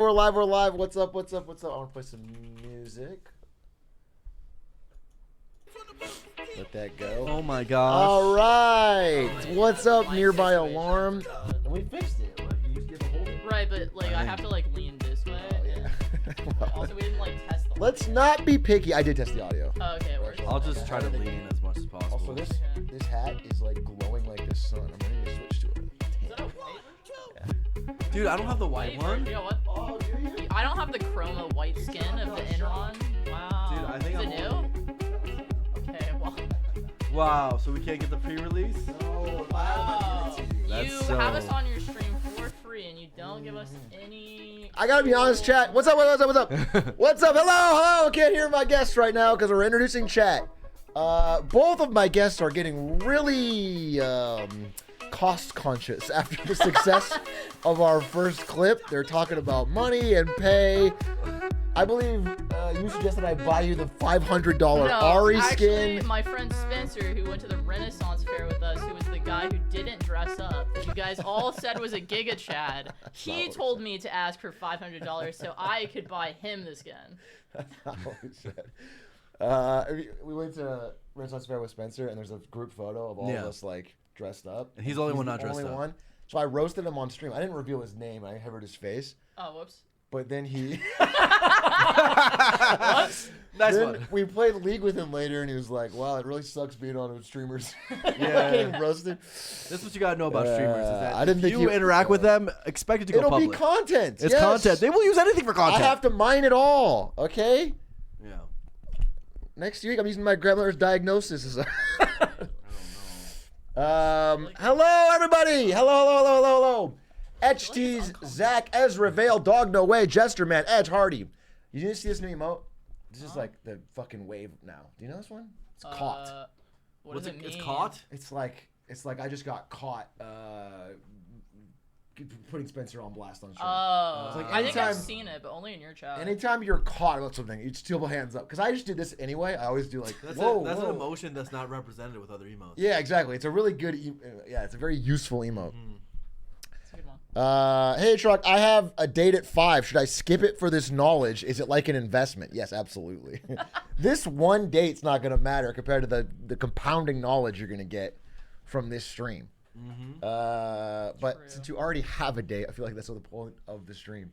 We're live. We're live. What's up? What's up? What's up? I want to play some music. Let that go. Oh my gosh. All right. What's up, nearby alarm? And we fixed it. Look, you just give a whole... Right, but like I have to like lean this way. Oh, yeah. And also, we didn't like test the. Let's not be picky. I did test the audio. Oh, okay, we're just. I'll just try to lean as much as possible. Also, this hat is like glowing like the sun. I'm ready to switch to it. Is that a white? Dude, I don't have the white one. You know what? Oh, do you? I don't have the chroma white skin of the Enron. Wow. Dude, I think is I'm it new? Okay, well. Wow, so we can't get the pre-release? No. Wow. That's You so- have us on your stream for free, and you don't give us any. I gotta be honest, chat. What's up? What's up? What's up? What's up? Hello, hello. I can't hear my guests right now because we're introducing chat. Both of my guests are getting really cost conscious after the success of our first clip. They're talking about money and pay. I believe you suggested I buy you the $500 Ari skin. Actually, my friend Spencer, who went to the Renaissance Fair with us, who was the guy who didn't dress up, that you guys all said was a Giga Chad, he told me to ask for $500 so I could buy him the skin. That's not what we said. We went to Renaissance Fair with Spencer, and there's a group photo of all of us like dressed up. And he's the only one not dressed only up. one. So I roasted him on stream. I didn't reveal his name. I covered his face. Oh, whoops. But then he... What? Nice then one. we played League with him later, and he was like, wow, it really sucks being on with streamers. Yeah. Getting roasted. That's what you gotta know about streamers. Is that I didn't if think you you- interact with them, expect it to go It'll public. be content. It's yes. content. They will use anything for content. I have to mine it all, okay? Yeah. Next week, I'm using my grandmother's diagnosis as a... I don't know. Hello, everybody. Hello. HT's Zach, Ezra, Vale, Dog No Way, Jester Man, Edge, Hardy. You didn't see this new emote? This is like the fucking wave now. Do you know this one? It's caught. What does it mean? It's caught? It's like I just got caught putting Spencer on blast on stream. Oh, It's like I think I've anytime- seen it, but only in your chat. Anytime you're caught about something, you just still hands up. Because I just do this anyway. I always do like, That's, whoa, that's whoa. an emotion that's not represented with other emotes. Yeah, exactly. It's a really good, yeah, it's a very useful emote. That's a good one. Hey, Atrioc, I have a date at 5. Should I skip it for this knowledge? Is it like an investment? Yes, absolutely. This one date's not going to matter compared to the compounding knowledge you're going to get from this stream. But True. since you already have a date, I feel like that's the point of the stream.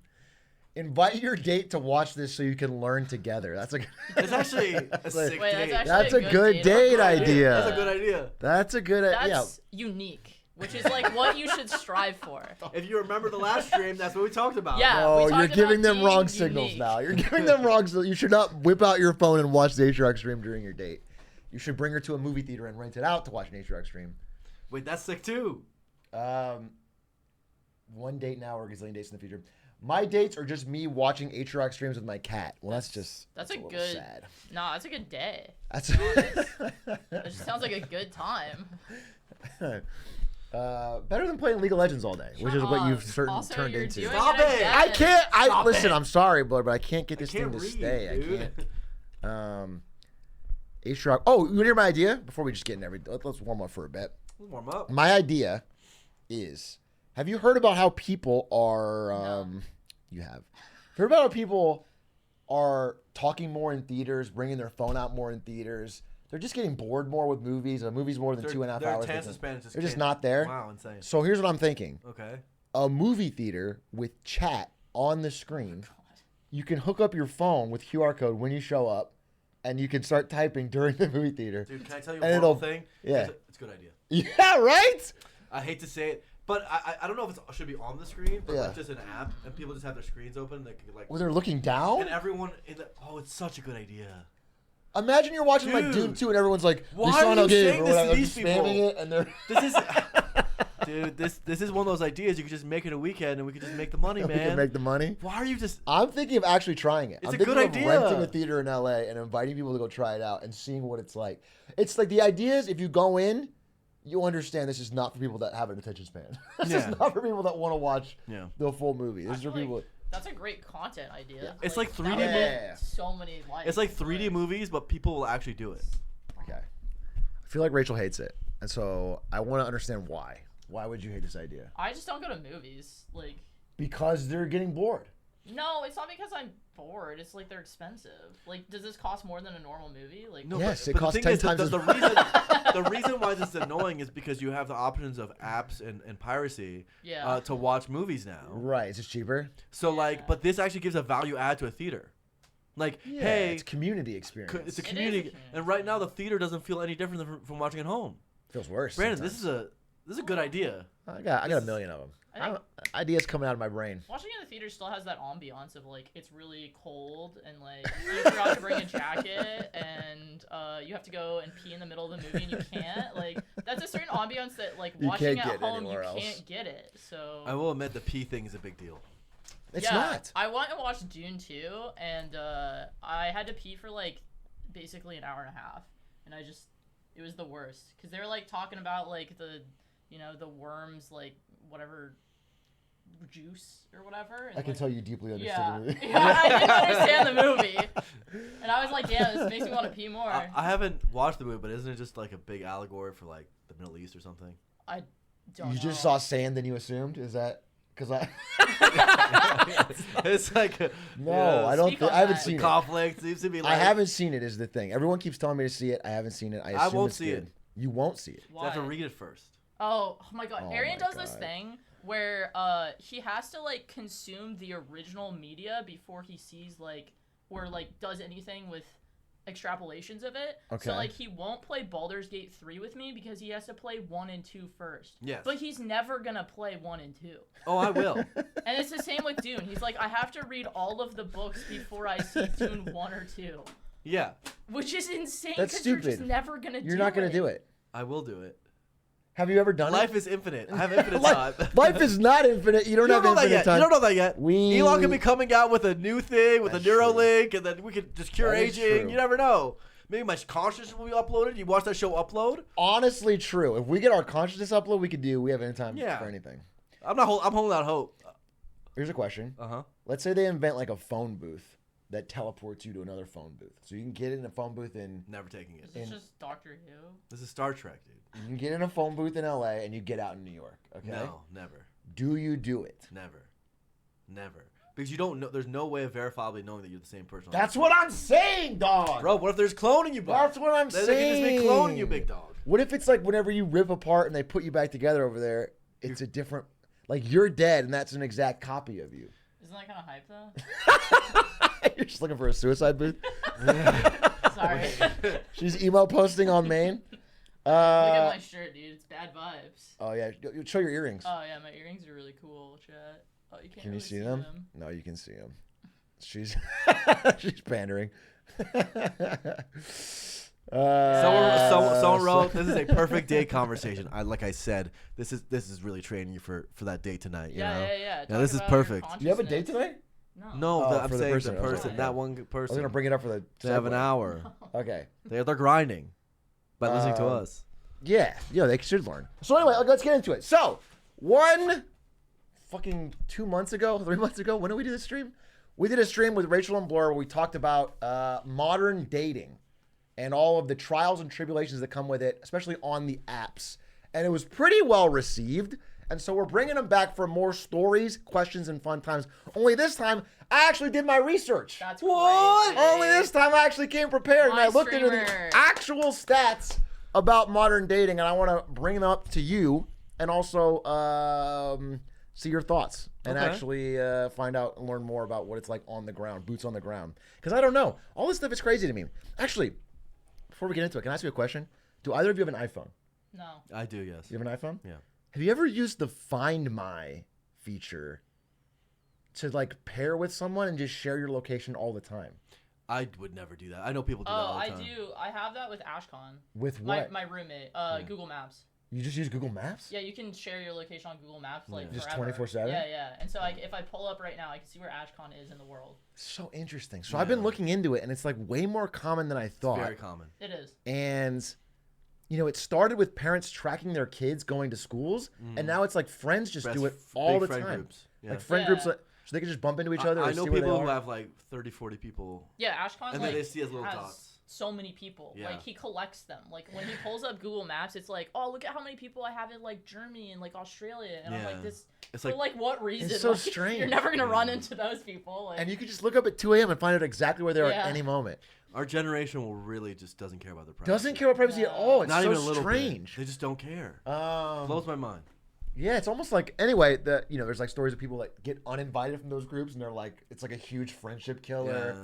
Invite your date to watch this so you can learn together. That's a It's actually a sick Wait, date. that's that's a good date idea. That's a good idea. That's a good idea. That's unique, which is like what you should strive for. If you remember the last stream, that's what we talked about. Yeah. Oh, we you're talked giving about them wrong being signals unique. now. You're giving them wrong signals. You should not whip out your phone and watch the Atrioc stream during your date. You should bring her to a movie theater and rent it out to watch an Atrioc stream. Wait, that's sick too. One date now or gazillion dates in the future. My dates are just me watching Atrioc streams with my cat. Well, that's a little good. sad. No, that's a good day. That's It just sounds like a good time. better than playing League of Legends all day, which is what you've Also, turned you're into. doing Stop it it. again. I can't. Stop Listen. it. I'm sorry, but I can't get this can't thing to read, stay. dude. I can't. Atrioc. Oh, you want to hear my idea? Before we just get in let's warm up for a bit. Warm up. My idea is: have you heard about how people are? No. You have. Heard about how people are talking more in theaters, bringing their phone out more in theaters. They're just getting bored more with movies. A movie's more than 2.5 their hours. attention span is just They're just can't- not there. Wow, insane. So here's what I'm thinking: Okay. a movie theater with chat on the screen. You can hook up your phone with QR code when you show up, and you can start typing during the movie theater. Dude, can I tell you And one it'll- thing? yeah. It's a good idea. Yeah, right? I hate to say it, but I don't know if it should be on the screen or Yeah. like just an app, and people just have their screens open. They can like. Well, they're looking down? And everyone in the it's such a good idea. Imagine you're watching like Doom Dude. 2 and everyone's like, Why "We saw are no you game," saying or this to whatever, these just spamming people? it, and they're This is, dude. This is one of those ideas you could just make it a weekend and we could just make the money, we man. can make the money. Why are you just? I'm thinking of actually trying it. It's I'm a thinking good of idea. renting a theater in LA and inviting people to go try it out and seeing what it's like. It's like the idea is if you go in, you understand this is not for people that have an attention span. This Yeah. is not for people that want to watch Yeah. the full movie. This I is for feel people. like that's a great content idea. It's like that 3D would get Yeah. So many likes. It's like 3D movies, but people will actually do it. Okay. I feel like Rachel hates it, and so I want to understand why. Why would you hate this idea? I just don't go to movies. Like, Because they're getting bored. No, it's not because I'm bored. It's like they're expensive. Like, does this cost more than a normal movie? Like, No, Yes, but, it but costs the 10 thing is, times as the reason why this is annoying is because you have the options of apps and piracy yeah. to watch movies now. Right, it's just cheaper. So Yeah. like, but this actually gives a value add to a theater. Like, Yeah, hey, it's community experience. it's a It is a community, community and right now the theater doesn't feel any different than from watching at home. Feels worse. Brandon, sometimes. this is a good idea. I got a million of them. I think Ideas coming out of my brain. watching in the theater still has that ambiance of like it's really cold and like you forgot to bring a jacket and you have to go and pee in the middle of the movie and you can't. Like that's a certain ambiance that like You watching can't at get home you anywhere else. can't get it. So I will admit the pee thing is a big deal. It's yeah, not. I went and watched Dune 2 and I had to pee for like basically an hour and a half and it was the worst because they were like talking about like the the worms like whatever juice or whatever. And, I can like, tell you deeply understood yeah. the movie. Yeah, I didn't understand the movie. And I was like, damn, this makes me want to pee more. I haven't watched the movie, but isn't it just like a big allegory for like the Middle East or something? I don't You know. just saw sand, then you assumed? Is that because I? It's like No, I don't. Speak on I haven't that. seen it. conflict seems to be like I haven't seen it. Is the thing. Everyone keeps telling me to see it. I haven't seen it. I assume won't it's see good. it. You won't see it. You have to Why? read it first. Oh my god. Oh Arian my does this God. thing where he has to like consume the original media before he sees like or like does anything with extrapolations of it. Okay. So like he won't play Baldur's Gate 3 with me because he has to play 1 and 2 first. Yes. But he's never gonna play 1 and 2. Oh, I will. And it's the same with Dune. He's like, I have to read all of the books before I see Dune 1 or 2. Yeah, Which is insane That's because you're just stupid. never gonna do it. You're not gonna do it. I will do it. Have you ever done Life it? is infinite. I have infinite time. Life is not infinite. You don't You have don't know that infinite yet. time. You don't know that yet. We- Elon could be coming out with a new thing with That's a Neuralink, and then we could just cure That is aging. true. You never know. Maybe my consciousness will be uploaded. You watch that show Upload? Honestly, true. If we get our consciousness upload, we have any time Yeah. for anything. I'm holding out hope. Here's a question. Uh-huh. Let's say they invent like a phone booth that teleports you to another phone booth. So you can get in a phone booth Never taking it. Is this just Doctor Who? This is Star Trek, dude. you can get in a phone booth in LA and you get out in New York. Okay. No, never. Do you do it? Never. Because you don't know. There's no way of verifiably knowing that you're the same person. That's what I'm saying, dog. Bro, what if there's cloning you, bro? That's what I'm They saying. could just be cloning you, big dog. What if it's like whenever you rip apart and they put you back together over there, it's a different, like you're dead and that's an exact copy of you. Isn't that kind of hype though? You're just looking for a suicide booth. Sorry. She's emo posting on Maine. Look at my shirt, dude. It's bad vibes. Oh yeah, show your earrings. Oh yeah, my earrings are really cool, chat. Oh, you can't Can really you see them? No, you can see them. She's she's pandering. Someone wrote, "This is a perfect date conversation." Like I said, this is really training you for that date tonight. You know? Yeah. Yeah, this is Talk about your perfect. Do you have a date consciousness. tonight? No. No, Oh, I'm for the saying person. the person, Okay. that one I was person. gonna bring it up for the. They have an segue. hour. Okay. They're grinding by listening to Um, us. Yeah, they should learn. So anyway, let's get into it. So, fucking 2 months ago, 3 months ago, when did we do this stream? We did a stream with Rachel and Blur where we talked about modern dating and all of the trials and tribulations that come with it, especially on the apps. And it was pretty well received. And so we're bringing them back for more stories, questions, and fun times. Only this time, I actually did my research. That's What? crazy. Only this time I actually came prepared and My I looked into the streamer. actual stats about modern dating, and I want to bring them up to you and also see your thoughts and Okay. actually find out and learn more about what it's like on the ground, boots on the ground. Because I don't know. All this stuff is crazy to me. Actually, before we get into it, can I ask you a question? Do either of you have an iPhone? No. I do, yes. You have an iPhone? Yeah. Have you ever used the Find My feature to like pair with someone and just share your location all the time? I would never do that. I know people do that Oh, all the I time. do. I have that with Ashcon. With My what? my roommate. Google Maps. You just use Google Maps? Yeah, you can share your location on Google Maps like Just forever. 24/7? Yeah. And so like if I pull up right now, I can see where Ashcon is in the world. So interesting. So I've been looking into it, and it's like way more common than I thought. Very common. It is. And it started with parents tracking their kids going to schools, and now it's like friends just do it all the Big friend time. groups. Yeah. Like friend Yeah. groups, so they can just bump into each other. I and know see where they people who are. have like 30, 40 people, Yeah, Ashcon and like, then they see as little has dots. so many people. Yeah. Like he collects them. Like when he pulls up Google Maps, it's like, oh, look at how many people I have in like Germany and like Australia, and I'm like, this. It's for like what reason? It's so Like, strange. You're never gonna run into those people. Like, And you can just look up at 2 a.m. and find out exactly where they are Yeah. at any moment. Our generation will really just doesn't care about their privacy. Doesn't care about privacy at all. It's Not so even a little strange. bit. They just don't care. Um, Blows my mind. Yeah, it's almost like anyway. There's like stories of people that get uninvited from those groups, and they're like, it's like a huge friendship killer,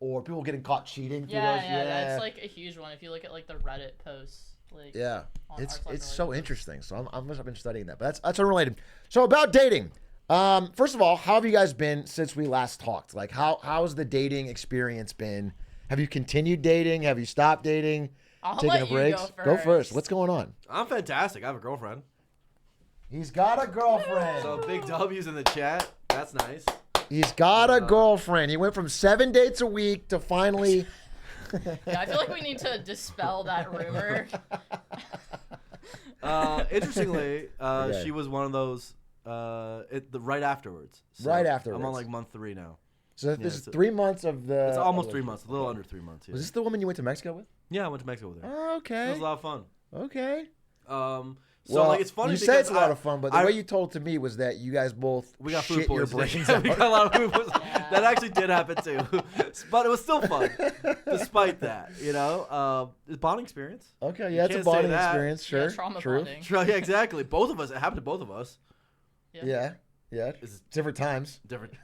or people getting caught cheating through those. yeah, that's like a huge one. If you look at like the Reddit posts, like yeah, on it's our so Reddit interesting. So I've been studying that, but that's unrelated. So about dating. First of all, how have you guys been since we last talked? Like, how's the dating experience been? Have you continued dating? Have you stopped dating? I'll Taking let a you break? go Go first. first. What's going on? I'm fantastic. I have a girlfriend. He's got a girlfriend. So big W's in the chat. That's nice. He's got a girlfriend. He went from 7 dates a week to finally. Yeah, I feel like we need to dispel that rumor. Interestingly, Okay. she was one of those right afterwards. So Right I'm afterwards. on like month 3 now. So this is it's- 3 months of the. It's almost 3 months, a little under 3 months. Yeah. Was this the woman you went to Mexico with? Yeah, I went to Mexico with her. Oh, It okay. was a lot of fun. Okay. So Well, like it's funny you because say it's a lot of fun, but the I- way you told it to me was that you guys both we got food shit your poisoning. brains Yeah, out. we got a lot of food poisoning. Yeah. That actually did happen too, but it was still fun, despite that. You know, it's a bonding experience. Okay, You yeah, it's a can't say bonding that. experience. Sure, Yeah, trauma true. bonding. Yeah, exactly. Both of us. It happened to both of us. Yeah, yeah. It's Different times. different.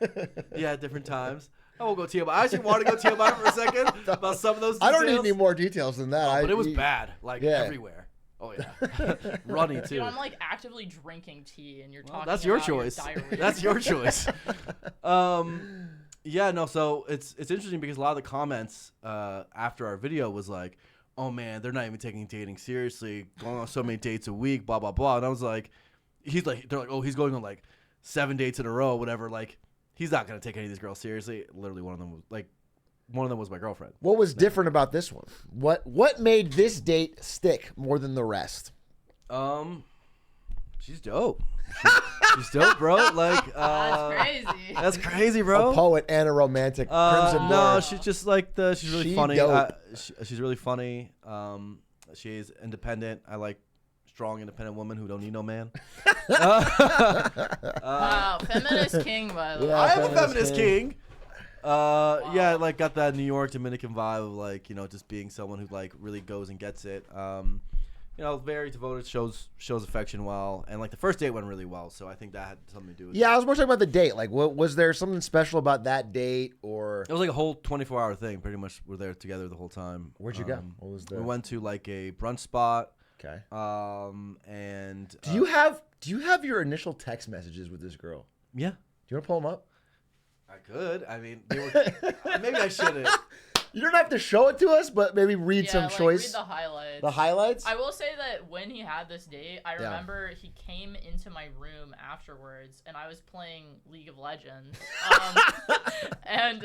Yeah, different times. I won't go TMI. I actually want to go TMI for a second about some of those I details. don't need any more details than that. But it was bad, like Yeah. everywhere. Oh yeah, runny too. Dude, I'm like actively drinking tea, and you're Well, talking. that's your about choice. diarrhea. That's your choice. Yeah, no. So it's interesting because a lot of the comments after our video was like, "Oh man, they're not even taking dating seriously. Going on so many dates a week, blah blah blah." And I was like, they're like, "Oh, he's going on like 7 dates in a row, whatever." Like, he's not gonna take any of these girls seriously. Literally, one of them was my girlfriend. What was different about this one? What made this date stick more than the rest? She's dope. She's dope, bro. Like, That's crazy. that's crazy, bro. A poet and a romantic. Crimson No, Word. she's just like she's really She funny. dope. She's really funny. She's independent. I like strong, independent women who don't need no man. Wow, feminist king, by the way. Yeah. I am a feminist feminist king. king. Yeah, like got that New York Dominican vibe of like, you know, just being someone who like really goes and gets it. You know, very devoted, shows affection well, and like the first date went really well, so I think that had something to do with it. Yeah, I was more talking about the date. Like, was there something special about that date, or It was like a whole 24-hour thing. Pretty much, we're there together the whole time. where'd you go? What was the? We went to like a brunch spot. Okay. And Do you have your initial text messages with this girl? yeah, Do you want to pull them up? I could. I mean, they were, maybe I shouldn't. You don't have to show it to us, but maybe read Yeah, some like, choice. Read the highlights. The highlights. I will say that when he had this date, I Yeah. remember he came into my room afterwards, and I was playing League of Legends, and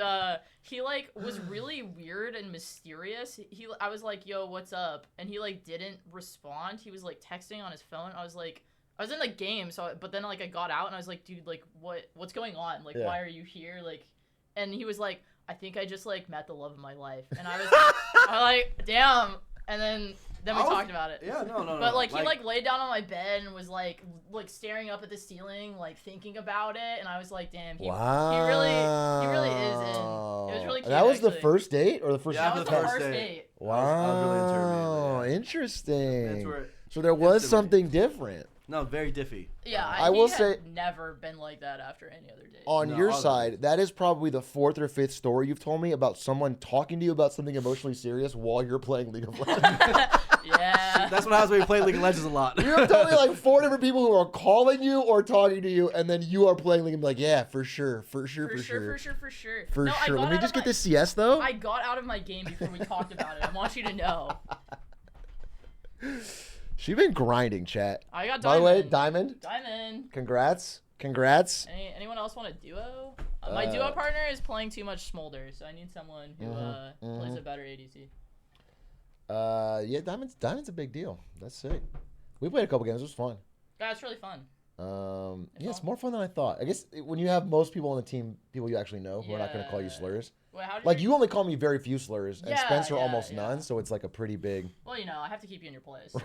he like was really weird and mysterious. I was like, "Yo, what's up?" And he like didn't respond. He was like texting on his phone. I was in the game, but then like I got out and I was like, "Dude, like what's going on? Like, Yeah. why are you here?" Like, and he was like, "I think I just like met the love of my life," and I was like, "Damn!" And then we talked about it. Yeah, no. But like he like laid down on my bed and was like staring up at the ceiling, like thinking about it, and I was like, "Damn, he really is in." It was really cute. That was the actually. first date, or the first? Yeah, That was the first first date. date. Wow, I was really into her, man, yeah. Interesting. That's where So there was instantly- something different No, very diffy. Yeah, I will he say- had never been like that after any other date. on No, your all of side. That is probably the 4th or 5th story you've told me about someone talking to you about something emotionally serious while you're playing League of Legends. Yeah. That's what happens when you play League of Legends a lot. You have told me like 4 different people who are calling you or talking to you, and then you are playing League. I'm like, yeah, for sure. For sure. No, I Let got me out just of get my- this CS though. I got out of my game before we talked about it. I want you to know. She's been grinding, chat. I got By Diamond. the way, Diamond, Diamond. congrats. Anyone else want a duo? My duo partner is playing too much Smolder, so I need someone who plays a better ADC. Yeah, Diamond's a big deal. That's sick. We played a couple games. It was fun. Yeah, it's really fun. Yeah, it's more fun than I thought. I guess when you have most people on the team, people you actually know who are not going to call you slurs. Wait, how did Like you only call me very few slurs, and Yeah, Spencer yeah, almost yeah. none. So it's like a pretty big. Well, I have to keep you in your place. So.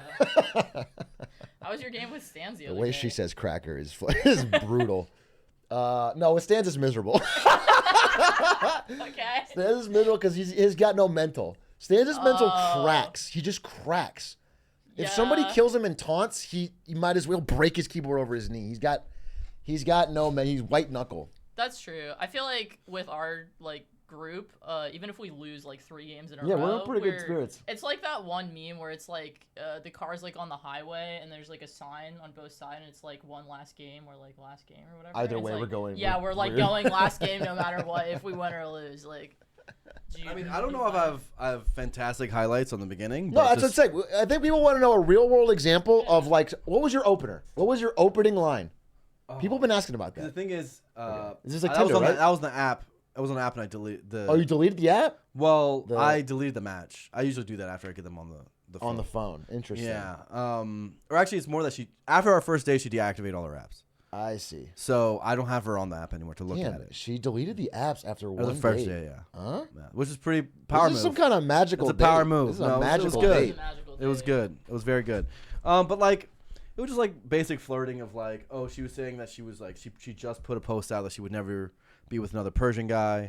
How was your game with Stans the The other way day? she says cracker is brutal. No, with Stans is miserable. Okay. Stans is miserable because he's got no mental. Stans' mental cracks. He just cracks. If somebody Yeah. kills him in taunts, he might as well break his keyboard over his knee. He's got no man. He's white knuckle. That's true. I feel like with our group, even if we lose 3 games in a row, Yeah, we're in pretty good spirits. It's like that one meme where it's the car's on the highway and there's a sign on both sides and it's one last game or last game or whatever. Either and it's way, we're going. Yeah, we're going last game no matter what if we win or lose. I mean, I don't know if I have fantastic highlights on the beginning. No, but that's what I'm saying. I think people want to know a real world example of what was your opener? What was your opening line? People have been asking about The that. thing is, This is like that was Tinder, on right? that was the app. It was on the app, and I deleted the. Oh, you deleted the app? Well, I deleted the match. I usually do that after I get them on the phone. On the phone. Interesting. Yeah. Or actually, it's more that after our first day, she deactivated all her apps. I see. So I don't have her on the app anymore to look Damn, at it. she deleted the apps after That one was the first day. day, yeah. Huh? Yeah, which is pretty power This move. is some kind of magical It's a power date. move. This is No, a it was magical good. date. It was good. It was very good. But it was just basic flirting of she was saying that she was she just put a post out that she would never be with another Persian guy.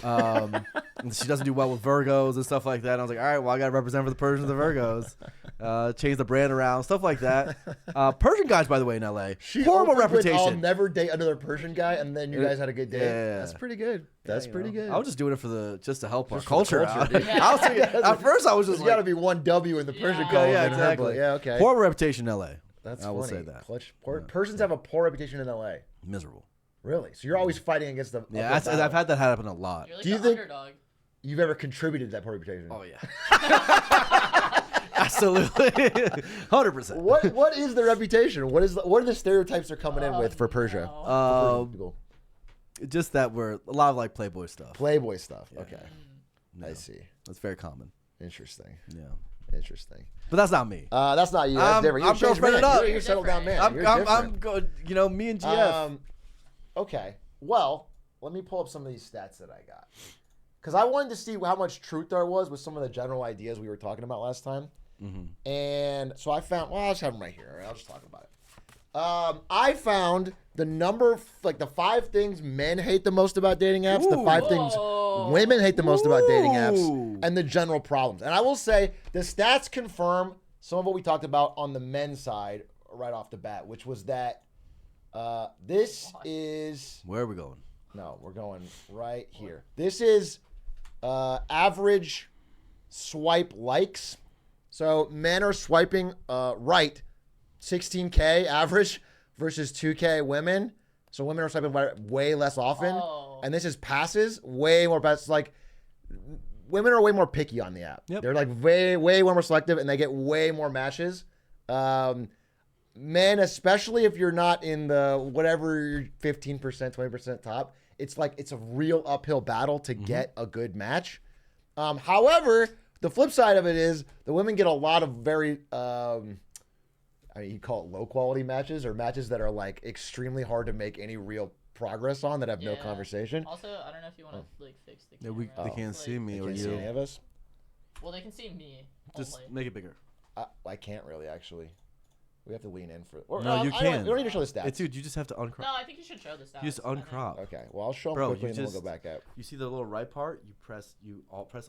And she doesn't do well with Virgos and stuff like that. And I was like, all right, well, I got to represent for the Persians and the Virgos. Change the brand around, stuff like that. Persian guys, by the way, in LA. Horrible opened with, reputation. I'll never date another Persian guy, and then you guys had a good day. Yeah. That's pretty good. That's pretty good. I was just doing it just to help our for the culture culture, out. dude. I was thinking, at first, I was just There's got to be one W in the Persian Yeah. column. yeah, in her, exactly. but yeah, okay. Horrible reputation in LA. That's I funny. will say that. Clutch. Persians have a poor reputation in LA. Miserable. Really? So you're always fighting against the. Yeah, uphill battle. I've had that happen a lot. You're Do you the think- underdog. You've ever contributed to that poor reputation? Oh yeah. Absolutely. 100%. What is the reputation? What are the stereotypes they're coming in with for Persia? no. For Persian people? Just that we're a lot of Playboy stuff. Playboy stuff. Yeah. Okay, Yeah. I see. That's very common. Interesting. Yeah. Interesting. But that's not me. That's not you. That's different. You're I'm a changed girlfriended man. up. You're a settled down man. You're I'm different. good. Me and GF. Okay. Well, let me pull up some of these stats that I got. Because I wanted to see how much truth there was with some of the general ideas we were talking about last time. Mm-hmm. And so I found, I'll just have them right here. All right? I'll just talk about it. I found the number, the 5 things men hate the most about dating apps, the 5 things women hate the most about dating apps, and the general problems. And I will say the stats confirm some of what we talked about on the men's side right off the bat, which was that this is... Where are we going? No, we're going right here. This is average swipe likes. So men are swiping right 16K average versus 2K women. So women are swiping right way less often. Oh. And this is passes, way more passes. Women are way more picky on the app. Yep. They're way more selective, and they get way more matches. Men, especially if you're not in the whatever 15%, 20% top, it's a real uphill battle to get a good match. However, the flip side of it is the women get a lot of very, you call it low quality matches or matches that are extremely hard to make any real progress on that have no Yeah. conversation. Also, I don't know if you want to fix the Yeah, camera. they can't see me They or can't see you. any of us. Well, they can see me. Just only. make it bigger. I can't really actually. We have to lean in for. Or, No, you I can. We don't need to show the stats. Dude, you just have to uncrop. No, I think you should show the stats. You just I think. uncrop. Okay, well I'll show them Bro, quickly you and then we'll just- go back up. You see the little right part? You press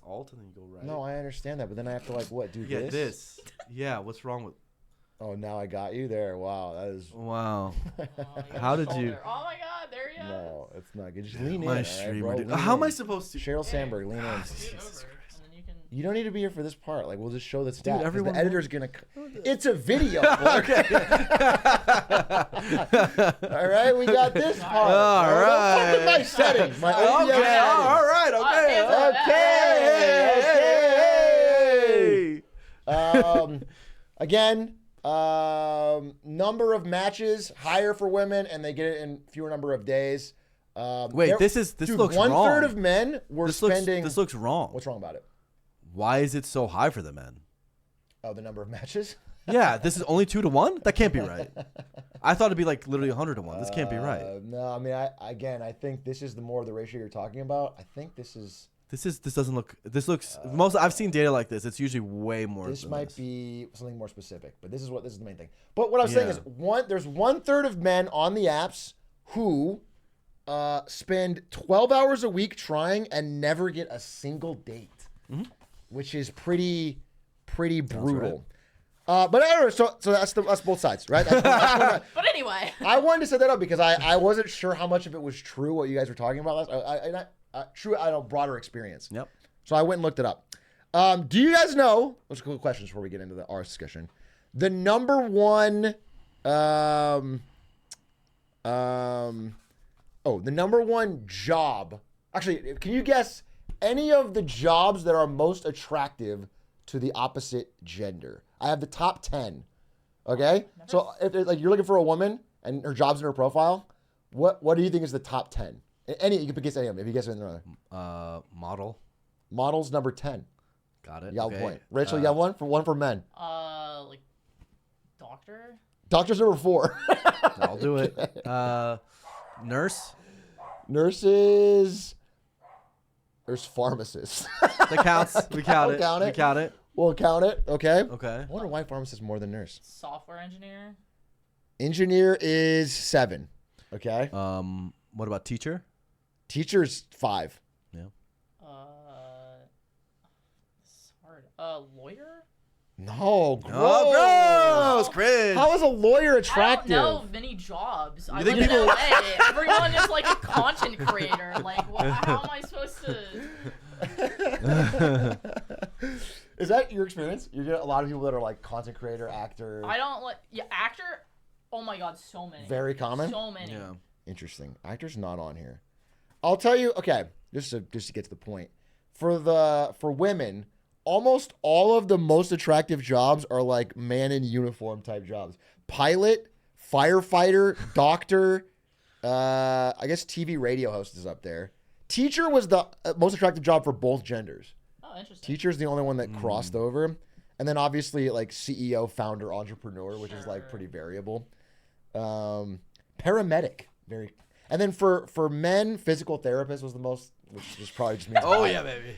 Alt and then you go right. No, I understand that, but then I have to do Yeah, this? this. Yeah, what's wrong with? Oh, now I got you there. Wow, that is. Wow. Oh, you How got the did you- shoulder. Oh my God, there he is. No, it's not good. Just lean in. My all right, streamer, bro? dude. Lean How am I in. supposed to? Sheryl Sandberg, lean in. Scoot Jesus over, Christ. and then you can. You don't need to be here for this part. We'll just show the stats. 'cause everyone the editor's gonna. It's a video. okay. All right, we got this part. All Don't fuck right. with my settings. My OBS Okay. settings. All right. Okay. Okay. Again, number of matches higher for women, and they get it in fewer number of days. Wait, there- this dude, looks 1/3 wrong. of men were This spending. looks, this looks wrong. What's wrong about it? Why is it so high for the men? Oh, the number of matches. Yeah, this is only 2 to 1. That can't be right. I thought it'd be like literally 100 to 1. This can't be right. No, I mean, I think this is the more of the ratio you're talking about. I think this is. This doesn't look. This looks most. I've seen data like this. It's usually way more. This than might this. be something more specific, but this is the main thing. But what I was saying is there's 1/3 of men on the apps who spend 12 hours a week trying and never get a single date, which is pretty brutal. But anyway, so that's both sides, right? That's But anyway, I wanted to set that up because I wasn't sure how much of it was true what you guys were talking about last. True, I know broader experience. Yep. So I went and looked it up. Do you guys know? Let's go questions before we get into our discussion. The number one, the number one job. Actually, can you guess any of the jobs that are most attractive to the opposite gender? I have the top 10. Okay, so if like you're looking for a woman and her job's in her profile, what do you think is the top 10? Any you can guess any of them. If you guess another. Model. Model's number 10. Got it. You got okay. a point. Rachel, you got one for men. like doctor. Doctor's number 4. I'll do it. Nurse. Nurses. There's pharmacists. That counts. We count it. Count it. We count it. We'll count it. Okay. Okay. I wonder why pharmacist is more than nurse. Software engineer. Engineer is 7. Okay. What about teacher? Teacher's 5. Yeah. It's hard. Lawyer. No. Gross. Oh, gross. Cringe. How is a lawyer attractive? I don't know many jobs. I live think in people- LA. Everyone is like a content creator. Like, how am I supposed to? Is that your experience? You get a lot of people that are like content creator, actor. I don't like. Yeah, actor. Oh my god, so many. Very common. So many. Yeah. Interesting. Actor's not on here. I'll tell you. Okay, just to get to the point. For women, almost all of the most attractive jobs are like man in uniform type jobs. Pilot, firefighter, doctor. I guess TV radio host is up there. Teacher was the most attractive job for both genders. Oh, interesting. Teacher's the only one that crossed over. And then obviously like CEO, founder, entrepreneur, which is like pretty variable. Paramedic, and then for men, physical therapist was the most, which just probably just means Oh hot. yeah, baby.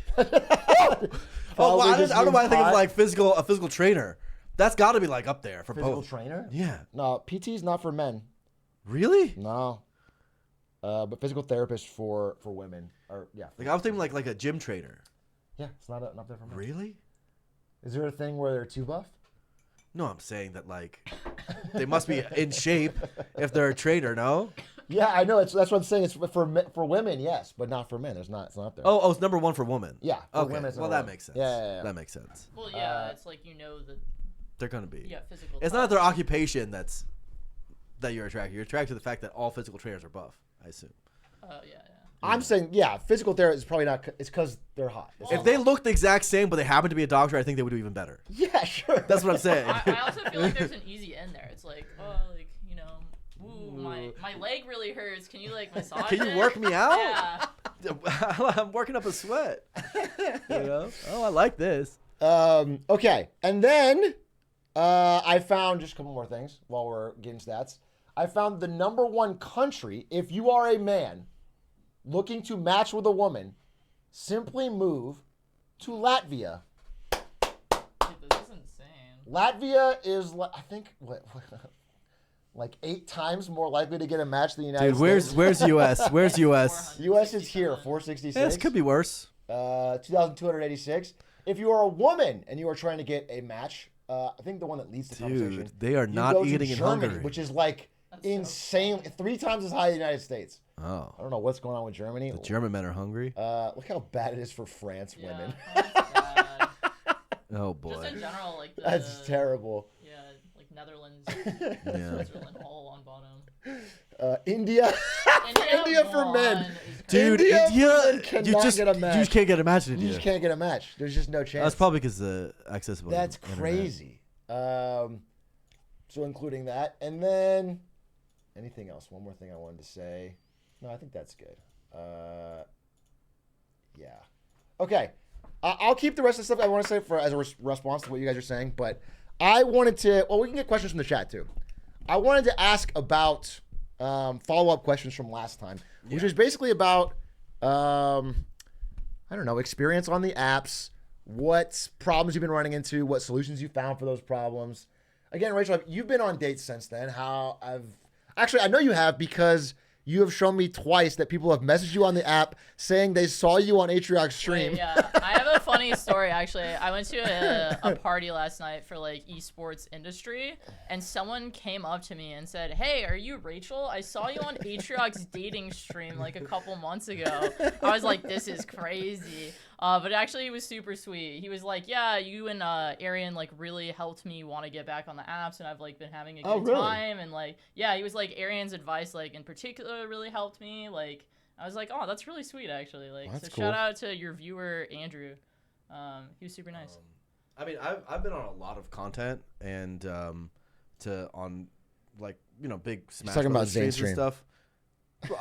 Probably I just don't know why I means think of hot. like a physical trainer. That's got to be like up there for Physical both. trainer. Yeah. No, PT's not for men. Really? No, but physical therapist for women. Or yeah, Like I was thinking like a gym trainer. yeah, it's not there for men. Really? Is there a thing where they're too buff? No, I'm saying that like they must be in shape if they're a trainer. No. Yeah, I know. That's what I'm saying. It's for women, yes, but not for men. It's not there. Oh, it's number 1 for woman. yeah. For Okay. women, it's Well, number that one. makes sense. Yeah. That makes sense. Well, yeah, it's like that They're gonna be. physical. It's not their occupation that you're attracted. You're attracted to the fact that all physical trainers are buff. I assume. Oh yeah. I'm saying, yeah, physical therapy is probably not. It's because they're hot. It's If they looked the exact same, but they happen to be a doctor, I think they would do even better. yeah, sure. That's what I'm saying. I also feel like there's an easy end there. It's like, ooh, my leg really hurts. Can you like massage Can you it? work me out? Yeah. I'm working up a sweat. You know? Oh, I like this. Okay, and then I found just a couple more things while we're getting stats. I found the number one country, if you are a man looking to match with a woman, simply move to Latvia. Dude, this is insane. Latvia is, I think, like 8 times more likely to get a match than the United Dude, States. where's US? Where's US? U.S. is here, 466. Yeah, this could be worse. 2,286. If you are a woman and you are trying to get a match, I think the one that leads the conversation. Dude, they are you not go to eating in Germany, Hungary. which is like That's so insane, 3 times as high as the United States. Oh, I don't know what's going on with Germany. the German men are hungry. Look how bad it is for France Yeah, women. that's bad. Oh Just boy. in general, like That's terrible. Yeah, like Netherlands, Yeah. Switzerland, all on bottom. India, India for men. Dude, India India, cannot you just get a match. you just can't get a match in You India. just can't get a match. There's just no chance. That's probably because the accessible. That's internet. crazy. So including that, and then anything else? One more thing I wanted to say. No, I think that's good. Yeah. Okay. I'll keep the rest of the stuff I want to say for as a response to what you guys are saying, but I wanted to. Well, we can get questions from the chat too. I wanted to ask about follow-up questions from last time, which is basically about I don't know, experience on the apps, what problems you've been running into, what solutions you found for those problems. Again, Rachel, you've been on dates since then. I know you have, because you have shown me twice that people have messaged you on the app saying they saw you on Atrioc's stream. Wait, yeah, I have a funny story actually. I went to a party last night for like esports industry, and someone came up to me and said, "Hey, are you Rachel? I saw you on Atrioc's dating stream like a couple months ago." I was like, "This is crazy." But actually, he was super sweet. He was like, "Yeah, you and Arian like really helped me want to get back on the apps, and I've like been having a good time." And like, yeah, he was like, Arian's advice like in particular really helped me. Like, I was like, "Oh, that's really sweet, actually." Like, that's so cool. shout out to your viewer Andrew. He was super nice. I mean, I've been on a lot of content and on like, you know, big Smash talking about Brothers streams Zane's and stuff.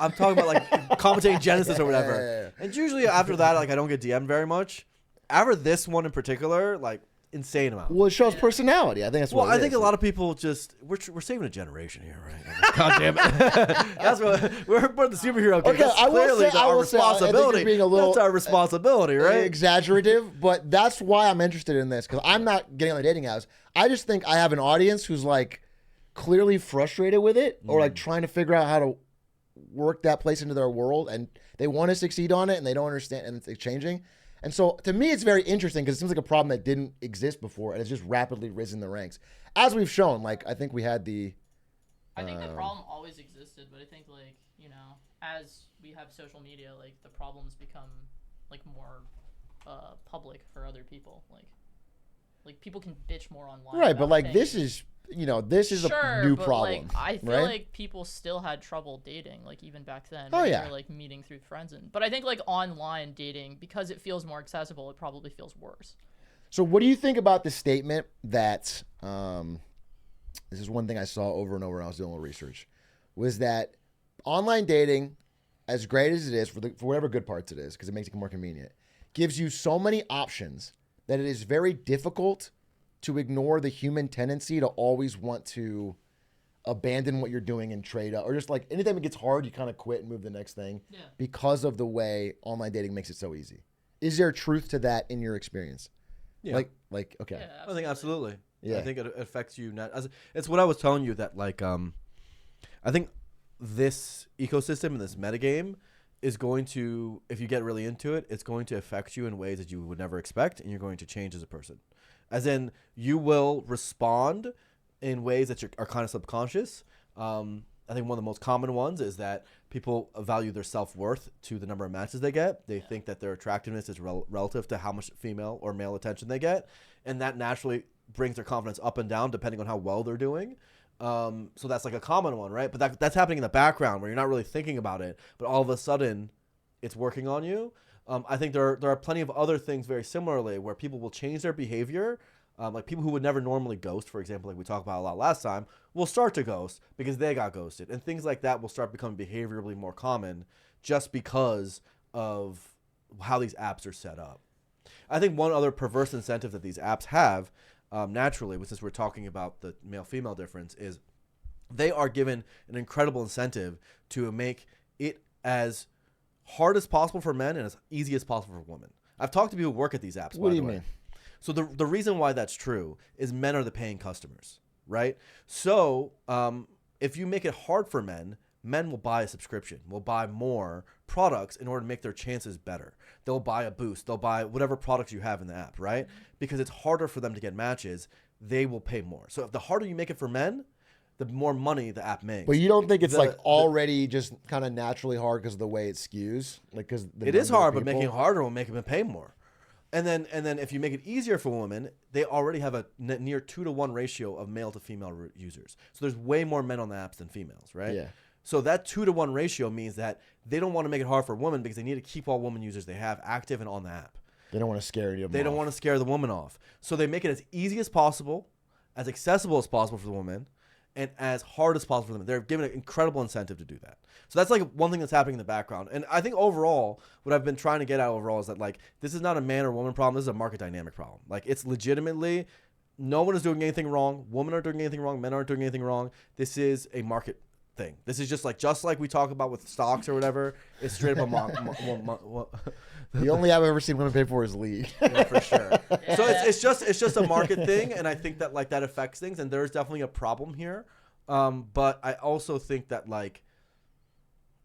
I'm talking about like commentating Genesis or whatever. Yeah. And usually after that, like I don't get DM'd very much. After this one in particular, like insane amount. Well, it shows personality. I think that's what Well, I think a lot of people just we're saving a generation here, right? God damn it! That's what we're the superhero. Okay, That's I will clearly say- I our will say, I think you're responsibility. being a little- That's our responsibility, right? exaggerative, but that's why I'm interested in this, because I'm not getting on the dating apps. I just think I have an audience who's like clearly frustrated with it, or like trying to figure out how to work that place into their world, and they want to succeed on it, and they don't understand, and it's changing. And so to me, it's very interesting because it seems like a problem that didn't exist before, and it's just rapidly risen the ranks, as we've shown. Like, I think we had the. I think the problem always existed, but I think like, you know, as we have social media, like the problems become like more public for other people. Like people can bitch more online. Right, but about like things. this is a new but, problem. Like, I feel right? like people still had trouble dating, like even back then. Oh, when yeah. they were, like meeting through friends, but I think like online dating, because it feels more accessible, it probably feels worse. So what do you think about the statement that, this is one thing I saw over and over when I was doing a little research, was that online dating, as great as it is, for whatever good parts it is, because it makes it more convenient, gives you so many options that it is very difficult to ignore the human tendency to always want to abandon what you're doing and trade up, or just like anytime it gets hard, you kind of quit and move to the next thing because of the way online dating makes it so easy. Is there truth to that in your experience? Yeah. Like okay. Yeah, I think absolutely. Yeah. I think it affects you. It's what I was telling you that like I think this ecosystem and this metagame is going to, if you get really into it, it's going to affect you in ways that you would never expect, and you're going to change as a person. As in, you will respond in ways that are kind of subconscious. I think one of the most common ones is that people value their self-worth to the number of matches they get. They think that their attractiveness is relative to how much female or male attention they get. And that naturally brings their confidence up and down depending on how well they're doing. So that's like a common one, right? But that's happening in the background where you're not really thinking about it, but all of a sudden it's working on you. I think there are plenty of other things very similarly where people will change their behavior. Like people who would never normally ghost, for example, like we talked about a lot last time, will start to ghost because they got ghosted. And things like that will start becoming behaviorally more common just because of how these apps are set up. I think one other perverse incentive that these apps have, naturally, since we're talking about the male-female difference, is they are given an incredible incentive to make it as hard as possible for men and as easy as possible for women. I've talked to people who work at these apps. What do you mean? So the reason why that's true is men are the paying customers, right? So if you make it hard for men will buy a subscription, will buy more products in order to make their chances better. They'll buy a boost. They'll buy whatever products you have in the app, right? Because it's harder for them to get matches. They will pay more. So if the harder you make it for men, the more money the app makes. But you don't think it's already just kind of naturally hard because of the way it skews? Like, because it is hard, but making it harder will make them pay more. And then if you make it easier for women, they already have a near 2-to-1 ratio of male to female users. So there's way more men on the apps than females, right? Yeah. So that 2-to-1 ratio means that they don't want to make it hard for women because they need to keep all women users they have active and on the app. They don't want to scare you. They don't want to scare the woman off. So they make it as easy as possible, as accessible as possible for the woman, and as hard as possible for them. They're given an incredible incentive to do that. So that's like one thing that's happening in the background. And I think overall, what I've been trying to get at overall is that like this is not a man or woman problem. This is a market dynamic problem. Like it's legitimately no one is doing anything wrong. Women aren't doing anything wrong. Men aren't doing anything wrong. This is a market thing. This is just like we talk about with stocks or whatever. It's straight up a The only I've ever seen women pay for is League. Yeah, for sure. Yeah. So it's just a market thing, and I think that like that affects things, and there's definitely a problem here. But I also think that like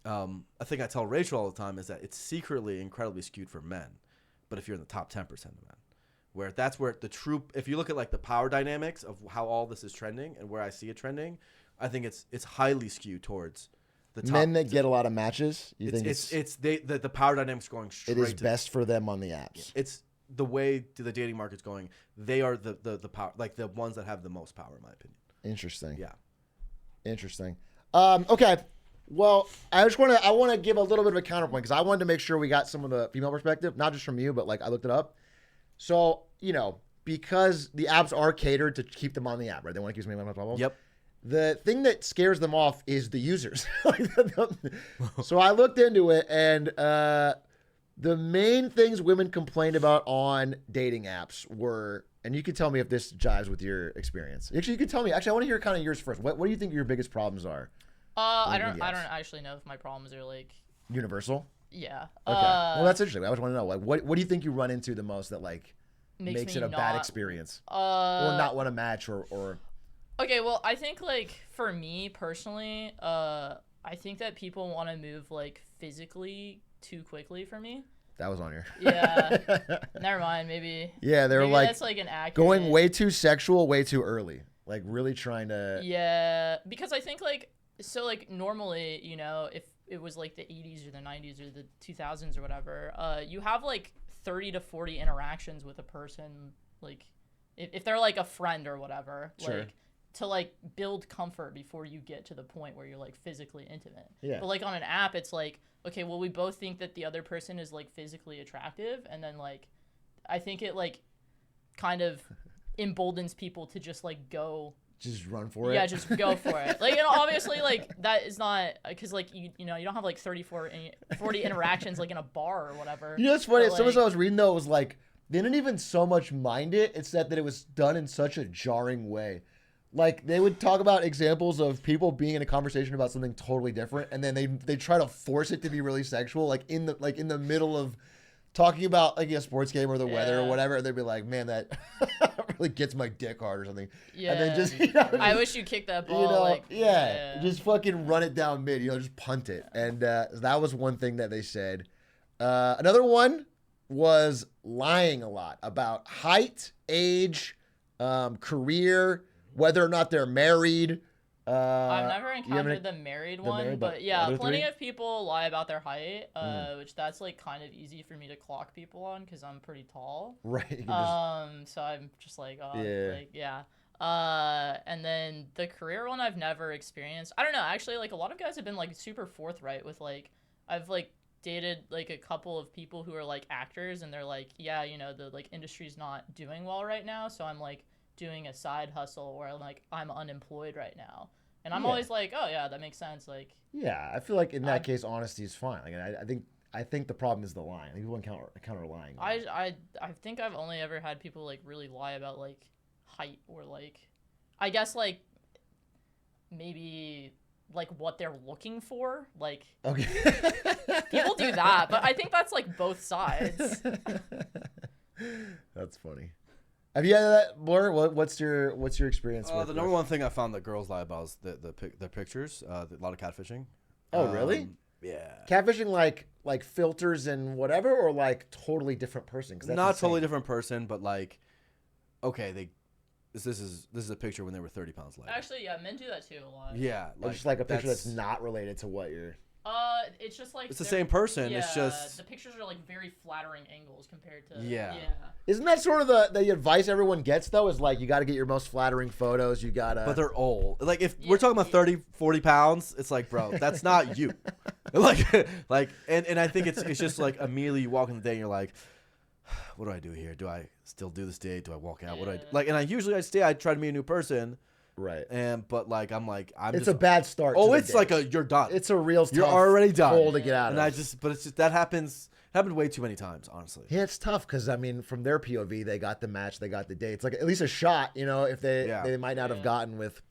I think I tell Rachel all the time is that it's secretly incredibly skewed for men, but if you're in the top 10% of men, where that's where the true, if you look at like the power dynamics of how all this is trending and where I see it trending, I think it's highly skewed towards the top. Men that get a lot of matches, you think the power dynamics going straight. it is best for them on the apps. It's the way the dating market's going. They are the power, like the ones that have the most power, in my opinion. Interesting. Yeah. Interesting. Okay. Well, I want to give a little bit of a counterpoint because I wanted to make sure we got some of the female perspective, not just from you, but like I looked it up. So, because the apps are catered to keep them on the app, right? They want to keep them on the Yep. The thing that scares them off is the users. So I looked into it, and the main things women complained about on dating apps were, and you can tell me if this jives with your experience. Actually, you can tell me. Actually, I want to hear kind of yours first. What do you think your biggest problems are? I don't actually know if my problems are like Universal? yeah. Okay. Well, that's interesting. I just want to know, like, what do you think you run into the most that like makes me it a bad not- experience, or not want to match, or Okay, well, I think like for me personally, I think that people want to move like physically too quickly for me. that was on your. Yeah. Never mind. Maybe. Yeah, they're maybe like that's like an accurate. going way too sexual, way too early. Like really trying to. Yeah, because I think like so like normally if it was like the 80s or the 90s or the 2000s or whatever, you have like 30 to 40 interactions with a person, like if they're like a friend or whatever, Sure. like to like build comfort before you get to the point where you're like physically intimate. Yeah. But like on an app, it's like, okay, well we both think that the other person is like physically attractive, and then like I think it like kind of emboldens people to just like go. Just run for it. Yeah, just go for it. Like, obviously, like, that is not, because, like, you don't have, like, 40 interactions, like, in a bar or whatever. You know what's funny? But, Some of like, I was reading, though, was like, they didn't even so much mind it. It's that it was done in such a jarring way. Like, they would talk about examples of people being in a conversation about something totally different, and then they try to force it to be really sexual, like, in the middle of talking about like a sports game or the weather or whatever. They'd be like, man, that really gets my dick hard or something. Yeah. And then just, I wish you kicked that ball. Just fucking run it down mid, just punt it. And that was one thing that they said. Another one was lying a lot about height, age, career, whether or not they're married. I've never encountered the married one, but yeah, other plenty three? of people lie about their height, which that's like kind of easy for me to clock people on because I'm pretty tall. Right. You can So I'm just like, Yeah. and then the career one I've never experienced. I don't know, actually, like a lot of guys have been like super forthright with like, I've like dated like a couple of people who are like actors, and they're like, yeah, the like industry's not doing well right now, so I'm like doing a side hustle where I'm unemployed right now, and I'm always like, oh yeah, that makes sense. Like, yeah, I feel like in that case, honesty is fine. Like, I think the problem is the lying. Like, people encounter lying. I think I've only ever had people like really lie about like height or like, I guess like maybe like what they're looking for. Like, Okay. people do that, but I think that's like both sides. That's funny. Have you had that, Blur? What's your experience with The number one thing I found that girls lie about is their pictures. A lot of catfishing. Oh, really? Yeah. Catfishing like filters and whatever, or like totally different person? 'Cause that's Not insane. totally different person, but like, okay, this is a picture when they were 30 pounds lighter. Actually, yeah, men do that too a lot. Yeah, Or just like a picture that's not related to what you're. It's just like It's the same person. Yeah, It's just the pictures are like very flattering angles compared to Yeah. Isn't that sort of the advice everyone gets though? Is like you got to get your most flattering photos. You gotta. But they're old. Like if we're talking about 30, 40 pounds, it's like, bro, that's not you. like, and I think it's just like immediately you walk in the day and you're like, what do I do here? Do I still do this date? Do I walk out? What do I do? Like? And I try to meet a new person. Right. But like I'm it's a bad start. Oh, to the it's date. like you're done. It's a real. You're already done. hole to get out and of. but it's just that happens. Happened way too many times, honestly. Yeah, it's tough because I mean, from their POV, they got the match, they got the date. It's like at least a shot, you know, if they might not have gotten with.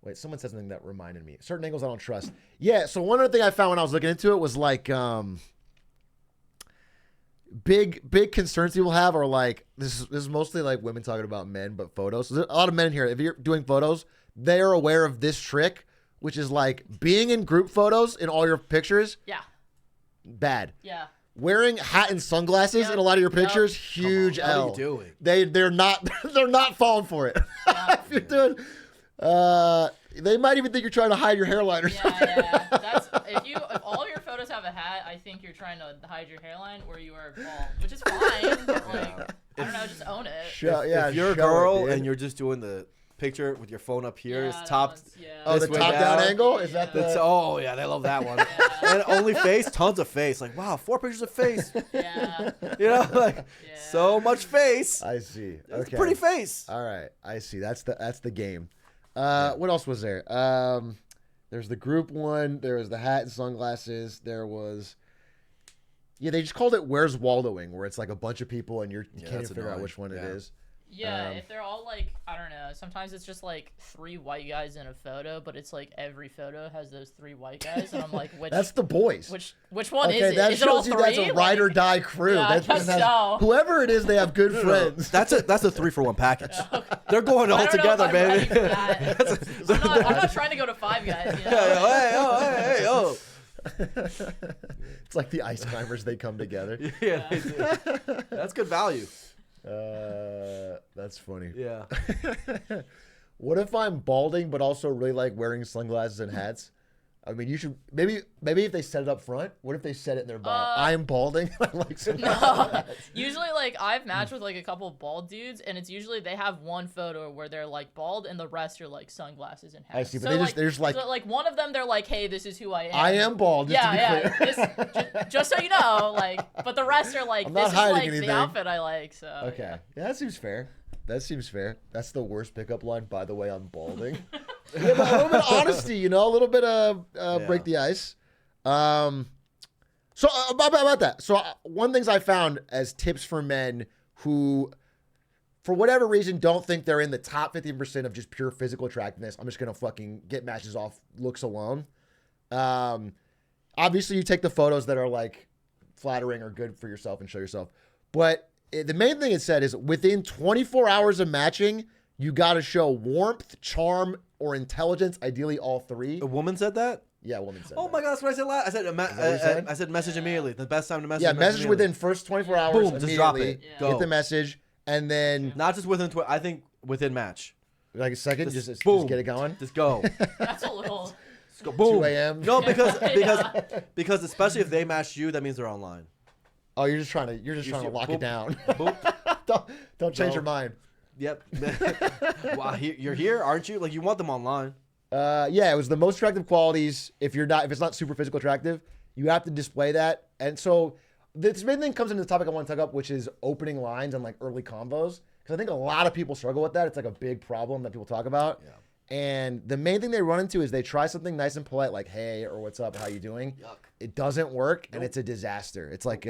Wait, someone said something that reminded me. Certain angles I don't trust. Yeah, so one other thing I found when I was looking into it was like big concerns people have are like this is mostly like women talking about men, but photos. So there's a lot of men in here. If you're doing photos, they are aware of this trick, which is like being in group photos in all your pictures. Yeah. Bad. Yeah. Wearing hat and sunglasses in a lot of your pictures, huge What L. are you doing? They're not falling for it. If you're doing, they might even think you're trying to hide your hairline or something. Yeah. That's if all your photos have a hat, I think you're trying to hide your hairline or you are bald, which is fine. But like, I don't know, just own it. If you're a girl and you're just doing the picture with your phone up here, it's topped. Oh, the top down angle? Is that the? Oh yeah, they love that one. And only face, tons of face. Like wow, 4 pictures of face. Yeah. You know, like so much face. I see. Okay. It's a pretty face. All right, I see. That's the game. What else was there? There's the group one. There was the hat and sunglasses. There was. Yeah, they just called it "Where's Waldoing," where it's like a bunch of people and you can't even figure out which one it is. Yeah, if they're all like, I don't know. Sometimes it's just like 3 white guys in a photo, but it's like every photo has those 3 white guys, and I'm like, which? That's the boys. Which one okay, is it? That Is it all shows you 3? that's a ride or die crew. Yeah, I guess so. Whoever it is, they have good friends. That's a 3-for-1 package. They're going all together, baby. I'm not trying to go to 5 guys. You know? It's like the ice climbers. They come together. Yeah, they do. That's good value. That's funny. Yeah. What if I'm balding but also really like wearing sunglasses and hats? I mean, you should maybe if they set it up front. What if they said it in their bio? I'm balding. I like no. Usually, like I've matched with like a couple of bald dudes, and it's usually they have one photo where they're like bald, and the rest are like sunglasses and hats. I see, but so, they're just like so, like one of them, they're like, "Hey, this is who I am." I am bald. Just so you know, like, but the rest are like, this is like anything. The outfit I like. So okay, yeah, that seems fair. That's the worst pickup line. By the way, I'm balding. Yeah, but a little bit of honesty, you know, a little bit of break the ice. So about that. So one things I found as tips for men who, for whatever reason, don't think they're in the top 15% of just pure physical attractiveness. I'm just gonna fucking get matches off looks alone. Obviously, you take the photos that are like flattering or good for yourself and show yourself. But the main thing it said is within 24 hours of matching, you got to show warmth, charm, or intelligence, ideally all 3. A woman said that? Yeah, a woman said that. Oh my God, that's what I said last. I said message immediately. The best time to message. Yeah, message within first 24 hours. Boom, just drop it. Go. Get the message, and then not just within. I think within match. Like a second, just get it going. Just go. That's a little. Just go. Boom. 2 a.m. No, because especially if they match you, that means they're online. Oh, you're just trying to lock it down. Boom. Don't change your mind. Yep. Wow, you're here, aren't you? Like you want them online. Yeah, it was the most attractive qualities. If it's not super physical attractive, you have to display that. And so this main thing comes into the topic I want to talk up, which is opening lines and like early combos. Because I think a lot of people struggle with that. It's like a big problem that people talk about. Yeah. And the main thing they run into is they try something nice and polite, like "Hey" or "What's up? How you doing?" Yuck. It doesn't work, and it's a disaster. It's like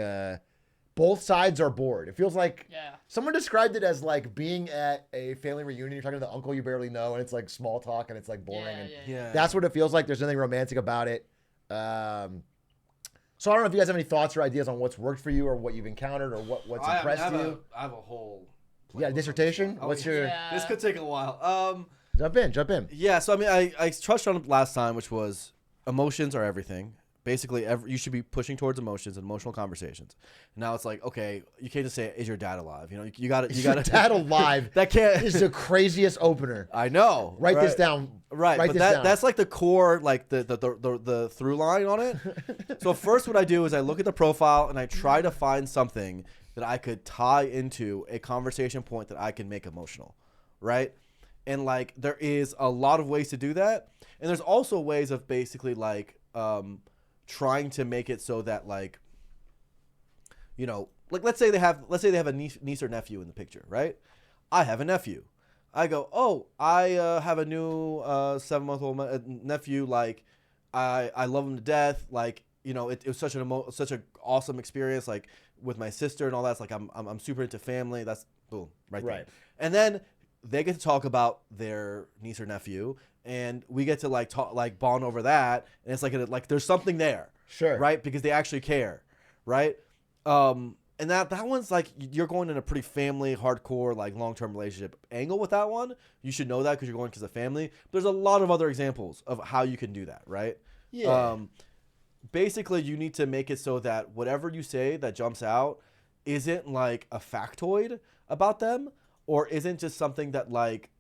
both sides are bored. It feels like someone described it as like being at a family reunion. You're talking to the uncle you barely know, and it's like small talk, and it's like boring. That's what it feels like. There's nothing romantic about it. So I don't know if you guys have any thoughts or ideas on what's worked for you, or what you've encountered, or what's impressed you. I have a whole. Dissertation. What's your? This could take a while. Jump in. Yeah, so I mean, I touched on it last time, which was emotions are everything. Basically, you should be pushing towards emotions and emotional conversations. Now it's like, okay, you can't just say, "Is your dad alive?" You know, you got to. Is your dad alive? That can't. Is the craziest opener. I know. Write this down. Right, but that's like the core, like the through line on it. So first, what I do is I look at the profile and I try to find something that I could tie into a conversation point that I can make emotional, right? And like there is a lot of ways to do that, and there's also ways of basically like trying to make it so that like, you know, like let's say they have a niece or nephew in the picture, right? I have a nephew. I go, oh, I have a new 7-month-old nephew. Like, I love him to death. Like, you know, it was such an awesome experience, like with my sister and all that. It's like I'm super into family. That's boom right there. And then they get to talk about their niece or nephew, and we get to like talk, like bond over that, and it's like there's something there, right? Because they actually care, right? And that one's like you're going in a pretty family, hardcore, like long-term relationship angle with that one. You should know that because you're going because of family. But there's a lot of other examples of how you can do that, right? Yeah. Basically, you need to make it so that whatever you say that jumps out isn't like a factoid about them, or isn't just something that like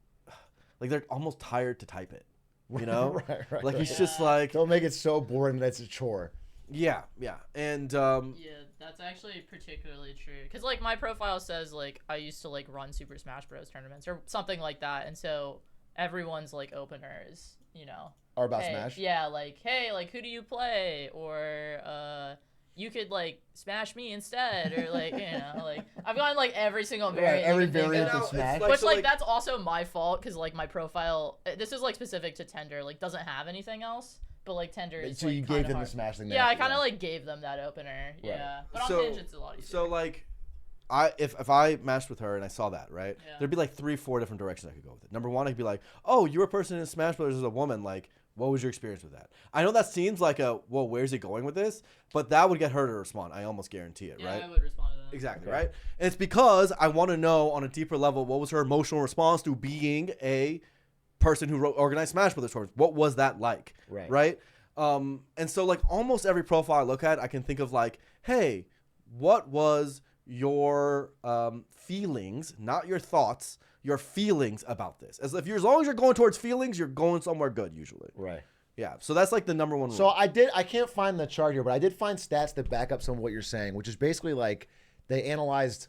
they're almost tired to type it, you know? right. Like he's just like, don't make it so boring that it's a chore. Yeah, and yeah, that's actually particularly true. Because like my profile says like I used to like run Super Smash Bros. Tournaments or something like that, and so everyone's like openers, you know, are about hey, Smash. Yeah, like hey, like who do you play, or you could like smash me instead, or like you know, like I've gotten like every single variant. Every variant of Smash. Which like that's also my fault because like my profile, this is like specific to Tinder, like doesn't have anything else. But like Tinder is so like you gave them hard. the Smash thing. Yeah, I kind of like gave them that opener. Yeah, but on Hinge it's a lot easier. So like, if I matched with her and I saw that, right, there'd be like 3-4 different directions I could go with it. Number one, I'd be like, oh, you're a person in Smash Brothers as a woman, like. What was your experience with that? I know that seems like well, where's he going with this? But that would get her to respond. I almost guarantee it, right? Yeah, I would respond to that. Exactly, right? And it's because I want to know on a deeper level what was her emotional response to being a person who organized Smash Brothers tournaments. What was that like, right? And so like almost every profile I look at, I can think of like, hey, what was your feelings, not your thoughts, your feelings about this. As long as you're going towards feelings, you're going somewhere good usually. Right. Yeah. So that's like the number one rule. So I can't find the chart here, but I did find stats that back up some of what you're saying, which is basically like they analyzed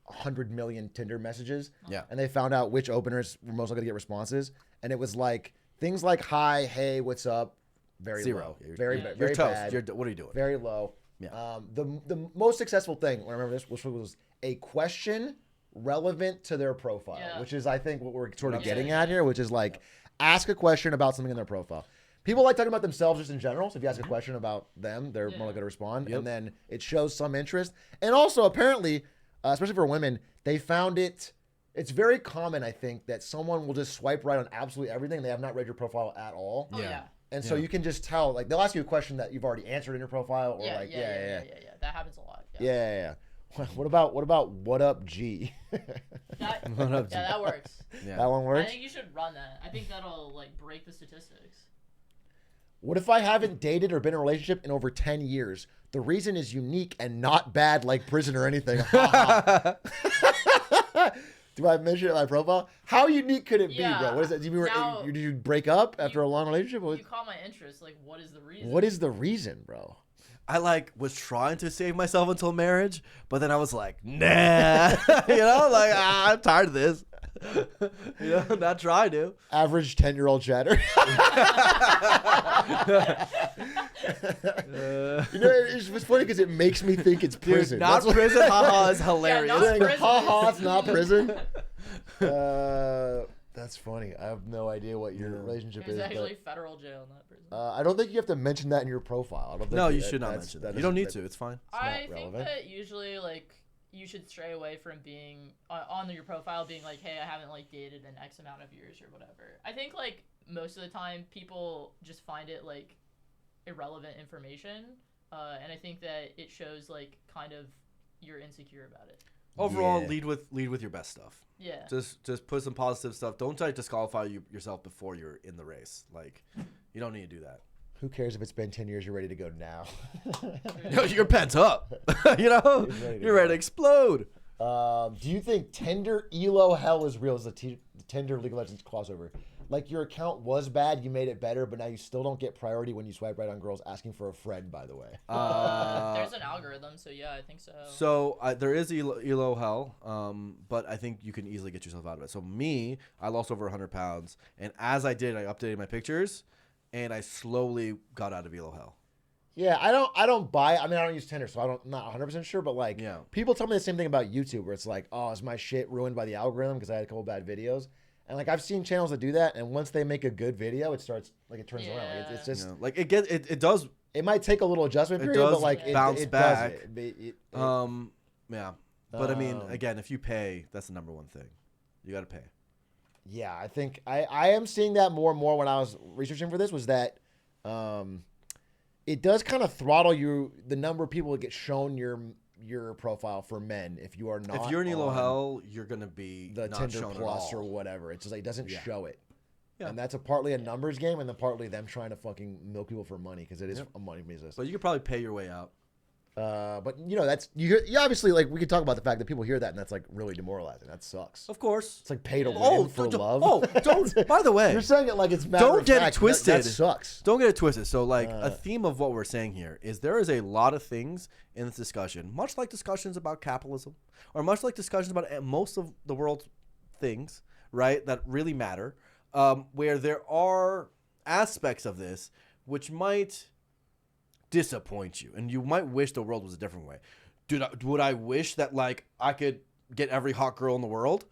100 million Tinder messages. Yeah. And they found out which openers were most likely to get responses. And it was like things like hi, hey, what's up? Very Zero. low. Very you're bad. Toast. What are you doing? Very low. Yeah. The most successful thing, I remember this, which was a question relevant to their profile, which is I think what we're sort of getting at here, which is like ask a question about something in their profile. People like talking about themselves just in general. So if you ask a question about them, they're more likely to respond, and then it shows some interest. And also apparently, especially for women, they found it's very common, I think, that someone will just swipe right on absolutely everything. They have not read your profile at all. Oh, yeah. And so you can just tell, like they'll ask you a question that you've already answered in your profile, or yeah. That happens a lot. Yeah. What about what up G? That works. Yeah. That one works. I think you should run that. I think that'll like break the statistics. What if I haven't dated or been in a relationship in over 10 years? The reason is unique and not bad like prison or anything. Do I mention it in my profile? How unique could it be, bro? What is that? Did you break up after a long relationship? You caught my interest. Like, what is the reason? What is the reason, bro? I like was trying to save myself until marriage, but then I was like, nah, you know, like I'm tired of this. You know, not trying to. Average 10-year-old chatter. You know, it's funny because it makes me think it's prison. Dude, not prison, haha, is hilarious. Haha, it's not prison. That's funny. I have no idea what your relationship is. There's actually federal jail, not prison. I don't think you have to mention that in your profile. I don't think no, you should not mention that. You don't need to. It's fine. I think that usually, like, you should stray away from being on your profile being like, hey, I haven't like dated in X amount of years or whatever. I think like most of the time people just find it like irrelevant information, and I think that it shows like kind of you're insecure about it. Overall, lead with your best stuff. Yeah. Just put some positive stuff. Don't try to disqualify yourself before you're in the race. Like, you don't need to do that. Who cares if it's been 10 years? You're ready to go now. You're pent up. You know, you're ready to explode. Do you think Tinder ELO hell is real? Is the Tinder League of Legends crossover? Like your account was bad, you made it better, but now you still don't get priority when you swipe right on girls asking for a friend. By the way, there's an algorithm, so yeah, I think so. So there is ELO hell, but I think you can easily get yourself out of it. So I lost over 100 pounds, and as I did, I updated my pictures. And I slowly got out of ELO hell. Yeah, I don't buy it. I mean, I don't use Tinder, so I'm not 100% sure. But like, people tell me the same thing about YouTube, where it's like, oh, is my shit ruined by the algorithm because I had a couple bad videos? And like, I've seen channels that do that, and once they make a good video, it turns around. Like, it's just like it does It might take a little adjustment It period, does but like bounce it back. does it. Yeah. But I mean, again, if you pay, that's the number one thing. You got to pay. Yeah, I think I am seeing that more and more when I was researching for this was that it does kind of throttle you the number of people that get shown your profile for men if you are not. If you're in Elo on Hell, you're gonna be the not Tinder shown Plus at all. or whatever. It's just like it doesn't show it. Yeah. And that's partly a numbers game, and then partly them trying to fucking milk people for money because it is a money business. But you could probably pay your way out. But you know that's you obviously like we could talk about the fact that people hear that and that's like really demoralizing. That sucks. Of course. It's like pay to win for love. Oh, don't. By the way, you're saying it like it's matter don't of get fact. it twisted. That sucks. Don't get it twisted. So, like, a theme of what we're saying here is there is a lot of things in this discussion, much like discussions about capitalism, or much like discussions about most of the world's things, right, that really matter, where there are aspects of this which might disappoint you, and you might wish the world was a different way. Would I wish that, like, I could get every hot girl in the world?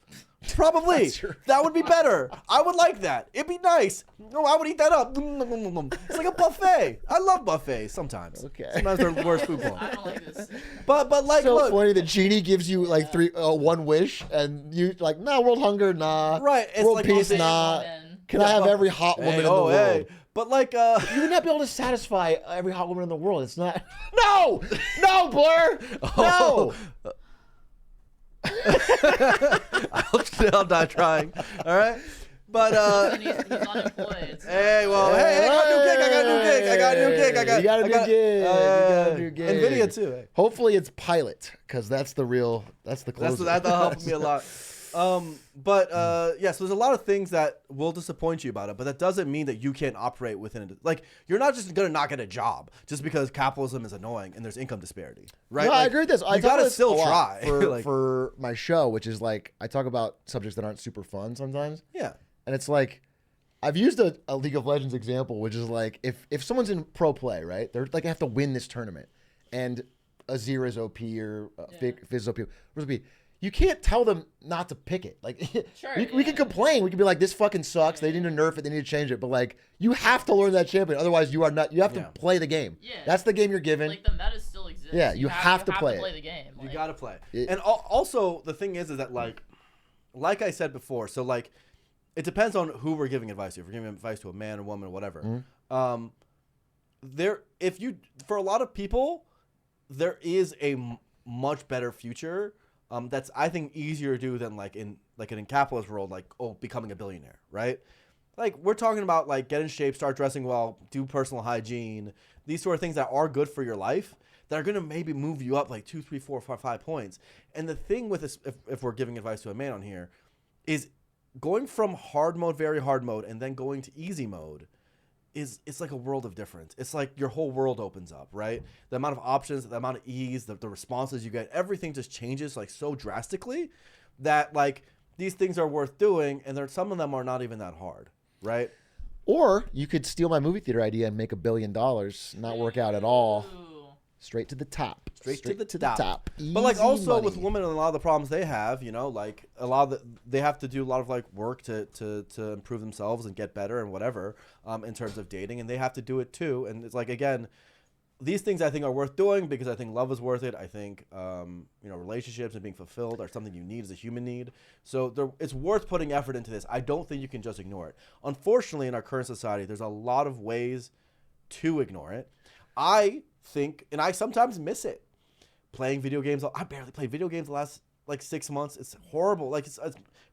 Probably. That would be better. I would like that. It'd be nice. No, I would eat that up. It's like a buffet. I love buffets sometimes. Okay. Sometimes they're the worst food I don't like this. But like, So look. funny. The genie gives you like one wish, and you like, nah, world hunger, nah. Right. It's World like peace, Woman. nah. Can I have every hot woman in the world? Hey. But like, You would not be able to satisfy every hot woman in the world. It's not. No, no, Blur. No. I'll die trying. All right. But He's unemployed. So. hey, well, hey, I got a new gig. You got a new gig. NVIDIA too. Hey. Hopefully it's Pilot, because that's the closer. That'll help me a lot. Yeah, so there's a lot of things that will disappoint you about it, but that doesn't mean that you can't operate within it. Like, you're not just gonna not get a job just because capitalism is annoying and there's income disparity, right? No, like, I agree with this. I you talk gotta about this still a lot try for, like, for my show, which is like I talk about subjects that aren't super fun sometimes. yeah. And it's like, I've used a League of Legends example, which is like, if someone's in pro play, right? They're like, have to win this tournament. And Azir is OP or Fizz is OP. You can't tell them not to pick it. Like, Sure, we can complain. We can be like, this fucking sucks. They need to nerf it. They need to change it. But like, you have to learn that champion. Otherwise, you have to play the game. Yeah. That's the game you're given. Like, the meta still exists. Yeah, you have to play it. the game. You Like, gotta play. And also, the thing is that like I said before, so like, it depends on who we're giving advice to. If we're giving advice to a man or woman or whatever, for a lot of people, there is a much better future. That's, I think, easier to do than like in capitalist world, like, becoming a billionaire, right? Like, we're talking about like get in shape, start dressing well, do personal hygiene, these sort of things that are good for your life, that are gonna maybe move you up like 2, 3, 4, 5 points. And the thing with this, if we're giving advice to a man on here, is going from hard mode, very hard mode, and then going to easy mode it's like a world of difference. It's like your whole world opens up, right? The amount of options, the amount of ease, the responses you get, everything just changes like so drastically that like these things are worth doing, and some of them are not even that hard, right? Or you could steal my movie theater idea and make $1 billion, not work out at all. Ooh. Straight to the top. Straight to the top. Easy But like also money. with women and a lot of the problems they have, you know, like they have to do a lot of like work to improve themselves and get better and whatever, in terms of dating, and they have to do it too. And it's like, again, these things I think are worth doing because I think love is worth it. I think relationships and being fulfilled are something you need as a human need. So it's worth putting effort into this. I don't think you can just ignore it. Unfortunately, in our current society, there's a lot of ways to ignore it. I think, and I sometimes miss it, playing video games. I barely played video games the last like 6 months. It's horrible. Like, it's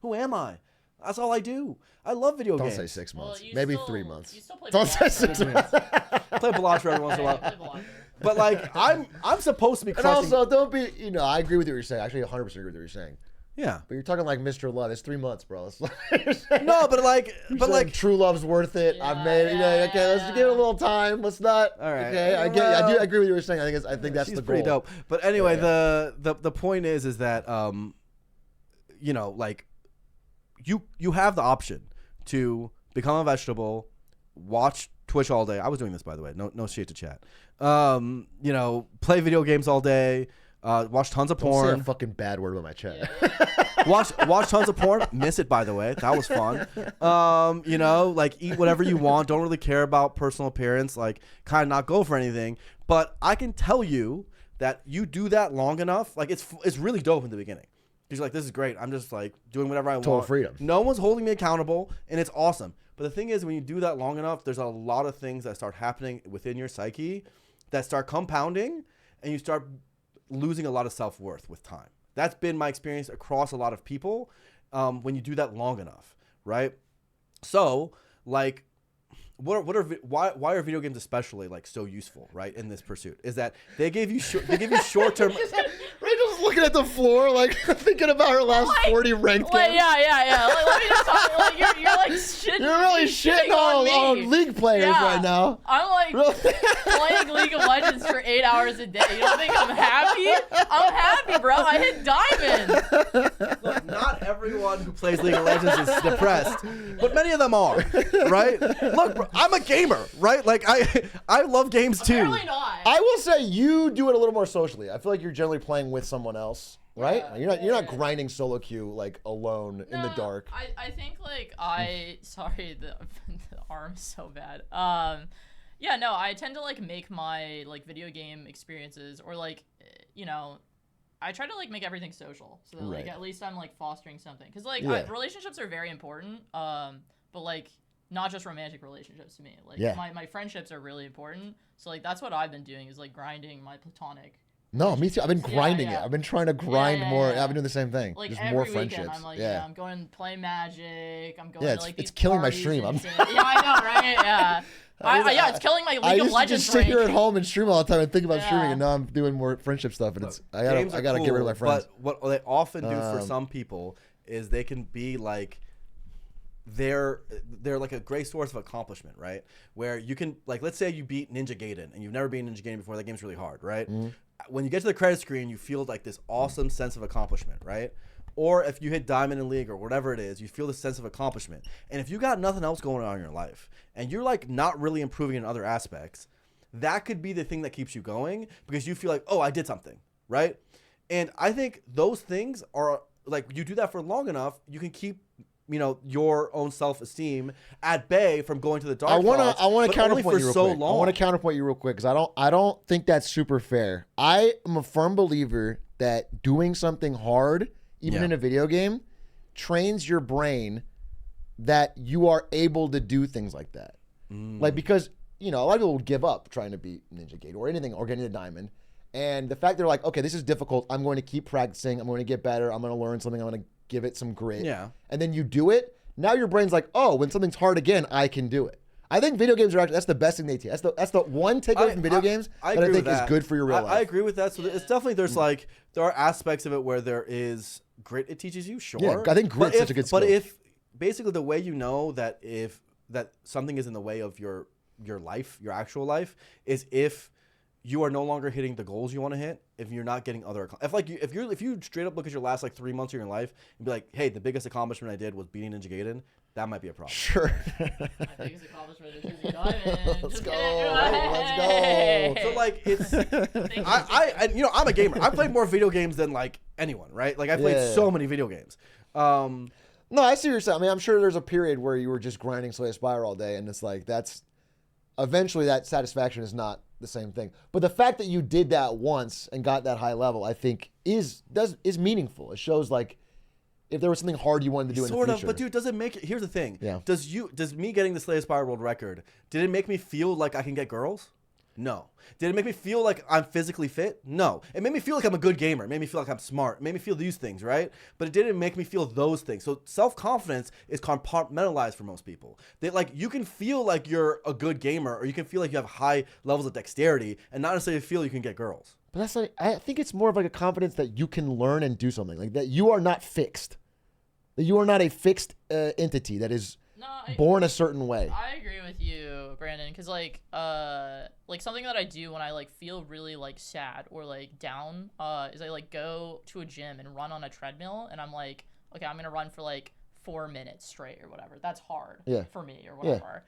who am I? That's all I do. I love video Don't games. say 6 months. Well, Maybe 3 months. You still play Don't say Balatro. 6 months. Play Balatro every once in a while. Play Balatro. But like, I'm supposed to be And crushing. also, don't be, I agree with what you're saying. Actually, 100% agree with what you're saying. Yeah. But you're talking like Mr. Love. It's 3 months, bro. It's like, No, but like, true love's worth it. Yeah, I've made it. Okay, let's give it a little time. Let's not. All right. Okay, I do agree with what you were saying. I think that's she's the pretty goal. dope. But anyway, Yeah. the point is that like you have the option to become a vegetable, watch Twitch all day. I was doing this, by the way. No shade to chat. Play video games all day, Watch tons of Don't say porn. a fucking bad word about my chat. watch tons of porn. Miss it, by the way. That was fun. You know, like eat whatever you want. Don't really care about personal appearance. Like kind of not go for anything. But I can tell you that you do that long enough. Like it's really dope in the beginning. You're like, this is great. I'm just like doing whatever I want. Total freedom. No one's holding me accountable, and it's awesome. But the thing is, when you do that long enough, there's a lot of things that start happening within your psyche that start compounding, and you start losing a lot of self-worth with time. That's been my experience across a lot of people when you do that long enough, right? So, like, why are video games especially like so useful, right? In this pursuit, is that they give you short-term. Rachel's looking at the floor, like thinking about her last 40 ranked games. Yeah. Like, let me just talk. Like, you're like shitting. You're really shitting on league players right now. I'm like playing League of Legends for 8 hours a day. You don't think I'm happy? I'm happy, bro. I hit diamond. Look, not everyone who plays League of Legends is depressed, but many of them are, right? Look, bro, I'm a gamer, right? Like I love games too. Apparently not. I will say you do it a little more socially. I feel like you're generally playing with someone else, right? You're not grinding solo queue like alone in the dark. I think like sorry, the arm's so bad. Yeah, no, I tend to like make my like video game experiences or like you know, I try to like make everything social so that like at least I'm like fostering something because like relationships are very important. But like not just romantic relationships to me. Like my friendships are really important. So like that's what I've been doing is like grinding my platonic. No, me too. I've been grinding it. I've been trying to grind more. I've been doing the same thing. Like just every more weekend, friendships. I'm like, I'm going to play Magic. I'm going to like it's these killing my parties stream. and yeah, I know, right? Yeah. It's killing my League of Legends. I used to just sit here at home and stream all the time and think about streaming, and now I'm doing more friendship stuff. And it's I gotta get rid of my friends. But what they often do for some people is they can be like. They're like a great source of accomplishment, right? Where you can like, let's say you beat Ninja Gaiden and you've never beaten Ninja Gaiden before. That game's really hard, right? When you get to the credit screen, you feel like this awesome sense of accomplishment, right? Or if you hit Diamond in League or whatever it is, you feel this sense of accomplishment. And if you got nothing else going on in your life and you're like not really improving in other aspects, that could be the thing that keeps you going because you feel like, oh, I did something, right? And I think those things are like, you do that for long enough, you can keep your own self-esteem at bay from going to the dark. I want to counterpoint you real quick. I want to counterpoint you real quick because I don't think that's super fair. I am a firm believer that doing something hard, even in a video game, trains your brain that you are able to do things like that. Like because a lot of people will give up trying to beat Ninja Gaiden or anything or getting the diamond. And the fact they're like, okay, this is difficult. I'm going to keep practicing. I'm going to get better. I'm going to learn something. I'm going to give it some grit. Yeah. And then you do it. Now your brain's like, oh, when something's hard again, I can do it. I think video games are actually, that's the best thing they teach. That's the one takeaway from video games that I think is good for your real life. I agree with that. So it's definitely, there's like, there are aspects of it where there is grit it teaches you, sure. Yeah, I think grit's such a good skill. But if, basically the way you know that that something is in the way of your life, your actual life, is if you are no longer hitting the goals you want to hit, if you're not getting other, if you straight up look at your last like 3 months of your life and be like, hey, the biggest accomplishment I did was beating Ninja Gaiden, that might be a problem. Sure. My biggest accomplishment is choosing diamond. Let's go. So like it's, I'm a gamer. I played more video games than like anyone, right? Like I played so many video games. No, I see what you're saying. I mean, I'm sure there's a period where you were just grinding Slay Spire all day, and it's like eventually that satisfaction is not the same thing. But the fact that you did that once and got that high level, I think is meaningful. It shows like if there was something hard you wanted to do in the future. But dude, does it make it? Here's the thing. Yeah. Does me getting the Slay Spire world record, did it make me feel like I can get girls? No. Did it make me feel like I'm physically fit? No. It made me feel like I'm a good gamer. It made me feel like I'm smart. It made me feel these things, right? But it didn't make me feel those things. So self-confidence is compartmentalized for most people. Like you can feel like you're a good gamer, or you can feel like you have high levels of dexterity, and not necessarily feel you can get girls. But that's like, I think it's more of like a confidence that you can learn and do something, like that you are not fixed. That you are not a fixed entity that is born a certain way. I agree with you, Brandon, because like something that I do when I like feel really like sad or like down is I like go to a gym and run on a treadmill, and I'm like, okay, I'm gonna run for like 4 minutes straight or whatever. That's hard for me or whatever.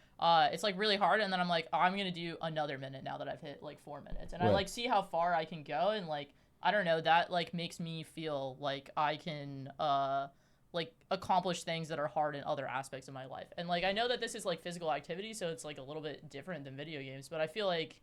It's like really hard, and then I'm like, oh, I'm gonna do another minute now that I've hit like 4 minutes, and I like see how far I can go, and like I don't know, that like makes me feel like I can like accomplish things that are hard in other aspects of my life. And like I know that this is like physical activity, so it's like a little bit different than video games, but I feel like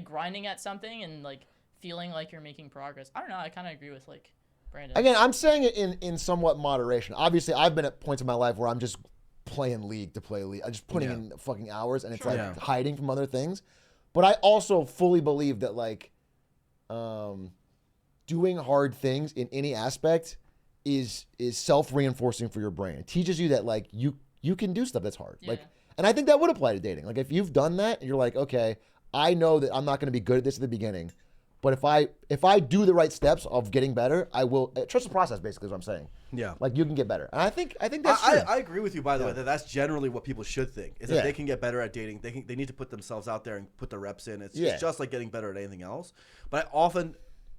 grinding at something and like feeling like you're making progress. I don't know, I kind of agree with like Brandon. Again, I'm saying it in somewhat moderation. Obviously, I've been at points in my life where I'm just playing League to play League. I'm just putting in fucking hours, and it's like hiding from other things. But I also fully believe that like doing hard things in any aspect is self-reinforcing for your brain. It teaches you that like you can do stuff that's hard. Like, and I think that would apply to dating. Like if you've done that and you're like, okay, I know that I'm not going to be good at this at the beginning, but if I do the right steps of getting better, I will trust the process. Basically, is what I'm saying. Yeah, like you can get better, and I think that's true. I agree with you. By the way, that's generally what people should think is that they can get better at dating. They need to put themselves out there and put the reps in. It's just like getting better at anything else. But I often,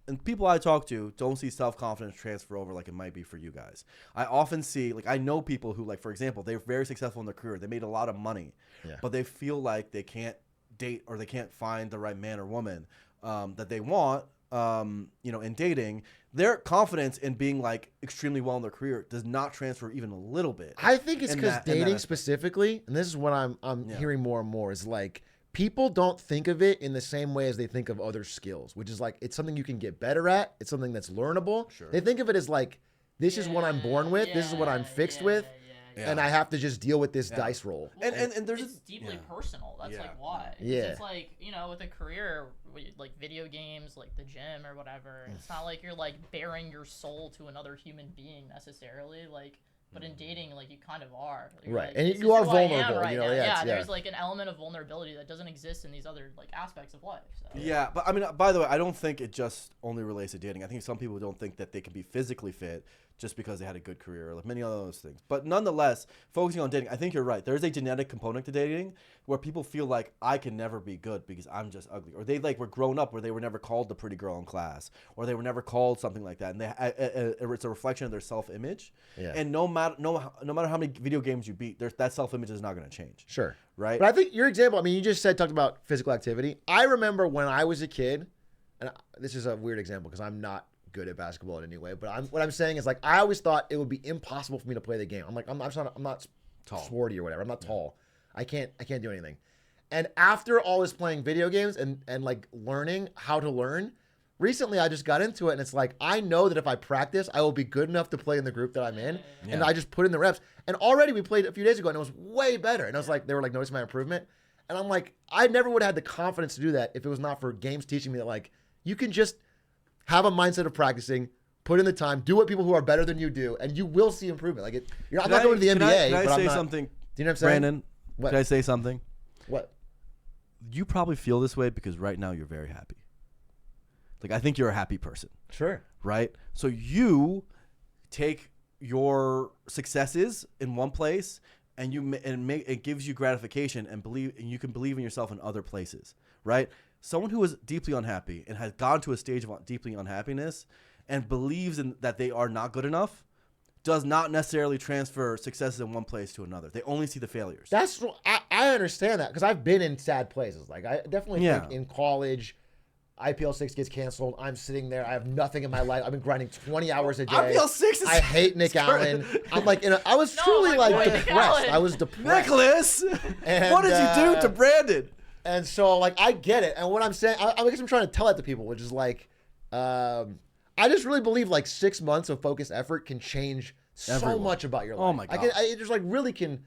and people I talk to don't see self-confidence transfer over like it might be for you guys. I often see, like I know people who, like for example, they're very successful in their career. They made a lot of money, but they feel like they can't date or they can't find the right man or woman that they want, in dating. Their confidence in being like extremely well in their career does not transfer even a little bit. I think it's because dating specifically, and this is what I'm hearing more and more, is like people don't think of it in the same way as they think of other skills, which is like it's something you can get better at. It's something that's learnable. Sure. They think of it as like, this is what I'm born with. This is what I'm fixed with. And I have to just deal with this dice roll. Well, and there's it's deeply personal. That's like why. It's like, with a career, like video games, like the gym or whatever, it's not like you're like bearing your soul to another human being necessarily. Like, but in dating, like you kind of are. You're right. Like, and you are vulnerable. There's like an element of vulnerability that doesn't exist in these other like aspects of life. So. Yeah, but I mean, by the way, I don't think it just only relates to dating. I think some people don't think that they can be physically fit just because they had a good career, or like many other those things. But nonetheless, focusing on dating, I think you're right. There's a genetic component to dating where people feel like I can never be good because I'm just ugly, or they like were grown up where they were never called the pretty girl in class, or they were never called something like that, and it's a reflection of their self-image. Yeah. And no matter how many video games you beat, that self-image is not going to change. Sure. Right. But I think your example, I mean, you just talked about physical activity. I remember when I was a kid, and this is a weird example because I'm not good at basketball in any way, but what I'm saying is like I always thought it would be impossible for me to play the game. I'm like I'm not tall, sporty or whatever. I'm not tall. I can't do anything. And after all this playing video games and like learning how to learn, recently I just got into it, and it's like I know that if I practice, I will be good enough to play in the group that I'm in, and I just put in the reps. And already we played a few days ago, and it was way better. And I was like, they were like noticing my improvement, and I'm like, I never would have had the confidence to do that if it was not for games teaching me that like you can just have a mindset of practicing, put in the time, do what people who are better than you do, and you will see improvement. Like I'm not going to the NBA. Can I say I'm something? Do you know what I'm saying? Brandon, can I say something? What? You probably feel this way because right now you're very happy. Like I think you're a happy person. Sure. Right? So you take your successes in one place and it gives you gratification and you can believe in yourself in other places, right? Someone who is deeply unhappy and has gone to a stage of deeply unhappiness and believes that they are not good enough does not necessarily transfer successes in one place to another. They only see the failures. I understand that because I've been in sad places. Like I definitely think in college, IPL 6 gets canceled. I'm sitting there. I have nothing in my life. I've been grinding 20 hours a day. IPL 6 is I hate Nick Allen. I'm like, I was truly like depressed. I was depressed. Nicholas, what did you do to Brandon? And so, like, I get it. And what I'm saying, I guess I'm trying to tell that to people, which is like, I just really believe like 6 months of focused effort can change so much about your life. Oh my God. It just like really can,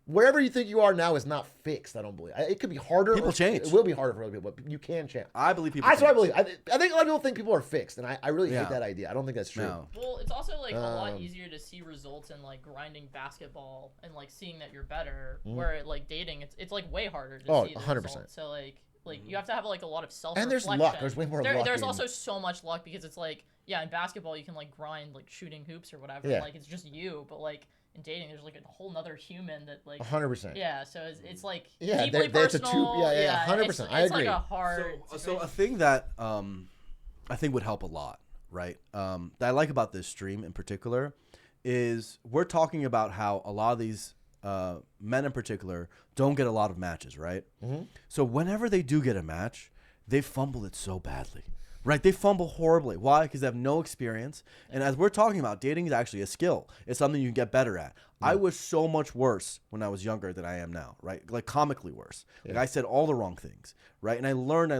wherever you think you are now is not fixed. I don't believe it could be harder. People change. It will be harder for other people, but you can change. I believe people. That's what I believe. I think a lot of people think people are fixed, and I really hate that idea. I don't think that's true. No. Well, it's also like a lot easier to see results in like grinding basketball and like seeing that you're better. Where like dating, it's like way harder to see the 100%. Results. So like you have to have like a lot of self-reflection. And there's luck. There's way more luck. There's also so much luck because it's like in basketball you can like grind like shooting hoops or whatever. Yeah. Like it's just you, but like in dating there's like a whole nother human that like 100%. Yeah, so it's like deeply personal. 100%. I agree. Like a hard. So a thing that I think would help a lot, right? That I like about this stream in particular is we're talking about how a lot of these men in particular don't get a lot of matches, right? Mm-hmm. So whenever they do get a match, they fumble it so badly. Right, they fumble horribly. Why? Because they have no experience. And as we're talking about, dating is actually a skill. It's something you can get better at. I was so much worse when I was younger than I am now, right? Like comically worse. Like I said all the wrong things, right? And I learned.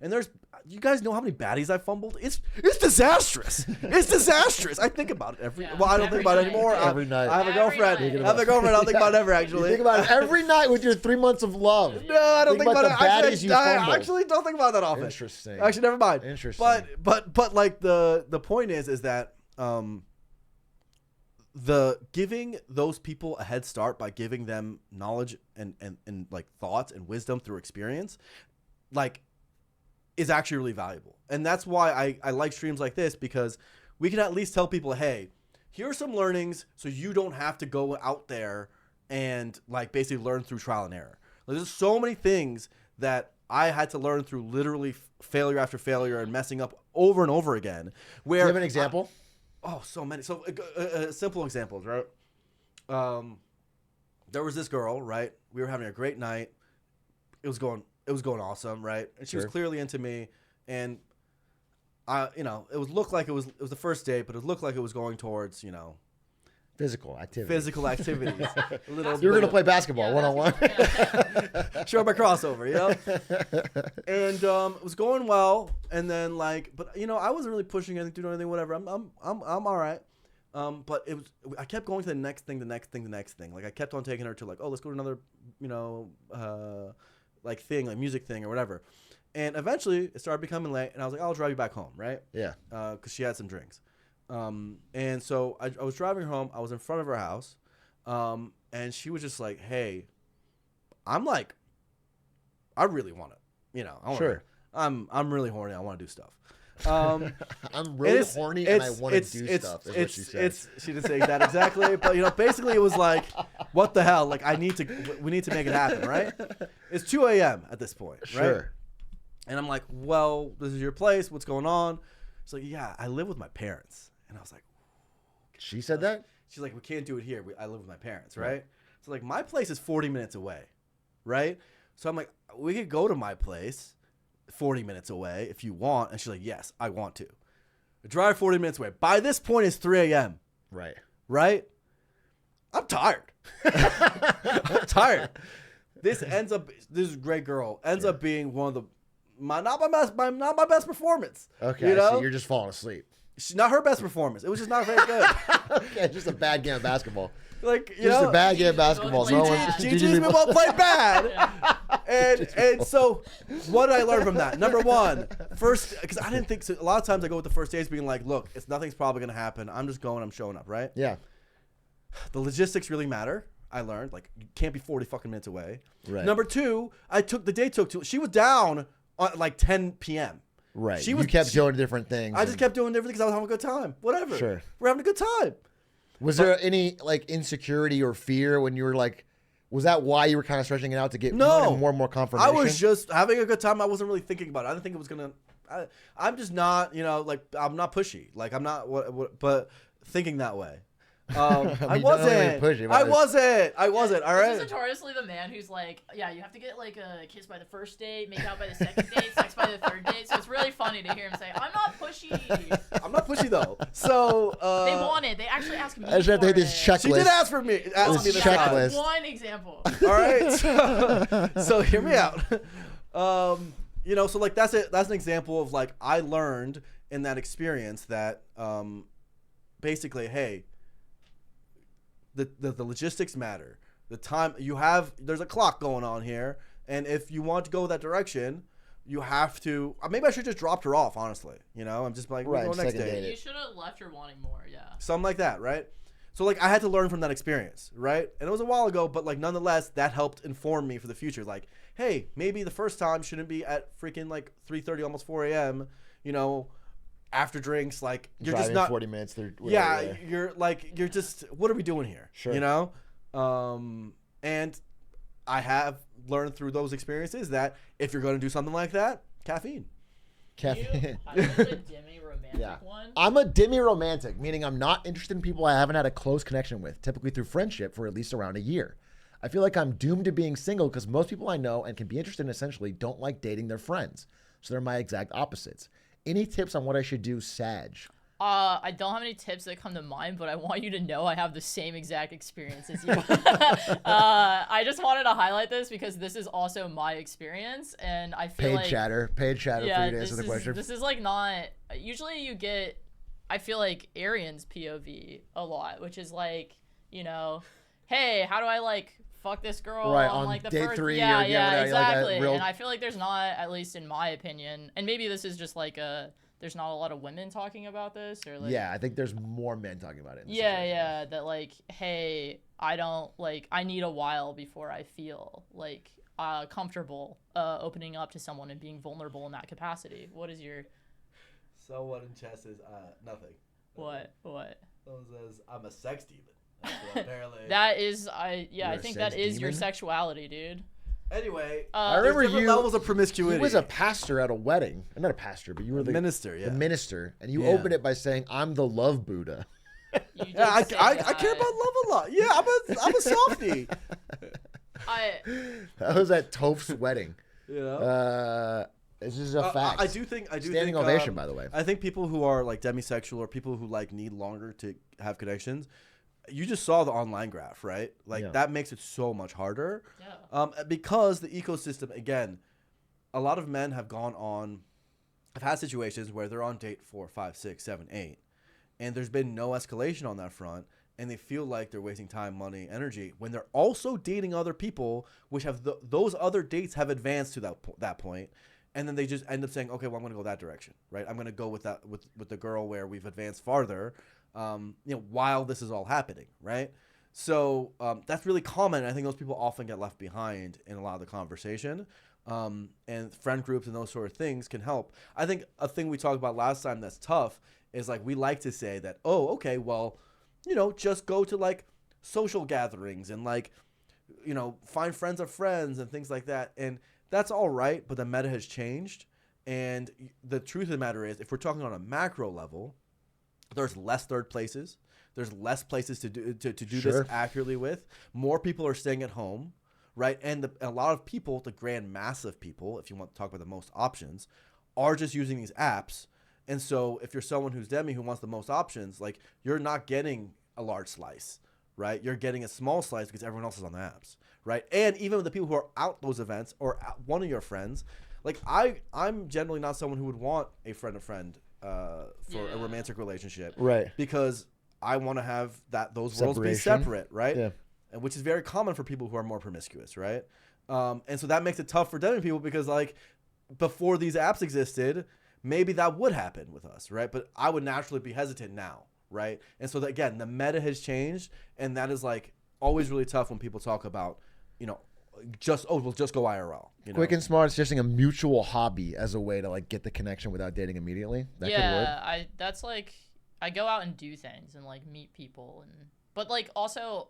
And you guys know how many baddies I fumbled? It's disastrous. It's disastrous. I think about it well, I don't think about it anymore. Every night. I have a girlfriend. Night. I have a girlfriend. I don't think about it ever, actually. You think about it every night with your 3 months of love. No, I don't think about it. the baddies you I fumbled. actually don't think about that often. Interesting. Actually, never mind. Interesting. But like the point is that the giving those people a head start by giving them knowledge and like thoughts and wisdom through experience, like, is actually really valuable. And that's why I like streams like this, because we can at least tell people, hey, here are some learnings so you don't have to go out there and like basically learn through trial and error. Like, there's so many things that I had to learn through literally failure after failure and messing up over and over again. Where Do you have an example? so many. So simple examples, right? There was this girl, right? We were having a great night. It was going awesome, right? And she was clearly into me, and it looked like it was the first date, but it looked like it was going towards, Physical activity. Activities. You're going to play basketball one-on-one. Show my crossover, And it was going well, and then but I wasn't really pushing anything, doing anything, whatever. I'm all right. But I kept going to the next thing. Like I kept on taking her to let's go to another, thing, like music thing or whatever. And eventually it started becoming late, and I was like, I'll drive you back home, right? Yeah. Because she had some drinks. And so I was driving her home. I was in front of her house. And she was just like, hey, I'm like, I really want to, I'm really horny. I want to do stuff. I'm really horny and I want to do stuff. Is what she said. She didn't say that exactly, but basically it was like, what the hell? Like we need to make it happen, right? It's 2 a.m. at this point, right? Sure. And I'm like, well, this is your place. What's going on? She's like, yeah, I live with my parents. And I was like, she said that? She's like, we can't do it here. I live with my parents, right? So like my place is 40 minutes away, right? So I'm like, we could go to my place 40 minutes away if you want. And she's like, yes, I want to. I drive 40 minutes away. By this point, it's 3 a.m. Right? I'm tired. I'm tired. This great girl ends up being one of the not my best performance. Okay, so you're just falling asleep. Not her best performance. It was just not very good. Okay, just a bad game of basketball. A bad game of basketball. GG's been well played bad. And so what did I learn from that? Number one, first, because I didn't think so. A lot of times I go with the first dates being like, look, nothing's probably going to happen. I'm just going. I'm showing up, right? Yeah. The logistics really matter. I learned you can't be 40 fucking minutes away. Right. Number two, she was down at 10 p.m. Right. You kept doing different things. I just kept doing different things because I was having a good time. Whatever. Sure. We're having a good time. Was there any insecurity or fear when you were was that why you were kind of stretching it out to get more and more confirmation? I was just having a good time. I wasn't really thinking about it. I didn't think it was going to, I'm just not, I'm not pushy. I'm not, but thinking that way. I wasn't. All right. This is notoriously the man who's like, yeah, you have to get a kiss by the first date, make out by the second date, sex by the third date. So it's really funny to hear him say, I'm not pushy. I'm not pushy though. So they want it. They actually asked me. I just have to hit this checklist. She did ask for me. Ask me this checklist. One example. All right. So hear me out. So that's it. That's an example of I learned in that experience that basically, hey. The logistics matter. The time you have, there's a clock going on here, and if you want to go that direction, you have to. Maybe I should just dropped her off. Honestly, I'm just we'll go next day. You should have left her wanting more. Yeah. Something like that, right? So I had to learn from that experience, right? And it was a while ago, but nonetheless, that helped inform me for the future. Hey, maybe the first time shouldn't be at freaking 3:30, almost 4 a.m. After drinks, you're driving just not 40 minutes. You're just, what are we doing here? Sure. And I have learned through those experiences that if you're going to do something like that, caffeine. Are you a demi-romantic one? I'm a demi-romantic, meaning I'm not interested in people I haven't had a close connection with, typically through friendship for at least around a year. I feel like I'm doomed to being single because most people I know and can be interested in essentially don't like dating their friends. So they're my exact opposites. Any tips on what I should do, Sag? I don't have any tips that come to mind, but I want you to know I have the same exact experience as you. I just wanted to highlight this because this is also my experience, and I feel Paid chatter for you to answer the question. This is like not. Usually, you get. I feel like Arian's POV a lot, which is like, you know, hey, how do I like fuck this girl on like the day first 3? Yeah, whatever, exactly. Like and I feel like there's not, at least in my opinion, and maybe this is just like there's not a lot of women talking about this, or like, yeah, I think there's more men talking about it. Yeah, that like, hey, I need a while before I feel like comfortable opening up to someone and being vulnerable in that capacity. What is your? Someone in chess is nothing. What? Someone says I'm a sex demon. Apparently. That is, I think that is your demon? sexuality, dude. Anyway, I remember different levels of promiscuity. He was a pastor at a wedding. Not a pastor, but you were the minister. Yeah, the minister, and you opened it by saying, "I'm the love Buddha." You did I say care about love a lot. Yeah, I'm a softie. That was at Toph's wedding. You know, it's just a fact. I do think Standing ovation, by the way. I think people who are like demisexual or people who like need longer to have connections. You just saw the online graph, right? Like that makes it so much harder. Yeah. Because the ecosystem, again, a lot of men have gone on. I've had situations where they're on date 4, 5, 6, 7, 8, and there's been no escalation on that front, and they feel like they're wasting time, money, energy when they're also dating other people, which have those other dates have advanced to that point, and then they just end up saying, okay, well, I'm going to go that direction, right? I'm going to go with that with the girl where we've advanced farther. While this is all happening, right? So that's really common. And I think those people often get left behind in a lot of the conversation. And friend groups and those sort of things can help. I think a thing we talked about last time that's tough is like we like to say that, oh, okay, well, just go to like social gatherings and like, find friends of friends and things like that. And that's all right, but the meta has changed. And the truth of the matter is, if we're talking on a macro level, there's less third places. There's less places to do this accurately with. More people are staying at home, right? And a lot of people, the grand mass of people, if you want to talk about the most options, are just using these apps. And so if you're someone who's demi who wants the most options, like you're not getting a large slice, right? You're getting a small slice because everyone else is on the apps, right? And even with the people who are out those events or one of your friends, like I'm generally not someone who would want a friend of friend for a romantic relationship, right? Because I want to have those worlds be separate, right? Yeah, and which is very common for people who are more promiscuous, right? And so that makes it tough for demi people because like before these apps existed, maybe that would happen with us, right? But I would naturally be hesitant now, right? And so again, the meta has changed, and that is like always really tough when people talk about, we'll just go IRL. Quick and smart, suggesting a mutual hobby as a way to like get the connection without dating immediately. That could work. That's like I go out and do things and like meet people, but like also,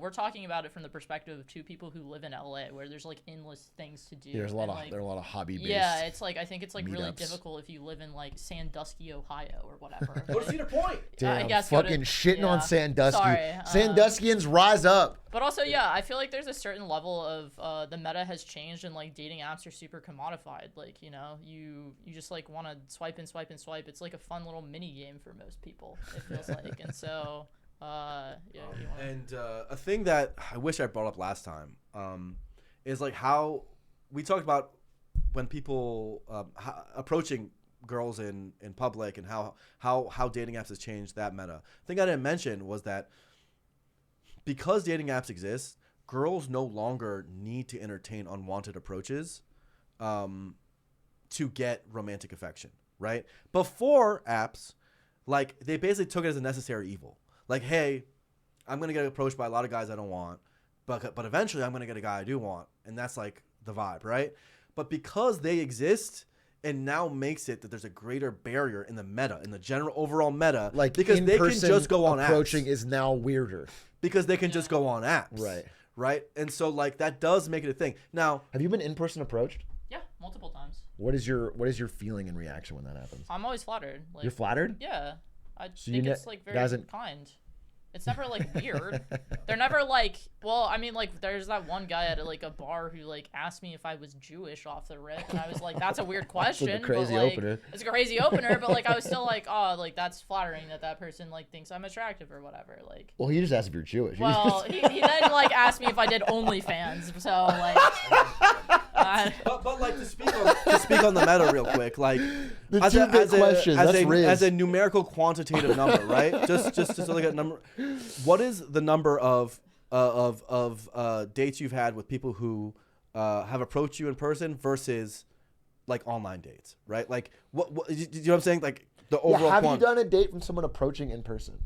we're talking about it from the perspective of two people who live in LA, where there's like endless things to do. There's a lot of hobby based. Yeah, it's like I think it's like really meetups. difficult if you live in like Sandusky, Ohio, or whatever. Go to Cedar Point. Damn, I guess fucking shitting on Sandusky. Sorry, Sanduskians, rise up. But also, yeah, I feel like there's a certain level of the meta has changed, and like dating apps are super commodified. Like you just like want to swipe and swipe and swipe. It's like a fun little mini game for most people. It feels like, and so. A thing that I wish I brought up last time is like how we talked about when people approaching girls in public and how dating apps has changed that meta. The thing I didn't mention was that because dating apps exist, girls no longer need to entertain unwanted approaches to get romantic affection, right? Before apps, like they basically took it as a necessary evil. Like, hey, I'm going to get approached by a lot of guys I don't want, but eventually I'm going to get a guy I do want. And that's like the vibe, right? But because they exist, it now makes it that there's a greater barrier in the meta, in the general overall meta. Like because they can just go on approaching apps. Is now weirder. Because they can just go on apps. Right. Right? And so like that does make it a thing. Now, have you been in person approached? Yeah, multiple times. What is your feeling and reaction when that happens? I'm always flattered. Like, you're flattered? Yeah. I think it's like very kind. It's never like weird. They're never like, well, I mean, like there's that one guy at like a bar who like asked me if I was Jewish off the rip, and I was like, that's a weird question. That's a crazy but, like, opener. It's a crazy opener, but like I was still like, oh, like that's flattering that person like thinks I'm attractive or whatever. Like. Well, he just asked if you're Jewish. Well, he then like asked me if I did OnlyFans, so like. But like to speak on the meta real quick, like The two big questions. That's Riz. as a numerical quantitative number, right? Just to look at number. What is the number of dates you've had with people who have approached you in person versus like online dates, right? Like what you know what I'm saying? Like the overall. Have you done a date from someone approaching in person?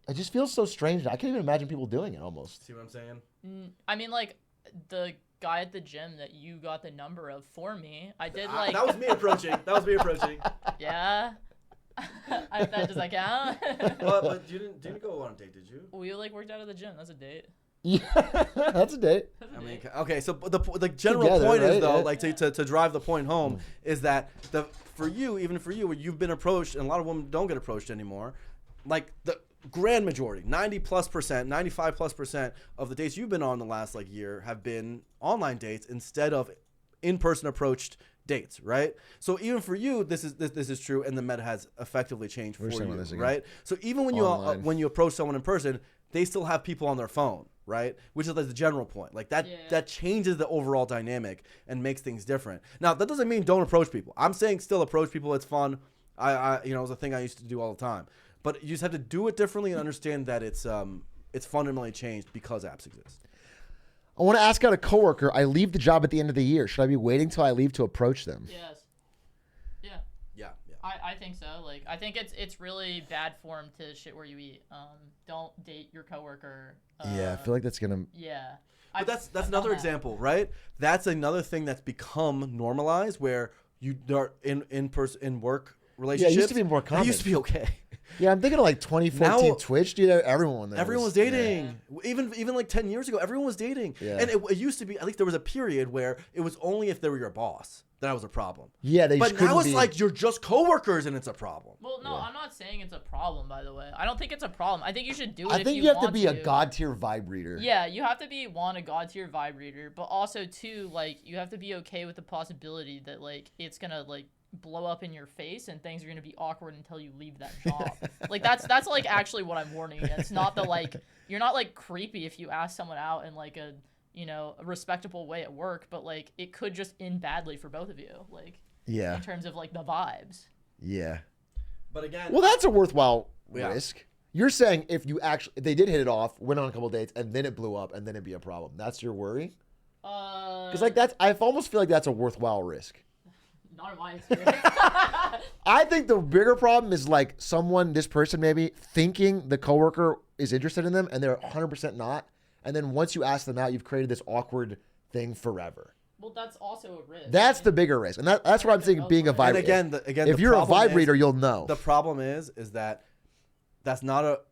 It just feels so strange. I can't even imagine people doing it almost. See what I'm saying? I mean, like the guy at the gym that you got the number of for me, I did like. That was me approaching. Yeah. Does that count? But you didn't go on a date, did you? We like worked out of the gym. That's a date. Yeah, that's a date. I mean, okay. So the general Together, point is right? though, Yeah. like to drive the point home, is that for you, where you've been approached, and a lot of women don't get approached anymore. Like the grand majority, 90+%, 95+% of the dates you've been on the last like year have been online dates instead of in-person approached dates, right? So even for you, this is true, and the meta has effectively changed for you, right? So even when you approach someone in person, they still have people on their phone, right? Which is like the general point. Like that changes the overall dynamic and makes things different. Now that doesn't mean don't approach people. I'm saying still approach people. It's fun. I it was a thing I used to do all the time. But you just have to do it differently and understand that it's fundamentally changed because apps exist. I want to ask out a coworker. I leave the job at the end of the year. Should I be waiting till I leave to approach them? Yes. Yeah. Yeah. I think so. Like I think it's really bad form to shit where you eat. Don't date your coworker. Yeah, I feel like that's gonna. Yeah. But that's another example, right? That's another thing that's become normalized where you are in work relationships. Yeah, it used to be more common. It used to be okay. Yeah, I'm thinking of like 2014 Now, Twitch, dude. Everyone was dating. Yeah. Even like 10 years ago, everyone was dating. Yeah. And it used to be, at least there was a period where it was only if they were your boss that was a problem. Yeah, but now it's like you're just coworkers and it's a problem. Well, no, I'm not saying it's a problem, by the way. I don't think it's a problem. I think you should do it. I think you have to be a god tier vibe reader. Yeah, you have to be a god tier vibe reader, but also two, like you have to be okay with the possibility that like it's gonna like blow up in your face and things are going to be awkward until you leave that job. Like that's like actually what I'm warning against. Not the like you're not like creepy if you ask someone out in like a a respectable way at work, but like it could just end badly for both of you, like in terms of like the vibes. Yeah. But again, well, that's a worthwhile risk. You're saying if they did hit it off, went on a couple dates, and then it blew up, and then it'd be a problem. That's your worry? Because like I almost feel like that's a worthwhile risk. Not in my experience. I think the bigger problem is like this person maybe thinking the coworker is interested in them and they're 100% not. And then once you ask them out, you've created this awkward thing forever. Well, that's also a risk. That's the bigger risk. And that's what I'm saying being a vibe reader. And again, if you're a vibe reader, you'll know. The problem is that that's not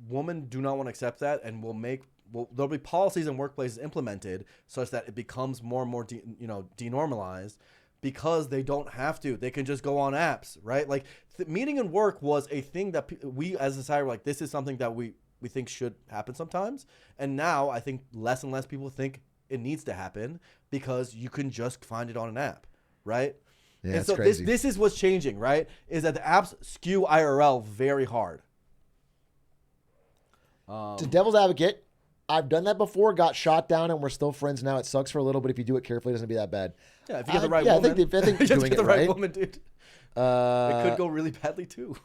women do not want to accept that, and there'll be policies in workplaces implemented such that it becomes more and more denormalized. Because they don't have to. They can just go on apps, right? Like, meeting in work was a thing that we as a society were like, this is something that we think should happen sometimes. And now I think less and less people think it needs to happen because you can just find it on an app, right? Yeah, and it's so crazy. This is what's changing, right? Is that the apps skew IRL very hard. To devil's advocate, I've done that before, got shot down, and we're still friends now. It sucks for a little, but if you do it carefully, it doesn't be that bad. Yeah, if you get the right woman. I think you're doing the it right right. woman, dude. It could go really badly too.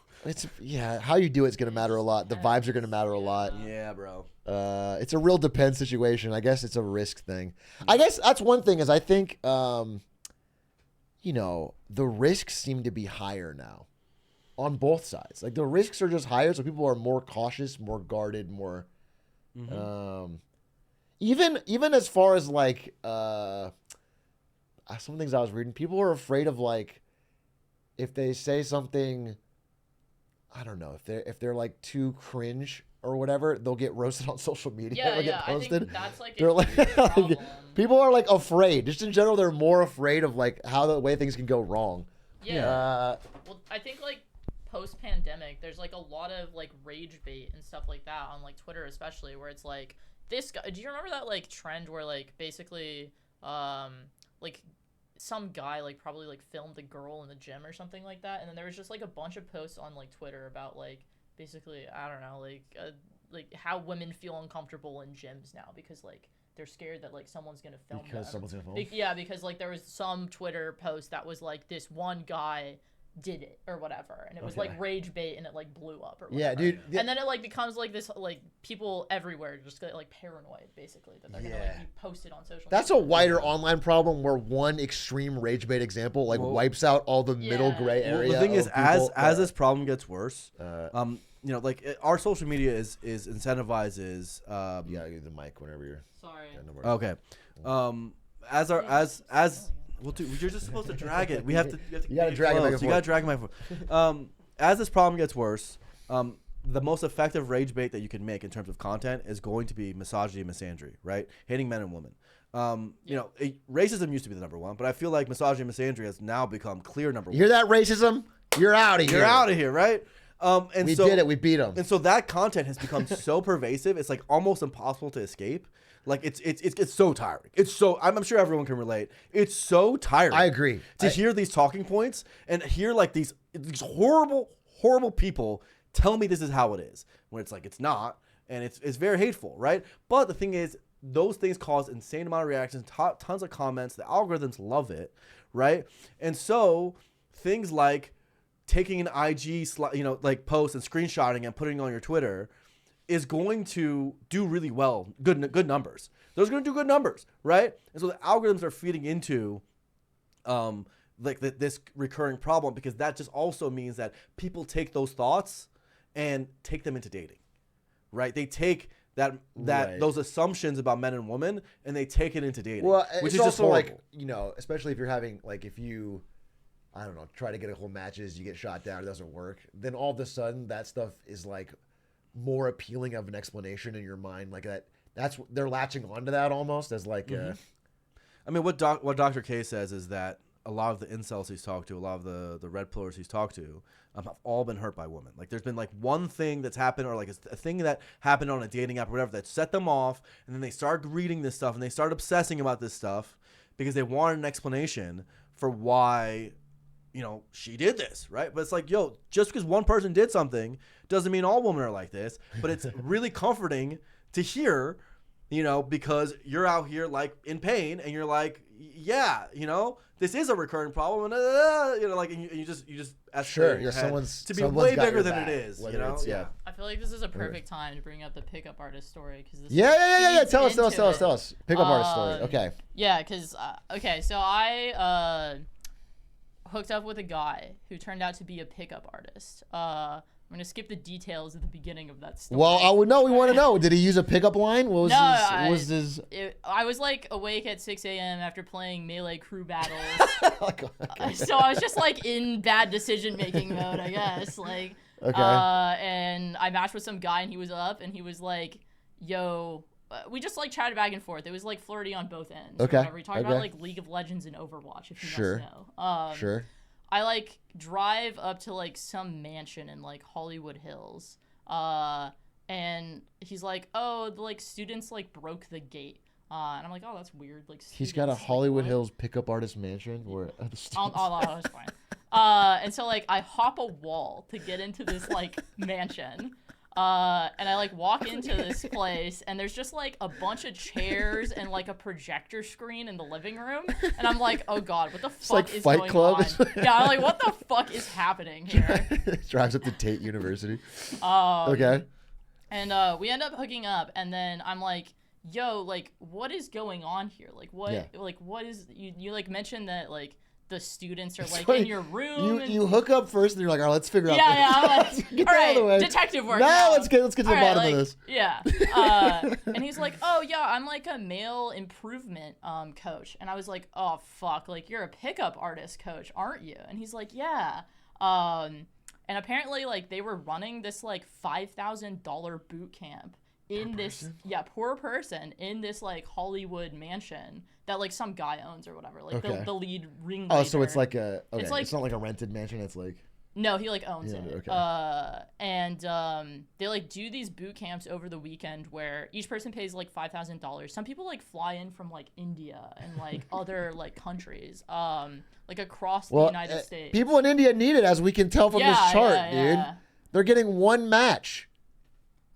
How you do it's gonna matter a lot. The vibes are gonna matter a lot. Yeah, bro. It's a real depend situation. I guess it's a risk thing. I guess that's one thing is I think, the risks seem to be higher now on both sides. Like the risks are just higher, so people are more cautious, more guarded, more. Mm-hmm. Even as far as like some things I was reading, people are afraid of like if they say something, I don't know, if they're like too cringe or whatever, they'll get roasted on social media or get posted. I think that's like they're a huge problem. People are like afraid. Just in general, they're more afraid of like how the way things can go wrong. Yeah. Well, I think like post-pandemic, there's like a lot of like rage bait and stuff like that on like Twitter, especially, where it's like this guy. Do you remember that like trend where like basically like some guy like probably like filmed a girl in the gym or something like that, and then there was just like a bunch of posts on like Twitter about like basically, I don't know, like how women feel uncomfortable in gyms now because like they're scared that like someone's gonna film them. Someone's gonna film. Yeah, because like there was some Twitter post that was like this one guy did it or whatever, and it was like rage bait, and it like blew up or whatever. Yeah, dude. And then it like becomes like this, like people everywhere just get like paranoid basically that they're gonna like be posted on social. That's media. a wider online problem where one extreme rage bait example like wipes out all the middle gray area. Well, the thing is, people, as this problem gets worse, you know, like our social media is incentivizes. Yeah, the mic whenever you're. Sorry. Okay. Well, dude, you're just supposed to drag it. We have to. You gotta drag it back and forth. You gotta drag it back and forth. As this problem gets worse, the most effective rage bait that you can make in terms of content is going to be misogyny and misandry, right? Hating men and women. You know, racism used to be the number one, but I feel like misogyny and misandry has now become clear number one. You hear that, racism? You're out of here. You're out of here, right? And we so, did it. We beat them. And so that content has become so pervasive, it's like almost impossible to escape. Like it's so tiring. It's so I'm sure everyone can relate. It's so tiring. I agree. To hear these talking points and hear like these horrible people tell me this is how it is when it's like it's not, and it's very hateful, right? But the thing is, those things cause insane amount of reactions, tons of comments. The algorithms love it, right? And so things like taking an IG like post and screenshotting and putting it on your Twitter is going to do really well, good numbers. Those are going to do good numbers, right? And so the algorithms are feeding into like this recurring problem, because that just also means that people take those thoughts and take them into dating, right? They take those assumptions about men and women and they take it into dating, well, which it's is also just horrible. like, you know, especially if you're having like if you I don't know, try to get a whole matches, you get shot down, it doesn't work. Then all of a sudden that stuff is like more appealing of an explanation in your mind, like that's they're latching onto that almost as like I mean, what Dr. K says is that a lot of the incels he's talked to, a lot of the red pillars he's talked to, have all been hurt by women. Like there's been like one thing that's happened, or like a thing that happened on a dating app or whatever, that set them off, and then they start reading this stuff and they start obsessing about this stuff because they wanted an explanation for why, you know, she did this, right? But it's like, yo, just because one person did something doesn't mean all women are like this. But it's really comforting to hear, you know, because you're out here like in pain and you're like, yeah, you know, this is a recurring problem, and you know, like, and you just sure, yeah, someone's to be way bigger than back, it is, you know. Yeah. I feel like this is a perfect time to bring up the pickup artist story, because yeah. Tell us. Pickup artist story. Okay. Yeah, because so I hooked up with a guy who turned out to be a pickup artist. I'm gonna skip the details at the beginning of that story. Well, we want to know. Did he use a pickup line? What was I was like awake at 6 a.m. after playing Melee crew battles. Okay. So I was just like in bad decision making mode, I guess. Like, okay. And I matched with some guy, and he was up, and he was like, "Yo." We just like chatted back and forth. It was like flirty on both ends. Okay. We talked about like League of Legends and Overwatch, if you must know. Sure. I like drive up to like some mansion in like Hollywood Hills, and he's like, "Oh, the like students like broke the gate," and I'm like, "Oh, that's weird." Like, he's got a Hollywood Hills pickup artist mansion where the students. Oh, that's fine. And so like I hop a wall to get into this like mansion. And I like walk into this place, and there's just like a bunch of chairs and like a projector screen in the living room, and I'm like, oh god, what the fuck like is Fight going Club. on? Yeah, I'm like, what the fuck is happening here? Drives up to Tate University. Okay. And we end up hooking up, and then I'm like, yo, like, what is going on here? Like, what is you like mentioned that like the students are like in your room. You hook up first, and you're like, all right, let's figure out. I'm like, get all right, out of the way. detective work. Now let's get to the bottom of this. Yeah. And he's like, oh yeah, I'm like a male improvement coach, and I was like, oh fuck, like you're a pickup artist coach, aren't you? And he's like, yeah. And apparently like they were running this like $5,000 boot camp in this poor person in this like Hollywood mansion that like some guy owns or whatever, like the lead ringleader. Oh, so it's like it's not like a rented mansion, it's like No, he like owns Yeah, it. okay. And they like do these boot camps over the weekend where each person pays like $5,000. Some people like fly in from like India and like other like countries, like across the United States. People in India need it, as we can tell from this chart, dude. Yeah. They're getting one match,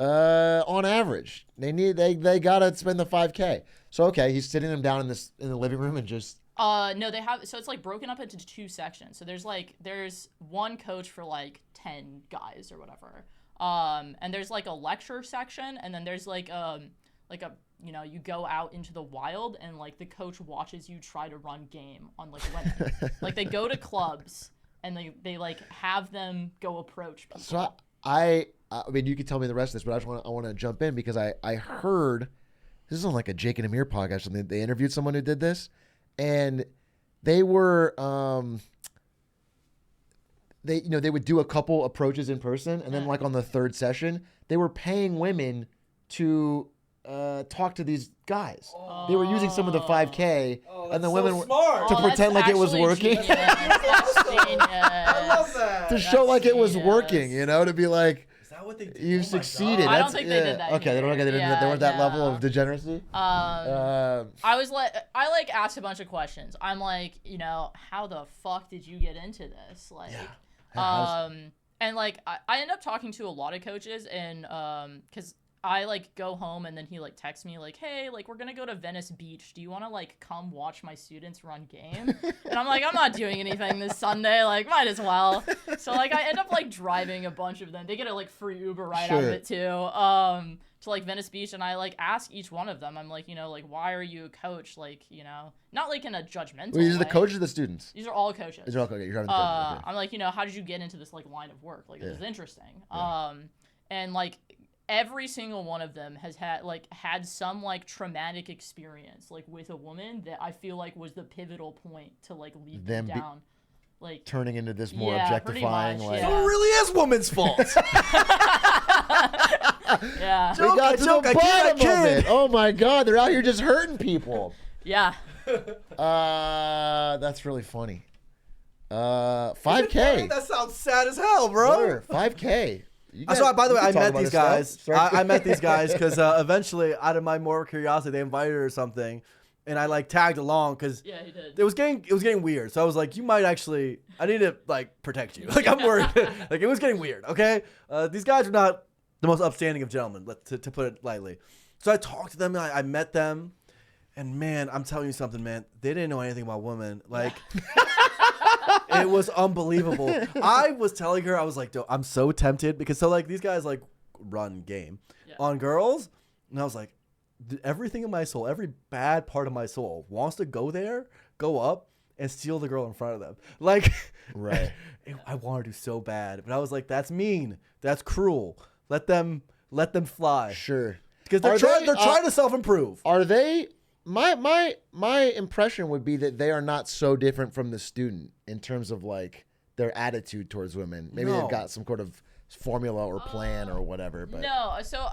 on average. They gotta spend the $5K. So okay, he's sitting them down in the living room and just. No, they have, so it's like broken up into 2 sections. So there's one coach for like 10 guys or whatever. And there's like a lecture section, and then there's like a you go out into the wild and like the coach watches you try to run game on like women. Like they go to clubs and they like have them go approach people. So I mean, you can tell me the rest of this, but I want to jump in because I heard this is on like a Jake and Amir podcast, and they interviewed someone who did this. And they were, they would do a couple approaches in person, and then like on the 3rd session, they were paying women to talk to these guys. They were using some of the $5K, and the women smart. to pretend like it was working, That's genius. I love that. to show like it was genius. working, to be like. Is that what they did? You've succeeded. I don't think they did that Okay, here. they weren't that level Yeah. of degeneracy. I asked a bunch of questions. I'm like, how the fuck did you get into this? Like, and like I end up talking to a lot of coaches, and because I like go home and then he like texts me like, hey, like we're gonna go to Venice Beach. Do you want to like come watch my students run game? And I'm like, I'm not doing anything this Sunday. Like, might as well. So like I end up like driving a bunch of them. They get a like free Uber ride out of it too. To like Venice Beach, and I like ask each one of them. I'm like, like why are you a coach? Like, not like in a judgmental. Wait, these are the way. coachers or the students? These are all coaches. These are all coaches. You're driving the coaches. Okay. I'm like, how did you get into this like line of work? Like, this is interesting. And like every single one of them has had some like traumatic experience like with a woman that I feel like was the pivotal point to like lead them down. Like turning into this more yeah, pretty objectifying, much, like So it really is woman's fault. yeah, we got to the bottom of it. Oh my God, they're out here just hurting people. yeah. That's really funny. 5K. That sounds sad as hell, bro. 5K. So, by the way, I met these guys. guys. I met these guys because eventually, out of my more curiosity, they invited her or something, and I like tagged along because Yeah, he did. it was getting weird. So I was like, you might actually, I need to like protect you. Like I'm worried. Like it was getting weird. Okay, these guys are not the most upstanding of gentlemen, to put it lightly. So I talked to them. And I met them, and man, I'm telling you something, man. They didn't know anything about women. Like. It was unbelievable. I was telling her, I was like, I'm so tempted because like these guys like run game on girls, and I was like, everything in my soul, every bad part of my soul wants to go there, go up, and steal the girl in front of them. Like, Right. I wanted to so bad, but I was like, that's mean, that's cruel. Let them fly. Sure. Because they're trying to self-improve. Are they? My impression would be that they are not so different from the student in terms of like their attitude towards women. Maybe they've got some sort of formula or plan or whatever. But No, so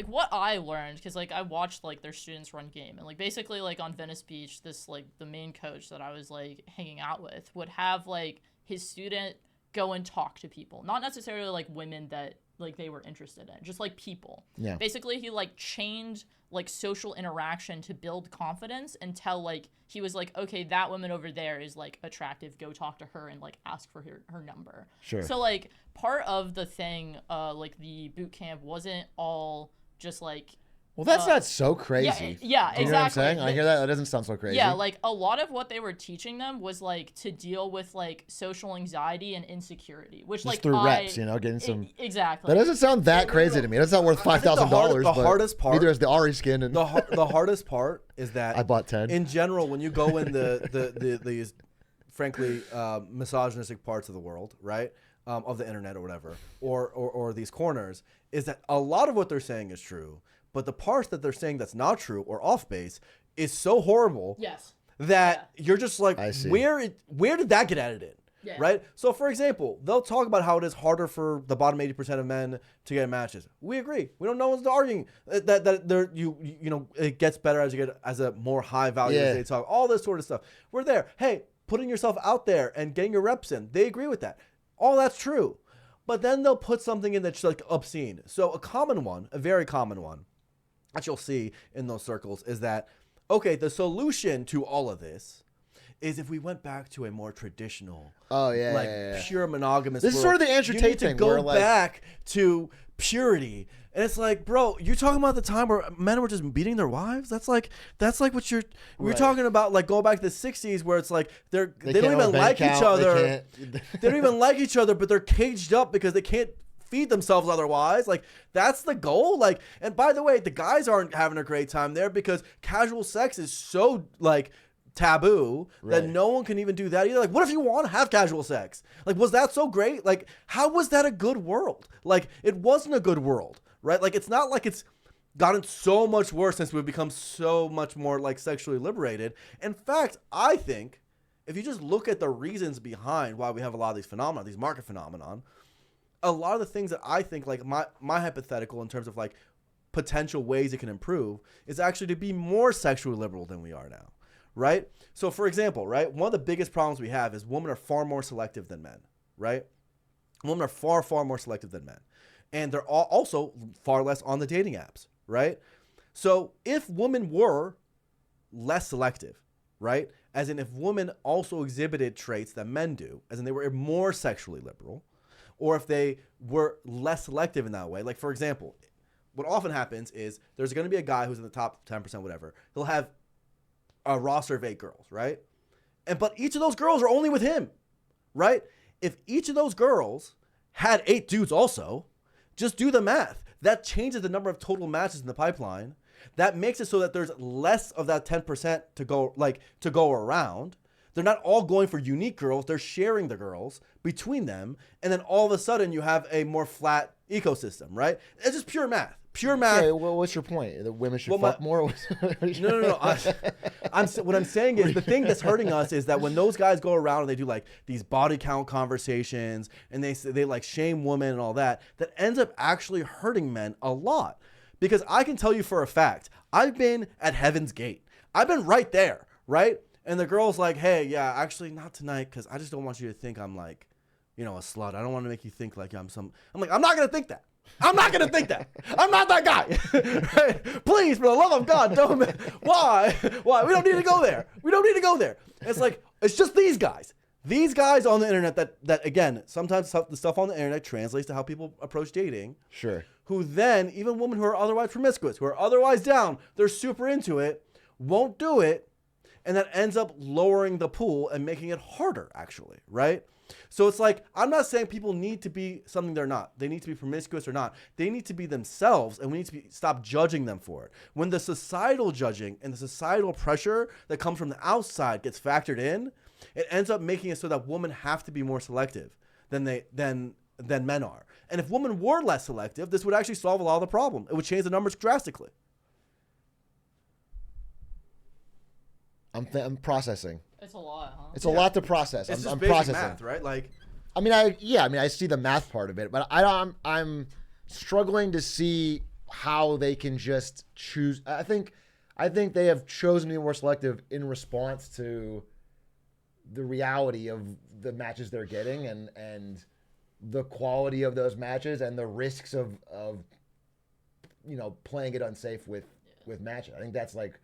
what I learned, because like I watched like their students run game, and like basically like on Venice Beach, this like the main coach that I was like hanging out with would have like his student go and talk to people, not necessarily like women that like they were interested in, just like people. Yeah. Basically, he like changed like social interaction to build confidence until like he was like, okay, that woman over there is like attractive, go talk to her and like ask for her number. Sure. So like part of the thing, like the boot camp wasn't all just like. well, that's not so crazy. Yeah, Do you know what I'm saying? I hear that. That doesn't sound so crazy. Yeah, like a lot of what they were teaching them was like to deal with like social anxiety and insecurity, which just like through reps, getting some. Exactly. That doesn't sound that crazy to me. That's not worth $5,000. The hardest part. Neither is the Ari skin. And The hardest part is that I bought 10. In general, when you go in these frankly misogynistic parts of the world, right, of the internet or whatever, or these corners, is that a lot of what they're saying is true, but the parts that they're saying that's not true or off base is so horrible Yes. that you're just like, I see. where did that get added in? Yeah. Right? So, for example, they'll talk about how it is harder for the bottom 80% of men to get matches. We agree. We don't know what's arguing that it gets better as you get as a more high value as they talk. All this sort of stuff. We're there. Hey, putting yourself out there and getting your reps in. They agree with that. All that's true. But then they'll put something in that's like obscene. So a common one, a very common one that you'll see in those circles is that, okay, the solution to all of this is if we went back to a more traditional, pure monogamous This is world, sort of the Andrew you Tate need to thing go where, like, back to purity. And it's like, bro, you're talking about the time where men were just beating their wives? That's like what you're we're talking about, like going back to the 60s where it's like they don't even like each other. They don't even like each other, but they're caged up because they can't feed themselves otherwise. Like, that's the goal. Like, and by the way, the guys aren't having a great time there because casual sex is so like taboo that no one can even do that either. Like, what if you want to have casual sex? Like, was that so great? Like, how was that a good world? Like, it wasn't a good world, right? Like, it's not like it's gotten so much worse since we've become so much more like sexually liberated. In fact, I think if you just look at the reasons behind why we have a lot of these phenomena, these market phenomenon, a lot of the things that I think, like my hypothetical in terms of like potential ways it can improve is actually to be more sexually liberal than we are now. Right? So, for example, right, one of the biggest problems we have is women are far more selective than men, right? Women are far, far more selective than men. And they're also far less on the dating apps, right? So, if women were less selective, right, as in if women also exhibited traits that men do, as in they were more sexually liberal, or if they were less selective in that way, like, for example, what often happens is there's going to be a guy who's in the top 10%, whatever. He'll have a roster of 8 girls, right? But each of those girls are only with him, right? If each of those girls had 8 dudes also, just do the math. That changes the number of total matches in the pipeline. That makes it so that there's less of that 10% to go around. They're not all going for unique girls. They're sharing the girls between them. And then all of a sudden you have a more flat ecosystem, right? It's just pure math. Pure math. Okay, well, what's your point? The women should fuck more? No. What I'm saying is the thing that's hurting us is that when those guys go around and they do like these body count conversations and they like shame women and all that, that ends up actually hurting men a lot. Because I can tell you for a fact, I've been at Heaven's Gate. I've been right there, right? And the girl's like, hey, yeah, actually not tonight because I just don't want you to think I'm like, a slut. I don't want to make you think like I'm like, I'm not going to think that. I'm not going to think that. I'm not that guy. Right? Please, for the love of God, don't. Why? We don't need to go there. We don't need to go there. It's like, it's just these guys. These guys on the internet that again, sometimes the stuff on the internet translates to how people approach dating. Sure. Who then, even women who are otherwise promiscuous, who are otherwise down, they're super into it, won't do it, and that ends up lowering the pool and making it harder, actually, right? So it's like, I'm not saying people need to be something they're not. They need to be promiscuous or not. They need to be themselves, and we need to stop judging them for it. When the societal judging and the societal pressure that comes from the outside gets factored in, it ends up making it so that women have to be more selective than men are. And if women were less selective, this would actually solve a lot of the problem. It would change the numbers drastically. I'm processing. It's a lot, huh? It's a lot to process. It's just I'm basic processing. math, right? Like, I see the math part of it, but I'm struggling to see how they can just choose. I think they have chosen to be more selective in response to the reality of the matches they're getting and the quality of those matches and the risks of playing it unsafe with matches. I think that's like.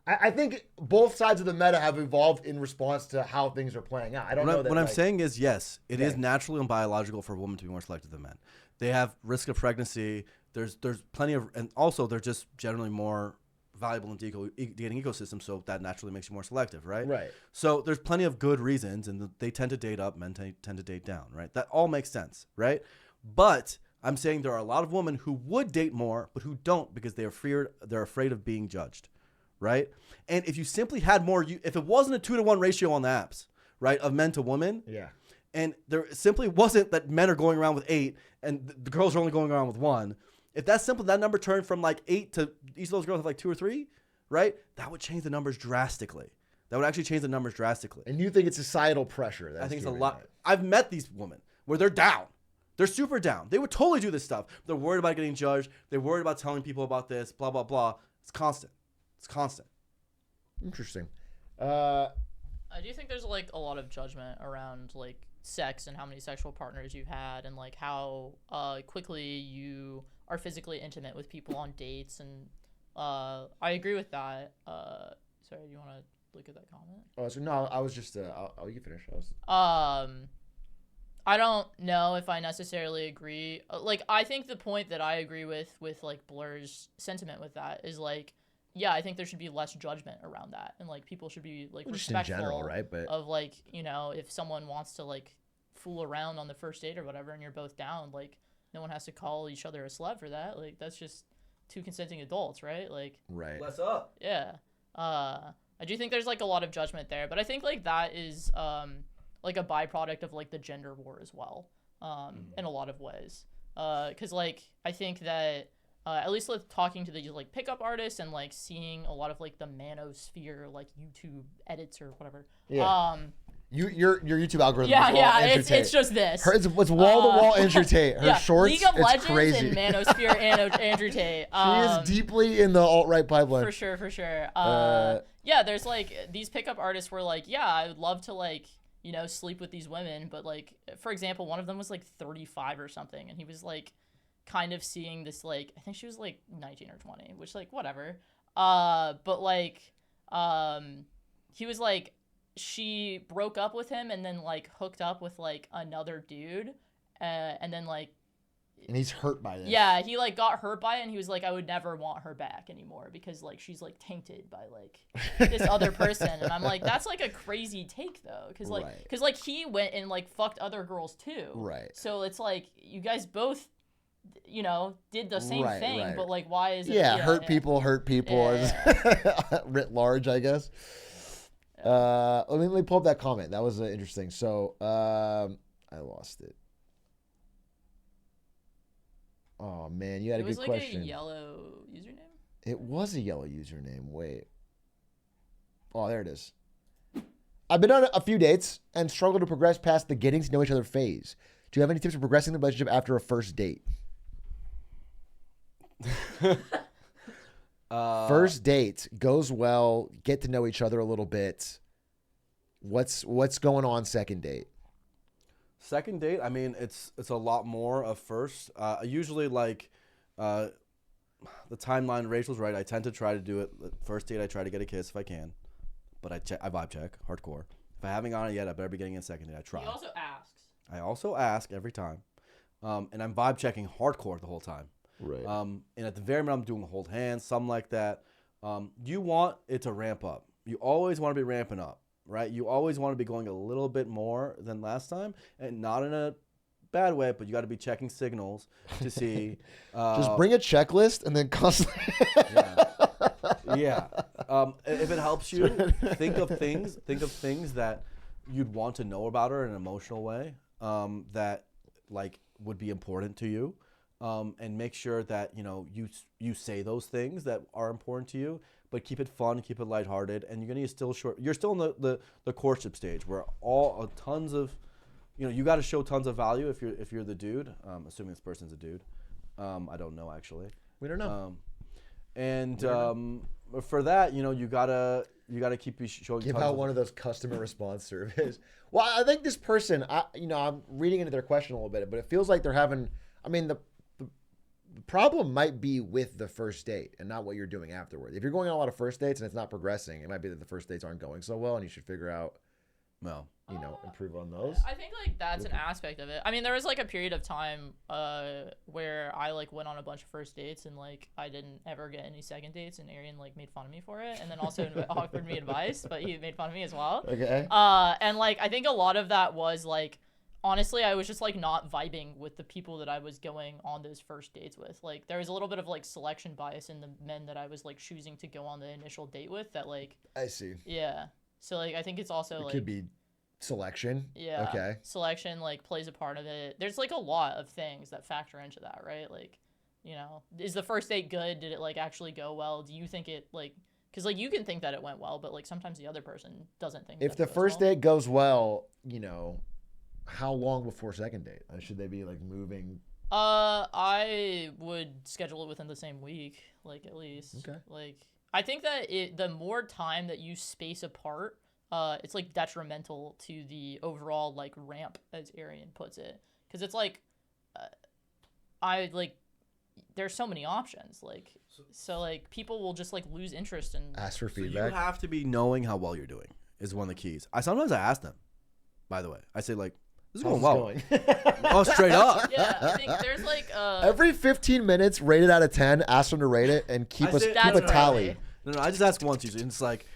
I think both sides of the meta have evolved in response to how things are playing out. I don't know that. What I'm saying is, yes, it is natural and biological for women to be more selective than men. They have risk of pregnancy. There's plenty of, and also they're just generally more valuable in dating ecosystem, so that naturally makes you more selective, right? Right. So there's plenty of good reasons, and they tend to date up, men tend to date down, right? That all makes sense, right? But I'm saying there are a lot of women who would date more, but who don't because they're afraid of being judged. Right? And if you simply had more, if it wasn't a 2-to-1 ratio on the apps, right, of men to women, yeah, and there simply wasn't that men are going around with 8 and the girls are only going around with 1, if that's simple, that number turned from like 8 to each of those girls have like 2 or 3, right? That would change the numbers drastically. That would actually change the numbers drastically. And you think it's societal pressure? I think it's a lot. I've met these women where they're down. They're super down. They would totally do this stuff. They're worried about getting judged. They're worried about telling people about this, blah, blah, blah. It's constant. It's constant. Interesting. I I do think there's like a lot of judgment around like sex and how many sexual partners you've had and like how quickly you are physically intimate with people on dates, and I agree with that. Sorry, do you want to look at that comment? Oh, so no, I was just you can finish. I don't know if I necessarily agree. Like, I think the point that I agree with like Blur's sentiment with that is like, yeah, I think there should be less judgment around that, and like people should be like just in respectful general, right? But of like, you know, if someone wants to like fool around on the first date or whatever, and you're both down, like no one has to call each other a slut for that. Like that's just two consenting adults, right? Like, right. What's up? yeah. I do think there's like a lot of judgment there, but I think like that is like a byproduct of like the gender war as well, in a lot of ways. Because like I think that at least with talking to these like pickup artists and like seeing a lot of like the manosphere like YouTube edits or whatever. Yeah. Your YouTube algorithm. Yeah, is all it's just this. It's wall to wall Andrew Tate. Her shorts. League of it's Legends crazy. and Manosphere Andrew Tate. She is deeply in the alt-right pipeline. For sure. Yeah, there's like these pickup artists were like, yeah, I would love to like, you know, sleep with these women, but like, for example, one of them was like 35 or something, and he was like kind of seeing this like, I think she was like 19 or 20, which like whatever. But like he was like, she broke up with him and then like hooked up with like another dude, and then like, and he's hurt by this. yeah, he like got hurt by it, and he was like, I would never want her back anymore because like she's like tainted by like this other person. And I'm like, that's like a crazy take though, because like Right. like he went and like fucked other girls too, Right. So it's like you guys both, you know, did the same Right, thing, right. but like why is it hurt people writ large, I guess. Let me pull up that comment. That was interesting. So I lost it. Oh man, you had a good question. It was like a yellow username. It was a yellow username. Wait. Oh, there it is. I've been on a few dates and struggled to progress past the getting to know each other phase. Do you have any tips for progressing the relationship after a first date? First date goes well, get to know each other a little bit. What's going on second date? Second date, I mean, it's a lot more of first. Usually, like, the timeline, Rachel's right. I tend to try to do it. First date, I try to get a kiss if I can, but I vibe check, hardcore. If I haven't gotten it yet, I better be getting it second date. I try. He also asks. I also ask every time, and I'm vibe checking hardcore the whole time. Right. And at the very moment, I'm doing hold hands, something like that. You want it to ramp up. You always want to be ramping up, right? You always want to be going a little bit more than last time, and not in a bad way, but you got to be checking signals to see. Just bring a checklist and then constantly. Yeah. If it helps you, think of things that you'd want to know about her in an emotional way, that like would be important to you. And make sure that, you know, you say those things that are important to you, but keep it fun, keep it lighthearted, and you're still in the courtship stage where tons of, you know, you got to show tons of value if you're the dude, assuming this person's a dude. I don't know actually. We don't know. For that, you know, you gotta keep showing. Give out one of those customer response surveys. Well, I think this person, I'm reading into their question a little bit, but it feels like they're having. I mean, the problem might be with the first date and not what you're doing afterward. If you're going on a lot of first dates and it's not progressing, it might be that the first dates aren't going so well, and you should figure out, improve on those. I think like that's an aspect of it. I mean, there was like a period of time where I like went on a bunch of first dates and like I didn't ever get any second dates, and Arian like made fun of me for it, and then also offered me advice, but he made fun of me as well. Okay. And like I think a lot of that was like, honestly, I was just like not vibing with the people that I was going on those first dates with. Like there was a little bit of like selection bias in the men that I was like choosing to go on the initial date with. That like. I see. Yeah. So like I think it's also It like. could be selection. Yeah. Okay. Selection like plays a part of it. There's like a lot of things that factor into that, right? Like, you know, is the first date good? Did it like actually go well? Do you think it like? Because like you can think that it went well, but like sometimes the other person doesn't think. If that the first date goes well, how long before second date? Should they be like moving? I would schedule it within the same week, like at least. Okay. Like I think that the more time that you space apart it's like detrimental to the overall like ramp, as Arian puts it, because it's like I like there's so many options, like so like people will just like lose interest in Ask for So feedback. you have to be knowing how well you're doing is one of the keys. Sometimes I ask them, by the way. I say like, this is How's going this well. going? Oh, straight up. Yeah, I think there's like Every 15 minutes, rate it out of 10. Ask them to rate it and keep I us say- keep a That's tally. right. No, I just ask once usually. And it's like,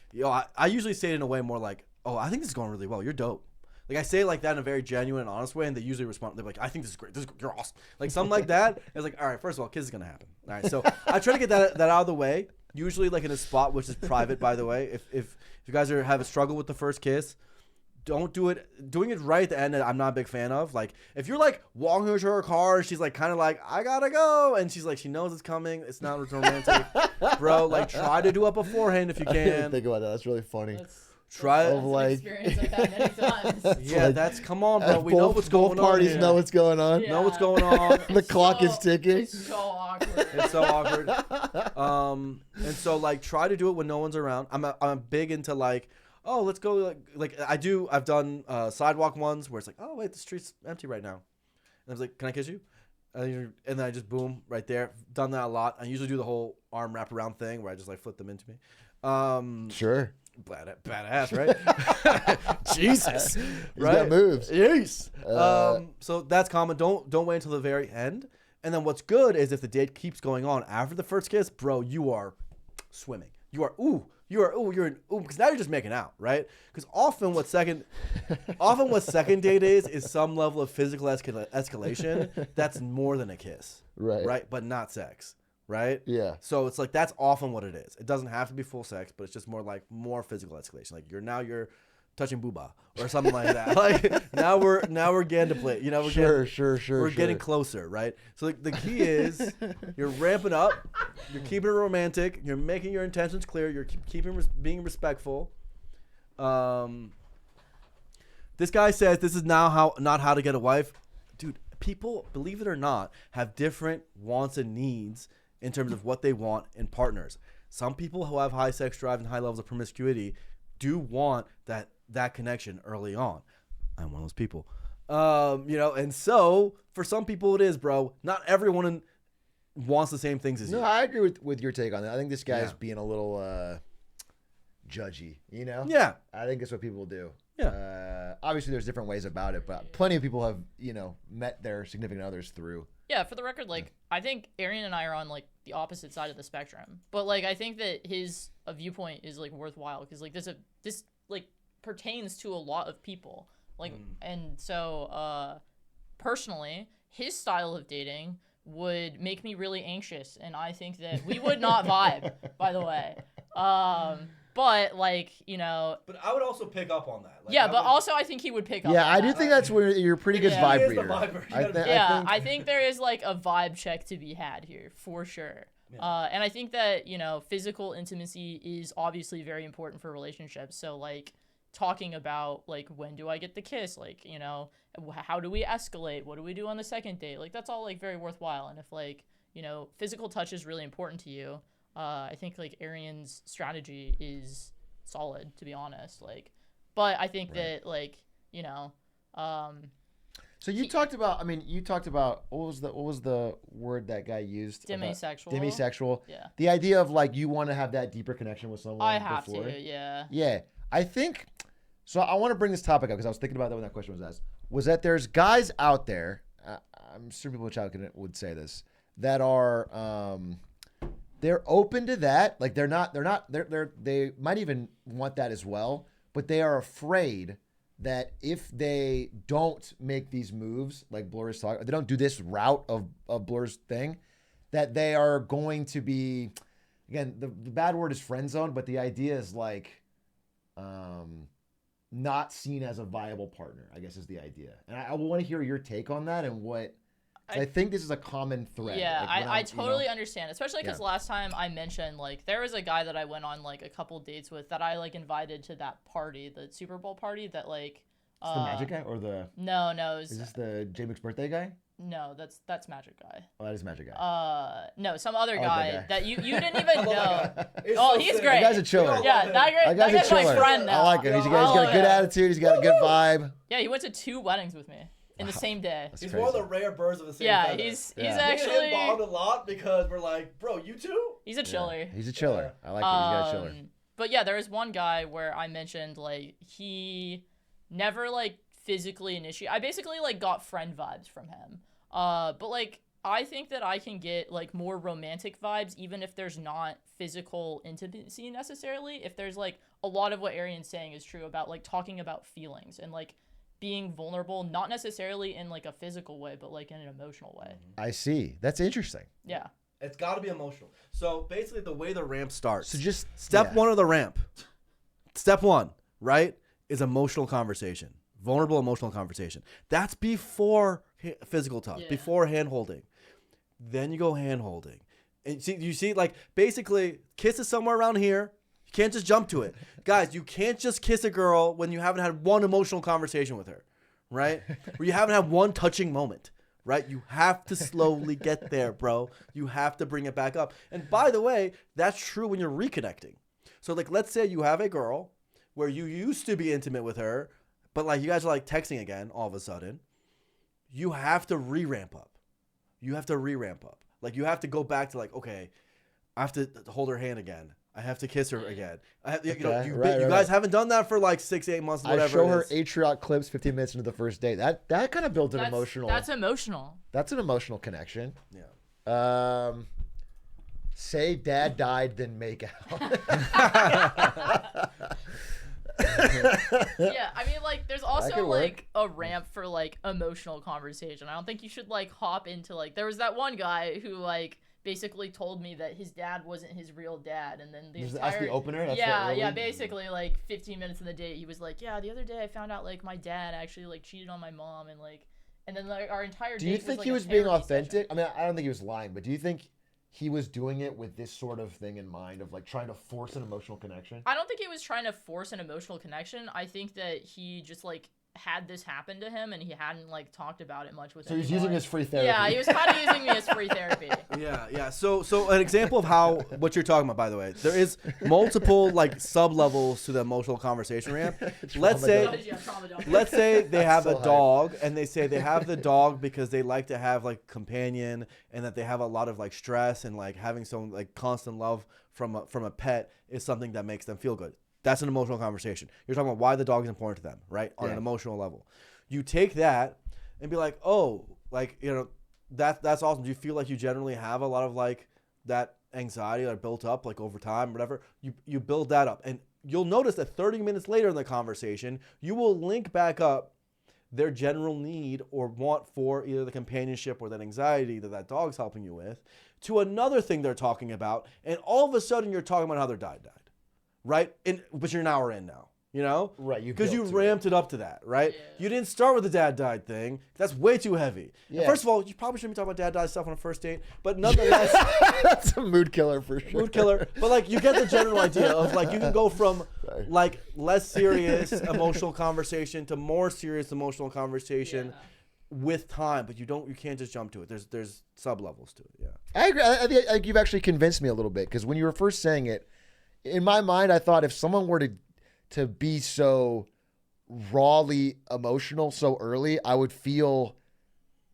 I usually say it in a way more like, oh, I think this is going really well. You're dope. Like I say it like that in a very genuine and honest way, and they usually respond. They're like, I think this is great. You're awesome. Like something like that. It's like, all right, first of all, kiss is gonna happen. All right, so I try to get that out of the way. Usually, like in a spot which is private, by the way. If you guys have a struggle with the first kiss, don't do it. Doing it right at the end, I'm not a big fan of. Like if you're like walking her to her car, she's like kind of like, I gotta go, and she's like, she knows it's coming. It's not romantic, bro. Like try to do it beforehand if you I didn't can. think about that. That's really funny. that's Try Of it. an like- experience I've had many times. Yeah, like- that's come on, bro. We know both, what's going both on. parties here. know what's going on. Yeah. Know what's going on. The clock is So- ticking. It's so awkward. It's so awkward. And so like try to do it when no one's around. I'm big into like, oh, let's go like I've done sidewalk ones where it's like, oh wait, the street's empty right now. And I was like, can I kiss you? And then I just boom right there. Done that a lot. I usually do the whole arm wrap around thing where I just like flip them into me. Sure. Badass, right? Jesus, He's right? got moves. Yes. Uh, So that's common. Don't wait until the very end. And then what's good is if the date keeps going on after the first kiss, bro, you are swimming. You're in because now you're just making out, right? Because often what second date is some level of physical escalation that's more than a kiss, Right. But not sex, right? Yeah. So it's like that's often what it is. It doesn't have to be full sex, but it's just more physical escalation. Like you're touching booba or something like that. Like now we're getting to play. We're getting closer, right? So the key is you're ramping up, you're keeping it romantic, you're making your intentions clear, you're being respectful. This guy says this is now not how to get a wife. Dude, people, believe it or not, have different wants and needs in terms of what they want in partners. Some people who have high sex drive and high levels of promiscuity do want that connection early on. I'm one of those people. And so for some people it is, bro. Not everyone wants the same things as you. No, I agree with your take on that. I think this guy's Yeah. being a little judgy, Yeah. I think that's what people do. Yeah. Obviously, there's different ways about it, but plenty of people have, met their significant others through. Yeah, for the record, like I think Arian and I are on like the opposite side of the spectrum, but like I think that his viewpoint is like worthwhile because like this like pertains to a lot of people, like and so personally, his style of dating would make me really anxious, and I think that we would not vibe. By the way, but like But I would also pick up on that. yeah, but also I think he would pick up. Yeah, on I do that. think that's where you're a pretty good Yeah. vibe He is the reader. vibe reader. I thi- Yeah, I I think there is like a vibe check to be had here for sure. And I think that, physical intimacy is obviously very important for relationships. So like talking about like when do I get the kiss? Like, how do we escalate? What do we do on the second date? Like that's all like very worthwhile. And if like, physical touch is really important to you, I think like Arian's strategy is solid, to be honest. Like, but I think that like, So you talked about what was the word that guy used? demisexual. Demisexual. Yeah. The idea of like you want to have that deeper connection with someone. I have before. to, yeah. Yeah, I think so. I want to bring this topic up because I was thinking about that when that question was asked. Was that there's guys out there? I'm sure people in chat would say this that are they're open to that. Like they might even want that as well, but they are afraid that if they don't make these moves, like Blur's talking, they don't do this route of Blur's thing, that they are going to be, again, the bad word is friend zone, but the idea is like, not seen as a viable partner, I guess is the idea. And I want to hear your take on that and what, I think this is a common thread. Yeah, like I totally understand, especially because Yeah. last time I mentioned like there was a guy that I went on like a couple dates with that I like invited to that party, the Super Bowl party that like It's the magic guy or the? No, it was, Is this the J Mc's birthday guy? no, that's Magic Guy. Oh, that is magic guy. No, some other I guy, like that guy. that you didn't even know. He's Oh, so he's sick. great. That guy's a chiller. Yeah, that guy's my chiller. friend now. I like him. He's I got love a good him. attitude. He's got a good vibe. Yeah, he went to 2 weddings with me in the same day. That's He's crazy. one of the rare birds of the same Yeah, feather. he's Yeah. Me and actually him bond a lot because we're like, bro, you too? he's a chiller. He's a chiller. I like it. He's got a chiller. But yeah, there was one guy where I mentioned like he never like physically initiated. I basically like got friend vibes from him. But like I think that I can get like more romantic vibes even if there's not physical intimacy necessarily. If there's like a lot of what Arian's saying is true about like talking about feelings and like being vulnerable, not necessarily in like a physical way, but like in an emotional way. I see. That's interesting. Yeah. It's got to be emotional. So basically, the way the ramp starts. So just Step one of the ramp. Step one, right, is emotional conversation. Vulnerable emotional conversation. That's before physical touch, Yeah. before hand holding. Then you go hand holding. And you see, like, basically, kiss is somewhere around here. You can't just jump to it. Guys, you can't just kiss a girl when you haven't had one emotional conversation with her, right? Where you haven't had one touching moment. Right? You have to slowly get there, bro. You have to bring it back up. And by the way, that's true when you're reconnecting. So like, let's say you have a girl where you used to be intimate with her, but like you guys are like texting again all of a sudden. You have to re-ramp up. You have to re-ramp up. Like you have to go back to like, okay, I have to hold her hand again. I have to kiss her again. I have, you guys haven't done that for like 6-8 months, whatever. I show her it is. Atrioc clips 15 minutes into the first date. That kind of built an emotional. That's emotional. That's an emotional connection. Yeah. Say dad died, then make out. Yeah, I mean, like, there's also could like a ramp for like emotional conversation. I don't think you should like hop into like. There was that one guy who like basically told me that his dad wasn't his real dad, and then That's the opener. That's yeah, basically like 15 minutes in the date, he was like, yeah, the other day I found out like my dad actually like cheated on my mom, and like, and then like our entire. Do you think he was being authentic? I mean, I don't think he was lying, but do you think he was doing it with this sort of thing in mind of like trying to force an emotional connection? I don't think he was trying to force an emotional connection. I think that he just like had this happen to him and he hadn't like talked about it much with So he's anyone. using his free therapy. Yeah, he was kind of using me as free therapy. Yeah. So an example of how what you're talking about, by the way, there is multiple like sub levels to the emotional conversation ramp. Let's say they have So a dog, and they say they have the dog because they like to have like companion, and that they have a lot of like stress, and like having some like constant love from a pet is something that makes them feel good. That's an emotional conversation. You're talking about why the dog is important to them, right? On an emotional level. You take that and be like, oh, like, you know, that's awesome. Do you feel like you generally have a lot of like that anxiety that built up like over time, whatever? You build that up. And you'll notice that 30 minutes later in the conversation, you will link back up their general need or want for either the companionship or that anxiety that dog's helping you with to another thing they're talking about. And all of a sudden you're talking about how their dad died. Right? But you're an hour in now, you know? Right. Because you ramped it up to that, right? Yeah. You didn't start with the dad died thing. That's way too heavy. Yeah. And first of all, you probably shouldn't be talking about dad died stuff on a first date, but nonetheless, That's a mood killer for sure. mood killer. But like, you get the general idea of like, you can go from like less serious emotional conversation to more serious emotional conversation with time, but you can't just jump to it. There's sub levels to it. Yeah. I agree. I think you've actually convinced me a little bit because when you were first saying it, in my mind, I thought if someone were to be so rawly emotional so early, I would feel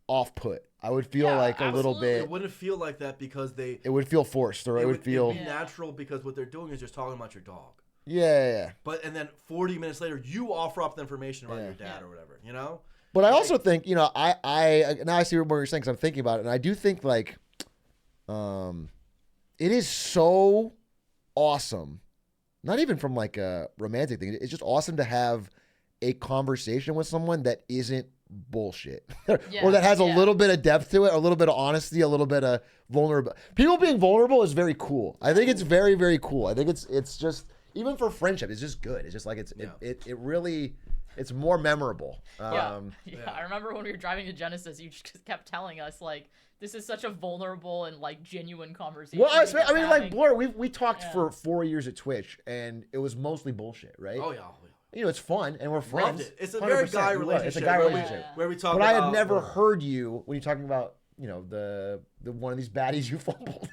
off-put. I would feel like a little absolutely. bit. It wouldn't feel like that because It would feel forced, or it would feel. It'd be natural because what they're doing is just talking about your dog. Yeah. But and then 40 minutes later, you offer up the information about your dad or whatever, you know? But I also think, you know, I now I see what you're saying because I'm thinking about it, and I do think like, it is so awesome, not even from like a romantic thing. It's just awesome to have a conversation with someone that isn't bullshit or that has a little bit of depth to it, a little bit of honesty, a little bit of vulnerable. People being vulnerable is very cool. I think it's very, very cool. I think it's just, even for friendship, it's just good. It's just like it really, it's more memorable. I remember when we were driving to Genesis, you just kept telling us like, this is such a vulnerable and like genuine conversation. Well, I mean, like Blur, we talked for 4 years at Twitch, and it was mostly bullshit, right? Oh yeah. You know, it's fun and we're Loved friends. it. It's a very 100%. guy You are. relationship. It's a guy relationship. Where we talk But about. I had never heard you when you're talking about, you know, the one of these baddies you fumbled.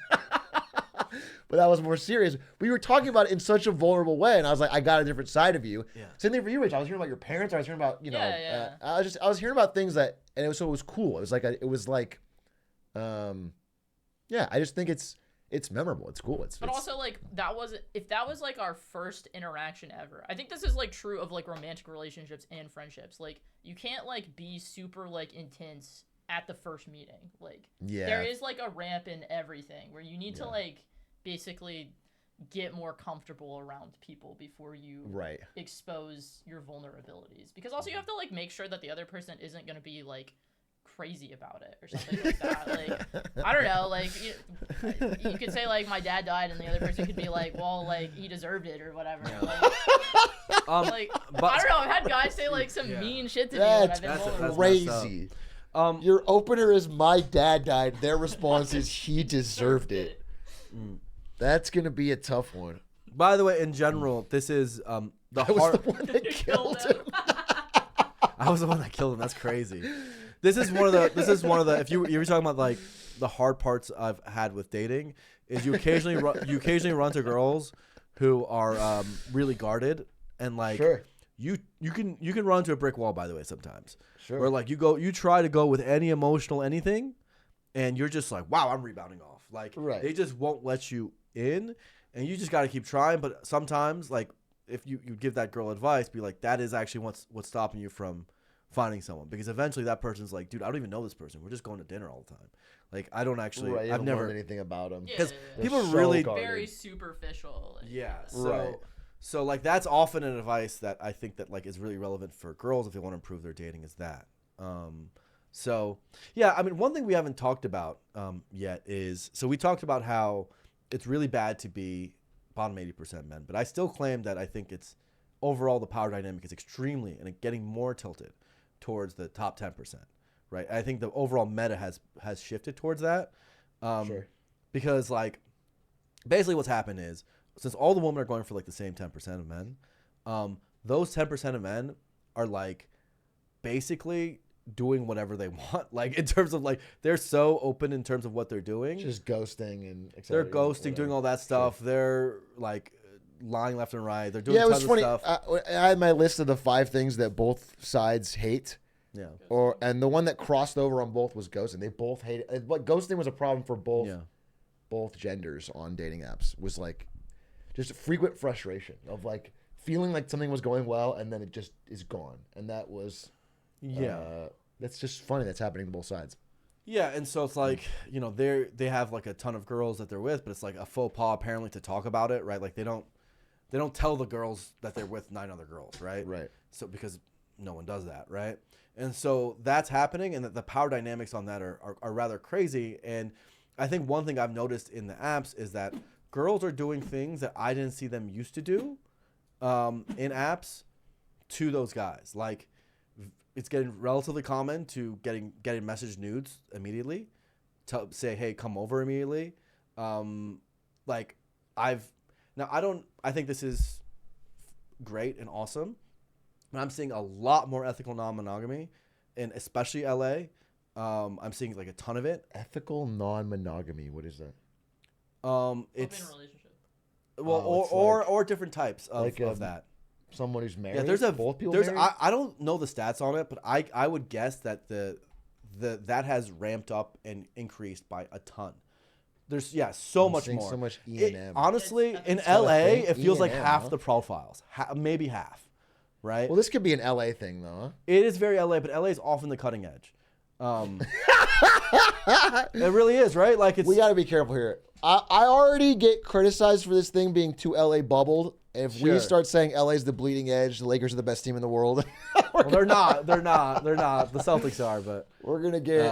But that was more serious. We were talking about it in such a vulnerable way, and I was like, I got a different side of you. Yeah. Same thing for you, Rich. I was hearing about your parents. I was hearing about, you know, Yeah. I was hearing about things that, and it was cool. It was like, yeah. I just think it's memorable. It's cool. But also, like, if that was like our first interaction ever, I think this is like true of like romantic relationships and friendships. Like, you can't like be super like intense at the first meeting. Like, there is like a ramp in everything where you need to like basically get more comfortable around people before you expose your vulnerabilities. Because also you have to like make sure that the other person isn't going to be like crazy about it or something like that. Like, I don't know, like you could say like my dad died and the other person could be like, well, like he deserved it or whatever. Like, but I don't know, I've had guys say like some mean shit to me when I've been vulnerable. Crazy. Your opener is my dad died. Their response is he deserved it. That's gonna be a tough one. By the way, in general, this is I was the one that killed him. I was the one that killed him. That's crazy. This is one of the. If you were talking about like the hard parts I've had with dating, is you occasionally run to girls who are really guarded and like you can run to a brick wall, by the way, sometimes. Sure. Where like you try to go with any emotional anything, and you're just like, wow, I'm rebounding off. Like they just won't let you in, and you just got to keep trying. But sometimes, like if you give that girl advice, be like, that is actually what's stopping you from finding someone, because eventually that person's like, dude, I don't even know this person. We're just going to dinner all the time. Like, I don't actually, I've never learned anything about them. Because people are really very superficial. Like, so like that's often an advice that I think that like is really relevant for girls if they want to improve their dating is that. So yeah, I mean, one thing we haven't talked about yet is, so we talked about how it's really bad to be bottom 80% men, but I still claim that I think it's overall the power dynamic is extremely and getting more tilted towards the top 10%, right? I think the overall meta has shifted towards that. Because like basically what's happened is, since all the women are going for like the same 10% of men, those 10% of men are like basically doing whatever they want. Like in terms of like, they're so open in terms of what they're doing. Just ghosting and they're ghosting, doing all that stuff. They're like lying left and right. They're doing tons of stuff. I had my list of the 5 things that both sides hate. Yeah. And the one that crossed over on both was ghosting. They both hate it. But ghosting was a problem for both genders on dating apps. Was like just frequent frustration of like feeling like something was going well and then it just is gone. And that was that's just funny. That's happening to both sides. Yeah, and so it's like, you know, they have like a ton of girls that they're with, but it's like a faux pas apparently to talk about it, right? Like they don't tell the girls that they're with 9 other girls, right? Right. So because no one does that, right? And so that's happening, and the power dynamics on that are rather crazy. And I think one thing I've noticed in the apps is that girls are doing things that I didn't see them used to do in apps to those guys. Like it's getting relatively common to getting message nudes immediately, to say, hey, come over immediately. I think this is great and awesome, but I'm seeing a lot more ethical non-monogamy, and especially LA. I'm seeing like a ton of it. Ethical non-monogamy. What is that? It's open relationship. Well, or different types of that. Someone who's married. Yeah, I don't know the stats on it, but I would guess that that has ramped up and increased by a ton. There's so much more. So much E&M. Honestly, in LA, it feels like half the profiles, maybe half, right? Well, this could be an LA thing, though. Huh? It is very LA, but LA is often the cutting edge. It really is, right? Like we got to be careful here. I already get criticized for this thing being too LA bubbled. If we start saying LA's the bleeding edge, the Lakers are the best team in the world. Well, they're not. The Celtics are, but we're gonna get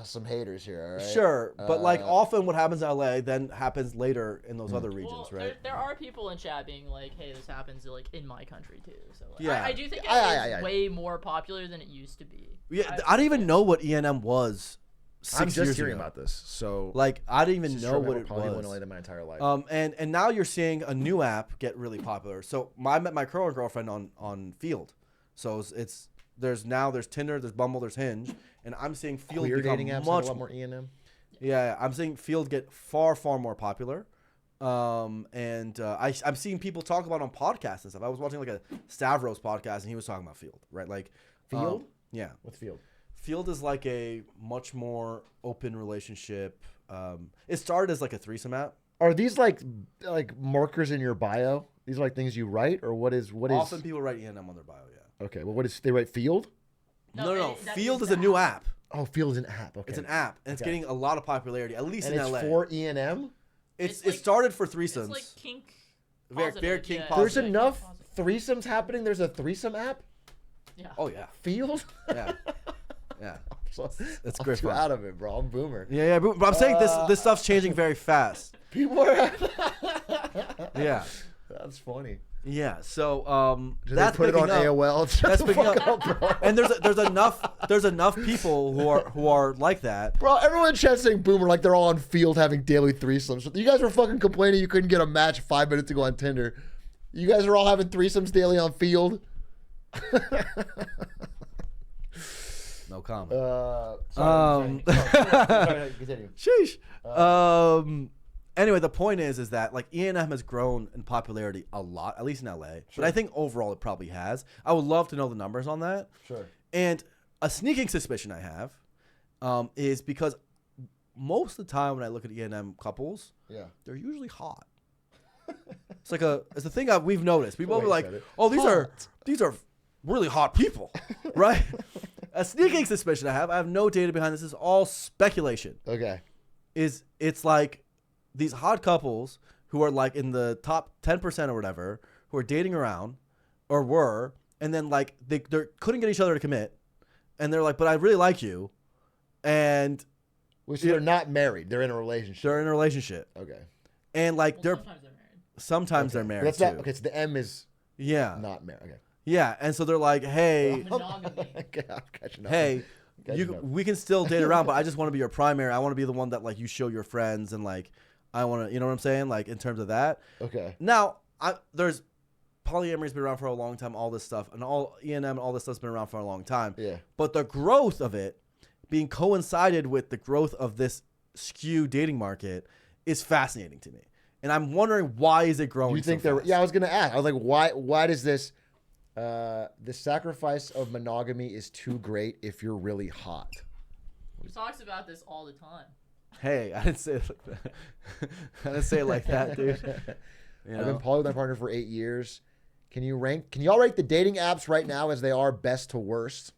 some haters here. All right? Sure, but like often what happens in LA then happens later in those other regions, right? There are people in chat being like, "Hey, this happens like in my country too." So yeah, I do think it is way more popular than it used to be. Yeah, I didn't even know what E&M was I'm 6 just years hearing ago. about this. So Like I didn't this even is know something what I've it probably was. known in my entire life. And now you're seeing a new app get really popular. So I met my current girlfriend on Field. So there's Tinder, there's Bumble, there's Hinge, and I'm seeing Field Queer become dating apps have much a lot more E&M. Yeah, I'm seeing Field get far more popular. I'm seeing people talk about it on podcasts and stuff. I was watching like a Stavros podcast and he was talking about Field, right? Like Field? Yeah. What's Field? Field is like a much more open relationship. It started as like a threesome app. Are these like markers in your bio? These are like things you write, or what is? Often people write E&M on their bio, yeah. Okay, well, what is? They write Field? No. that Field is the a new app. app. Oh, Field is an app. Okay, It's an app, and it's Okay. getting a lot of popularity, at least and in it's LA. for E&M. It's It like- started for It's threesomes. like kink. Very positive, kink yeah. positive. There's enough Positive. threesomes happening. There's a threesome app. Yeah. Oh yeah, Field. yeah, yeah. So, It's I'm great too fun. out of it, bro. I'm boomer. Yeah, but I'm saying this stuff's changing very fast. People are. Yeah, That's funny. yeah. So Do that's they put it on picking up. AOL? Shut That's the picking fuck up. up, bro. And there's enough people who are like that. Bro, everyone in chat saying boomer like they're all on Field having daily threesomes. You guys were fucking complaining you couldn't get a match 5 minutes ago on Tinder. You guys are all having threesomes daily on Field. No comment. Sorry. Continue. Sheesh. Anyway, the point is that like E&M has grown in popularity a lot, at least in LA. But I think overall it probably has. I would love to know the numbers on that. Sure. And a sneaking suspicion I have is because most of the time when I look at E&M couples, Yeah. they're usually hot. It's a thing we've noticed. People The will way be you like, said it. "Oh, Hot. these are really hot people," right? A sneaking suspicion I have no data behind this. This is all speculation. Okay. It's like these hot couples who are like in the top 10% or whatever, who are dating around or were, and then like they couldn't get each other to commit, and they're like, "But I really like you," and Which they're not married. They're in a relationship. they're in a relationship, Okay. and like Well, sometimes they're married. sometimes they're Okay. married That's too. not, okay, so the M is Yeah, not married. Okay. yeah, and so they're like, "Hey, Monogamy. Okay, I'm catching up. hey." Catching up. We can still date around, but I just want to be your primary. I want to be the one that like you show your friends, and like I want to, you know what I'm saying? Like in terms of that. Okay. Now, there's polyamory's been around for a long time. All this stuff and all E&M and all this stuff's been around for a long time. Yeah. But the growth of it being coincided with the growth of this skew dating market is fascinating to me, and I'm wondering why is it growing? Do you think so they're? fast? Yeah, I was gonna ask. I was like, why does this? The sacrifice of monogamy is too great if you're really hot. He talks about this all the time. Hey, I didn't say it like that. I didn't say it like that, dude. You I've been know? poly with my partner for 8 years. Can y'all rank the dating apps right now as they are best to worst?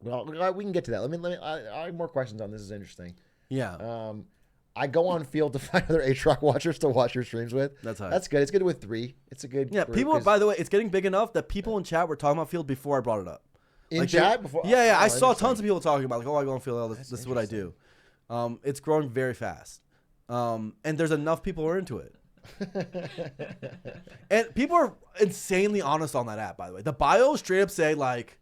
Well, we can get to that. I have more questions on this. Is interesting. Yeah, I go on Field to find other Atrioc watchers to watch your streams with. That's hype. That's good. It's good with 3. It's a good. yeah. group, People, 'cause by the way, it's getting big enough that people in chat were talking about Field before I brought it up. in Like, chat before. Yeah. I Oh, saw interesting. tons of people talking about like, oh, I go on Field. That's This is what I do. It's growing very fast, and there's enough people who are into it. And people are insanely honest on that app. By the way, the bios straight up say like,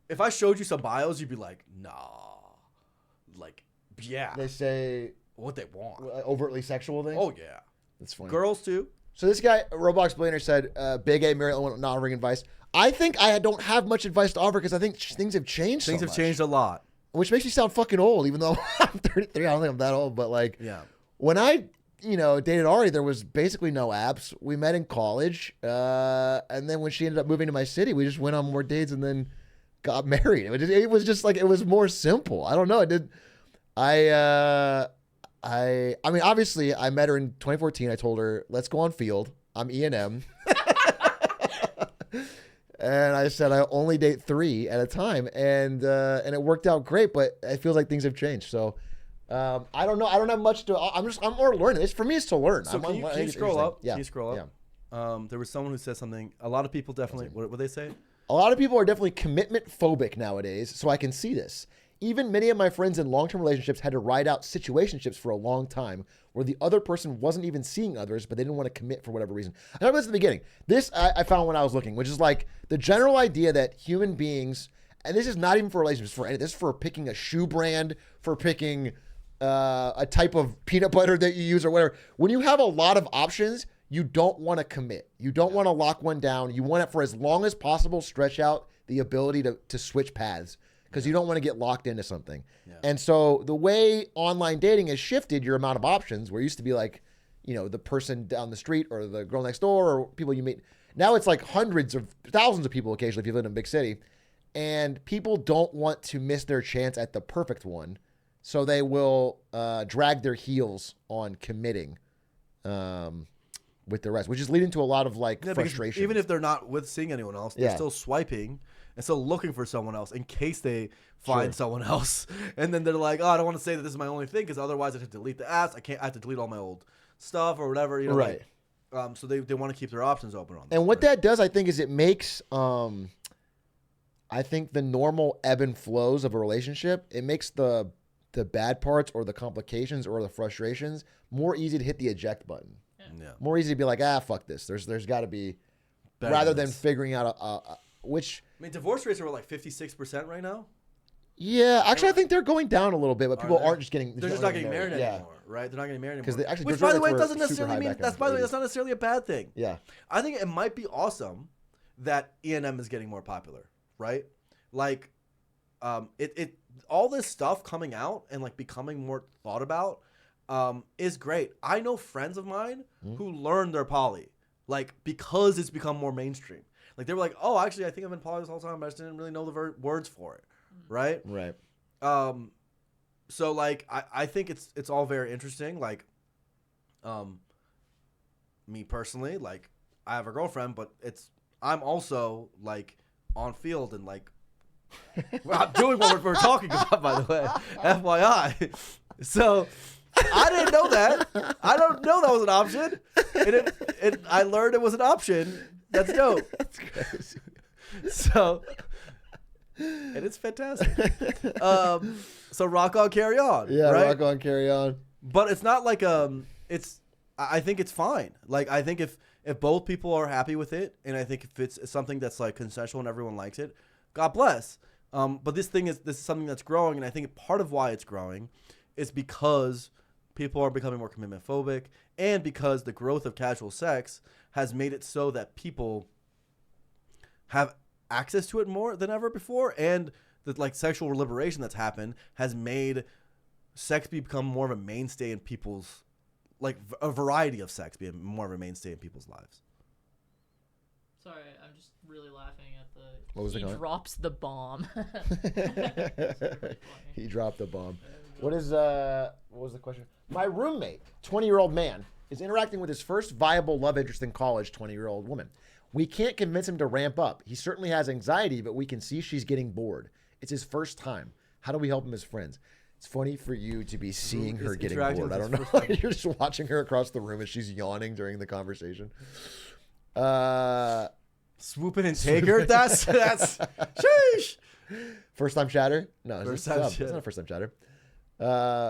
if I showed you some bios, you'd be like, nah, like, yeah, They say what they want. overtly sexual things. Oh yeah, That's funny. girls too. So this guy, Roblox Billionaire, said, "Big A, Mary, not offering advice." I think I don't have much advice to offer because I think things have changed. Things so have much. changed a lot. Which makes me sound fucking old, even though I'm 33. I don't think I'm that old, but like, Yeah. when I, dated Ari, there was basically no apps. We met in college, and then when she ended up moving to my city, we just went on more dates and then got married. It was just like it was more simple. I don't know. It did. I mean, obviously, I met her in 2014. I told her, "Let's go on Field. I'm E&M." And I said I only date 3 at a time, and it worked out great. But it feels like things have changed. So I don't know. I don't have much to. I'm more learning. For me, it's to learn. So can you scroll up? Yeah. Can you scroll up? Yeah. There was someone who said something. A lot of people definitely. What they say? A lot of people are definitely commitment phobic nowadays, so I can see this. Even many of my friends in long-term relationships had to ride out situationships for a long time where the other person wasn't even seeing others, but they didn't want to commit for whatever reason. I talked about this at the beginning. This I found when I was looking, which is like the general idea that human beings and this is not even for relationships, this is for picking a shoe brand, for picking a type of peanut butter that you use or whatever. When you have a lot of options, you don't want to commit. You don't want to lock one down. You want it for as long as possible, stretch out the ability to switch paths because you don't want to get locked into something. Yeah. And so the way online dating has shifted your amount of options, where it used to be like, you know, the person down the street or the girl next door or people you meet. Now it's like hundreds of thousands of people occasionally if you live in a big city. And people don't want to miss their chance at the perfect one. So they will drag their heels on committing with the rest, which is leading to a lot of like frustration. Even if they're not seeing anyone else, they're still swiping and still looking for someone else in case they find someone else. And then they're like, oh, I don't want to say that this is my only thing because otherwise I have to delete the apps. I have to delete all my old stuff or whatever. You know, right. Like, so they want to keep their options open on that. And what that does, I think, is it makes I think the normal ebb and flows of a relationship, it makes the bad parts or the complications or the frustrations more easy to hit the eject button. Yeah. More easy to be like, fuck this. There's got to be, better rather than figuring out which. I mean, divorce rates are like 56% right now. Yeah, actually, I think they're going down a little bit, but people aren't just getting. They're just not getting married anymore, right? They're not getting married anymore. Actually, which, by the way, doesn't necessarily mean that's not necessarily a bad thing. Yeah, I think it might be awesome that E&M is getting more popular, right? Like, all this stuff coming out and like becoming more thought about is great. I know friends of mine who learned their poly, like, because it's become more mainstream. Like, they were like, oh, actually, I think I've been poly this whole time, but I just didn't really know the words for it, right? Right. So, like, I think it's all very interesting. Like, me personally, like, I have a girlfriend, but I'm also, like, on field and, like, I'm doing what we're talking about, by the way, FYI. So I didn't know that. I don't know that was an option. And I learned it was an option. That's dope. That's crazy. So, and it's fantastic. So rock on, carry on. Yeah, right? rock on, carry on. But it's not like I think it's fine. Like, I think if both people are happy with it, and I think if it's something that's like consensual and everyone likes it, God bless. But this is something that's growing, and I think part of why it's growing is because people are becoming more commitment phobic, and because the growth of casual sex has made it so that people have access to it more than ever before, and the like sexual liberation that's happened has made sex become more of a mainstay in people's, like, a variety of sex being more of a mainstay in people's lives. Sorry, I'm just really laughing at the. What was he the comment? drops the bomb. He dropped the bomb. What was the question? My roommate, 20-year-old man, is interacting with his first viable love interest in college, 20-year-old woman. We can't convince him to ramp up. He certainly has anxiety, but we can see she's getting bored. It's his first time. How do we help him as friends? It's funny for you to be seeing her getting bored. I don't know. You're just watching her across the room as she's yawning during the conversation. Swoop in and take her? That's sheesh. First time chatter? No, it's not a first time chatter.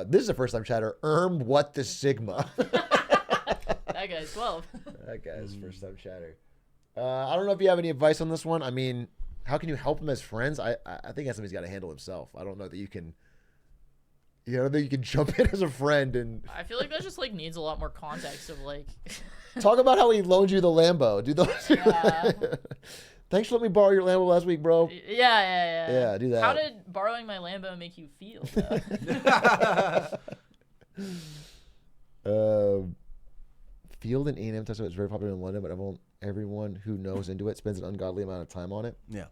This is a first time chatter. What the Sigma? That guy's 12. That guy's first time chatter. I don't know if you have any advice on this one. I mean, how can you help him as friends? I think that's something he's got to handle himself. I don't know that you can. I don't think you can jump in as a friend and. I feel like that just like needs a lot more context of like. Talk about how he loaned you the Lambo. Do those. Yeah. Thanks for letting me borrow your Lambo last week, bro. Yeah. Yeah, do that. How did borrowing my Lambo make you feel? Field and A&M Tesla is very popular in London, but everyone who knows into it spends an ungodly amount of time on it. Yeah.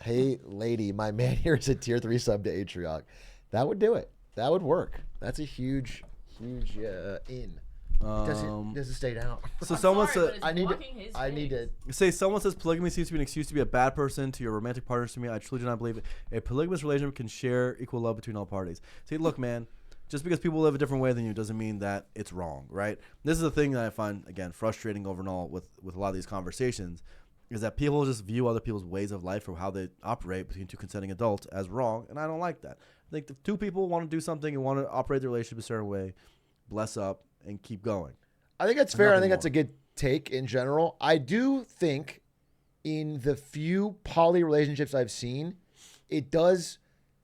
Hey, lady, my man here is a tier 3 sub to Atrioc. That would do it. That would work. That's a huge in. Does it stay down? So someone said, I need to say, someone says polygamy seems to be an excuse to be a bad person to your romantic partners. To me, I truly do not believe it. A polygamous relationship can share equal love between all parties. See, look, man, just because people live a different way than you doesn't mean that it's wrong, right? This is the thing that I find, again, frustrating overall with a lot of these conversations, is that people just view other people's ways of life or how they operate between two consenting adults as wrong, and I don't like that. I think if two people want to do something and want to operate the relationship a certain way, bless up and keep going. I think that's fair. I think that's a good take in general. I do think in the few poly relationships I've seen, it does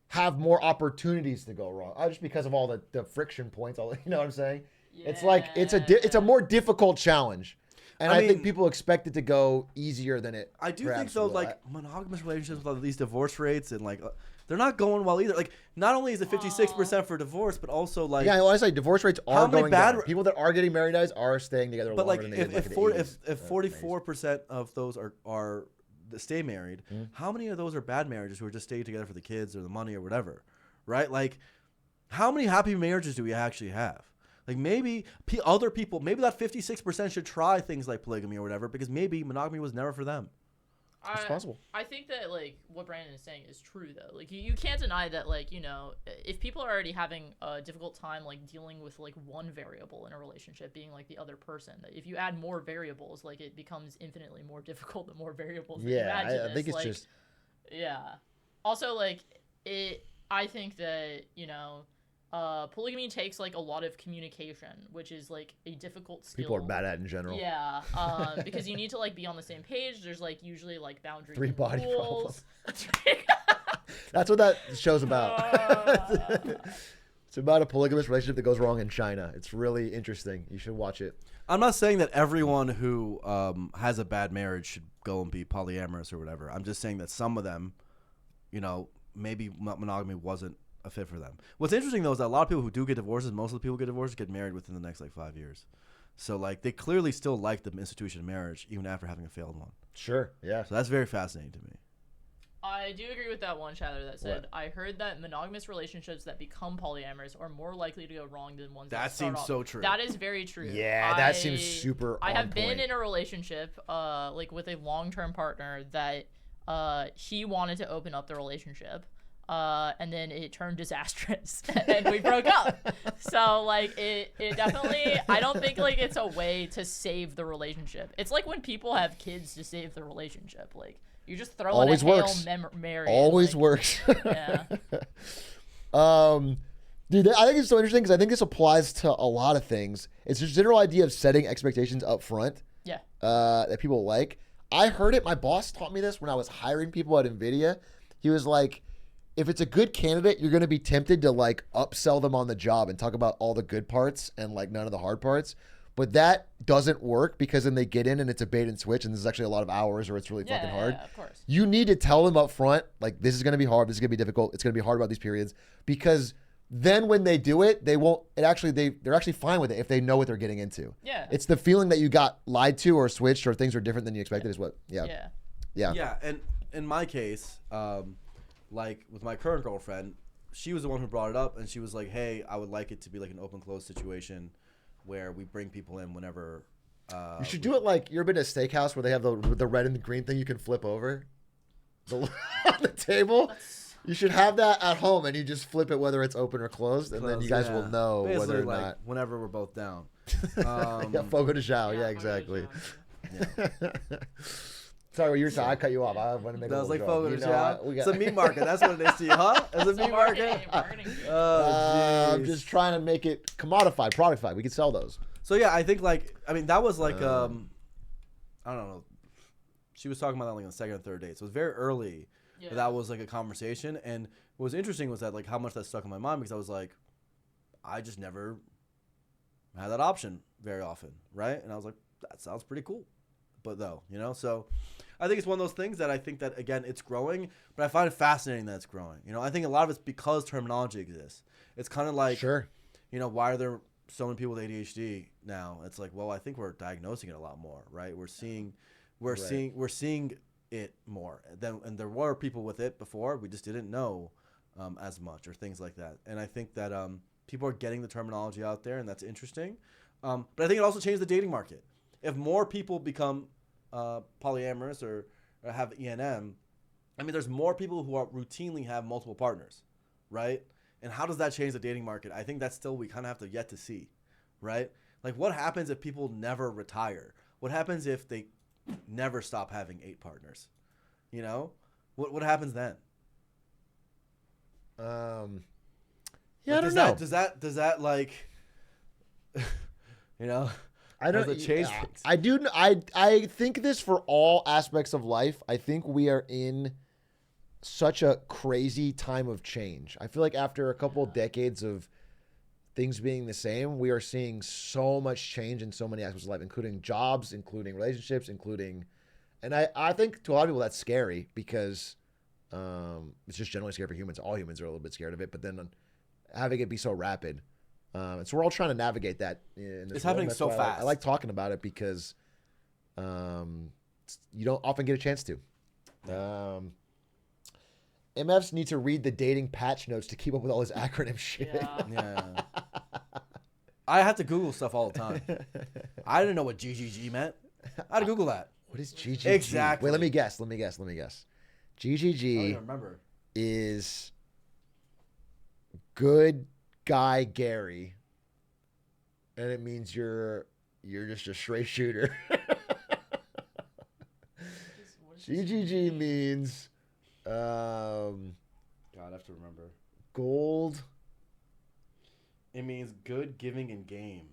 have more opportunities to go wrong. Just because of all the friction points. You know what I'm saying? Yeah. It's like it's a more difficult challenge, and I think mean, people expect it to go easier than it. I do think perhaps though, will. like monogamous relationships with all these divorce rates and like they're not going well either. Like not only is it 56% for divorce, but also like Yeah, honestly, divorce rates how are many going bad- down. People that are getting married nowadays are staying together but longer like than they did if like in the 80s. if 44% of those are that stay married, how many of those are bad marriages who are just staying together for the kids or the money or whatever, right? Like how many happy marriages do we actually have? Like maybe other people, maybe that 56% should try things like polygamy or whatever because maybe monogamy was never for them. It's possible. I think that like what Brandon is saying is true though. Like you can't deny that like if people are already having a difficult time like dealing with like one variable in a relationship being like the other person, that if you add more variables, like it becomes infinitely more difficult the more variables that you add to this. I think it's like, just also like I think that polygamy takes like a lot of communication, which is like a difficult skill. people are bad at it in general. Yeah, because you need to like be on the same page. There's like usually like boundaries. 3 and body rules. That's what that show's about. It's about a polygamous relationship that goes wrong in China. It's really interesting. You should watch it. I'm not saying that everyone who has a bad marriage should go and be polyamorous or whatever. I'm just saying that some of them, maybe monogamy wasn't a fit for them. What's interesting though is that a lot of people who do get divorces, most of the people who get divorced get married within the next like 5 years. So like they clearly still like the institution of marriage even after having a failed one. Sure. Yeah. So that's very fascinating to me. I do agree with that one chatter that said, I heard that monogamous relationships that become polyamorous are more likely to go wrong than ones that start seems off. so true. That is very true. Yeah, that seems super I on have been point. in a relationship like with a long-term partner that he wanted to open up the relationship. And then it turned disastrous and we broke up. So like it definitely, I don't think like it's a way to save the relationship. It's like when people have kids to save the relationship. Like you just throw Always in a works. Hail Mary. Always like, works. Yeah. Dude, I think it's so interesting because I think this applies to a lot of things. It's just a general idea of setting expectations up front. Yeah. That people like. I heard it. My boss taught me this when I was hiring people at NVIDIA. He was like, if it's a good candidate, you're going to be tempted to like upsell them on the job and talk about all the good parts and like none of the hard parts. But that doesn't work because then they get in and it's a bait and switch and this is actually a lot of hours or it's really fucking hard. Yeah, of course. You need to tell them up front, like, this is going to be hard. This is going to be difficult. It's going to be hard about these periods because then when they do it, they're actually fine with it if they know what they're getting into. Yeah. It's the feeling that you got lied to or switched or things are different than you expected is what, Yeah. Yeah, and in my case, like with my current girlfriend, she was the one who brought it up, and she was like, "Hey, I would like it to be like an open-close situation, where we bring people in whenever." You should do it like you ever been to a steakhouse where they have the red and the green thing you can flip over on the table. You should have that at home, and you just flip it whether it's open or closed, and then you guys will know basically, whether or like, not. whenever we're both down. Yeah, fogo de chão. Yeah, exactly. Yeah. Sorry, what you were saying. I cut you off. I want to make That a was little like joke. fogo You de know, chão. we It's got- a meat market. That's what it is to you, huh? It's a meat market. Marketing. Oh, I'm jeez. just trying to make it commodified, productified. We could sell those. So yeah, I think like that was like I don't know. She was talking about that like on the second or third date, so it was very early. Yeah. That was like a conversation, and what was interesting was that like how much that stuck in my mind because I was like, I just never had that option very often, right? And I was like, that sounds pretty cool, but though, so I think it's one of those things that I think that again it's growing, but I find it fascinating that it's growing. I think a lot of it's because terminology exists. It's kind of like Sure. Why are there so many people with ADHD now? It's like, well, I think we're diagnosing it a lot more, right? We're seeing it more and there were people with it before. We just didn't know as much or things like that. And I think that people are getting the terminology out there, and that's interesting. But I think it also changed the dating market. If more people become polyamorous or have ENM, I mean, there's more people who are routinely have multiple partners, right? And how does that change the dating market? I think that's still we kind of have to yet to see, right? Like, what happens if people never retire? What happens if they never stop having 8 partners? What happens then? Yeah, Like, I don't know. Does that like, I don't. Does it change things? I do. I think this for all aspects of life. I think we are in such a crazy time of change. I feel like after a couple decades of things being the same, we are seeing so much change in so many aspects of life, including jobs, including relationships, including, and I think to a lot of people that's scary because it's just generally scary for humans. All humans are a little bit scared of it, but then having it be so rapid. And so we're all trying to navigate that. In this It's happening That's so why fast. I like talking about it because you don't often get a chance to. MFs need to read the dating patch notes to keep up with all his acronym shit. Yeah. I have to Google stuff all the time. I didn't know what GGG meant. I had to Google that. What is GGG? Exactly. Wait, let me guess. I don't GGG even remember. is good guy Gary, and it means you're just a straight shooter. GGG means God, I have to remember. gold. It means good, giving, and game.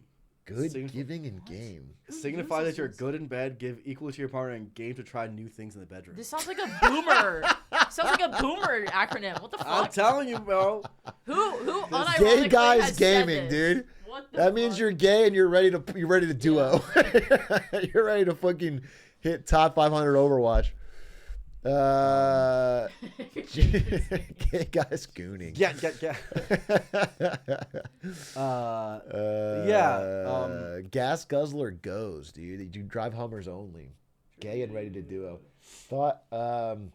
Good giving in game. Signify that you're good in bed, give equal to your partner, and game to try new things in the bedroom. This sounds like a boomer. Sounds like a boomer acronym. What the fuck? I'm telling you, bro. Who unironically Gay guys has said gaming, this? dude. What the That means fuck? you're gay and you're ready to duo. You're ready to fucking hit top 500 Overwatch. Gay guys gooning. Yeah. Gas guzzler goes, dude. You drive Hummers only. Gay and ready to duo. Thought GGG's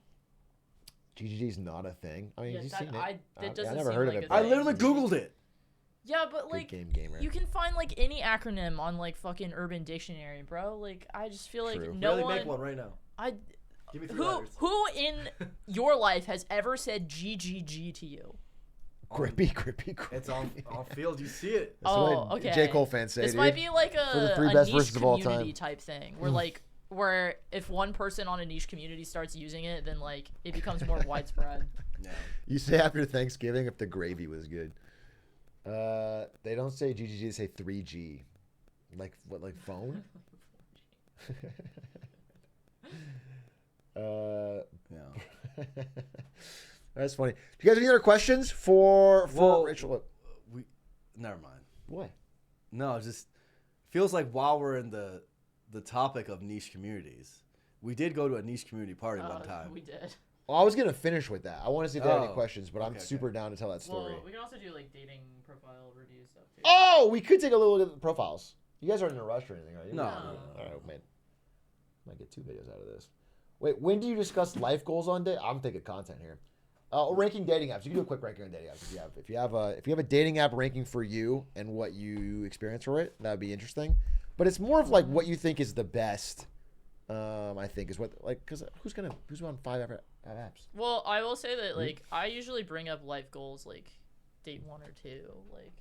not a thing. I mean, Yeah, you've that- seen it. I- that doesn't never seem heard like of it. a but I thing. literally Googled it. Yeah, but good like game gamer. you can find like any acronym on like fucking Urban Dictionary, bro. Like I just feel like True. no Really one. make one right now. I Give me 3 letters. who in your life has ever said GGG to you? Grippy. It's on field. You see it. That's Oh, what okay. J. Cole fans say, This dude. might be like For the a 3 best niche verses of all community time. type thing, where if one person on a niche community starts using it, then like it becomes more widespread. No. You say after Thanksgiving if the gravy was good. They don't say GGG, they say 3G. Like what, like phone? Yeah. That's funny. Do you guys have any other questions for Well, Rachel? Never mind. What? No, it just feels like while we're in the topic of niche communities, we did go to a niche community party one time. We did. Well, I was gonna finish with that. I want to see if they have any Oh, questions, but I'm okay, super down to tell that story. Well, we can also do like dating profile review stuff too. Oh, we could take a little look at the profiles. You guys aren't in a rush or anything, are you? No. All right, man. Might get 2 videos out of this. Wait, when do you discuss life goals on date? I'm thinking content here. Ranking dating apps. You can do a quick ranking on dating apps if you have a dating app ranking for you and what you experience for it. That'd be interesting. But it's more of like what you think is the best. I think is what like because who's on 5 apps? Well, I will say that like I usually bring up life goals like date 1 or 2. Like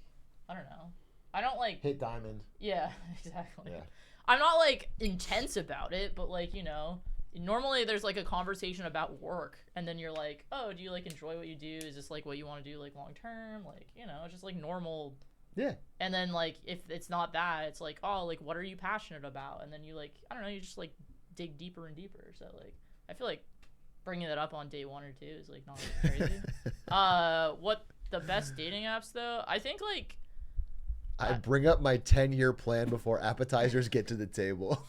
I don't know. I don't like Hit diamond. Yeah, exactly. Yeah. I'm not like intense about it, but like, you know, normally there's like a conversation about work and then you're like, oh, do you like enjoy what you do? Is this like what you want to do like long term? Like, you know, just like normal. Yeah. And then like if it's not that, it's like, oh, like what are you passionate about? And then you like, I don't know, you just like dig deeper and deeper. So like I feel like bringing that up on day 1 or 2 is like not crazy. What the best dating apps though? I think like I bring up my 10-year plan before appetizers get to the table.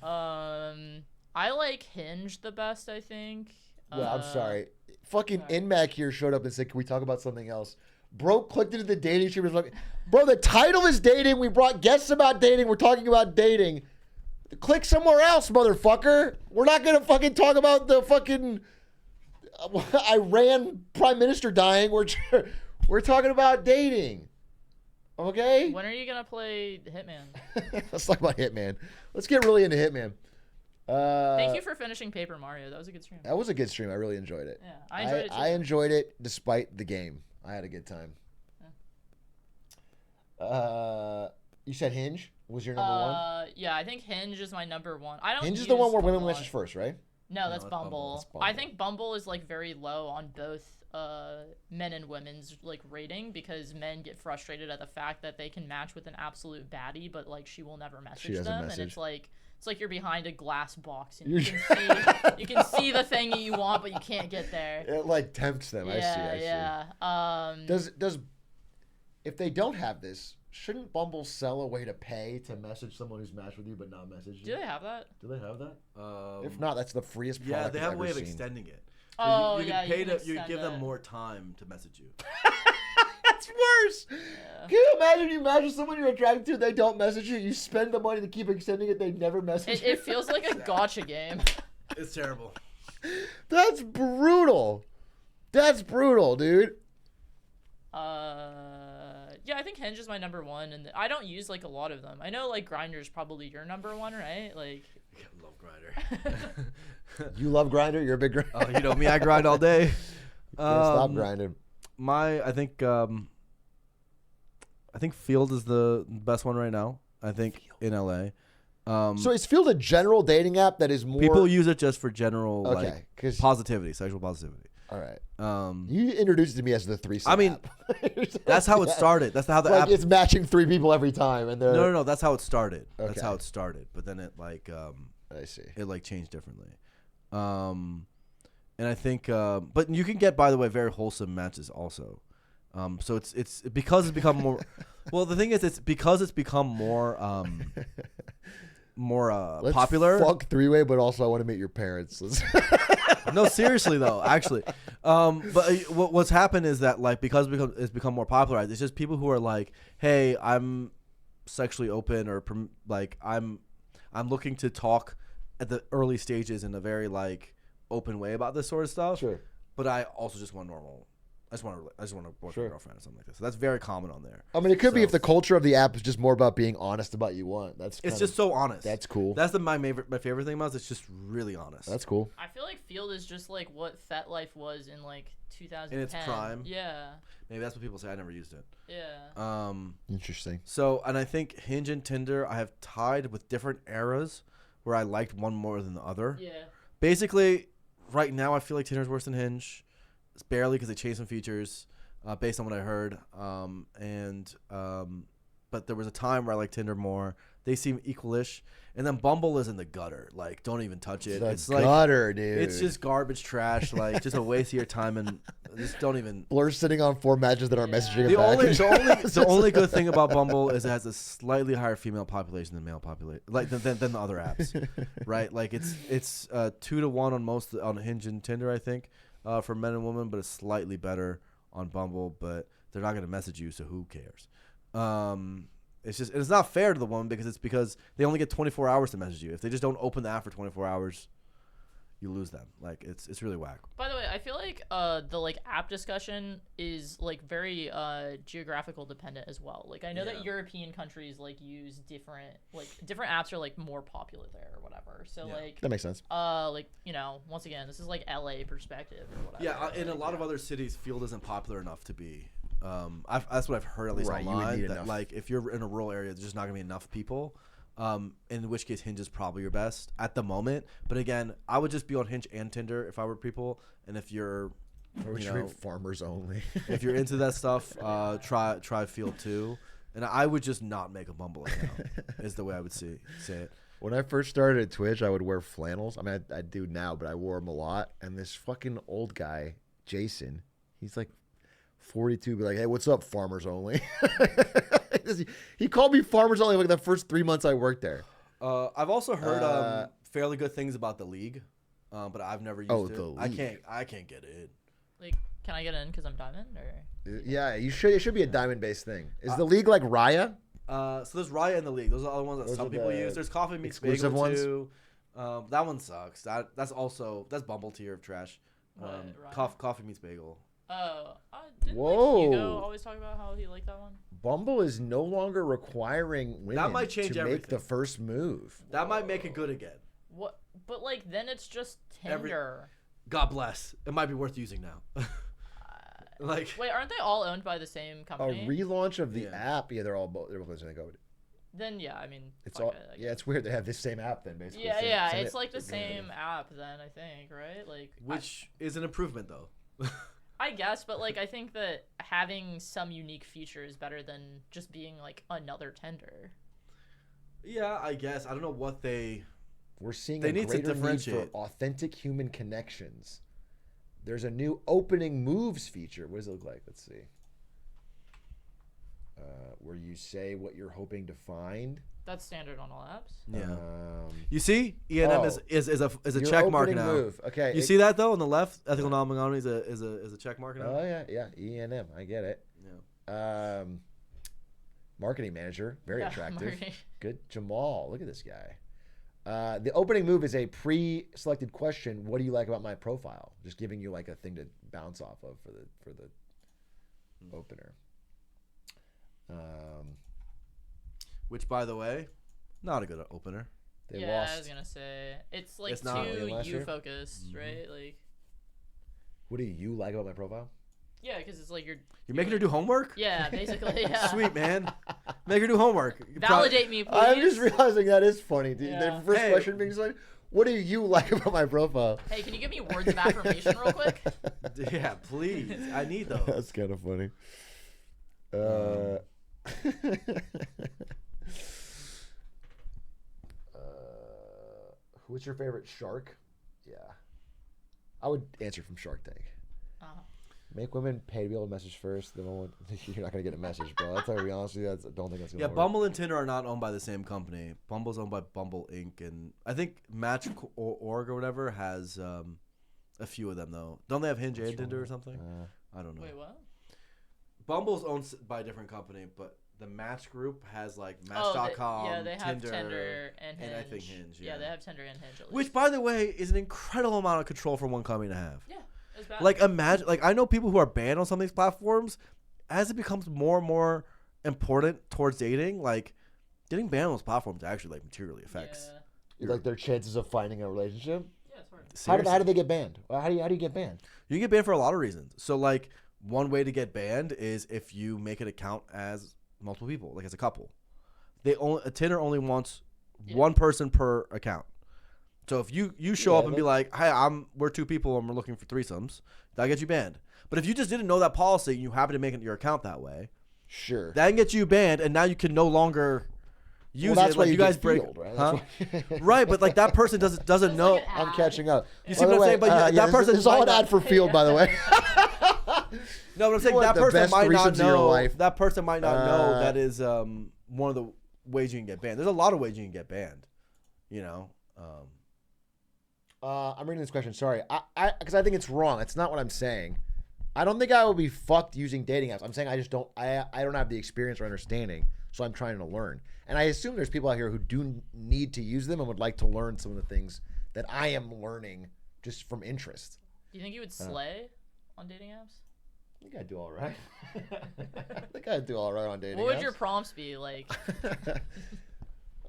I like Hinge the best, I think. Yeah, I'm sorry. Fucking sorry. NMAC here showed up and said, can we talk about something else? Bro clicked into the dating stream. Was like, bro, the title is dating. We brought guests about dating. We're talking about dating. Click somewhere else, motherfucker. We're not going to fucking talk about the fucking Iran prime minister dying. We're talking about dating. Okay? When are you gonna play Hitman? Let's talk about Hitman. Let's get really into Hitman. Thank you for finishing Paper Mario. That was a good stream. That was a good stream. I really enjoyed it. Yeah, I enjoyed it too. I enjoyed it despite the game. I had a good time. You said Hinge was your number one? Yeah, I think Hinge is my number 1. I don't Hinge is the one use where a women lot. message first, right? No, that's Bumble. That's Bumble. I think Bumble is like very low on both men and women's like rating because men get frustrated at the fact that they can match with an absolute baddie, but like she will never message them, and it's like you're behind a glass box and you can see the thing that you want, but you can't get there. It like tempts them. Yeah, I see. Does if they don't have this, shouldn't Bumble sell a way to pay to message someone who's matched with you but not message you? Do they have that? Do they have that? If not, that's the freest Yeah, product they I've have a ever way of seen. extending it. Oh, you yeah, can pay you can you give them extend more time to message you. That's worse. Yeah. Can you imagine you match with someone you're attracted to, they don't message you, you spend the money to keep extending it, they never message you? It feels like a gotcha game. It's terrible. That's brutal. That's brutal, dude. Yeah, I think Hinge is my number one, and I don't use like a lot of them. I know like Grindr is probably your number one, right? Like, I love Grindr. You love Grindr? You're a big Grindr. Oh, you know me, I grind all day. Can't stop grinding. I think Field is the best one right now. I think in LA. So is Field a general dating app that is more... People use it just for general Okay, like 'cause- positivity, sexual positivity. All right. You introduced it to me as the threesome I mean, app. that's how it started. That's how the like app. it's matching 3 people every time, and they're... No. That's how it started. That's Okay. how it started. But then it like I see. it like changed differently. And I think, but you can get, by the way, very wholesome matches also. So it's because it's become more. Well, the thing is, it's because it's become more Let's popular. Fuck 3-way, but also I want to meet your parents. No, seriously though, actually. But what's happened is that like because it's become more popularized, it's just people who are like, hey, I'm sexually open, or like I'm looking to talk at the early stages in a very like open way about this sort of stuff. Sure. But I also just want normal. I just want a boyfriend, girlfriend, or something like this. So that's very common on there. I mean, it could be if the culture of the app is just more about being honest about what you want. It's just so honest. That's cool. That's my favorite thing about it. It's just really honest. That's cool. I feel like Field is just like what FetLife was in like 2010. In its prime. Yeah. Maybe that's what people say. I never used it. Yeah. Interesting. So, and I think Hinge and Tinder I have tied with different eras where I liked one more than the other. Yeah. Basically, right now I feel like Tinder's worse than Hinge. It's barely because they changed some features. Based on what I heard, but there was a time where I liked Tinder more. They seem equalish, and then Bumble is in the gutter. Like, don't even touch it. It's like gutter, dude. It's just garbage trash. Like, just a waste of your time, and just don't even. Blur's sitting on 4 matches that aren't messaging The him back. the only good thing about Bumble is it has a slightly higher female population than male population, like than the other apps, right? Like it's 2 to 1 on Hinge and Tinder, I think, for men and women, but it's slightly better on Bumble, but they're not going to message you, so who cares? It's not fair to the woman because they only get 24 hours to message you. If they just don't open the app for 24 hours, you lose them. Like it's really whack. By the way, I feel like the like app discussion is like very geographical dependent as well. Like I know that European countries like use different apps are like more popular there or whatever. So like that makes sense. Like once again, this is like LA perspective or whatever. Yeah, in a lot of other cities, Field isn't popular enough to be. That's what I've heard at least online. That enough. Like if you're in a rural area, there's just not gonna be enough people. In which case Hinge is probably your best at the moment. But again, I would just be on Hinge and Tinder if I were people. And if you're, farmers only. if you're into that stuff, try Field too. And I would just not make a Bumble account. Is the way I would say it. When I first started at Twitch, I would wear flannels. I mean, I do now, but I wore them a lot. And this fucking old guy, Jason, he's like 42, be like, hey, what's up, farmers only? He called me farmers only like the first 3 months I worked there. I've also heard fairly good things about the league, but I've never used it. The league. I can't get it. Like, can I get in because I'm diamond or? Yeah, you should. It should be a diamond-based thing. Is the league like Raya? So there's Raya in the league. Those are the ones that some people use. There's Coffee Meets Bagel too. That one sucks. That's Bumble tier of trash. Coffee Meets Bagel. Oh, didn't Hugo always talk about how he liked that one? Bumble is no longer requiring women that might change to everything. make the first move. That might make it good again. What? But like then it's just Tinder. God bless. It might be worth using now. Wait, aren't they all owned by the same company? A relaunch of the app. Yeah, they're both listening. then yeah, I mean, It's fuck all it, I yeah. It's weird they have this same app then basically. Yeah, Same- yeah, same it's like the same identity. app then, I think, right? Like, Which is an improvement though. I guess, but like I think that having some unique feature is better than just being like another Tinder. Yeah, I guess. I don't know what they. We're seeing They a need to greater need for differentiate. authentic human connections. There's a new opening moves feature. What does it look like? Let's see. Where you say what you're hoping to find. That's standard on all apps. Yeah. Um, You see, ENM Oh. is a your check mark opening now. move. Okay. You see that though on the left? Ethical non-monogamy is a check mark now. Oh yeah. ENM. I get it. Yeah. Marketing manager. Very Yeah, attractive. marketing. Good. Jamal. Look at this guy. The opening move is a pre-selected question. What do you like about my profile? Just giving you like a thing to bounce off of for the opener. Which, by the way, not a good opener. They yeah, lost. I was gonna say it's like It's not too last you year? focused, right? Like, What do you like about my profile? yeah, because it's like You're making her do homework? Yeah, basically, yeah. Sweet, man. Make her do homework. You Validate me, please. I'm just realizing that is funny, dude. Yeah. The first Hey. question being said, what do you like about my profile? Hey, can you give me words of affirmation real quick? Yeah, please. I need those. That's kind of funny. Who's your favorite shark? Yeah. I would answer from Shark Tank. Uh-huh. Make women pay to be able to message first. The moment you're not gonna get a message, bro. That's how to be honest with you. I don't think that's gonna Yeah, work. Bumble and Tinder are not owned by the same company. Bumble's owned by Bumble Inc. And I think Match.org or whatever has a few of them, though. Don't they have Hinge and Tinder or something? I don't know. Wait, what? Bumble's owned by a different company, but the Match group has like Oh, Match.com, yeah, they have Tinder, Tinder and Hinge. and I think Hinge. Yeah, they have Tinder and Hinge. At least. Which, by the way, is an incredible amount of control for one company to have. Yeah, it's bad. Like, imagine, like, I know people who are banned on some of these platforms. As it becomes more and more important towards dating, like, getting banned on those platforms actually like materially affects. Yeah, Like their chances of finding a relationship. yeah, it's hard. How do they get banned? Well, how do you get banned? You can get banned for a lot of reasons. So, like, one way to get banned is if you make an account as multiple people, like as a couple. Tinder only wants one person per account. So if you show up and be like, "Hey, we're two people and we're looking for threesomes," that gets you banned. But if you just didn't know that policy and you happen to make it your account that way, Sure. that can get you banned, and now you can no longer use that's it. why Like, you guys get break, field, right? huh? That's why- Right, but like that person doesn't know. like an I'm catching up. You see what I'm saying? But that this person is all might an not- ad for Field, by the way. No, but I'm saying want that the person best might not threesomes of your know. life. That person might not know that is one of the ways you can get banned. There's a lot of ways you can get banned. You know. I'm reading this question. Sorry, because I think it's wrong. It's not what I'm saying. I don't think I will be fucked using dating apps. I'm saying I just don't. I don't have the experience or understanding, so I'm trying to learn. And I assume there's people out here who do need to use them and would like to learn some of the things that I am learning just from interest. Do you think you would slay on dating apps? I think I do all right. I think I do all right on dating What would apps. your prompts be like?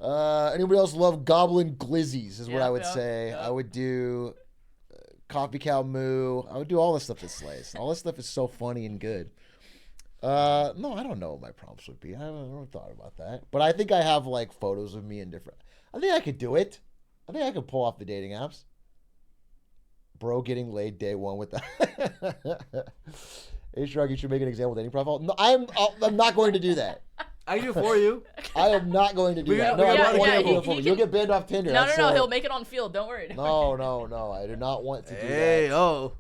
Anybody else love goblin glizzies is what Yeah, I would yeah, say. yeah. I would do coffee cow moo. I would do all the stuff that slays. All this stuff is so funny and good. No, I don't know what my prompts would be. I haven't thought about that. But I think I have like photos of me in different. I think I could do it. I think I could pull off the dating apps. Bro getting laid day one with that. Atrioc, you should make an example dating profile. No, I'm not going to do that. I can do it for you. I am not going to do We that. got- No, we I got don't want one to do it example. for you. You'll get banned off Tinder. No, That's no, so- he'll make it on Field. Don't worry. No. I do not want to do Hey, that. oh.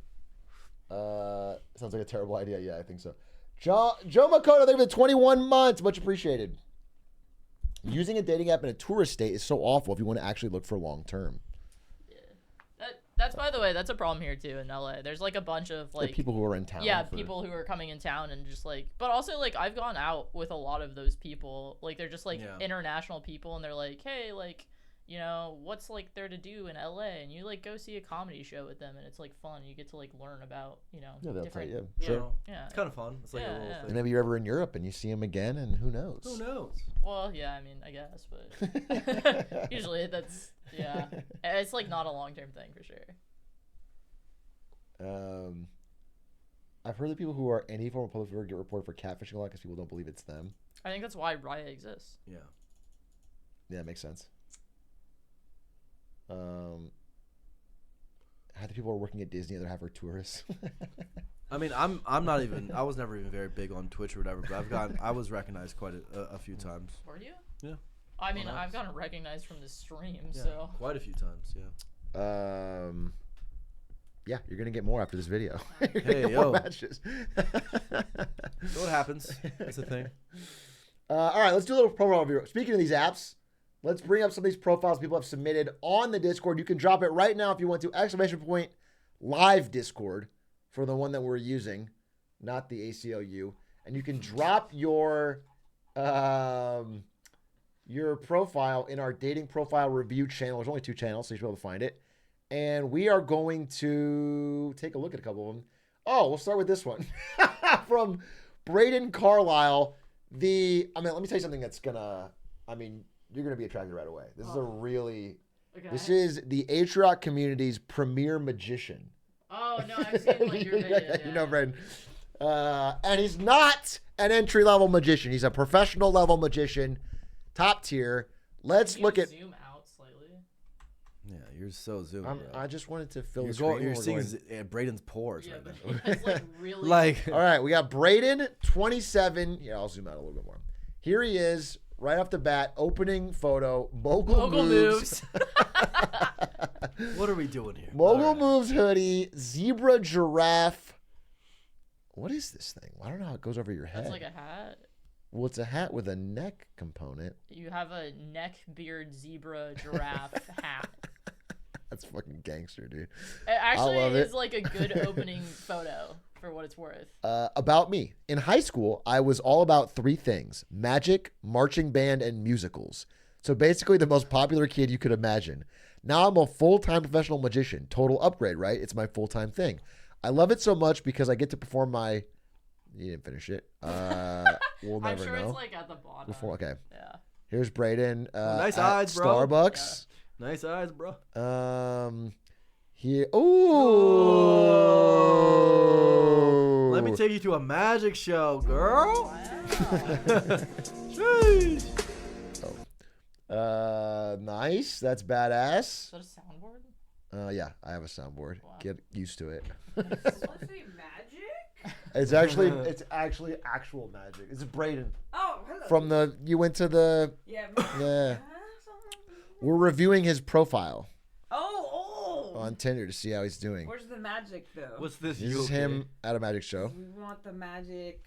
Sounds like a terrible idea. Yeah, I think so. Joe Makoto, thank you for the 21 months. Much appreciated. Using a dating app in a tourist state is so awful if you want to actually look for long term. That's, by the way, that's a problem here too in LA. There's like a bunch of like People who are in town. yeah, for- people who are coming in town and just like, but also like I've gone out with a lot of those people. Like they're just like Yeah. international people, and they're like, hey, like, you know, what's like there to do in LA? And you like go see a comedy show with them, and it's like fun. You get to like learn about, you know, Yeah, they'll tell different. you. You Sure. know, Yeah. it's kind of fun. It's like a Yeah, little yeah. And thing. maybe you're ever in Europe and you see him again, and who knows? Who knows? Well, yeah, I mean, I guess, but usually that's yeah, it's like not a long term thing for sure. I've heard that people who are any form of public figure get reported for catfishing a lot because people don't believe it's them. I think that's why Raya exists. Yeah. Yeah, makes sense. Half the people are working at Disney, the other half are tourists. I mean, I was never even very big on Twitch or whatever, but I was recognized quite a few times. Were you? Yeah. I mean, Well, I've gotten recognized from the stream, Yeah, so. quite a few times, yeah. Yeah, you're gonna get more after this video. You're gonna Hey, get yo. more matches. So what happens? That's the thing. All right, let's do a little profile review. Speaking of these apps, let's bring up some of these profiles people have submitted on the Discord. You can drop it right now if you want to. !live Discord for the one that we're using, not the ACLU. And you can drop your profile in our dating profile review channel. There's only 2 channels, so you should be able to find it. And we are going to take a look at a couple of them. Oh, we'll start with this one from Braden Carlisle. Let me tell you something that's you're gonna be attracted right away. This is this is the Atrioc community's premier magician. Oh, no, I've seen like your video. Yeah. You know, Braden. And he's not an entry-level magician. He's a professional level magician, top tier. Let's look at. Zoom out slightly. Yeah, you're so zoomed. I just wanted to fill You're the screen. you're seeing Braden's pores Yeah, right but now. he has like really. Like, All right, we got Braden, 27. Yeah, I'll zoom out a little bit more. Here he is, right off the bat, opening photo. Mogul moves. what are we doing here? Mogul All right. moves hoodie, zebra giraffe. What is this thing? I don't know how it goes over your head. That's like a hat. Well, it's a hat with a neck component. You have a neck, beard, zebra, giraffe hat. That's fucking gangster, dude. It actually love is it. like a good opening photo for what it's worth. About me. In high school, I was all about 3 things: magic, marching band, and musicals. So basically the most popular kid you could imagine. Now I'm a full-time professional magician. Total upgrade, right? It's my full-time thing. I love it so much because I get to perform my... You didn't finish it. We'll never I'm sure know. it's like at the bottom. Okay. Yeah. Here's Braden. Nice at eyes, bro. Starbucks. Nice eyes, bro. Here. Ooh. Let me take you to a magic show, girl. Wow. Sheesh. Nice. That's badass. Is that a soundboard? Yeah, I have a soundboard. Wow. Get used to it. Supposed to be magic? It's actually actual magic. It's Braden Oh, hello. from the. You went to the. Yeah. Yeah. We're reviewing his profile Oh. on Tinder to see how he's doing. Where's the magic though? What's this? This You is okay? him at a magic show. We want the magic.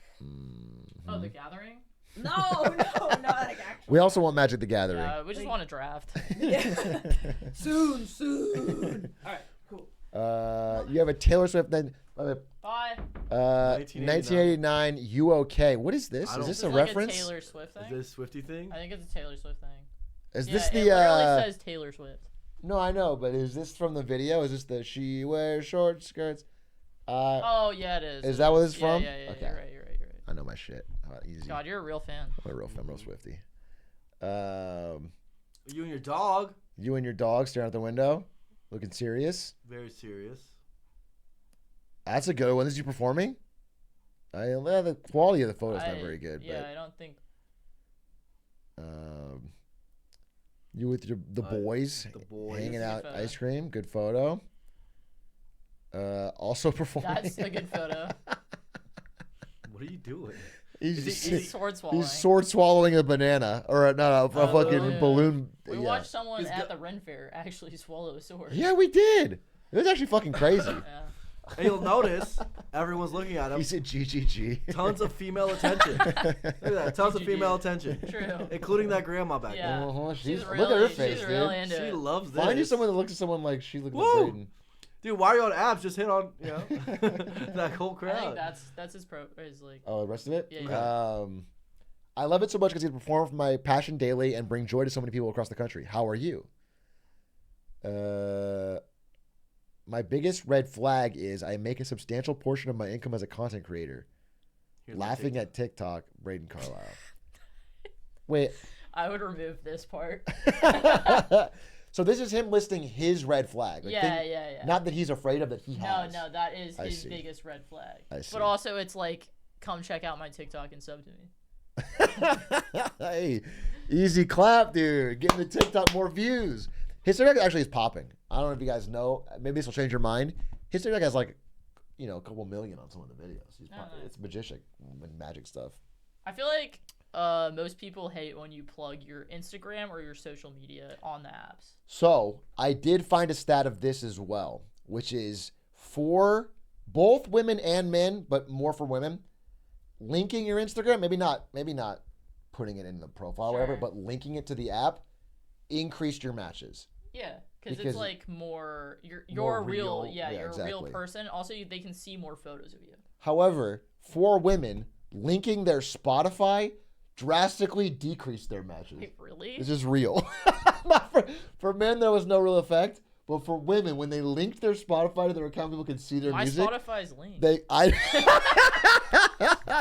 Oh, The Gathering? No, not like actual. We also want Magic the Gathering. Yeah, we just want to draft. Yeah. soon. All right, cool. You have a Taylor Swift. Then, Bye. 1989. You okay? What is this? I Is don't- this Is a it like reference? a Taylor Swift thing? Is this Swifty thing? I think it's a Taylor Swift thing. Is Yeah, this it the? literally says Taylor Swift. No, I know, but is this from the video? Is this the she wears short skirts? Oh, yeah, it is. Is that what it's Yeah, from? Yeah, yeah, Okay. you're right. I know my shit. Easy. God, you're a real fan. I'm a real Swifty. You and your dog. You and your dog staring out the window, looking serious. Very serious. That's a good one. Is you performing? The quality of the photo's not very good. Yeah, I don't think. But you with the boys, The boys. hanging That's a out, good photo. ice cream. Good photo. Also performing. That's a good photo. What are you doing? He's He's sword swallowing. He's sword swallowing a banana or a fucking yeah. balloon. We yeah. watched someone He's at got- the Ren Fair actually swallow a sword. Yeah, we did. It was actually fucking crazy. Yeah. And you'll notice everyone's looking at him. He said GGG. Tons of female attention. Look at that. Tons of GGG. female attention. True. Including that grandma back Yeah. there. Uh-huh. She's Look really, at her face, she's dude. really into She it. loves this. Find you someone that looks at someone like she looks at Woo! Braden. Dude, why are you on apps? Just hit on, that whole I think crowd. that's his like. Oh, the rest of it? Yeah, I love it so much because I perform for my passion daily and bring joy to so many people across the country. How are you? My biggest red flag is I make a substantial portion of my income as a content creator. Here's my Laughing TikTok. at TikTok, Braden Carlisle. Wait. I would remove this part. So this is him listing his red flag. Like Yeah. Not that he's afraid of, that he has. No, that is I his see. biggest red flag. I see. But also, it's like, come check out my TikTok and sub to me. Hey, easy clap, dude. Getting the TikTok more views. His TikTok actually is popping. I don't know if you guys know. Maybe this will change your mind. His TikTok has like, a couple million on some of the videos. It's magic stuff. I feel like most people hate when you plug your Instagram or your social media on the apps. So I did find a stat of this as well, which is for both women and men, but more for women. Linking your Instagram, maybe not putting it in the profile or whatever, Sure. but linking it to the app increased your matches. Yeah, because Because it's like more you're more a real real. yeah, Yeah, you're a real exactly. person. Also, they can see more photos of you. However, for women, linking their Spotify drastically decreased their matches. Wait, really? This is real. Not for men, there was no real effect, but for women, when they linked their Spotify to their account, people could see their My music. Spotify's linked.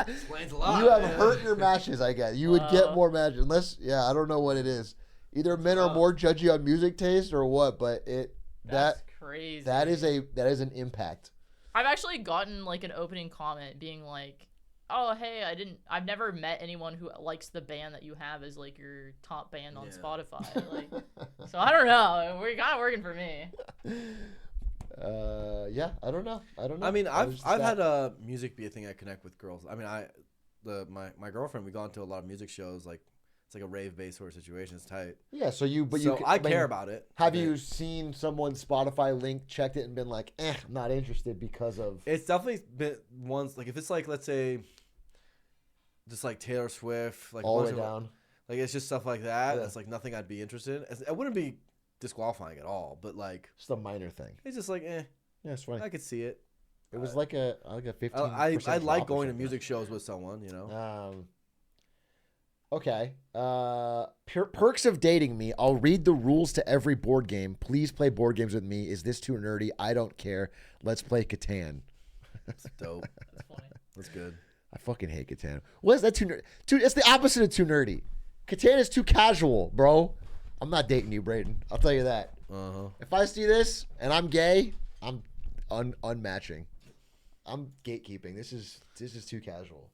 Explains a lot. You have hurt your matches, I guess. You would get Wow. more matches. Unless, I don't know what it is. Either men are Wow. more judgy on music taste or what, but That's crazy. that is an impact. I've actually gotten like an opening comment being like, "Oh, hey, I've never met anyone who likes the band that you have as like your top band on Yeah. Spotify." Like, so I don't know. We're kind of working for me. Yeah, I don't know. I mean, That was just I've that. had music be a thing I connect with girls. I mean, my girlfriend, we gone to a lot of music shows. Like it's like a rave based sort of situation. It's tight. Yeah, so you I care about it. Have but you seen someone's Spotify link, checked it, and been like, I'm not interested because of? It's definitely been ones like if it's like let's say, just like Taylor Swift, like all the ones way that- down. Like it's just stuff like that. Yeah. That's like nothing I'd be interested in. It wouldn't be disqualifying at all, but like Just a minor thing. it's just like Yeah, it's funny. I could see it. It was like a 15%. I like drop or going to something. music shows with someone, you know. Okay. Perks of dating me. I'll read the rules to every board game. Please play board games with me. Is this too nerdy? I don't care. Let's play Catan. It's dope. That's funny. That's good. I fucking hate Catan. What is that too nerdy? It's the opposite of too nerdy. Catan is too casual, bro. I'm not dating you, Brayden. I'll tell you that. Uh-huh. If I see this and I'm gay, I'm unmatching. I'm gatekeeping. This is too casual.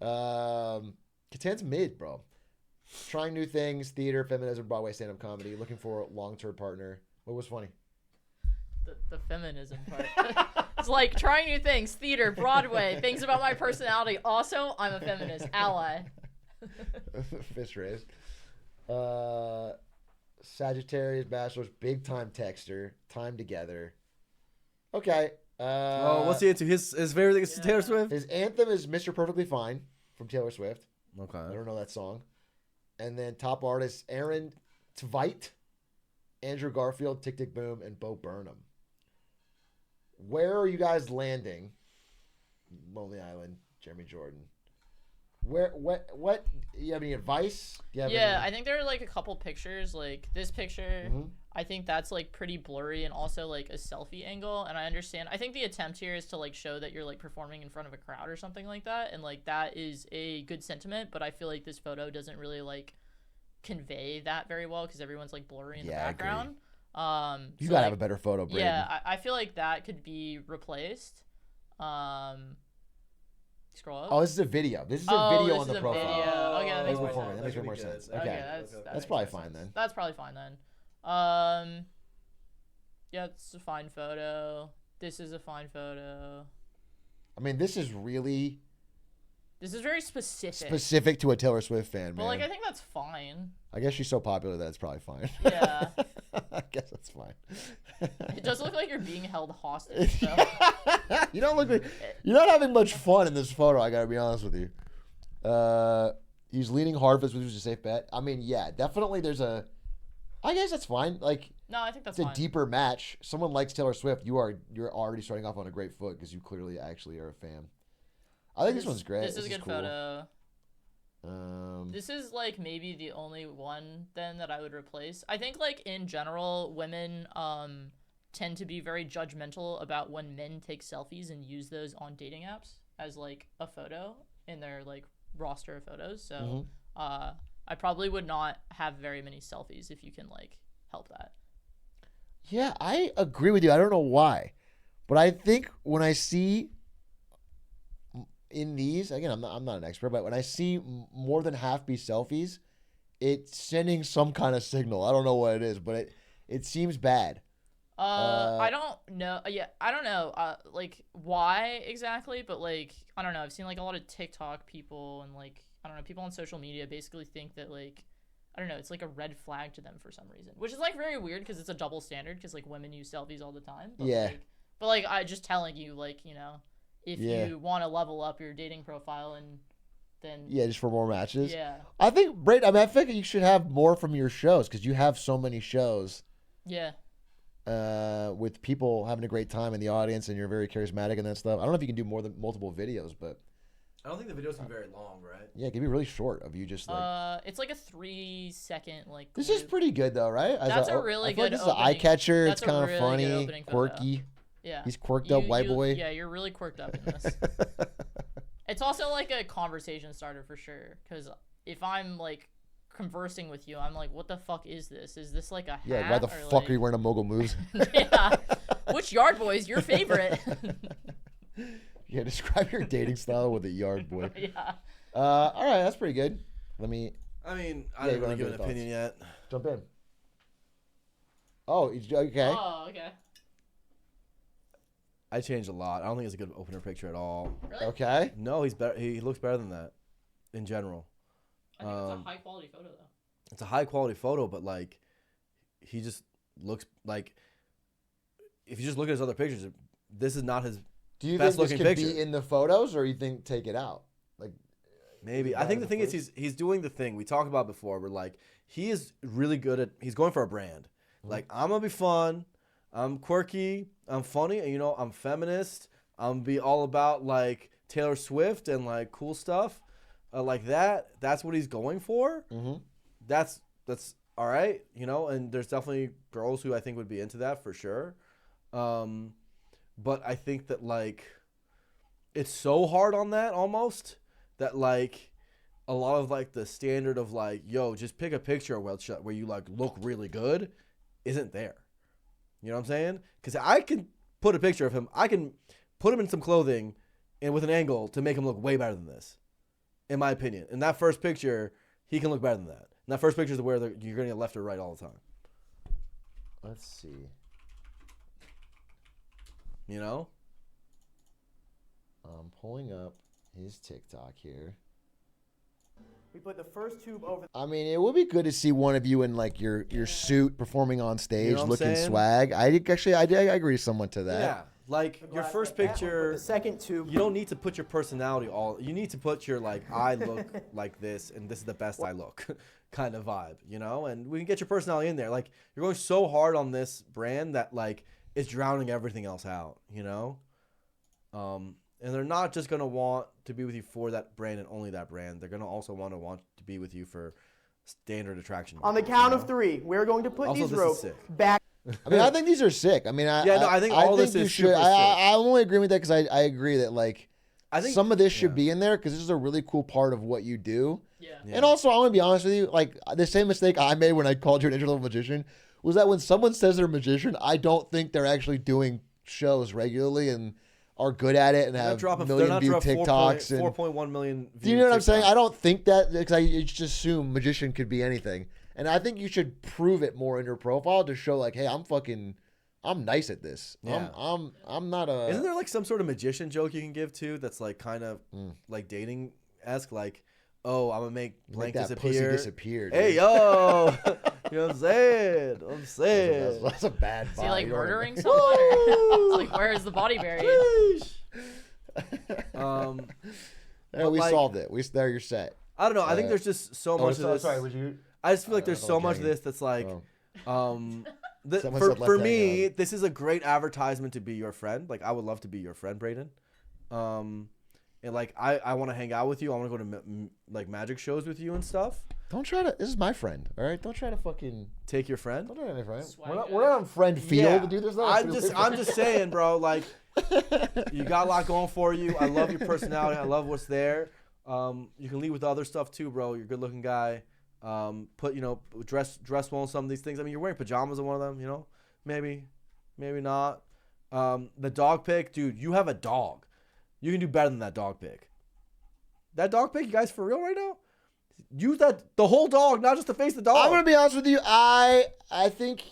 Catan's mid, bro. Trying new things, theater, feminism, Broadway, stand-up comedy. Looking for a long-term partner. What was funny? The feminism part. It's like trying new things, theater, Broadway, things about my personality. Also, I'm a feminist ally. Fist raised. Sagittarius, bachelor's, big time texter, time together. Okay. What's he into? His favorite thing is Yeah. Taylor Swift. His anthem is Mr. Perfectly Fine from Taylor Swift. I Okay. don't know that song. And then top artists Aaron Tveit, Andrew Garfield, Tick Tick Boom, and Bo Burnham. Where are you guys landing? Lonely Island, Jeremy Jordan. What you have any advice? Do you have Yeah, any- I think there are like a couple pictures. Like this picture, Mhm. I think that's like pretty blurry and also like a selfie angle. And I understand. I think the attempt here is to like show that you're like performing in front of a crowd or something like that. And like that is a good sentiment. But I feel like this photo doesn't really like convey that very well because everyone's like blurry in the Yeah, I agree. background. You So, gotta like, have a better photo, Brayden. yeah, I feel like that could be replaced. Scroll up. Oh, this is a video. This is a Oh, video this on the is a profile. video. Okay, that makes That more makes sense. That makes more sense. Okay, that's that's probably fine then. That's probably fine then. Yeah, it's a fine photo. This is a fine photo. I mean, this is really This is very specific. specific to a Taylor Swift fan, But man. like, I think that's fine. I guess she's so popular that it's probably fine. Yeah. I guess that's fine. It does look like you're being held hostage. So. You don't look like you're not having much fun in this photo. I gotta be honest with you. He's leaning hard, which was a safe bet. I mean, yeah, definitely. I guess that's fine. Like, No, I think that's it's fine. a deeper match. Someone likes Taylor Swift. You're already starting off on a great foot because you clearly actually are a fan. I think this one's great. This is a good cool. photo. This This is like maybe the only one then that I would replace. I think like in general, women tend to be very judgmental about when men take selfies and use those on dating apps as like a photo in their like roster of photos. So I probably would not have very many selfies if you can like help that. Yeah, I agree with you. I don't know why, but I think when I see in these, again, I'm not an expert, but when I see more than half be selfies, it's sending some kind of signal. I don't know what it is, but it seems bad. I don't know. Yeah, I don't know. Like why exactly, but like I don't know. I've seen like a lot of TikTok people and like I don't know, people on social media basically think that like I don't know, it's like a red flag to them for some reason, which is like very weird because it's a double standard because like women use selfies all the time. But, Yeah. But like I just telling you like you know if you want to level up your dating profile and then Yeah, just for more matches. yeah I think, Brayden, I mean, I think you should have more from your shows because you have so many shows. yeah. With people having a great time in the audience and you're very charismatic and that stuff. I don't know if you can do more than multiple videos, but I don't think the videos can be very long, right? yeah, it can be really short of you just like. It's like a 3-second like. This is clip. pretty good though, right? That's a really I feel like good this is an eye opening- catcher. It's that's a kind of really funny, good opening photo. quirky. Yeah. He's quirked up white boy. Yeah, you're really quirked up in this. It's also like a conversation starter for sure. Because if I'm like conversing with you, I'm like, what the fuck is this? Is this like a hat? Yeah, why the or, fuck like... are you wearing a mogul moves? Yeah. Which yard boy is your favorite? Yeah, describe your dating style with a yard boy. Yeah. All right, that's pretty good. Let me I mean, I Yeah, didn't go really on, give give an your opinion yet. jump in. Oh, okay. Oh, okay. I changed a lot. I don't think it's a good opener picture at all. Really? Okay. No, he's better. He looks better than that, in general. I think it's a high quality photo though. It's a high quality photo, but like, he just looks like. If you just look at his other pictures, this is not his. Do you Best think this looking could picture. be in the photos, or you think take it out? Like, Maybe. I Bad think in the the thing is first? he's doing the thing we talked about before. Where like he is really good at. He's going for a brand. Like I'm gonna be fun. I'm quirky. I'm funny. And you know I'm feminist. I'm gonna be all about like Taylor Swift and like cool stuff, like that. That's what he's going for. mm-hmm. That's all right. You know, and there's definitely girls who I think would be into that for sure. But I think that like it's so hard on that almost that like a lot of like the standard of like yo just pick a picture where you like look really good isn't there. You know what I'm saying? Because I can put a picture of him. I can put him in some clothing and with an angle to make him look way better than this, in my opinion. In that first picture, he can look better than that. And that first picture is where you're going to get left or right all the time. Let's see. You know? I'm pulling up his TikTok here. We put the first tube over. I mean, it would be good to see one of you in like your suit performing on stage, You know what I'm looking saying? swag. I agree somewhat to that. Yeah. Like your first picture, The second tube. you don't need to put your personality all. You need to put your like I look like this and this is the best I look kind of vibe, you know? And we can get your personality in there. Like you're going so hard on this brand that like it's drowning everything else out, you know? And they're not just gonna want to be with you for that brand and only that brand. They're gonna also want to be with you for standard attraction. On the count of three, we're going to put Also, these this is ropes sick. back. I mean, I think these are sick. I mean, I think all this you is should. super sick. I only agree with that because I agree that like I think some of this should yeah. be in there because this is a really cool part of what you do. Yeah. Yeah. And also, I want to be honest with you, like the same mistake I made when I called you an entry-level magician was that when someone says they're a magician, I don't think they're actually doing shows regularly and are good at it and They're have dropping million view TikToks. And 4.1 million. do you know what I'm saying? I don't think that because I just assume magician could be anything, and I think you should prove it more in your profile to show like, hey, I'm nice at this. Yeah. I'm not a. Isn't there like some sort of magician joke you can give too that's like kind of like dating esque? Like, oh, I'm gonna make blank that pussy disappear. disappear, dude. Hey yo, you know what I'm saying? I'm saying. That's a bad vibe. Is he like You know what I mean? murdering someone? Or... It's like where is the body buried? Yeah, we like- solved it. There, you're set. I don't know. I think there's just so much of this. Sorry, would you? I just feel like there's I so thought much of gagging. this that's like, Someone said for left hand me, up. this is a great advertisement to be your friend. Like, I would love to be your friend, Brayden. And like, I want to hang out with you. I want to go to like magic shows with you and stuff. Don't try to. This is my friend. All right. Don't try to fucking. Take your friend. Don't try to my friend. Swag We're not, guy. we're not on friend field, dude. There's no. I'm just saying, bro. Like, you got a lot going for you. I love your personality. I love what's there. You can lead with other stuff too, bro. You're a good looking guy. Dress well in some of these things. I mean, you're wearing pajamas in one of them, you know? Maybe not. The dog pic, dude, you have a dog. You can do better than that dog pic. That dog pic, you guys for real right now? Use that the whole dog, not just the face of the dog. I'm gonna be honest with you. I think,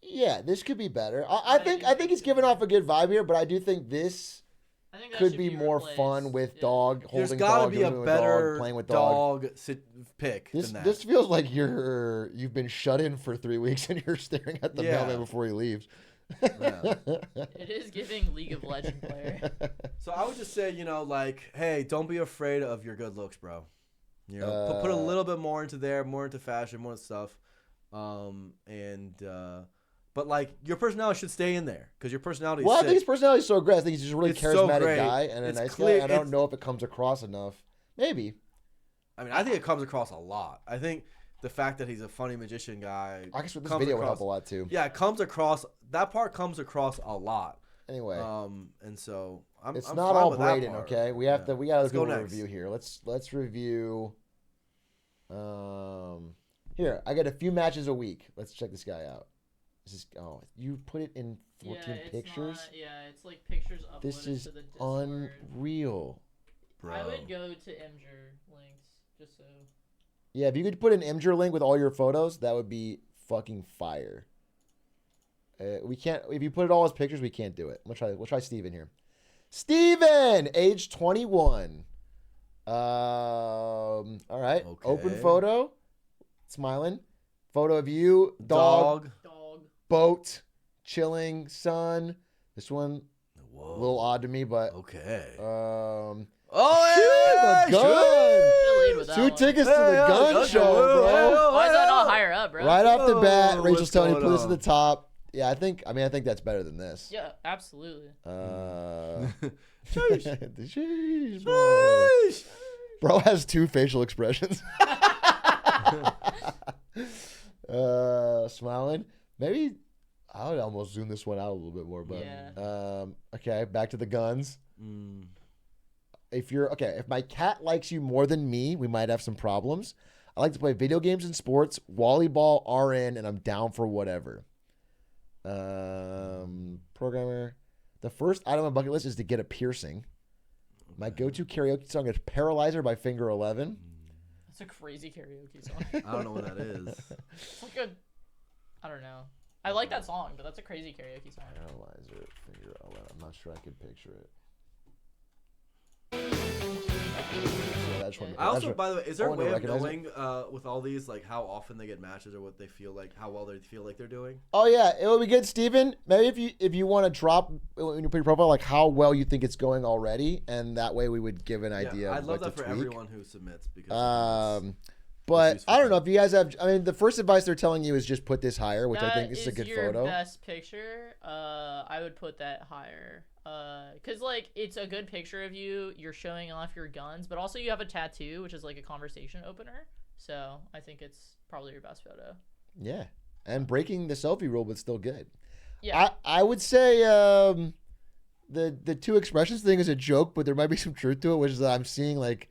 yeah, this could be better. I think he's giving off a good vibe here, but I do think this I think that could should be more replaced. fun with Yeah. dog There's holding gotta dog, be a doing with better dog, playing with dog. pic This than that. this feels like you've been shut in for 3 weeks and you're staring at the Yeah. mailman before he leaves. Yeah. It is giving League of Legends player. So I would just say, like, hey, don't be afraid of your good looks, bro. Put a little bit more into there, more into fashion, more stuff, but like your personality should stay in there because your personality. Well, is I think his personality is so great. I think he's just a really It's so charismatic great. guy and a It's nice clear- guy. I don't it's- know if it comes across enough. Maybe. I mean, I think it comes across a lot. I think the fact that he's a funny magician guy. I guess with this comes video would across- help a lot too. Yeah, it comes across. That part comes across a lot. Anyway, And so I'm. it's I'm not fine all with that Braden, part. okay? We Yeah. got Let's other go people to next. review here. Let's review. Here I got a few matches a week. Let's check this guy out. You put it in 14 pictures. It's like pictures uploaded This is to the Discord. unreal. Bro. I would go to Imgur links just so. Yeah, if you could put an Imgur link with all your photos, that would be fucking fire. We can't. If you put it all as pictures, we can't do it. We'll try Steven here. Steven, age 21. All right. Okay. Open photo. Smiling. Photo of you, dog, boat, chilling, sun. This one Whoa. a little odd to me, but Okay. oh, Oh, the gun. Should've lead with that 2 one. tickets to the gun show, bro. Why is that not higher up, bro? Right off the bat, Whoa, Rachel's what's telling you going put this at on? the top. Yeah, I think that's better than this. Yeah, absolutely. Sheesh, bro. Bro has 2 facial expressions. Smiling. Maybe I would almost zoom this one out a little bit more, but Yeah. Okay, back to the guns. Mm. If my cat likes you more than me, we might have some problems. I like to play video games and sports, volleyball, RN, and I'm down for whatever. Programmer. The first item on my bucket list is to get a piercing. My go-to karaoke song is Paralyzer by Finger 11. That's a crazy karaoke song. I don't know what that is. It's like I don't know. I like that song, but that's a crazy karaoke song. Paralyzer, Finger 11. I'm not sure I could picture it. I also, by the way, is there a way of recognize knowing with all these like how often they get matches or what they feel like, how well they feel like they're doing? Oh yeah, it would be good, Steven. Maybe if you want to drop when you put your profile like how well you think it's going already, and that way we would give an idea. Yeah, I'd of love what that to for tweak. everyone who submits because. But useful I don't know for if you guys have. I mean, the first advice they're telling you is just put this higher, which I think That is a good your photo. best picture. I would put that higher. Cause like it's a good picture of you. You're showing off your guns, but also you have a tattoo, which is like a conversation opener. So I think it's probably your best photo. Yeah, and breaking the selfie rule, but still good. Yeah. I would say the 2 expressions thing is a joke, but there might be some truth to it, which is that I'm seeing like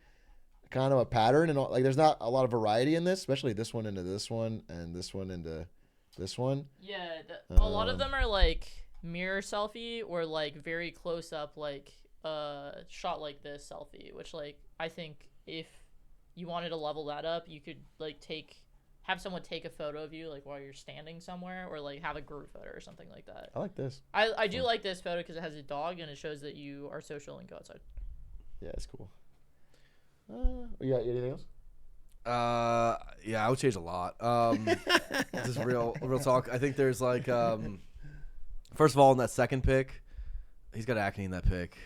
kind of a pattern and like there's not a lot of variety in this, especially this one into this one and this one into this one. Yeah, a lot of them are like mirror selfie or like very close up, like shot like this selfie, which like I think if you wanted to level that up, you could like have someone take a photo of you like while you're standing somewhere, or like have a group photo or something like that. I like this. I do like this photo because it has a dog and it shows that you are social and go outside. Yeah, it's cool. You got anything else? Yeah, I would change a lot. This is real talk. I think there's like, first of all, in that second pic, he's got acne in that pic,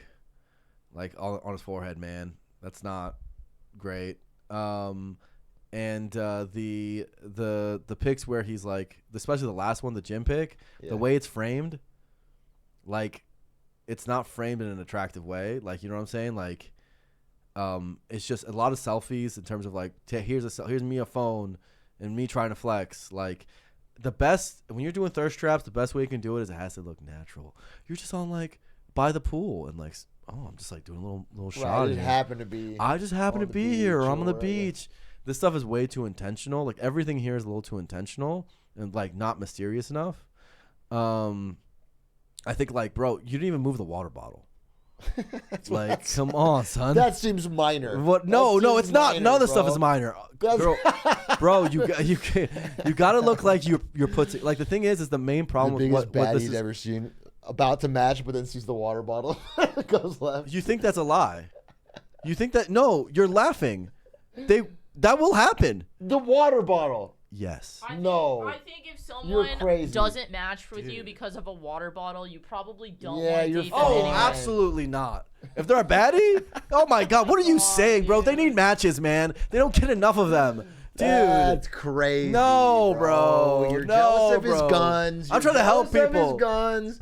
like on his forehead, man. That's not great. And the pics where he's like, especially the last one, the gym pic, the way it's framed, like, it's not framed in an attractive way. Like, you know what I'm saying? Like, it's just a lot of selfies in terms of like, here's me a phone and me trying to flex. Like, the best when you're doing thirst traps, the best way you can do it is it has to look natural. You're just on like by the pool and like, oh, I'm just like doing a little shot. It happened to be. I just happen to on the be here. Or I'm on the beach beach. This stuff is way too intentional. Like everything here is a little too intentional and like not mysterious enough. I think like, bro, you didn't even move the water bottle. Like, come on, son. That seems minor. What? No, That no, seems it's not. minor, None of this bro. stuff is minor. That's- Bro, you got to look like you're put to, like the thing is the main The problem with biggest what bad this he's is. ever seen. About to match, but then sees the water bottle. Goes left. You think that's a lie? You think that? No, you're laughing. That will happen. The water bottle. Yes. No. I think if You're someone crazy. doesn't match with you because of a water bottle, you probably don't Yeah, want to you're date them fine. Oh, anyway. absolutely not. If they're a baddie, oh my God, what are you saying, bro? They need matches, man. They don't get enough of them, dude. That's crazy. No, bro. You're No, jealous of bro. his guns. I'm You're trying to help jealous of people. His guns.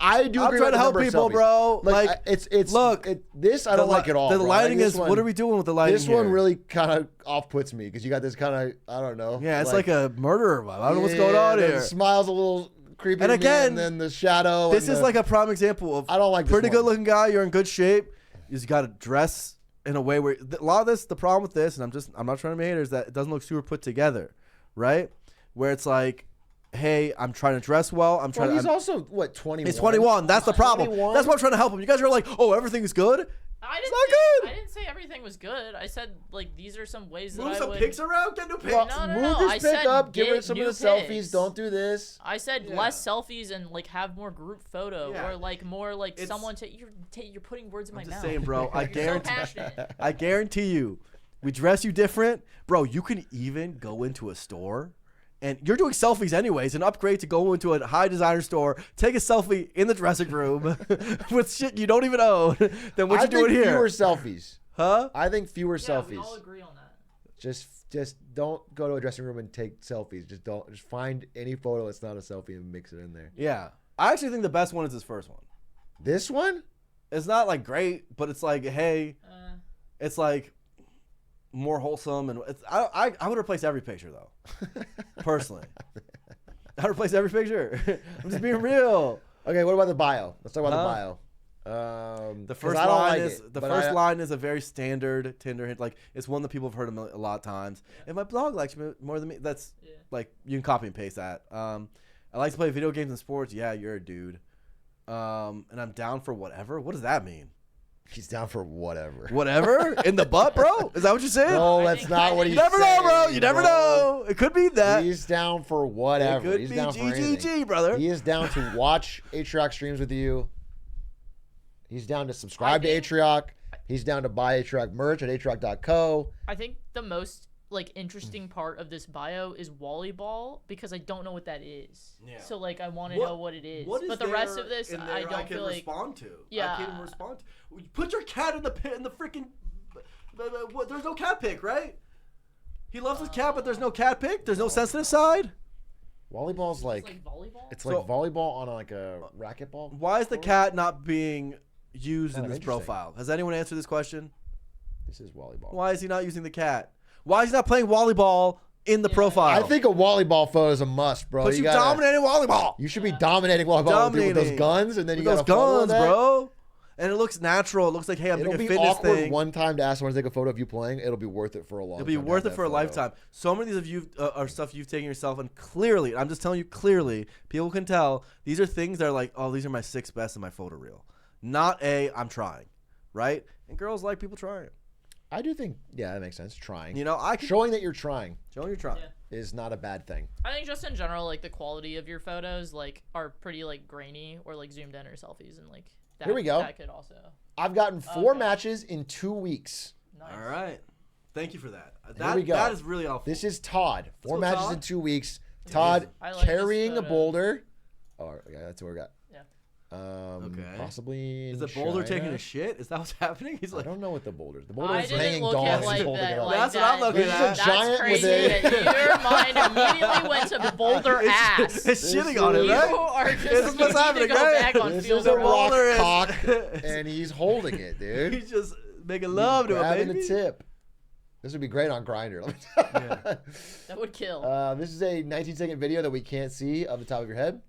I do. I'm agree trying with to help the number of people, selfies. bro. Like, Like, it's look, this I don't like at all. The bro. lighting Like, this is. one- What are we doing with the lighting? This one here? really kind of off puts me because you got this kind of I don't know. Yeah, it's like a murderer vibe. I don't know what's going Yeah, on the here. Smile's a little creepy. And to me, again, and then the shadow. This and is the- like a prime example of I don't like this pretty one. good looking guy. You're in good shape. You just got to dress in a way where a lot of this. The problem with this, and I'm not trying to be haters, is that it doesn't look super put together, right? Where it's like, hey, I'm trying to dress well. I'm trying. Well, he's I'm- also what 21. He's 21. That's the problem. 21? That's why I'm trying to help him. You guys are like, oh, everything is good. I It's didn't not say, good. I didn't say everything was good. I said like these are some ways that Move I some would. pics around. Get new pics. Well, No, no, move no, this I pic said up. Get get rid of some of new the selfies. pics. Don't do this. I said Yeah. less selfies and like have more group photo Yeah. or like more like It's- someone you're putting words in my I'm mouth. just saying, bro. I You're so guarantee. passionate. I guarantee you, we dress you different, bro. You can even go into a store, and you're doing selfies anyways. An upgrade to go into a high designer store, take a selfie in the dressing room with shit you don't even own. Then what I you doing think here, fewer selfies. huh? I think fewer Yeah, we selfies. all agree on that. Just don't go to a dressing room and take selfies. Just find any photo that's not a selfie and mix it in there. Yeah, I actually think the best one is his first one. This one? It's not like great, but it's like, hey, it's like more wholesome, and it's, I would replace every picture though, personally. I'd replace every picture. I'm just being real. Okay, what about the bio? Let's talk about Huh? the bio. The 'Cause first I don't line like is it, the but first I- line is a very standard Tinder hint. Like it's one that people have heard a lot of times. If my blog likes me more than me, that's Yeah. like you can copy and paste that. I like to play video games and sports. Yeah, you're a dude. And I'm down for whatever. What does that mean? He's down for whatever. Whatever in the butt, bro? Is that what you're saying? No, I that's think- not I what think- he's You never know, bro. You never bro. know. It could be that. He's down for whatever. It could He's be down for anything. GGG, brother. He is down to watch Atrioc streams with you. He's down to subscribe to think- Atrioc. He's down to buy Atrioc merch at atrioc.co. I think the most like interesting part of this bio is volleyball because I don't know what that is. Yeah. So like I want to know what it is. What is But the rest there of this in I there don't can feel like respond to. Yeah. I can't even respond to. Put your cat in the pit in the freaking. There's no cat pick, right? He loves his cat, but there's no cat pick. There's no sensitive side. Volleyball's it's like like volleyball. it's So- like volleyball on like a racquetball. Why is the cat not being used in Oh, this interesting. profile? Has anyone answered this question? This is volleyball. Why is he not using the cat? Why is he not playing volleyball in the profile? I think a volleyball photo is a must, bro. But you gotta- dominating volleyball. You should be dominating volleyball with those Dominating. guns, and then you With got those a photo of guns, that. bro. And it looks natural. It looks like, hey, I'm It'll doing a be fitness awkward thing. one time to ask someone to take a photo of you playing. It'll be worth it for a long time. It'll be to worth have it for a that photo. lifetime. So many of these of you are stuff you've taken yourself, and clearly, I'm just telling you clearly, people can tell these are things that are like, oh, these are my 6 best in my photo reel. Not I'm trying, right? And girls like people trying. I do think, yeah, that makes sense. Trying. You know, I can Showing that you're trying show you're trying. Yeah. is not a bad thing. I think just in general, like the quality of your photos, like are pretty like grainy or like zoomed in or selfies, and like that, Here we go. That could also. I've gotten 4 Okay. matches in 2 weeks. Nice. All right. Thank you for that. we go. That is really helpful. This is Todd. 4 go, matches Todd. in 2 weeks. Todd I like this carrying a photo. boulder. Oh, okay, that's what we got. Yeah. Okay. Possibly. is in the boulder taking China? a shit? Is that what's happening? He's I like, don't know what the boulder. The boulder I is didn't hanging look dogs. at He's like holding that. it up. Like That's what that. I'm looking This is at. a giant That's with crazy a- that your mind immediately went to boulder ass. it's shitting on it, You right? are just This is what's you need to happening, go right? back on This field is a goal. rock Boulder is- cock, and he's holding it, dude. He's just making love to it, Grabbing baby. the tip. This would be great on Grindr. That would kill. This is a 19-second video that we can't see of the top of your head,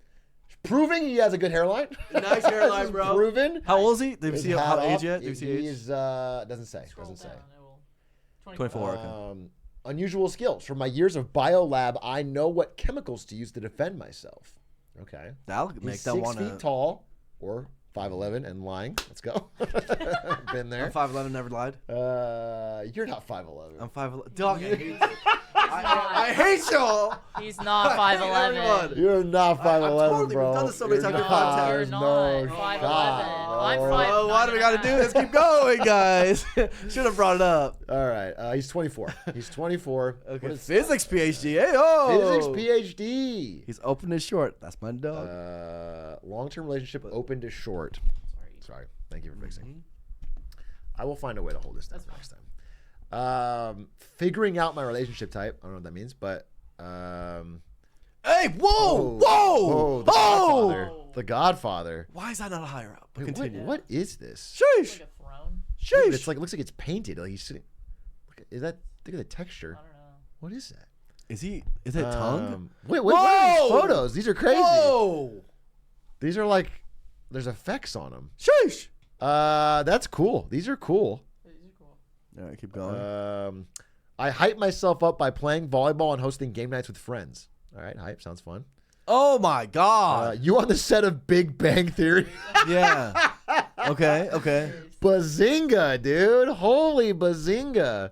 proving he has a good hairline. Nice hairline, This is bro. Proven. How old is he? Did we His see hat how age off. yet? Did we see He age? is doesn't say. Scroll Doesn't say. down, it will- 24. Okay. Unusual skills. From my years of biolab, I know what chemicals to use to defend myself. Okay. That'll He's make that 6 want feet to. tall or 5'11" and lying. Let's go. Been I'm there. 5'11", never lied. You're not 5'11". I'm 5'11". Dog, I hate you. I hate y'all. He's not I hate 5'11". everyone. You're not 5'11", totally- bro. we've done this so many You're times in not, podcast. You're not no 5'11". shot, I'm bro. 5'9". Oh, why do we got to do this? Keep going, guys. Should have brought it up. All right. He's 24. He's 24. Okay. What is Physics PhD. Hey, oh. Physics PhD. He's open and short. That's my dog. Long-term relationship open to short. Sorry. Thank you for fixing. I will find a way to hold this down next time. Figuring out my relationship type. I don't know what that means, but Hey, whoa, whoa, the oh! Godfather. The Godfather. Why is that not higher up? But Wait, continue. what is this? Sheesh. Like a throne. Dude, Sheesh. it's like it looks like it's painted. Like he's sitting. Look at the texture. I don't know. What is that? Is it tongue? Wait, what are these Whoa! photos? These are crazy. Whoa. These are like there's effects on them. Sheesh. That's cool. These are cool. These are cool. All right, keep going. I hype myself up by playing volleyball and hosting game nights with friends. All right, hype sounds fun. Oh my God. You on the set of Big Bang Theory? Yeah. Okay. Bazinga, dude! Holy bazinga!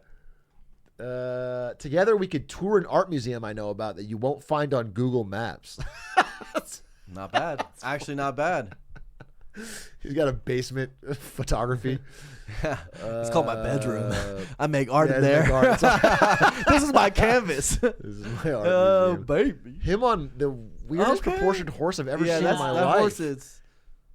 Together we could tour an art museum I know about that you won't find on Google Maps. Not bad. Actually, not bad. He's got a basement photography. It's called my bedroom. I make art in yeah, there. make art. This is my canvas. This is my art Oh, museum. baby. Him on the weirdest Okay. proportioned horse I've ever Yeah, seen in that's my that life. horse is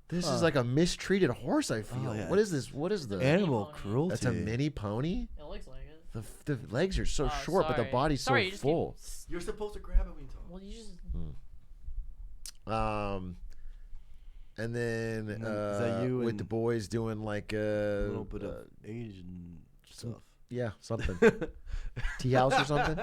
This is like a mistreated horse, I feel. Oh, yeah. What is this? What is the... animal pony. cruelty. That's a mini pony? It looks like it. The legs are so Oh, short, but the sorry. body's Sorry, you so just full. You're supposed to grab it when you talk. Well, you just. And then Is that you with and the boys doing like A little bit of Asian stuff. yeah, something. Tea house or something?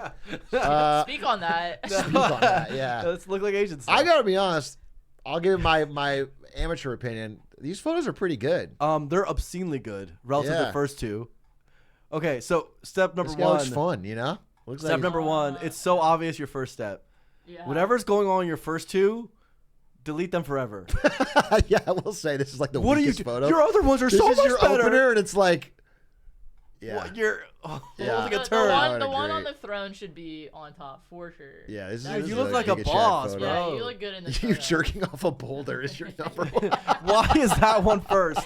Speak on that. Speak on that, yeah. Let's look like Asian stuff. I gotta be honest. I'll give my amateur opinion. These photos are pretty good. They're obscenely good relative to Yeah. the first two. Okay, so step number This guy one. looks fun, you know? Looks Step like number one. It's so obvious your first step. Yeah. Whatever's going on in your first two, delete them forever. yeah, I will say this is like the What are you? weakest photo. Your other ones are this so is much your better. opener, and it's like, yeah, What, you're Yeah. like a The turd. I would one on agree. the throne should be on top for sure. yeah. This is, Dude, this you is look like a Giga Chad boss, photo. Yeah, bro. you look good in the You photo. jerking off a boulder is your number one. Why is that one first?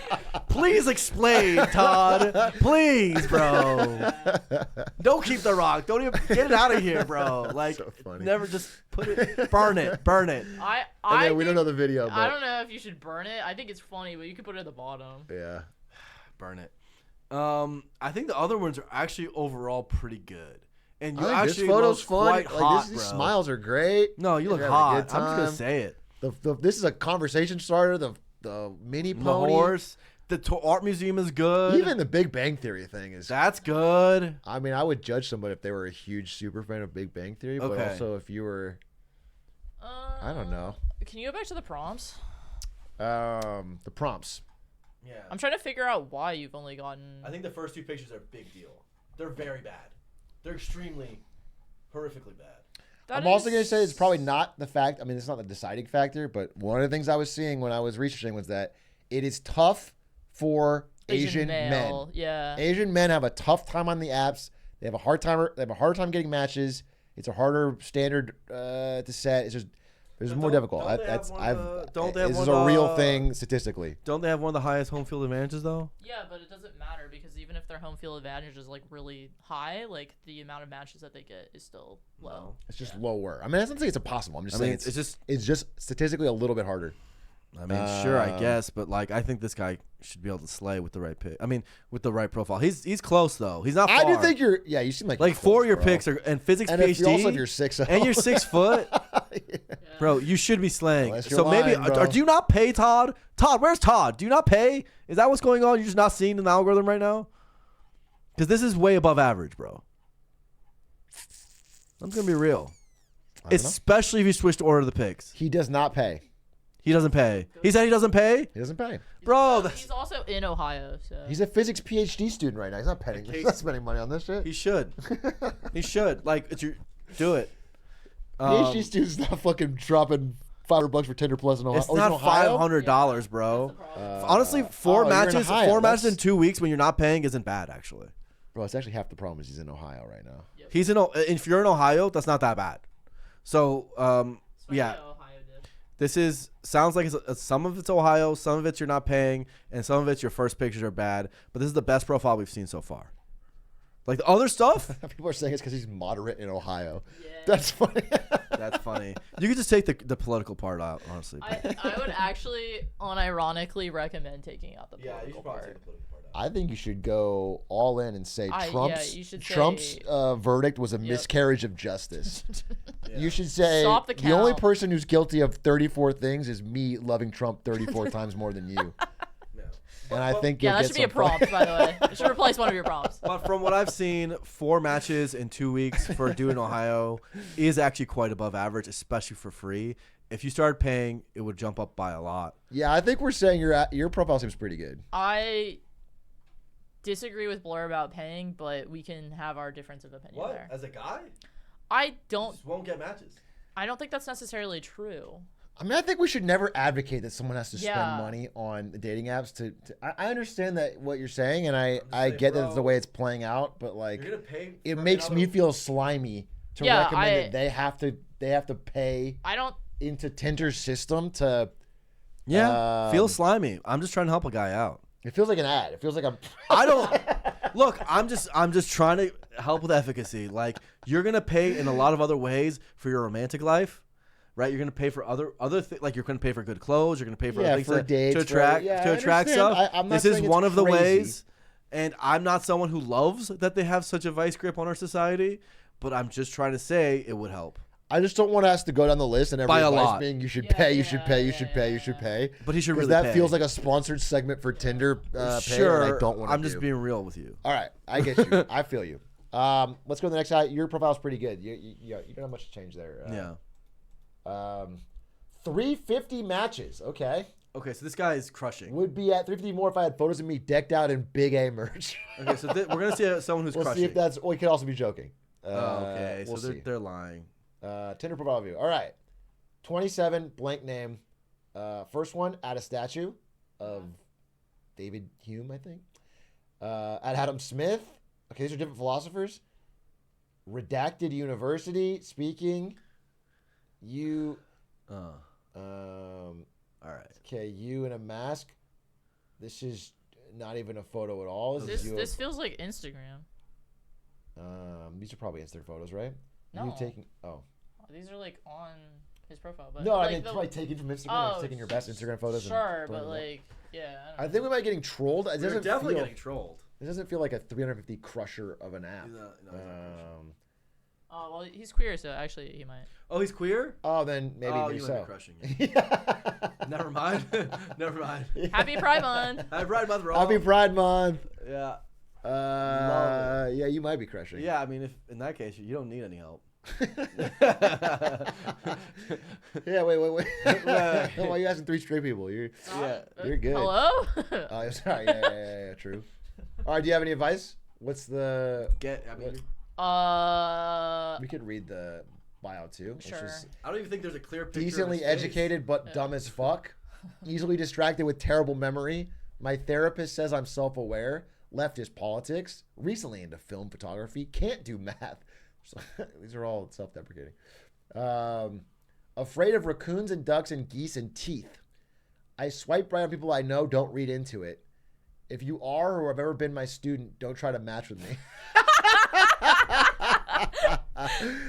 Please explain, Todd. Please, bro. Don't keep the rock. Don't even get it out of here, bro. Like, So funny. never just put it. Burn it. Burn it. Okay, we don't know the video, but I don't know if you should burn it. I think it's funny, but you could put it at the bottom. yeah. Burn it. I think the other ones are actually overall pretty good. And you I think actually this photo's look fun. quite hot, these bro. smiles are great. No, you look You're having a hot. good I'm just gonna time. say it. This is a conversation starter. The mini The pony. horse. The art museum is good. Even the Big Bang Theory thing is. That's good. I mean, I would judge somebody if they were a huge super fan of Big Bang Theory, but Okay. also if you were, I don't know, Can you go back to the prompts? the prompts. Yeah. I'm trying to figure out why you've only gotten. I think the first two pictures are a big deal. They're very bad. They're extremely, horrifically bad. That I'm also is- going to say it's probably not the fact. I mean, it's not the deciding factor, but one of the things I was seeing when I was researching was that it is tough for Asian men. male. Yeah. Asian men have a tough time on the apps. They have a hard time. They have a hard time getting matches. It's a harder standard to set. It's just it's more difficult. don't they have That's one of I've. the- don't they have This is one a of real the- thing statistically. Don't they have one of the highest home field advantages though? Yeah, but it doesn't matter because even if their home field advantage is like really high, like the amount of matches that they get is still low. It's just lower. I mean, that's not saying it's impossible. I'm just saying it's just statistically a little bit harder. I mean, sure, I guess, but like, I think this guy should be able to slay with the right pick. I mean, with the right profile. He's close though. He's not far. I do think you're. Yeah, you seem like you're four close, of your bro. picks are and physics And PhD. if you also if you're 6'0", and you're 6 foot, bro, you should be slaying. Unless you're So maybe, lying, bro. do you not pay Todd? Todd, where's Todd? Do you not pay? Is that what's going on? You're just not seeing in the algorithm right now? Because this is way above average, bro. I'm gonna be real, I don't know. especially if you switch to order the picks. He does not pay. He doesn't pay. He said he doesn't pay, He doesn't pay. bro. That's, He's also in Ohio, so He's a physics PhD student right now. He's not paying. He's not spending money on this shit. he should. He should. Like, it's your do it. PhD student's not fucking dropping $500 for Tinder Plus in Ohio. It's Oh, he's in not Ohio? $500, bro. That's the problem. Honestly, Oh, four you're in matches, Ohio. four matches in That's- 2 weeks when you're not paying isn't bad, actually. Bro, it's actually half the problem is he's in Ohio right now. He's in. If you're in Ohio, that's not that bad. So, Especially yeah, Ohio did. this sounds like some of it's Ohio, some of it's you're not paying, and some of it's your first pictures are bad. But this is the best profile we've seen so far. Like the other stuff, People are saying it's because he's moderate in Ohio. Yeah. That's funny. that's funny. You could just take the political part out, honestly. I would actually unironically recommend taking out the political part. I think you should go all in and say Trump's you should Trump's say- verdict was a miscarriage of justice. You should say Stop the only count. person who's guilty of 34 things is me loving Trump 34 times more than you. And I think Yeah, you'll that get should be a some prompt, by the way. It should replace one of your prompts. But from what I've seen, 4 matches in 2 weeks for a dude in Ohio is actually quite above average, especially for free. If you started paying, it would jump up by a lot. Yeah, I think we're saying your profile seems pretty good. I disagree with Blur about paying, but we can have our difference of opinion there. As a guy? I don't Won't get matches. think that's necessarily true. I mean, I think we should never advocate that someone has to spend Yeah. money on the dating apps. I understand that what you're saying, and I saying, get that it's the bro, way it's playing out, but like You're gonna pay. it makes me feel slimy to Yeah, recommend that they have to pay I don't. into Tinder's system to. Yeah, feel slimy. I'm just trying to help a guy out. It feels like an ad. It feels like I'm. I don't look. I'm just trying to help with efficacy. Like you're gonna pay in a lot of other ways for your romantic life, right? You're gonna pay for other things. Like you're gonna pay for good clothes. You're gonna pay for Yeah, other things for dates, to for- attract yeah, to I attract understand. stuff. I'm not This is saying it's one of the crazy. ways. And I'm not someone who loves that they have such a vice grip on our society, but I'm just trying to say it would help. I just don't want us to go down the list and every By a advice lot. being you should Yeah, pay, you should yeah, pay, you yeah, should pay, you yeah, should yeah. pay. But he should Because really that pay. feels like a sponsored segment for Tinder pay, Sure, and I don't want to I'm just being real with you. All right, I get you. I feel you. Let's go to the next guy. Your profile's pretty good. You don't have much to change there. Yeah. 350 matches. Okay. Okay, so this guy is crushing. Would be at 350 more if I had photos of me decked out in Big A merch. Okay, so we're gonna see someone who's We'll crushing. see if that's. Well, he could also be joking. Okay, we'll so see. they're lying. Tinder profile view. All right. 27 blank name. First one, add a statue of David Hume, I think. At Adam Smith. Okay, these are different philosophers. Redacted University speaking. You. All right. Okay, you in a mask. This is not even a photo at all. This, This is you. this feels like Instagram. These are probably Instagram photos, right? No. You taking? Oh. These are like on his profile, but No, I like mean the- probably taken from Instagram, like Oh, taking your best Instagram photos. Sure, and but throwing them up. like, yeah. I I don't think we might be getting trolled. It They're doesn't definitely feel. getting trolled. This doesn't feel like a 350 crusher of an app. He's not crushing. Oh well, he's queer, so actually he might. Oh, he's queer? Oh, then maybe Oh, maybe you so. might be crushing Never mind. Never mind. Happy Pride Month. Happy Pride Month, bro. Happy Pride Month. Yeah. Yeah, you might be crushing. Yeah, I mean, if in that case, you don't need any help. Yeah. Wait. Right. Why are you asking 3 straight people? You're Uh, good. Hello. Oh, I'm sorry. Yeah. True. All right. Do you have any advice? What's the? I mean, We could read the bio too. It's Sure. just I don't even think there's a clear picture. decently of his face. educated but dumb as fuck. Easily distracted with terrible memory. My therapist says I'm self-aware. Leftist politics. Recently into film photography. Can't do math. So, these are all self-deprecating. Afraid of raccoons and ducks and geese and teeth. I swipe right on people I know. Don't read into it. If you are or have ever been my student, don't try to match with me.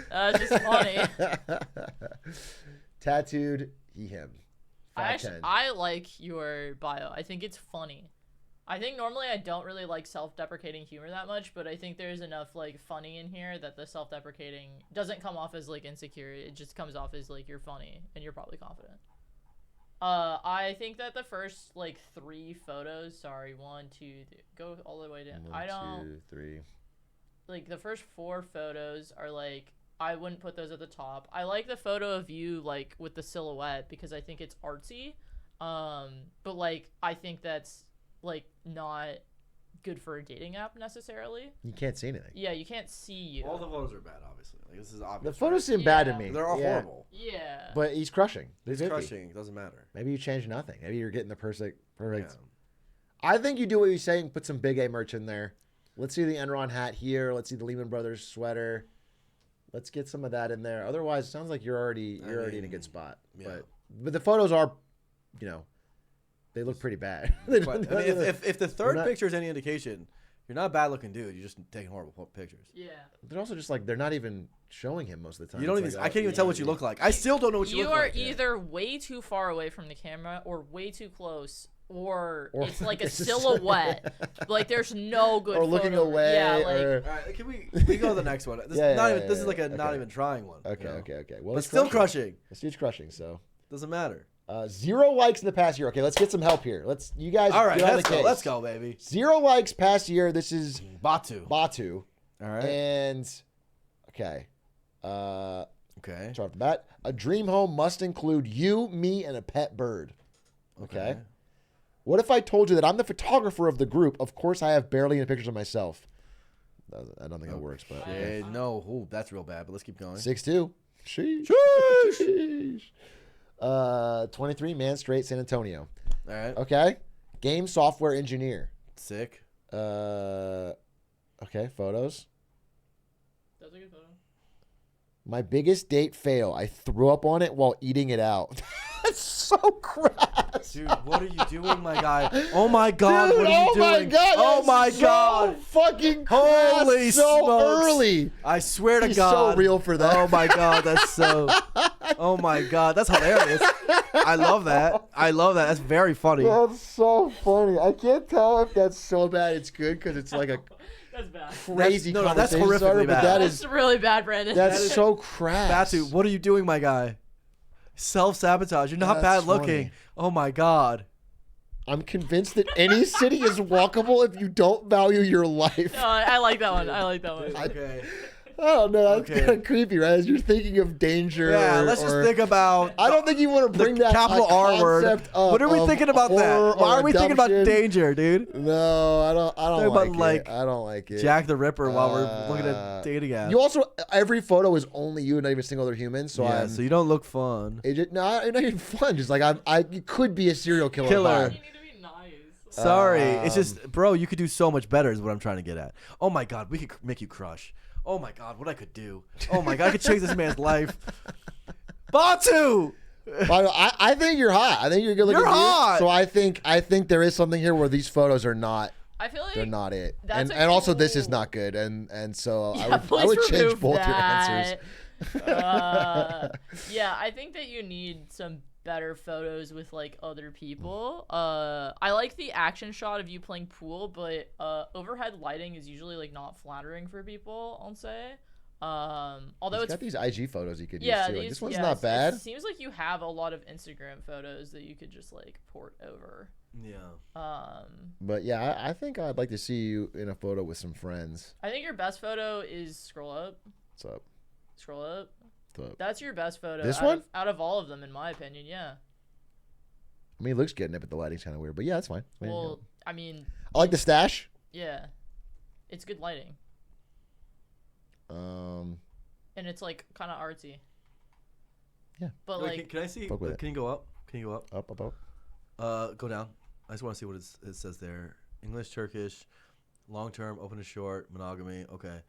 That's just funny. Tattooed, he, him. I like your bio. I think it's funny. I think normally I don't really like self-deprecating humor that much, but I think there's enough like funny in here that the self-deprecating doesn't come off as like insecure. It just comes off as like you're funny and you're probably confident. I think that the first like 3 photos, sorry, 1, 2, 3, go all the way down. 1, 2, 3. Like the first 4 photos are like, I wouldn't put those at the top. I like the photo of you like with the silhouette because I think it's artsy. But like I think that's like not good for a dating app necessarily. You can't see anything. Yeah, you can't see you. All the photos are bad, obviously. Like, this is The obvious. photos right? seem bad to Yeah. me. They're all Yeah. horrible. Yeah. But he's crushing. It's 50. crushing. It doesn't matter. Maybe you change nothing. Maybe you're getting the perfect. Yeah. I think you do what you're saying. Put some Big A merch in there. Let's see the Enron hat here. Let's see the Lehman Brothers sweater. Let's get some of that in there. Otherwise, it sounds like you're already in a good spot. Yeah. But the photos are, they look pretty bad. But, I mean, if the third not- picture is any indication, you're not a bad looking dude. You're just taking horrible pictures. Yeah. They're also just like they're not even showing him most of the time. You don't It's even. like, I can't even tell what you look like. I still don't know what you You look are like. either way too far away from the camera or way too close. Or Or it's like a it's just- silhouette. Like there's no good. Or looking photo. away. Yeah, like or... All right, can we go to the next one? This, this is like a not okay. even trying one. Okay, you know? okay. Well, But it's still crushing. It's huge crushing. So Doesn't matter. 0 likes in the past year. Okay, let's get some help here. You guys. All right, get on let's the go. case. Let's go, baby. 0 likes past year. This is Batu. Batu. All right. And okay. Okay. Start off the bat. A dream home must include you, me, and a pet bird. Okay. What if I told you that I'm the photographer of the group? Of course, I have barely any pictures of myself. I don't think that works, but okay. No, ooh, that's real bad. But let's keep going. 6'2". Sheesh. Sheesh. 23, man, straight, San Antonio. All right. Okay. Game software engineer. Sick. Okay, photos. That's a good photo. My biggest date fail. I threw up on it while eating it out. That's so crass. Dude, what are you doing, my guy? Oh my God, Dude, what are you oh my doing? God, oh that's my so God. fucking crass. Holy so smokes. early. I swear to He's God. so real for that. Oh my God, that's so. Oh my God, that's hilarious. I love that. I love that. That's very funny. That's so funny. I can't tell if that's so bad it's good because it's like a That's bad. crazy no, that's conversation horrifically starter, but bad. that That's is really bad, Brandon. that's so crass. Batu, what are you doing, my guy? Self-sabotage. You're not That's bad looking. funny. Oh my God. I'm convinced that any city is walkable if you don't value your life. No, I like that one. I like that one. Okay. I don't know. That's Okay. kind of creepy, right? As you're thinking of danger. Yeah, or- let's just or- think about. I don't think you want to bring the that capital R word. concept up What are we of thinking about that? horror Why or are we thinking about adoption. danger, dude? No, I don't Talking like about, like, it. I don't like it. Jack the Ripper while we're looking at Uh, dating apps. You also every photo is only you and not even a single other human. So yeah, I'm. so you don't look fun. It just, no, it's not even fun. Just like you could be a serial killer. Killer. You need to be nice. Sorry, it's just, bro, you could do so much better is what I'm trying to get at. Oh my God, we could make you crush. Oh my God, what I could do. Oh my God, I could change this man's life. Batu! I think you're hot. I think you're good looking. You're dude. hot! So I think there is something here where these photos are not. I feel like They're not it. That's And a also this is cool- not good. And so Yeah, I would please change remove both your that. answers. Yeah, I think that you need some better photos with like other people. I like the action shot of you playing pool, but overhead lighting is usually like not flattering for people, I'll say. Although He's it's got these IG photos you could yeah, use too. Like, these, this one's yeah, not bad. It seems like you have a lot of Instagram photos that you could just like port over. Yeah. But yeah, I think I'd like to see you in a photo with some friends. I think your best photo is scroll up. What's up? Scroll up. What's up? That's your best photo. This out one? out of all of them, in my opinion, yeah. I mean, it looks good in it, but the lighting's kind of weird. But yeah, that's fine. I mean, Well, I mean, I like the stash. yeah, it's good lighting, and it's like kind of artsy. Yeah. But Wait, like, can I see? Fuck with it. Can you go up? Can you go up? Up. Go down. I just want to see what it says there. English, Turkish, long term, open to short, monogamy. Okay.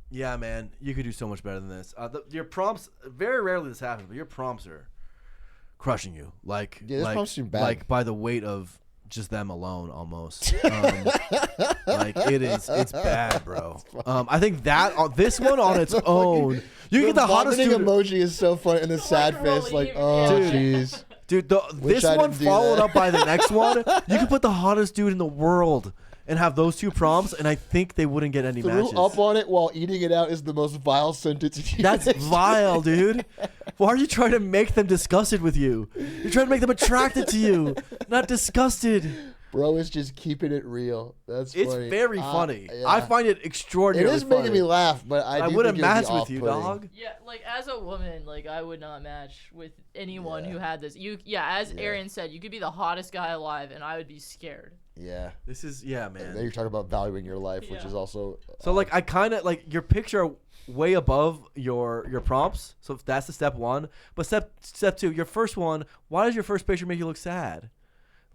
Yeah, man, you could do so much better than this. Your prompts, very rarely this happens, but your prompts are crushing you. Like, Yeah, this prompts seem bad. like by the weight of just them alone, almost. Like it's bad, bro. I think that this one on its own, you can get the hottest vomiting dude. emoji is so funny, and the sad face, like, relief, oh yeah. jeez. Dude, Wish this I one didn't do followed that. up by the next one. You could put the hottest dude in the world and have those two prompts, and I think they wouldn't get any Threw matches. up on it while eating it out is the most vile sentence. in That's human vile, dude. Why are you trying to make them disgusted with you? You're trying to make them attracted to you, not disgusted. Bro is just keeping it real. That's It's funny. very funny. Yeah. I find it It extraordinarily is making funny. me laugh, but I do wouldn't think it would match be with you, off-putting. dog. Yeah, like as a woman, like I would not match with anyone Yeah. who had this. As Arian said, you could be the hottest guy alive, and I would be scared. Yeah. This is man. And then you're talking about valuing your life, which Yeah. is also. So like I kind of like your picture way above your prompts. So that's the step one. But step two, your first one. Why does your first picture make you look sad?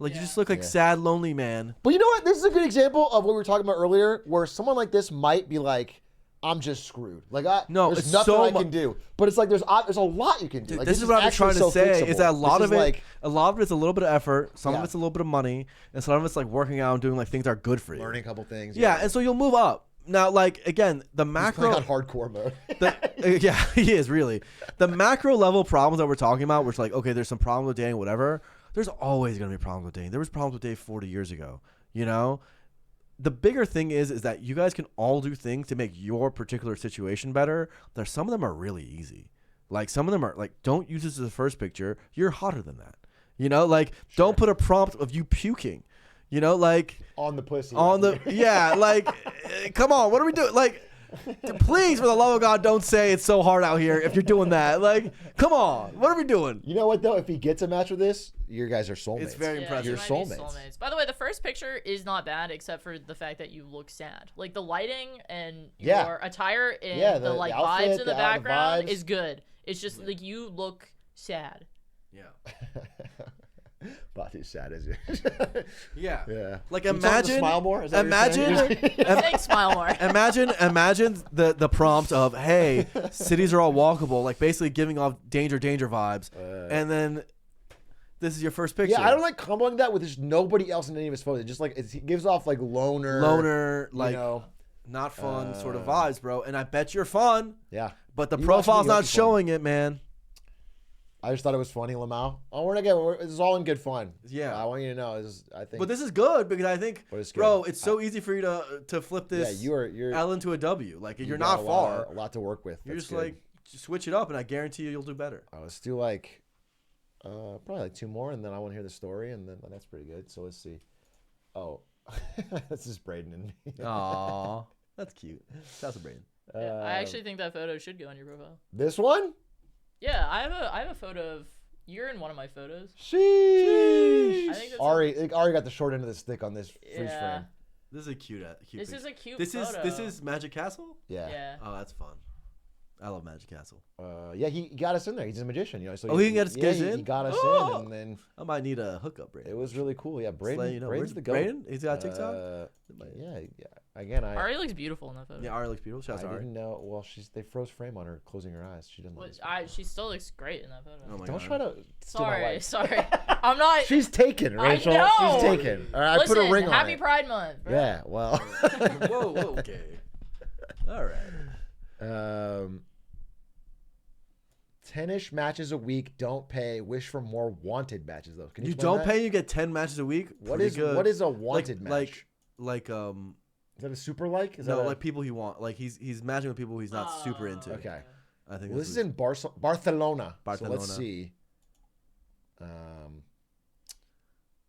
Like you just look like sad, lonely man. But you know what? This is a good example of what we were talking about earlier, where someone like this might be like, "I'm just screwed." Like, No, there's it's nothing so I can do. But it's like there's a lot you can do. Like, This is what I was trying actually to so say. fixable. Is that a lot This of is it? like A lot of it's a little bit of effort. Some of Yeah. it's a little bit of money, and some of it's like working out and doing like things that are good for you. learning a couple things. Yeah, and so you'll move up. Now, like again, the He's macro. playing on hardcore mode. Yeah, he is really. The macro level problems that we're talking about, which like, okay, there's some problems with dating, whatever. There's always gonna be problems with dating. There was problems with dating 40 years ago. You know, the bigger thing is that you guys can all do things to make your particular situation better. There's some of them are really easy. Like some of them are like, don't use this as a first picture. You're hotter than that. You know, like don't put a prompt of you puking. You know, like on the pussy. come on, what are we doing? Like, please, for the love of God, don't say it's so hard out here if you're doing that. Like, come on, what are we doing? You know what though? If he gets a match with this, you guys are soulmates. It's very impressive. You You're might be soulmates. By the way, the first picture is not bad, except for the fact that you look sad. Like the lighting and Yeah. your attire and Yeah, the the like outfit, vibes in the the background vibes. is good. It's just like you look sad. Yeah, But he's sad as you. yeah, Yeah. Like Can you tell him to imagine, smile more? Is that what you're saying? Thanks, smile more. imagine the prompt of, hey, cities are all walkable, like basically giving off danger vibes, and then this is your first picture. Yeah, I don't like comboing that with just nobody else in any of his photos. Just like it gives off like loner, like you know. not fun sort of vibes, bro. And I bet you're fun, Yeah. but the You watch profile's me, you'll not be fun. showing it, man. I just thought it was funny, Lamau. Oh, we're not getting. This is all in good fun. Yeah. I want you to know. I think. But this is good because I think, But it's good. bro, it's so easy for you to flip this you're L into a W. Like you you're got not far. a lot to work with. You're That's just good. like just switch it up, and I guarantee you'll do better. let's do like, probably like 2 more, and then I want to hear the story, and then that's pretty good. So let's see. Oh, this is Braden and me. Aw, that's cute. That's a brain. Yeah, I actually think that photo should go on your profile. This one. Yeah, I have a photo of you're in one of my photos. Sheesh. I think that's Ari got the short end of the stick on this freeze Yeah. frame. This is a cute. This pic. is a cute This photo. is Magic Castle. Yeah. Yeah. Oh, that's fun. I love Magic Castle. Yeah, he got us in there. He's a magician, you know. So Oh, he can get us yeah, in? He got us Oh. in, and then I might need a hookup, Braden. it was really cool. Yeah, Braden. letting you know. Braden's Where's the goat. Braden? He's got TikTok. Yeah. Again, Ari looks beautiful in that photo. Yeah, Ari looks beautiful. I Shouts to Ari. didn't know. Well, they froze frame on her closing her eyes. She didn't. Well, Like she still looks great in that photo. Oh my Don't God. try to. steal my wife. Sorry. I'm not. She's taken, Rachel. know. She's taken. All right, Listen, I put a ring on Happy it. Pride Month. Bro. Yeah. Well. Whoa. Okay. All right. 10-ish matches a week. Don't pay. Wish for more wanted matches though. Can you? You explain don't that? pay. You get 10 matches a week. What Pretty is good. what is a wanted like, match? Like Is that a super like? Is no, that a, like people he want. Like he's matching with people he's not super into. Okay. I think Well, this is that's in Barcelona. So Barcelona. let's see.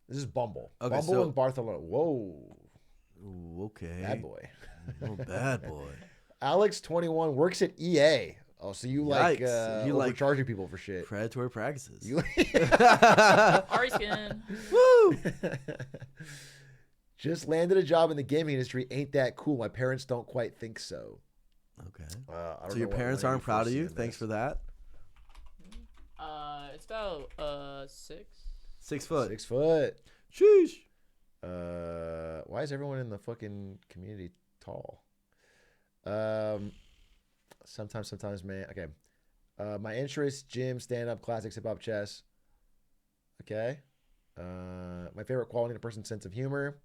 This is Bumble. Okay, Bumble so- in Barcelona. Whoa, Ooh, okay. bad boy. Oh, bad boy. Alex 21 works at EA. Oh, so you like Yikes. You like overcharging people for shit. Predatory practices. You Ari skin. Woo! just landed a job in the gaming industry. Ain't that cool? My parents don't quite think so. Okay. I don't So your know what parents one aren't proud of you. foresee in Thanks this. for that. It's about 6. 6 foot. 6 foot. Sheesh. Why is everyone in the fucking community tall? Sometimes, man. Okay. My interests: gym, stand-up, classics, hip-hop, chess. Okay. My favorite quality in a person's sense of humor.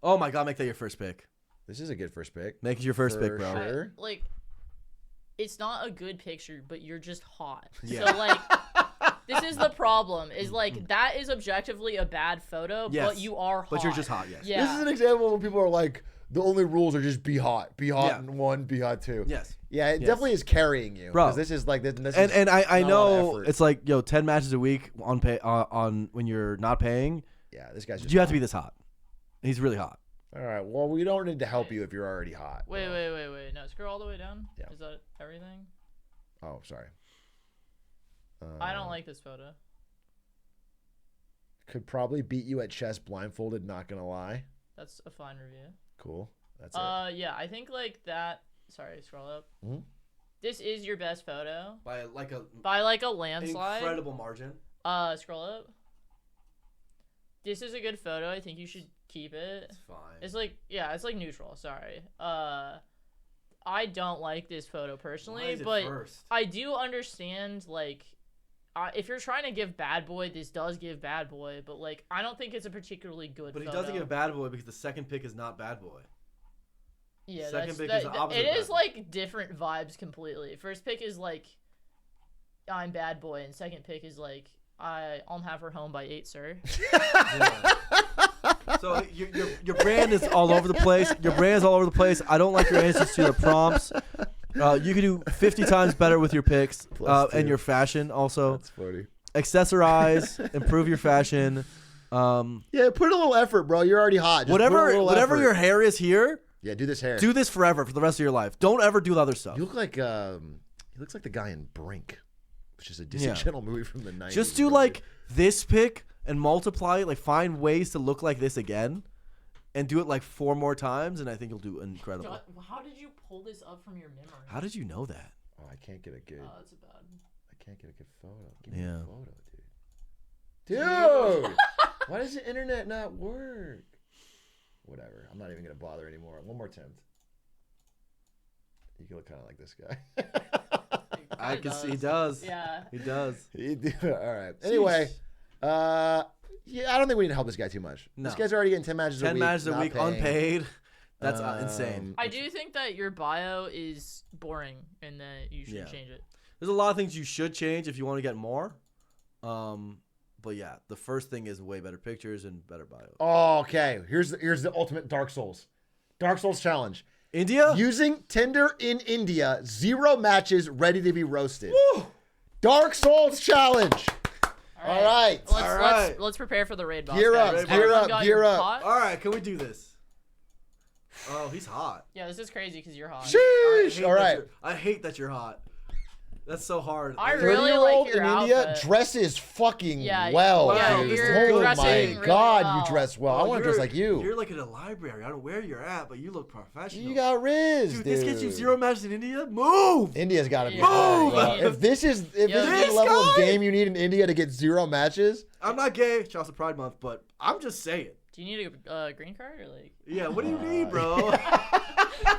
Oh my God, make that your first pick. This is a good first pick. Make it your first pick, For bro. sure. Like, it's not a good picture, but you're just hot. Yeah. So like, this is the problem. Is like that is objectively a bad photo, Yes. but you are hot. But you're just hot, yes. Yeah. This is an example where people are like, the only rules are just be hot Yeah. in 1, be hot 2. Yes. Yeah, it Yes. definitely is carrying you, Bro. 'cause This is like this. And is I not a lot of know effort. it's like 10 matches a week on pay on when you're not paying. Yeah, this guy's just. You have to be this hot. He's really hot. All right. Well, we don't need to help you if you're already hot. Wait. No, scroll all the way down. Yeah. Is that everything? Oh, sorry. I don't like this photo. Could probably beat you at chess blindfolded. Not gonna lie. That's a fine review. Cool. That's it. Yeah, I think like that. Sorry, scroll up. Mhm. This is your best photo By like a landslide. incredible margin. Scroll up. This is a good photo. I think you should keep it. It's fine. It's like neutral. Sorry. I don't like this photo Why personally, is it but first? I do understand like. If you're trying to give Bad Boy, this does give Bad Boy, but like I don't think it's a particularly good. But he photo. doesn't give Bad Boy because the second pick is not Bad Boy. Yeah, Second that's, pick that, is the opposite it of is Bad Boy. like different vibes completely. First pick is like I'm Bad Boy, and second pick is like I'll have her home by 8, sir. Yeah. So your brand is all over the place. Your brand is all over the place. I don't like your answers to the prompts. You can do 50 times better with your picks Plus and two. your fashion also. That's funny. Accessorize, improve your fashion. Yeah, put a little effort, bro. You're already hot. Just put a little Whatever effort. your hair is here, Yeah, do this hair. do this forever for the rest of your life. Don't ever do the other stuff. You look like he looks like the guy in Brink, which is a Disney Channel movie from the 90s. Just do bro. like this pick and multiply it. Like find ways to look like this again, and do it like 4 more times, and I think you'll do incredible. How did you pull this up from your memory? How did you know that? Oh, I can't get a good. Oh, that's a bad. I can't get a good photo. Give me Yeah. a photo, dude. Dude, why does the internet not work? Whatever. I'm not even gonna bother anymore. One more attempt. You can look kind of like this guy. I can see he does. Yeah. He does. All right. Anyway, yeah, I don't think we need to help this guy too much. No. This guy's already getting 10 matches a 10 week. matches a not week, paying. unpaid. That's insane. I do think that your bio is boring and that you should Yeah. change it. There's a lot of things you should change if you want to get more. But yeah, the first thing is way better pictures and better bio. Oh, okay. Here's the ultimate Dark Souls. Dark Souls challenge. India? Using Tinder in India, 0 matches, ready to be roasted. Woo! Dark Souls challenge. All right. Let's prepare for the raid boss. Gear guys. up, Everyone got gear your up. pot? All right, can we do this? Oh, he's hot. Yeah, this is crazy because you're hot. Sheesh. All right. I hate that you're hot. That's so hard. I really 30-year-old like your in India outfit. dresses fucking Yeah, well. yeah, dude. you're Oh dressing my really God, well. you dress well. I want to dress like you. You're like in a library. I don't know where you're at, but you look professional. You got Riz, dude, dude. this gets you 0 matches in India? Move! India's got to be. Yeah. hard, bro. Yeah. If this is the This level of guy? game you need in India to get 0 matches, I'm not gay. It's also Pride Month, but I'm just saying. Do you need a green card or like? Yeah, what do you need, bro?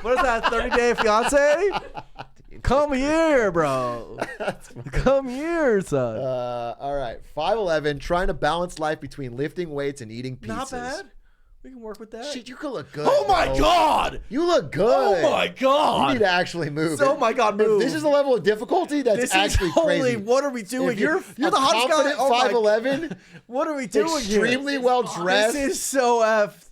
What is that, 30-day fiance? Come here, bro. Come here, son. all right. 5'11", trying to balance life between lifting weights and eating pizzas. Not bad. We can work with that. Shit, you could look good. Oh my bro. God! You look good. Oh my You God! need to actually move. Oh my God, move! If this is the level of difficulty, that's This actually is holy. crazy. What are we doing? If you're You're a the hottest guy. confident Oh my- 5'11", What are we doing here? extremely well dressed. This is so effed.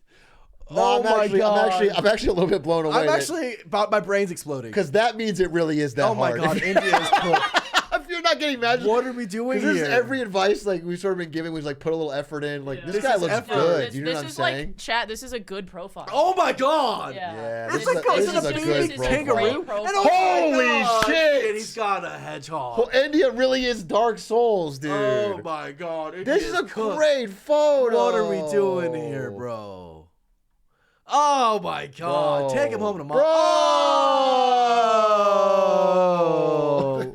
No, Oh I'm my actually, God! I'm actually a little bit blown away. I'm actually about my brain's exploding. because that means it really is that Oh my hard. God, India is cooked. If you're not getting matches, What are we doing Because here? this is every advice like we've sort of been giving was like put a little effort in. Like this This guy is looks effort. good. You know this what I'm is saying? like chat. This is a good profile. Oh my God! Yeah, It's this like is this is a good big profile. kangaroo. Profile. And oh my Holy God, shit! He's got a hedgehog. Well, India really is Dark Souls, dude. Oh my God! This is a India's cooked. great photo. What are we doing here, bro? Oh my God! Bro. Take him home to mom. Bro. Oh!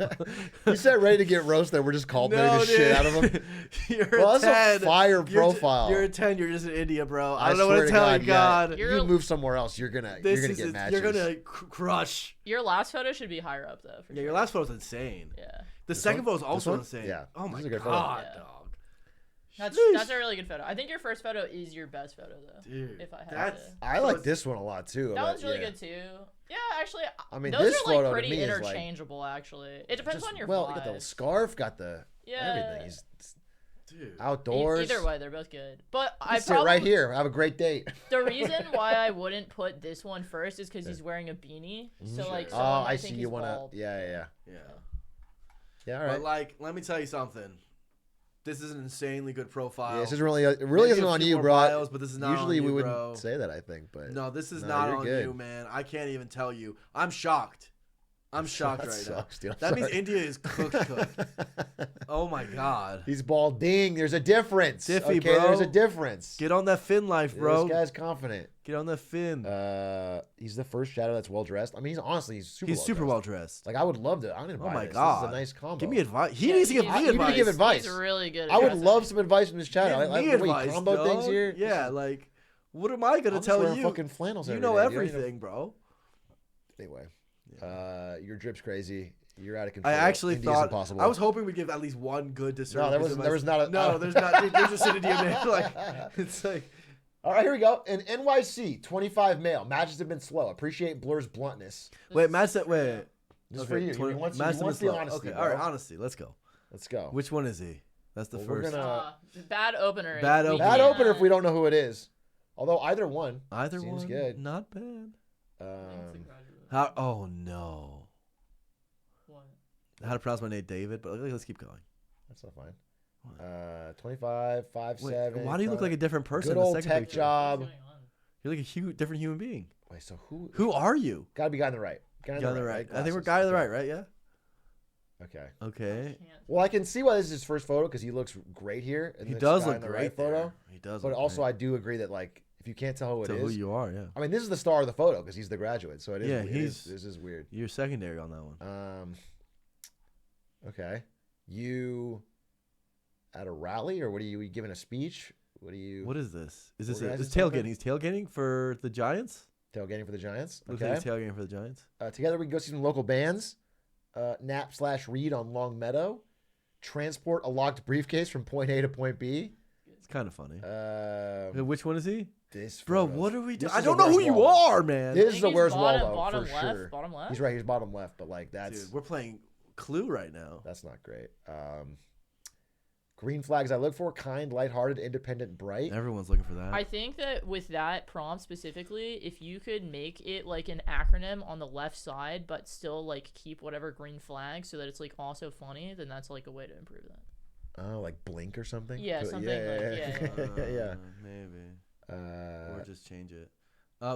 You said ready to get roasted. We're just cultivating the shit out of him. You're Well, a that's 10. a fire You're profile. You're a 10. You're just in India, bro. I don't know swear what to tell you, yeah. God. You're- You move somewhere else, you're gonna This get is matches. you're gonna crush. Your last photo should be higher up though. For Yeah, sure. your last photo's insane. Yeah. The second one? photo's also one? insane. Yeah, Oh this my is a good photo. God, Yeah. dog. That's a really good photo. I think your first photo is your best photo though. Dude, If I had that's to. I like this one a lot too. That but one's really yeah. good too. Yeah, actually, I mean, those this are like photo to pretty me is, like, interchangeable. Actually, it depends Just- on your well, vibe. you got the scarf, got the Yeah. everything. He's Dude. outdoors. Either way, they're both good. But I Sit probably right here. Have a great date. the reason why I wouldn't put this one first is because he's wearing a beanie. So like, Oh, someone I might see. think You he's wanna? bald. Yeah. Yeah. Yeah. All But right. like, let me tell you something. this is an insanely good profile. Yeah, this is really it really Maybe isn't a on few you, more bro. bios, but this is not Usually on we you, wouldn't bro. say that, I think, but No, this is no, not you're on good. you, man. I can't even tell you. I'm shocked. I'm shocked That right sucks, now. dude. I'm That means sorry. India is cooked. Oh my god. He's balding. There's a difference. Diffy, okay, bro. there's a difference. Get on that Finn life, bro. This guy's confident. Get on that Finn. He's the first shadow that's well dressed. I mean, he's super. He's super well dressed. Like I would love to. I'm gonna Oh buy my this. god. This is a nice combo. Give me advice. He Yeah, needs to give you me need to advice. give advice. He's really good. At I would dressing. love some advice from this Give channel. I me the way you advice, combo things dog. here. Yeah, like, what am I gonna I'm just tell wearing you? fucking flannels You every know day, dude. I don't everything, bro. Anyway, your drip's crazy. You're out of control. I actually India's thought impossible. I was hoping we'd give at least one good disservice. there was not a- No, there's not. Dude, there's acidity in there. Like, it's like. All right, here we go. In NYC, 25 male. Matches have been slow. Appreciate Blur's bluntness. Wait, Matt said. Wait. This is for you. He wants Matt said the slow. honesty. Okay, bro. all right, honesty. Let's go. Let's go. Which one is he? That's the Well, we're first. gonna- Bad opener. Bad We opener. Bad can't- opener if we don't know who it is. Although either one Either seems one. good. Not bad. Um, Oh no. What? How to pronounce my name, David? But let's keep going. that's not fine. 25, 5'7". Wait, why do you look like a different person? Good in the old second tech picture? job? What's going on? You're like a different human being. Wait, so Who are you? Gotta be guy on the right. Guy Guy on the right. I think we're Glasses. guy on the Okay. right, right? Yeah. Okay. Okay. Can't- Well, I can see why this is his first photo because he looks great here. And He this does guy look on the great right photo. there. He does. But look also, great. I do agree that like if you can't tell who it to who is, you are, yeah. I mean, this is the star of the photo because he's the graduate. So it is. Yeah, this is weird. You're secondary on that one. Okay. You at a rally or what are you giving a speech? What are you What is this? Is this Organizing it's tailgating? something? He's tailgating for the Giants. tailgating for the Giants? Looks Okay. like he's tailgating for the Giants. Together we can go see some local bands. Nap/read on Long Meadow. Transport a locked briefcase from point A to point B. It's kind of funny. Um, Which one is he? this Bro, photo. what are we doing? This I is don't a know who Where's you Waldo. are, man. This I is think a he's Where's bottom, Waldo bottom for left, sure. Bottom left. He's right. He's bottom left, but like that's Dude, we're playing Clue right now. that's not great. Green flags I look for: kind, lighthearted, independent, bright. Everyone's looking for that. I think that with that prompt specifically, if you could make it like an acronym on the left side, but still like keep whatever green flag so that it's like also funny, then that's like a way to improve that. Oh, like blink or something. Yeah, Cool. something like- yeah. Maybe. Uh, Or just change it.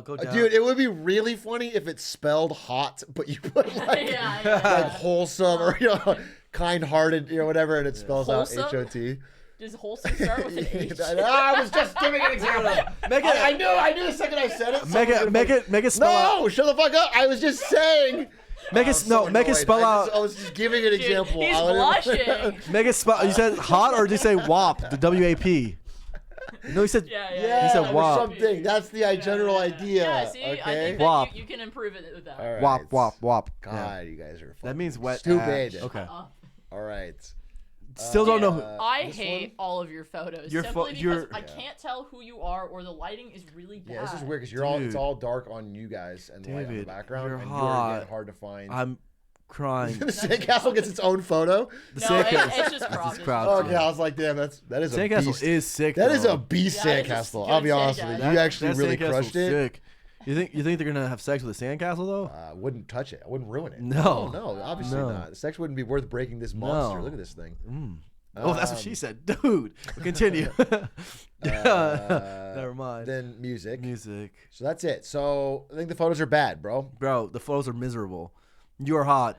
Go down. dude, it would be really funny if it's spelled hot, but you put like Yeah. like wholesome or kind-hearted, whatever, and it spells Wholesome? out HOT. Does wholesome start with an H? I was just giving an example. Make it. I knew the second I said it. Make it spell out. No, shut the fuck up. I was just saying. Make it so make it annoyed. spell out. I was just giving an example. He's I'll- blushing. Make it spell. You said hot or did you say WAP? The WAP. No, he said. Yeah, Yeah, He said or WAP. something. That's the general idea. Yeah, see, I okay. think WAP. that you can improve it with that. All right. WAP, WAP, WAP. God, Yeah. you guys are. That fucking means wet. Stupid. Okay. All right. Still don't know. Who, I This hate all of your photos Your simply pho- because your- I can't tell who you are or the lighting is really bad. Yeah, this is weird because you're all. It's Dude. all dark on you guys and light on the David, background, you're and hot. you're again hard to find. I'm crying. the sandcastle gets its own photo. The No, sandcastle. it's just cropped. It's cropped. Oh, okay, I was like, damn, that is a Sandcastle beast. is sick. That is though. a beast That is a sandcastle. good I'll be honest with you. sandcastle. You actually That really sandcastle's crushed it. Sick. You think they're gonna have sex with a sandcastle though? Wouldn't touch it. I wouldn't ruin it. No. no, obviously No. not. Sex wouldn't be worth breaking this monster. No. Look at this thing. Oh, that's what she said, dude. Continue. Never mind. Then music. Music, So that's it. So I think the photos are bad, bro. bro. The photos are miserable. You are hot,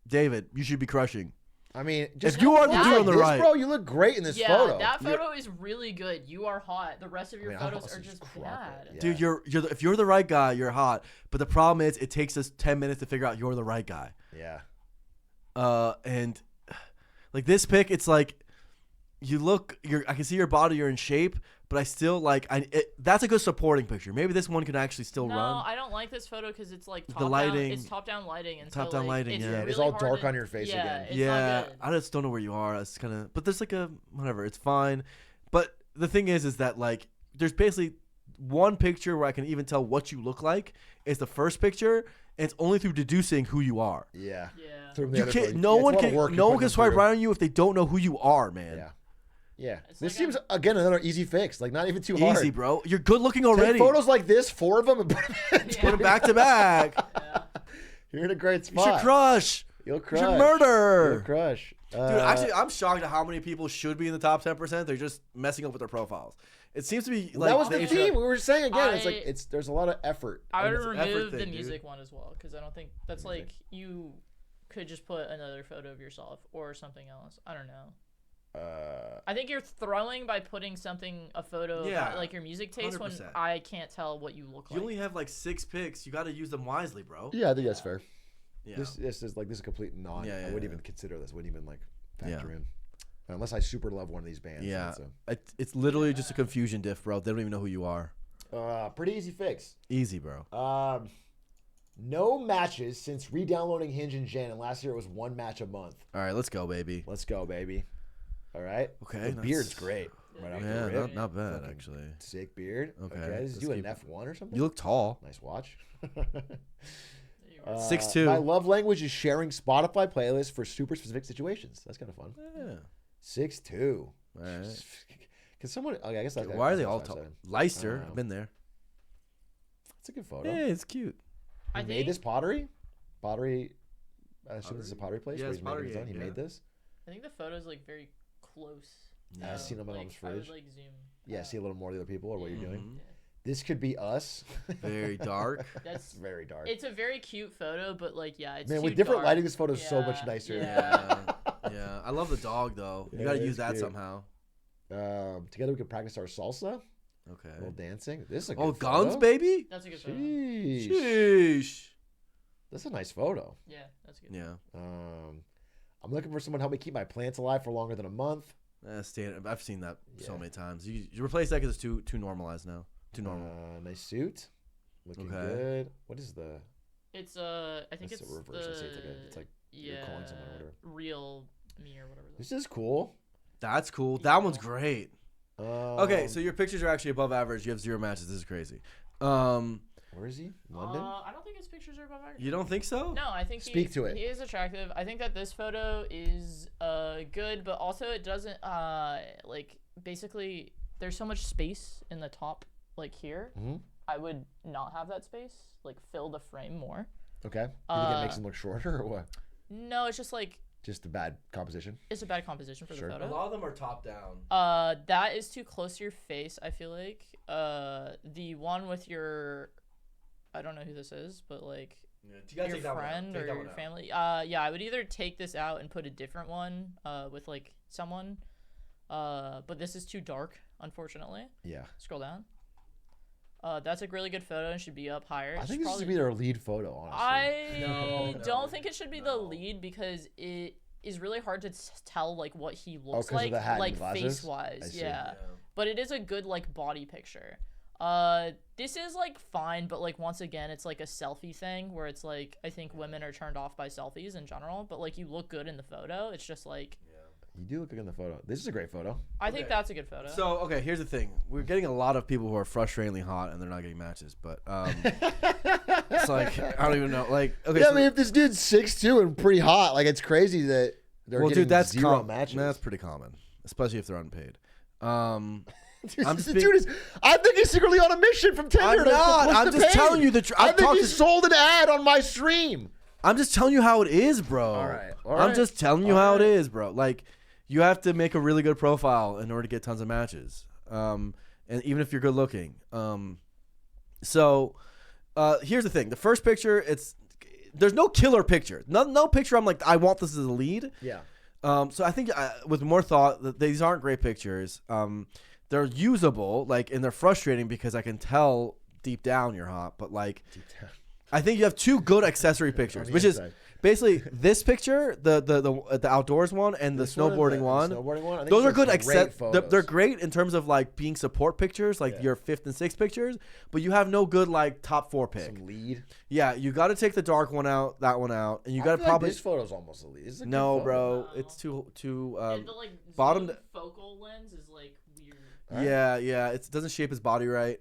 David. You should be crushing. I mean, just If you are the look dude like on the this, right- bro, you look great in this Yeah, photo. that photo is really good. You are hot. The rest of your I mean, I'll photos also are just just crop bad. it. Yeah. Dude, if you're the right guy, you're hot. But the problem is, it takes us 10 minutes to figure out you're the right guy. Yeah. And like this pic, it's like I can see your body, you're in shape, but I still that's a good supporting picture. Maybe this one can actually still No, run. I don't like this photo because it's like The top lighting- Down, it's top down lighting and top so, down like, lighting, it's yeah. Yeah, it really is all hard dark to- on your face yeah, again. It's Yeah, not good. I just don't know where you are. It's kind of, but there's like a whatever. It's fine. But the thing is that like there's basically one picture where I can even tell what you look like. It's the first picture, and it's only through deducing who you are. Yeah. Yeah. Through the You other can't. photo. No Yeah, one it's a lot of can. work you're No one putting can swipe through. right on you if they don't know who you are, man. Yeah. Yeah. It's This like seems again another easy fix. Like not even too Easy, hard. bro. You're good looking Take already. photos like this, 4 of them, and put them Put it back to back. You're in a great You should spot. crush. You'll You crush. should murder. You'll crush. Dude, actually, I'm shocked at how many people should be in the top 10%. They're just messing up with their profiles. It seems to be like that was the they should- theme. We were saying again. It's I- like there's a lot of effort. I would it's an effort remove thing, the dude. music one as well because I don't think that's like you could just put another photo of yourself or something else. I don't know. I think you're throwing by putting a photo Yeah, of like your music taste 100%. when I can't tell what you look You like. only have like 6 pics. You got to use them wisely, bro. Yeah, I think that's fair. Yeah. This is like this is a complete non. Yeah, I yeah, wouldn't yeah. even consider this. Wouldn't even like factor Yeah. in. Unless I super love one of these bands. Yeah. that's It's literally just a confusion diff, bro. They don't even know who you are. pretty easy fix. Easy, bro. No matches since re-downloading Hinge in Jan, and last year it was 1 match a month. All right, let's go, baby. Let's go, baby. All right. Okay, The that's- beard's great. Right off Yeah, the rip. not bad, Fucking actually. Sick beard. Okay, Okay. Is let's you an keep- F1 or something? You look tall. Nice watch. 6'2". My love language is sharing Spotify playlists for super specific situations. That's kind of fun. Yeah. 6'2". All right. Can someone? Okay, I guess that's. Why are they all that's tall? 5'7". Leicester, know. I've been there. It's a good photo. Hey, it's cute. I He think made this pottery. Pottery. I assume this is a pottery place Yeah, where it's he's making pottery, his own. He yeah. made this. I think the photo's like very close. Yeah, I've seen them on like, mom's I would fridge. like zoom. Yeah, see a little more of the other people or what you're doing. Mhm. This could be us. Very dark. That's Very dark. It's a very cute photo, but like yeah, it's Man, too with different dark. lighting, this photo is so much Yeah, nicer. yeah. Yeah. I love the dog though. You Yeah, gotta it's use that cute. somehow. Together we could practice our salsa. Okay. A little dancing. This is a good Oh, guns, photo. baby. That's a good photo. Sheesh. Sheesh. That's a nice photo. Yeah, that's good. Yeah. I'm looking for someone to help me keep my plants alive for longer than a month. Standard. I've seen that so Yeah. many times. You replace that because it's too normalized now. Too normal. Nice suit. Looking Okay. good. What is the? It's I think That's it's the reverse. I the see it's like you're yeah, calling someone or whatever. real me or whatever. This is cool. That's cool. That one's great. Okay, Um, so your pictures are actually above average. You have 0 matches. This is crazy. where is he? London. I don't think his pictures are above average. You don't think so? No, I think Speak to it. He is attractive. I think that this photo is good, but also it doesn't like basically there's so much space in the top like here. Mhm. I would not have that space. Like fill the frame more. Okay. You think it makes him look shorter or what? No, it's just like Just a bad composition. it's a bad composition for Sure. the A photo. lot of them are top down. That is too close to your face, I feel like. The one with your I don't know who this is, but like your friend or your family. Yeah, I would either take this out and put a different one with like someone. But this is too dark, unfortunately. Yeah. Scroll down. That's a really good photo and should be up higher. I It think should this should be their lead photo, honestly. I No, don't think it should be the lead because it is really hard to tell like what he looks 'cause of like, the hat and like glasses? face I wise. see. Yeah. Yeah. But it is a good like body picture. This is like fine, but like once again, it's like a selfie thing where it's like I think women are turned off by selfies in general, but like you look good in the photo. It's just like You do look good in the photo. This is a great photo. I think Okay. that's a good photo. So okay, here's the thing: we're getting a lot of people who are frustratingly hot and they're not getting matches. But it's like I don't even know. Like okay, Yeah, so, I mean, if this dude's 6'2" and pretty hot, like it's crazy that they're well, getting dude, that's zero matches. That's pretty common, especially if they're unpaid. Dude, I'm the speak- dude is. I think he's secretly on a mission from Tinder. I'm to not. push I'm the just page. telling you the truth. I I've think talked he to- sold an ad on my stream. I'm just telling you how it is, bro. All right, all I'm right, just telling you all how it right. is, bro. Like, you have to make a really good profile in order to get tons of matches. And even if you're good looking. So, here's the thing. The first picture, there's no killer picture. No picture I'm like, I want this as a lead. Yeah. So I think with more thought, that these aren't great pictures. They're usable, like, and they're frustrating because I can tell deep down you're hot. But like, I think you have 2 good accessory pictures, the which is inside. basically this picture, the outdoors one, and This the one and snowboarding the one. snowboarding one. I think Those are those good. great photos. They're great in terms of like being support pictures, like Yeah. your 5th and 6th pictures. But you have no good like top 4 pick. Some lead. Yeah, you got to take the dark one out, that one out, and you I got to feel like probably this photo's almost a lead. This is a good no, photo. bro. No. It's too. and the like bottom zoom to- focal lens is like weird. Alright. Yeah. It doesn't shape his body right.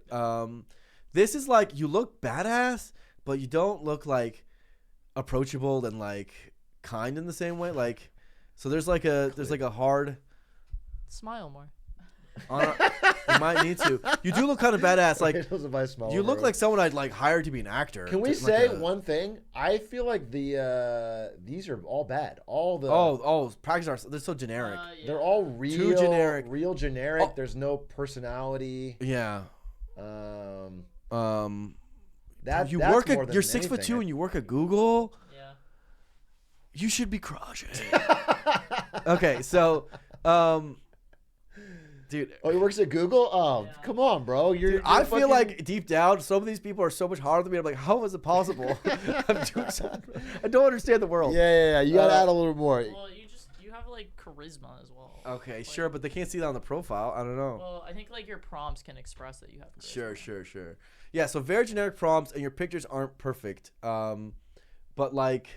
This is like you look badass, but you don't look like approachable and like kind in the same way. Like, so there's like a hard. Smile more. On a, You might need to. You do look kind of badass. Like Those are my small you look bros. like someone I'd like hire to be an actor. Can we Like say a- one thing? I feel like these are all bad. All the practice arts. They're so generic. they're all real generic. real generic. Oh. There's no personality. Yeah. That You that's work more at than you're 6'2" anything. and you work at Google. Yeah. You should be crushing. Okay, so dude, Oh, he works at Google. Oh, Yeah. come on, bro. You're I feel fucking- like deep down, some of these people are so much harder than me. I'm like, how is it possible? I'm doing something. I don't understand the world. yeah. You gotta add a little more. Well, you have like charisma as well. Okay, Like, sure, but they can't see that on the profile. I don't know. Well, I think like your prompts can express that you have charisma. Sure. Yeah, so very generic prompts, and your pictures aren't perfect. But like,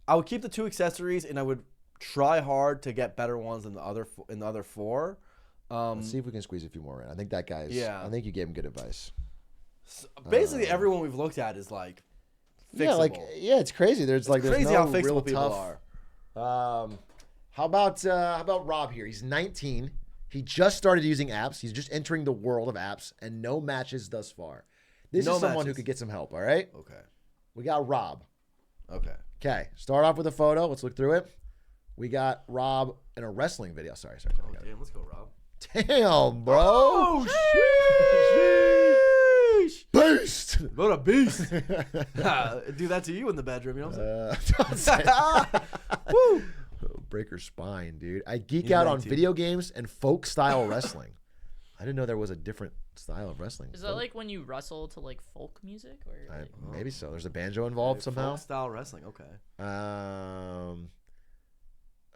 I would keep the 2 accessories, and I would try hard to get better ones than the other 4. Let's see if we can squeeze a few more in. I think that guy's. Yeah. I think you gave him good advice. Basically, everyone we've looked at is like fixable. Yeah, it's crazy. There's there's crazy no how fixable real people tough. are. How about Rob here? He's 19. He just started using apps. He's just entering the world of apps, and no matches thus far. This No is someone who matches. could get some help. All right. Okay. We got Rob. Okay. Okay. Start off with a photo. Let's look through it. We got Rob in a wrestling video. Sorry. Oh, damn, let's go, Rob. Damn, bro. sheesh. Beast. What a beast. Do that to you in the bedroom, you know what I'm saying? Don't say- Woo. Break her spine, dude. I geek He's out on 19. video games and folk style wrestling. I didn't know there was a different style of wrestling. Is that like when you wrestle to like folk music or like, Maybe so. There's a banjo involved somehow. Folk style wrestling, okay.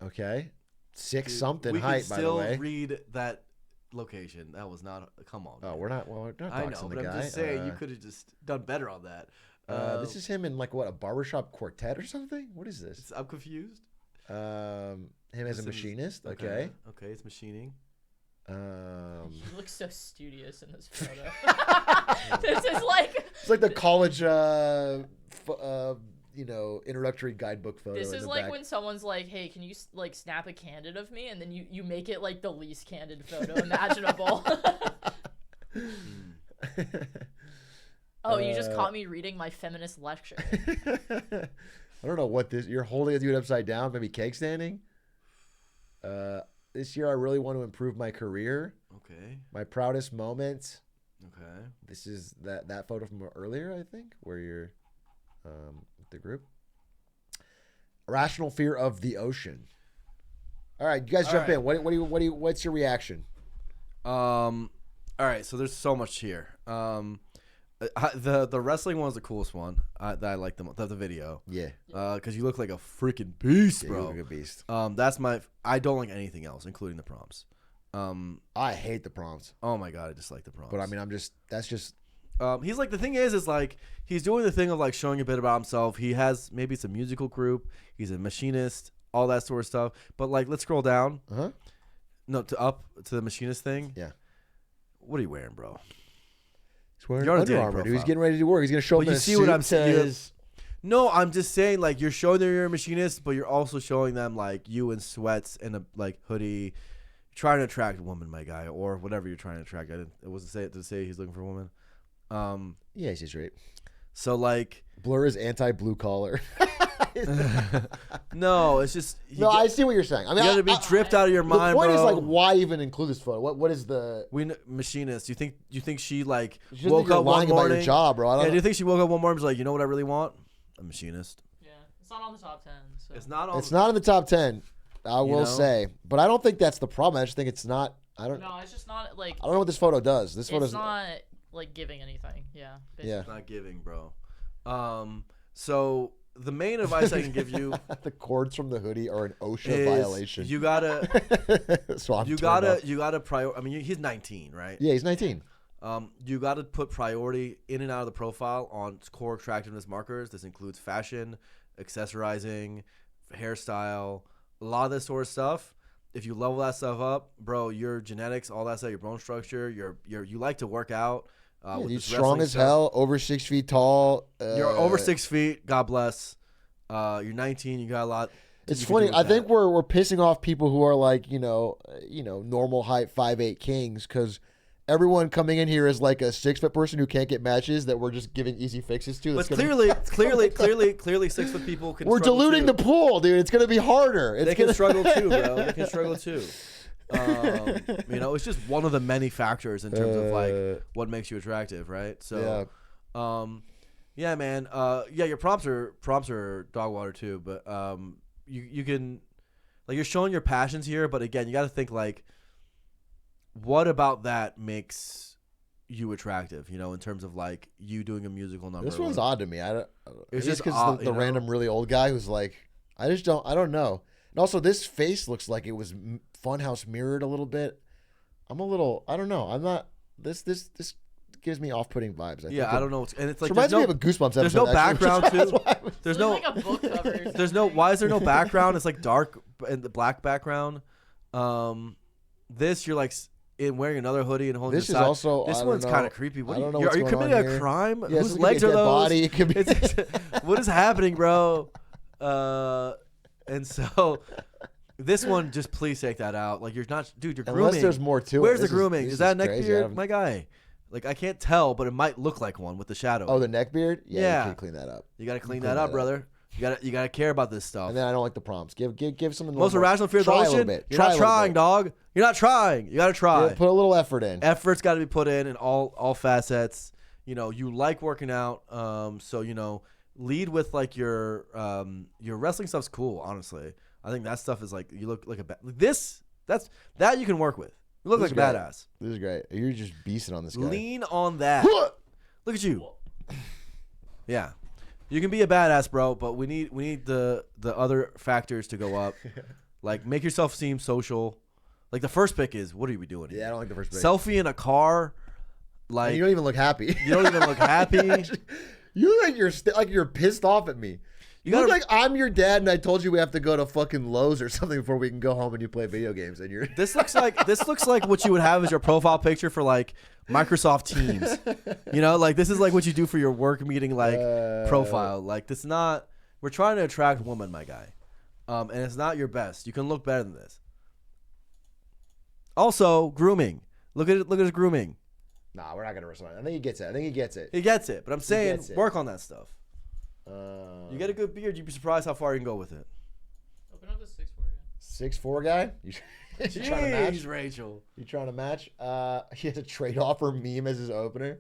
Okay. 6 Dude, something we height, can by the still way. read that location. That was not. Come on. Oh, man. we're not I know, doxing but the I'm guy. just saying you could have just done better on that. This is him in like what, a barbershop quartet or something? What is this? I'm confused. Him as a This is- machinist. Okay. Okay, it's machining. You look so studious in this photo. This is like It's like the college, introductory guidebook photo. this in is the like back. when someone's like, "Hey, can you like snap a candid of me?" And then you make it like the least candid photo imaginable. Oh, you just caught me reading my feminist lecture. I don't know what this. You're holding a dude upside down, maybe cake standing. This year I really want to improve my career. Okay. My proudest moment. Okay. This is that photo from earlier, I think, where you're with the group. Irrational fear of the ocean. All right, you guys jump right. in. What's your reaction? All right. So there's so much here. The wrestling one was the coolest one. That I like the video. Yeah, Because you look like a freaking beast, you bro. look like a beast. That's my. I don't like anything else, including the prompts. I hate the prompts, Oh my god, I dislike the prompts. but I mean, that's just. He's like the thing is like he's doing the thing of like showing a bit about himself. He has maybe it's a musical group. He's a machinist, all that sort of stuff. But like, let's scroll down. No, up to the machinist thing. Yeah. What are you wearing, bro? He's wearing You're on a Under dating Armour, dude. He's profile. getting ready to work. He's gonna show But up in you a see what suit I'm to saying? his- No, I'm just saying like you're showing them you're a machinist, but you're also showing them like you in sweats and a like hoodie, trying to attract a woman, my guy, or whatever you're trying to attract. It wasn't to say he's looking for a woman. Yeah, he's straight. So like, Blur is anti-blue collar. no, it's just No, I see what you're saying. I mean, you got to be tripped out of your the mind, point bro. is like, why even include this photo? What is the? Machinist. You think she like You woke you're up one lying about morning? your job, bro. I Yeah, don't do know. you think she woke up one morning and was like, you know what I really want? A machinist. Yeah, it's not on the top 10. So. It's not on. It's not in the top 10. I will know? say, but I don't think that's the problem. I just think it's not. I don't No, it's just not like know what this photo does. This photo's it's not like giving anything. Yeah. Yeah. It's not giving, bro. So the main advice I can give you the cords from the hoodie are an OSHA is violation. you gotta So I'm you turned off. gotta prior. I mean, he's 19, right? Yeah, he's 19. You got to put priority in and out of the profile on core attractiveness markers. This includes fashion, accessorizing, hairstyle, a lot of this sort of stuff. If you level that stuff up, bro, your genetics, all that stuff, your bone structure, you like to work out. Yeah, with he's this strong wrestling as stuff. hell, over 6 feet tall. You're over 6 feet. God bless. You're 19. You got a lot. It's you can funny. do with I think that. we're pissing off people who are like normal height 5'8" kings because everyone coming in here is like a 6-foot person who can't get matches that we're just giving easy fixes to. But that's gonna- clearly 6-foot people can. we're struggle diluting too. the pool, dude. It's gonna be harder. It's They can gonna... struggle too, bro. They can struggle too. You know, it's just one of the many factors in terms of like what makes you attractive, right? So, yeah, man. Yeah, your prompts are dog water too, but you can, like, you're showing your passions here, but again, you got to think like, what about that makes you attractive? You know, in terms of like you doing a musical number. This one's odd to me. It's It's just just because odd, the you know? random really old guy who's like, I don't know. And also, this face looks like it was Funhouse mirrored a little bit. I don't know. I'm not. This gives me off-putting vibes. Yeah, I don't know. And it's like it reminds me of a Goosebumps episode. there's no actually, background which is too. why I was- There's It no. looks like a book cover. or There's no. something. Why is there no background? It's like dark and the black background. This you're like wearing another hoodie and holding. This your is side. also. This I one's don't know. kind of creepy. What I don't know are what's you going committing on a here. crime? Yeah, Whose this could be legs a are dead those? body. It could be. What is happening, bro? And so this one, just please take that out. Like, you're not, dude. You're grooming. Unless there's more to it. Where's the This grooming? this Is that crazy. I neckbeard, don't- my guy? Like, I can't tell, but it might look like one with the shadow. Oh, the neck beard. Yeah, Yeah. you can clean that up. You gotta clean clean that that up, up. brother. You gotta care about this stuff. And then I don't like the prompts. Give something. Most irrational fear of the Try a little ocean. bit. You're Try a not little trying, bit. dog. You're not trying. You gotta try. Yeah, put a little effort in. Effort's got to be put in all facets. You know, you like working out, so you know, lead with like your wrestling stuff's cool. Honestly, I think that stuff is like, you look like that you can work with. You look This like a is great. badass. This is great. You're just beasting on this guy. Lean on that. Look at you. Yeah, you can be a badass, bro. But we need the other factors to go up. Like, make yourself seem social. Like, the first pick is, what are we doing here? Yeah, I don't like the first pick. Selfie in a car. Like, And you don't even look happy. you don't even look happy. You look like you're pissed off at me. You look gotta- like I'm your dad and I told you we have to go to fucking Lowe's or something before we can go home and you play video games and you're This looks like what you would have as your profile picture for like Microsoft Teams. You know, like, this is like what you do for your work meeting, like, profile. Like, this not. We're trying to attract women, my guy, and it's not your best. You can look better than this. Also, grooming. Look at it. Look at his grooming. Nah, we're not gonna respond. I think he gets it. He gets it, but I'm saying gets it. work on that stuff. You get a good beard, you'd be surprised how far you can go with it. Open up the 6-4 again. 6'4" guy. You trying to match? Jeez, Rachel. You trying to match? He has a trade offer meme as his opener.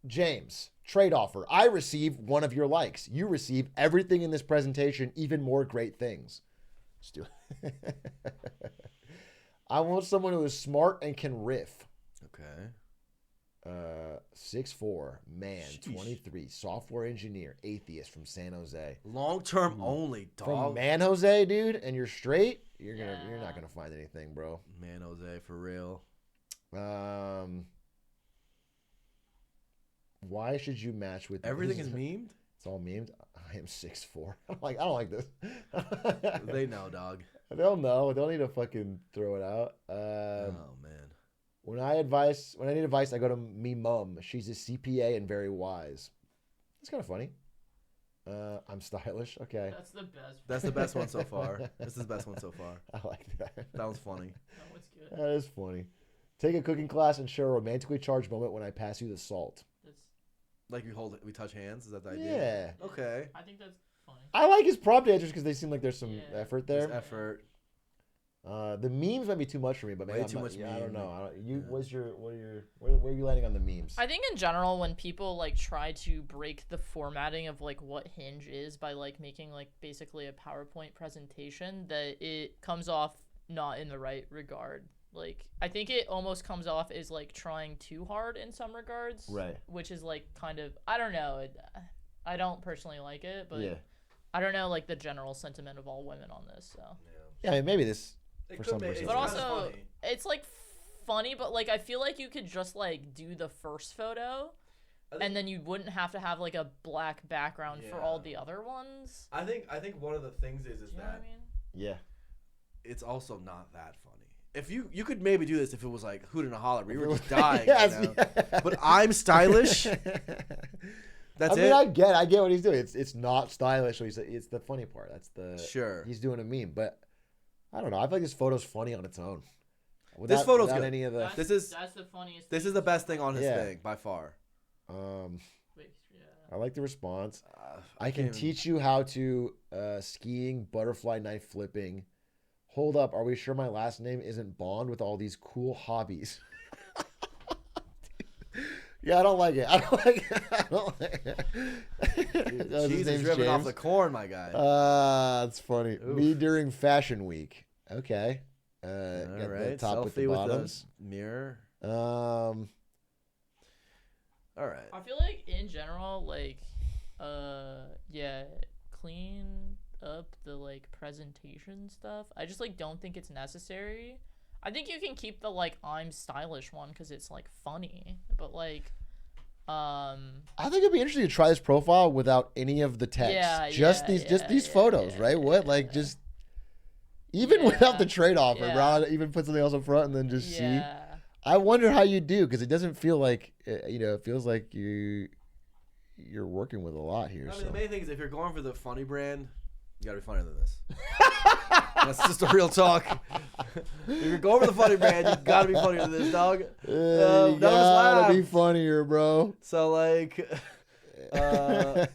James, trade offer. I receive one of your likes. You receive everything in this presentation, even more great things. Let's do it. I want someone who is smart and can riff. Okay. 6'4", man, Sheesh. 23, software engineer, atheist from San Jose. Long term only, From dog. Man Jose, dude, and you're straight. You're not gonna find anything, bro. Man, Jose, for real. Why should you match with Everything is memed. It's all memed. I am 6'4". I don't like this. They know, dog. They'll know. They'll need to fucking throw it out. Oh man. When I need advice, I go to me mum. She's a CPA and very wise. It's kind of funny. I'm stylish. Okay. That's the best. That's the best one so far. This is the best one so far. I like that. That was funny. That was good. That is funny. Take a cooking class and share a romantically charged moment when I pass you the salt. That's, Like, we touch hands. Is that the idea? Yeah. Okay. I think that's funny. I like his prompt answers because they seem like there's some Yeah. effort There's there. effort. The memes might be too much for me, but maybe Way I'm too not- much yeah, I don't meme. know. Yeah. Where are you landing on the memes? I think in general, when people like try to break the formatting of like what Hinge is by like making like basically a PowerPoint presentation, that it comes off not in the right regard. Like, I think it almost comes off as like trying too hard in some regards, Right. Which is like kind of, I don't know. I don't personally like it, but Yeah. I don't know like the general sentiment of all women on this. So, Yeah, I mean, maybe this. It For could some be- person. it's but kinda also funny. it's like funny, but like I feel like you could just like do the first photo. And then you wouldn't have to have like a black background for all Yeah. the other ones. I think one of the things is Do you know what that I mean? Yeah. it's also not that funny. If you could maybe do this if it was like Hoot and a Holler, where you If were it just was- dying. Yes, You know? yeah. But I'm stylish. That's I mean, it. I get what he's doing. It's not stylish. So it's the funny part. That's the Sure. He's doing a meme, but I don't know. I feel like this photo's funny on its own. Without, photo's without good. any of the. That's the funniest. This thing is the to best me. thing on his Yeah. thing by far. Wait, yeah. I like the response. I can't can even- teach you how to skiing, butterfly knife flipping. Hold up, are we sure my last name isn't Bond with all these cool hobbies? Yeah, I don't like it. I don't like it. I don't like it. Oh, his Cheese is name's dripping off James? the corn, my guy. That's funny. Me during fashion week. Okay. All Got the right, top with the selfie bottoms. with the mirror. Um, All right. I feel like in general, like, yeah, clean up the like presentation stuff. I just like don't think it's necessary. I think you can keep the like I'm stylish one because it's like funny, but like, I think it'd be interesting to try this profile without any of the text. Yeah, just yeah, these yeah, photos, yeah, right? What like yeah. just even without the Yeah, trade off, yeah. Ron even put something else up front and then just see. yeah. I wonder how you do because it doesn't feel like it feels like you're working with a lot here. I mean, So the main thing is if you're going for the funny brand, you gotta be funnier than this. That's just a real talk. If you're going for the funny brand, you gotta be funnier than this, dog. you None of us gotta be laughed. funnier, bro. So like, I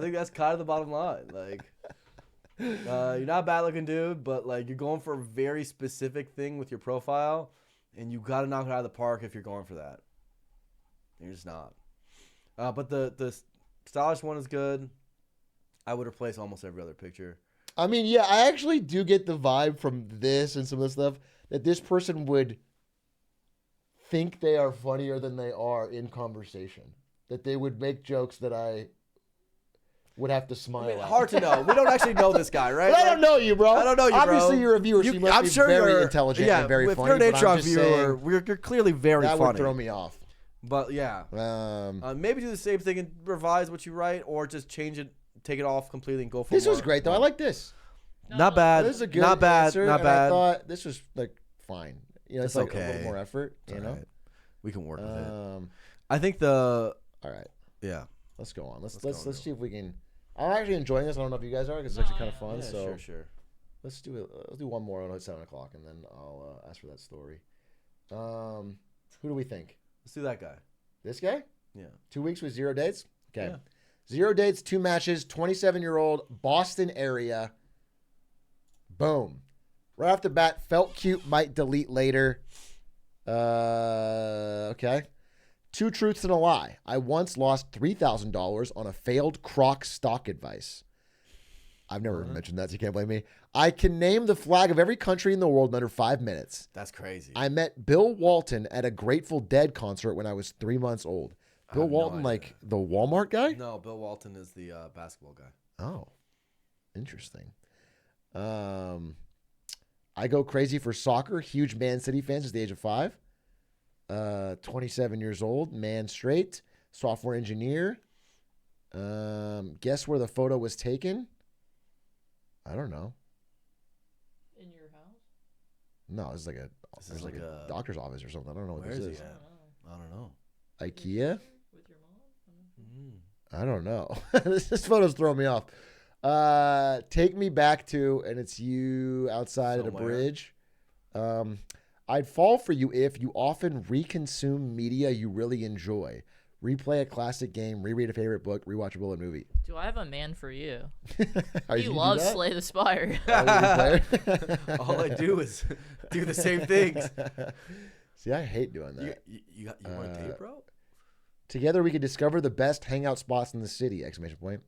think that's kind of the bottom line. Like, you're not a bad looking dude, but like you're going for a very specific thing with your profile, and you gotta knock it out of the park if you're going for that. You're just not. But the stylish one is good. I would replace almost every other picture. I mean, yeah, I actually do get the vibe from this and some of the stuff that this person would think they are funnier than they are in conversation. That they would make jokes that I would have to smile at. Hard to know. We don't actually know this guy, right? But I don't know you, bro. I don't know you, bro. Obviously, you're a viewer, so you must I'm be sure very you're intelligent and very if funny. you're an but I'm Atrioc just viewer, saying you're clearly very that funny. would throw me off. But yeah, maybe do the same thing and revise what you write, or just change it, take it off completely, and go for This more. was great, though. I like this. Not bad. This is a good not bad. answer, Not and bad. I thought this was like fine. You know, it's It's like a okay. little more effort. It's You all know. right. We can work with it. Um, I think the all right. yeah. Let's go on. Let's go on, see if we can. I'm actually enjoying this. I don't know if you guys are because it's actually kind of fun. Yeah, so sure. let's do it. Let's do one more at 7:00, and then I'll ask for that story. Who do we think? Let's do that guy. This guy? Yeah. 2 weeks with 0 dates. Okay. Yeah. 0 dates, 2 matches. 27-year-old, Boston area. Boom. Right off the bat, felt cute. Might delete later. Okay. 2 truths and a lie. I once lost $3,000 on a failed Croc stock advice. I've never mentioned that, so you can't blame me. I can name the flag of every country in the world in under 5 minutes. That's crazy. I met Bill Walton at a Grateful Dead concert when I was 3 months old. Bill have no Walton, idea. like the Walmart guy? No, Bill Walton is the basketball guy. Oh, interesting. I go crazy for soccer. Huge Man City fan since the age of 5. 27 years old, man straight, software engineer. Guess where the photo was taken? I don't know. In your house? No, this is like This is like a doctor's office or something. I don't know what Where this is is. he at? I don't know. IKEA? With your mom? I don't know. This photo's throwing me off. Take me back to, and it's you outside at a Somewhere. bridge. I'd fall for you if you often reconsume media you really enjoy. Replay a classic game, reread a favorite book, rewatch a bullet movie. Do I have a man for you? Are He you do loves that? Slay the Spire. Oh, you replay? All I do is do the same things. See, I hate doing that. You want tape, bro? Together we can discover the best hangout spots in the city! Exclamation point.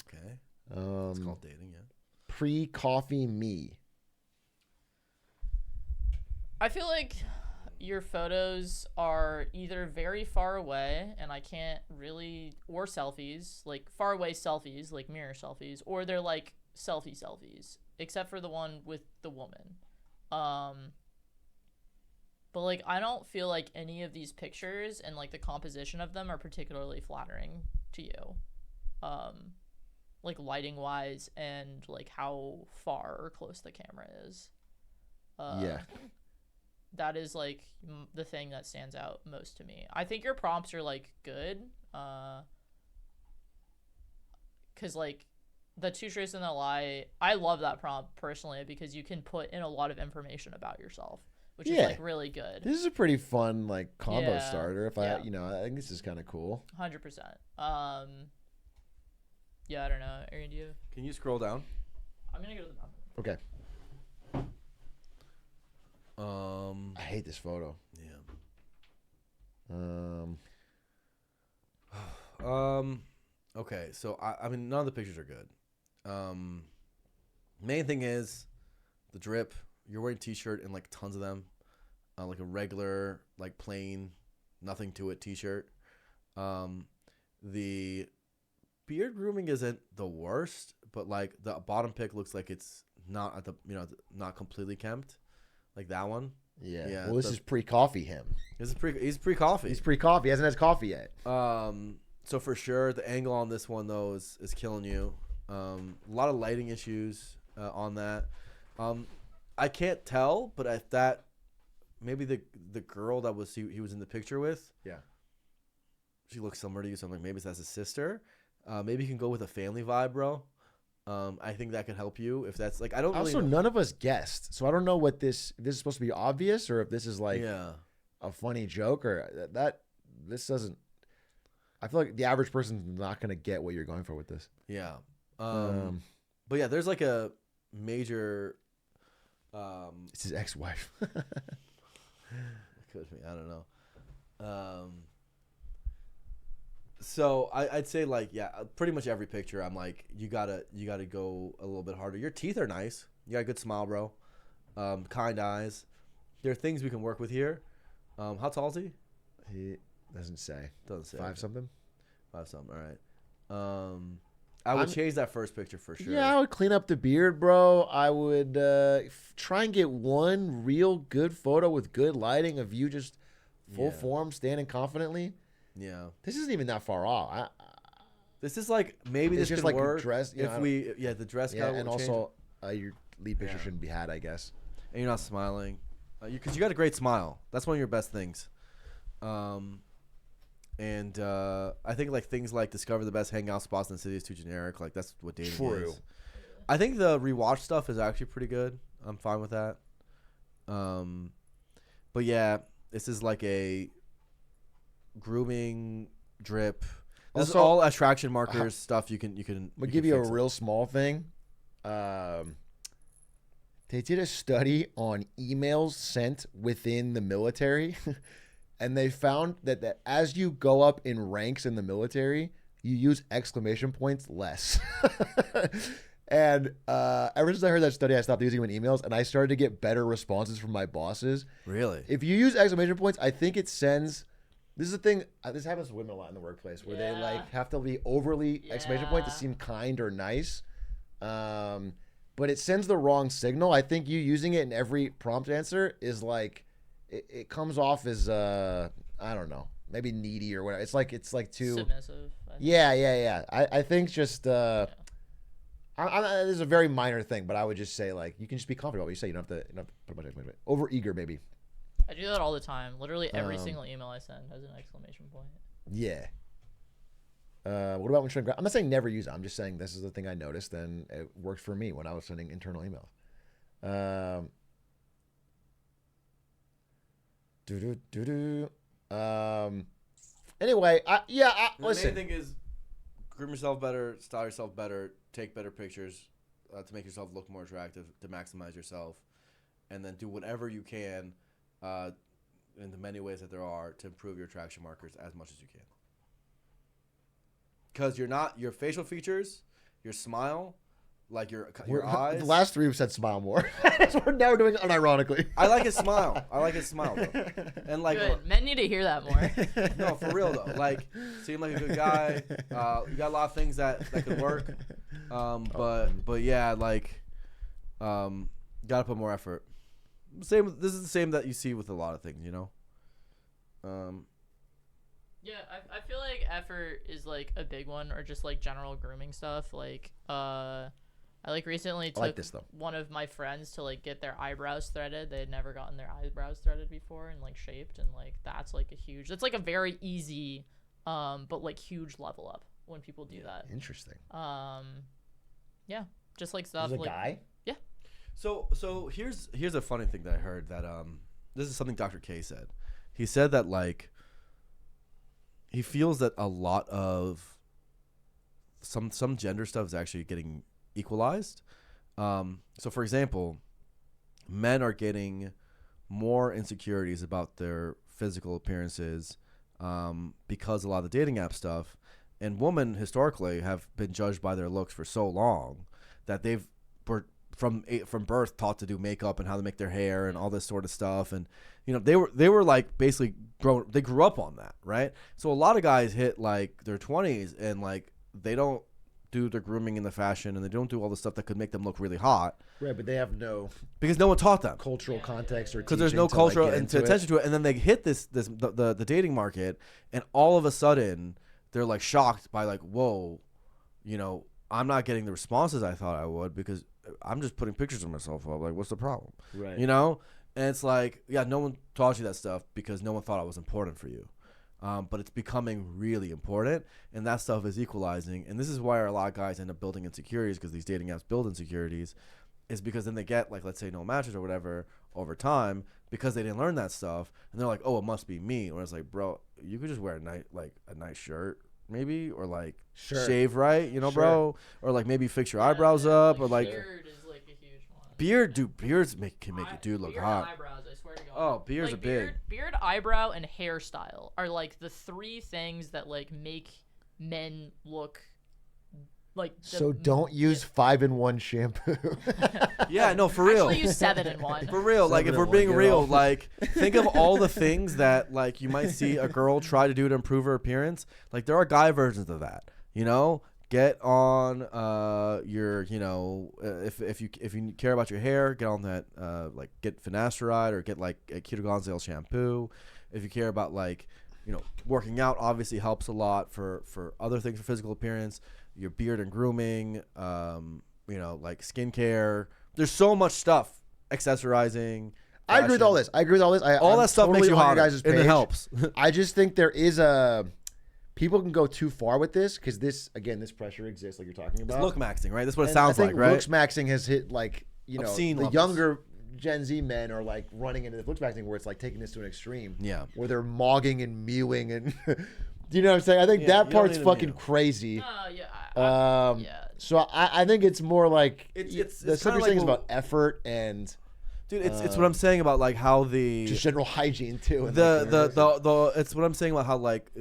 Okay. It's Um, called dating, yeah. pre-coffee me. I feel like your photos are either very far away and I can't really, or selfies, like far away selfies, like mirror selfies, or they're like selfies, except for the one with the woman. But like I don't feel like any of these pictures and like the composition of them are particularly flattering to you. Like lighting wise and like how far or close the camera is. Yeah. That is like the thing that stands out most to me. I think your prompts are like good. Cause like the 2 truths and a lie, I love that prompt personally because you can put in a lot of information about yourself. which is Yeah. like really good. This is a pretty fun like combo Yeah, starter. If yeah. I think this is kind of cool. 100%. Yeah, I don't know. Aaron, do you? Can you scroll down? I'm gonna go to the bathroom. Okay. Um. I hate this photo. Yeah. Okay, so I mean, none of the pictures are good. Main thing is the drip. You're wearing t-shirt and like tons of them, like a regular, like plain, nothing to it t-shirt. The beard grooming isn't the worst, but like the bottom pick looks like it's not at the not completely kempt, like that one. Yeah. Yeah, Well, this is pre-coffee him. He's pre-coffee. He's pre-coffee. He hasn't had coffee yet. So for sure, the angle on this one though is killing you. A lot of lighting issues on that. I can't tell, but if that maybe the girl that he was in the picture with, Yeah. she looks similar to you. So I'm like, maybe that's his sister. Maybe you can go with a family vibe, bro. I think that could help you if that's like I don't really Also, know. none of us guessed, so I don't know what if this is supposed to be obvious or if this is like Yeah. a funny joke or that. This doesn't. I feel like the average person's not gonna get what you're going for with this. Yeah. But yeah, there's like a major. It's his ex-wife. Could be. I don't know. So I'd say like pretty much every picture I'm like you gotta go a little bit harder. Your teeth are nice. You got a good smile, bro. Kind eyes. There are things we can work with here. How tall is he? He doesn't say. Doesn't say. 5 something. 5 something. All right. I would change that first picture for sure. Yeah, I would clean up the beard, bro. I would try and get one real good photo with good lighting of you just full form, standing confidently. Yeah. This isn't even that far off. This is like maybe It's this just could like a work dress, you know, if the dress Yeah, got and also your lead picture shouldn't be had, I guess. and you're not smiling, because you got a great smile. That's one of your best things. And I think like things like discover the best hangout spots in the city is too generic. Like that's what dating True. is. I think the rewatch stuff is actually pretty good. I'm fine with that. But yeah, this is like a grooming drip. This is Also, all attraction markers stuff you can. I'm gonna give you a real small thing. They did a study on emails sent within the military, and they found that as you go up in ranks in the military, you use exclamation points less. And ever since I heard that study, I stopped using them in emails, and I started to get better responses from my bosses. Really? If you use exclamation points, I think it sends. This is the thing. This happens to women a lot in the workplace, where they like have to be overly exclamation point to seem kind or nice. But it sends the wrong signal. I think you using it in every prompt answer is like, it comes off as I don't know, maybe needy or whatever. It's like too Submissive. I think. Yeah. I think just this is a very minor thing, but I would just say like you can just be confident about what you say. You don't have to put a bunch of exclamation. Over eager maybe. I do that all the time. Literally every single email I send has an exclamation point. Yeah. What about when trying? I'm not saying never use it. I'm just saying this is the thing I noticed, and it worked for me when I was sending internal emails. Anyway, listen. The main thing is groom yourself better, style yourself better, take better pictures to make yourself look more attractive, to maximize yourself, and then do whatever you can in the many ways that there are to improve your attraction markers as much as you can. Because your facial features, your smile, like your eyes. The last three have said smile more. So we're now doing it unironically. I like his smile. Though. And like, Good. Men need to hear that more. no, for real though. Like, seem like a good guy. You got a lot of things that could work. But yeah, like, gotta put more effort. This is the same that you see with a lot of things, you know. Yeah, I feel like effort is like a big one, or just like general grooming stuff. Like, I like recently took like this, though. one of my friends to like get their eyebrows threaded. They had never gotten their eyebrows threaded before and like shaped, and like that's like a very easy, but like huge level up when people do that. Interesting. Yeah, just like stuff There's a like guy. yeah. So here's a funny thing that I heard that this is something Dr. K said. He said that like he feels that a lot of some gender stuff is actually getting equalized. So for example, men are getting more insecurities about their physical appearances because a lot of the dating app stuff, and women historically have been judged by their looks for so long that they've were from birth taught to do makeup and how to make their hair and all this sort of stuff, and you know they were like basically they grew up on that, right? So a lot of guys hit like their 20s and like they don't do their grooming in the fashion and they don't do all the stuff that could make them look really hot. Right, but they have no because no one taught them cultural context or because there's no cultural and attention to it, and then they hit the dating market, and all of a sudden they're like shocked by like, whoa, you know, I'm not getting the responses I thought I would because I'm just putting pictures of myself up. Like, what's the problem? Right. You know, and it's like, yeah, no one taught you that stuff because no one thought it was important for you. But it's becoming really important, and that stuff is equalizing. And this is why a lot of guys end up building insecurities, because these dating apps build insecurities, is because then they get, like, let's say no matches or whatever over time because they didn't learn that stuff. And they're like, oh, it must be me. Or it's like, bro, you could just wear a nice shirt maybe, or like shave right, you know, bro? Or like maybe fix your eyebrows up, or like beard is like a huge one. Beards can make a dude look beard hot. And eyebrows, I swear to God. Oh, beards like, are big. Beard, eyebrow, and hairstyle are like the three things that like make men look like. So don't use 5-in-1 shampoo. Yeah, no, for real. Actually, use 7-in-1. For real, like if we're 7-in-1, being get real, off. like think of all the things that like you might see a girl try to do to improve her appearance. Like there are guy versions of that, you know. Get on your, you know, if you care about your hair, get on that like get finasteride or get like a ketoconazole shampoo. If you care about like, you know, working out obviously helps a lot for other things for physical appearance. Your beard and grooming, you know, like skincare. There's so much stuff. Accessorizing. I agree with all this. All I'm that stuff totally makes you on your hotter, guys' and it page. helps. I just think there is people can go too far with this because this pressure exists, like you're talking about. It's look maxing, right? That's what it And sounds I think like, right? looks maxing has hit like, you know, Obscene the levels. younger Gen Z men are like running into the looks maxing where it's like taking this to an extreme. Yeah. Where they're mogging and mewing and do you know what I'm saying? I think Yeah, that you don't part's need to fucking mew. crazy. Yeah. So I think it's more like It's the stuff kinda you're saying is like about effort and Dude, it's what I'm saying about like how the just general hygiene too. And the it's what I'm saying about how like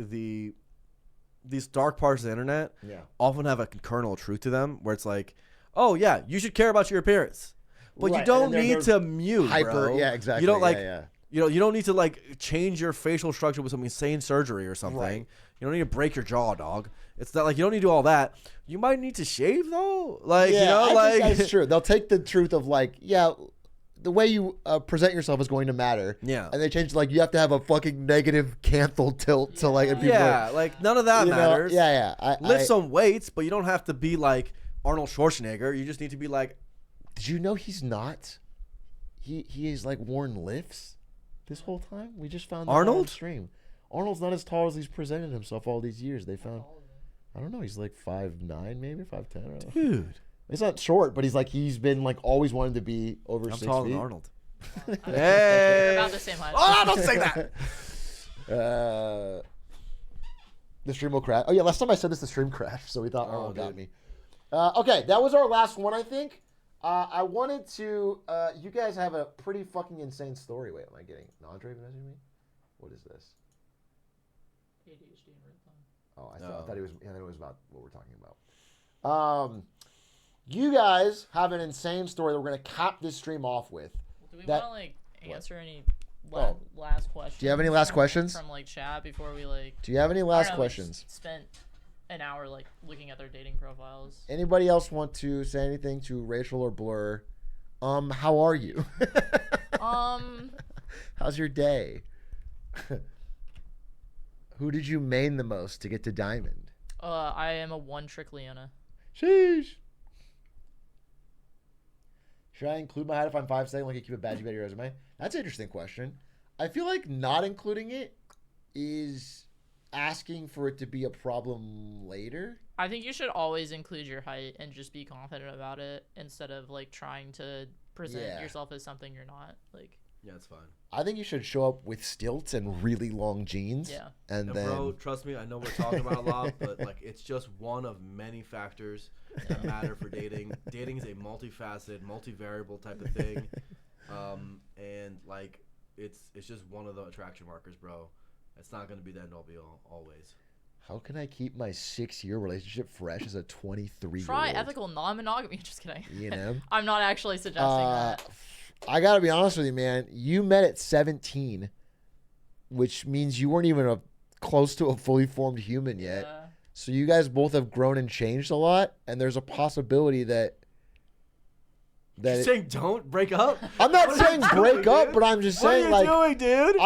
these dark parts of the internet often have a kernel of truth to them, where it's like, oh yeah, you should care about your appearance, but Right, you don't and then need they're to mute, hyper. bro. Yeah, exactly. You don't like, yeah. you know, you don't need to like change your facial structure with some insane surgery or something. Right. You don't need to break your jaw, dog. It's not like you don't need to do all that. You might need to shave though, like Yeah, you know, I like think that's true. They'll take the truth of like, yeah, the way you present yourself is going to matter. Yeah. And they change like you have to have a fucking negative canthal tilt to like. And people yeah, like none of that you know, matters. Yeah. Lift some weights, but you don't have to be like Arnold Schwarzenegger. You just need to be like, Did you know he's not? He is like worn lifts this whole time. We just found that Arnold? on stream. Arnold's not as tall as he's presented himself all these years. They found. I don't know. He's like 5'9", maybe 5'10". I don't know. dude, It's not short, but he's been like always wanted to be over I'm 6 taller feet. than Arnold. We're Hey, about the same height. oh, don't say that. The stream will crash. Oh yeah, last time I said this, the stream crashed, so we thought Arnold got dude. me. Okay, that was our last one, I think. I wanted to. You guys have a pretty fucking insane story. Wait, am I getting Andre messaging me? What is this? ADHD and red thumb. Oh, I thought it was. Yeah, it was about what we're talking about. You guys have an insane story that we're gonna cap this stream off with. Do we That- want to like answer any Oh. last questions? Do you have any last questions? from like chat before we like? Do you have any I last don't know, we questions? Spent an hour like looking at their dating profiles. Anybody else want to say anything to Rachel or Blur? How are you? How's your day? Who did you main the most to get to Diamond? I am a one-trick Leona. Sheesh. Should I include my height if I'm 5'7", like you keep a badge about your resume? That's an interesting question. I feel like not including it is asking for it to be a problem later. I think you should always include your height and just be confident about it instead of like trying to present Yeah. yourself as something you're not. Like, Yeah, it's fine. I think you should show up with stilts and really long jeans. Yeah. And And then bro, trust me, I know we're talking about a lot, but like it's just one of many factors that matter for dating. Dating is a multifaceted, multivariable type of thing, and like it's just one of the attraction markers, bro. It's not gonna be the end all be all always. how can I keep my 6-year relationship fresh as a 23-year-old? Try ethical non-monogamy. Just kidding. You know? I'm not actually suggesting that. I gotta be honest with you, man. You met at 17, which means you weren't even close to a fully formed human yet. Yeah. So you guys both have grown and changed a lot, and there's a possibility that You're saying don't break up? I'm not What are saying you break doing, up, dude? but I'm just What are saying you like doing, dude?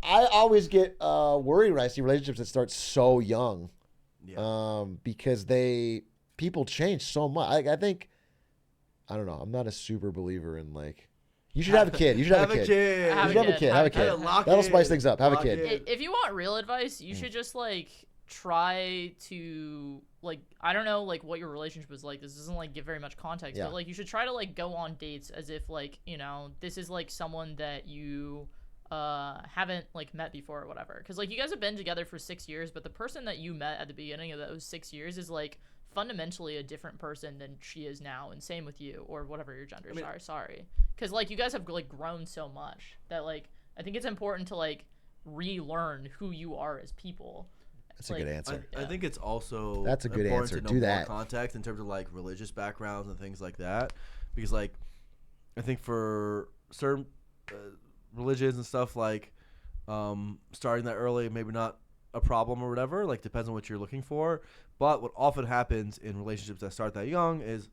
I always get worried when I see relationships that start so young, Yeah. because people change so much. I think I don't know. I'm not a super believer in like you should have a kid. You should have a kid. Have You should have a kid. Have a kid. Lock That'll in. spice things up. Have a Lock kid. in. If you want real advice, you should just like try to like I don't know like what your relationship was like. This doesn't like give very much context, Yeah. but like you should try to like go on dates as if like this is like someone that you haven't like met before or whatever. Because like you guys have been together for 6 years, but the person that you met at the beginning of those 6 years is like fundamentally a different person than she is now, and same with you or whatever your gender. Sorry, because like you guys have like grown so much that like I think it's important to like relearn who you are as people. That's a good answer. I think it's also That's a good important answer. to know Do more that. context in terms of like religious backgrounds and things like that, because like I think for certain religions and stuff like starting that early maybe not a problem or whatever, like depends on what you're looking for. But what often happens in relationships that start that young is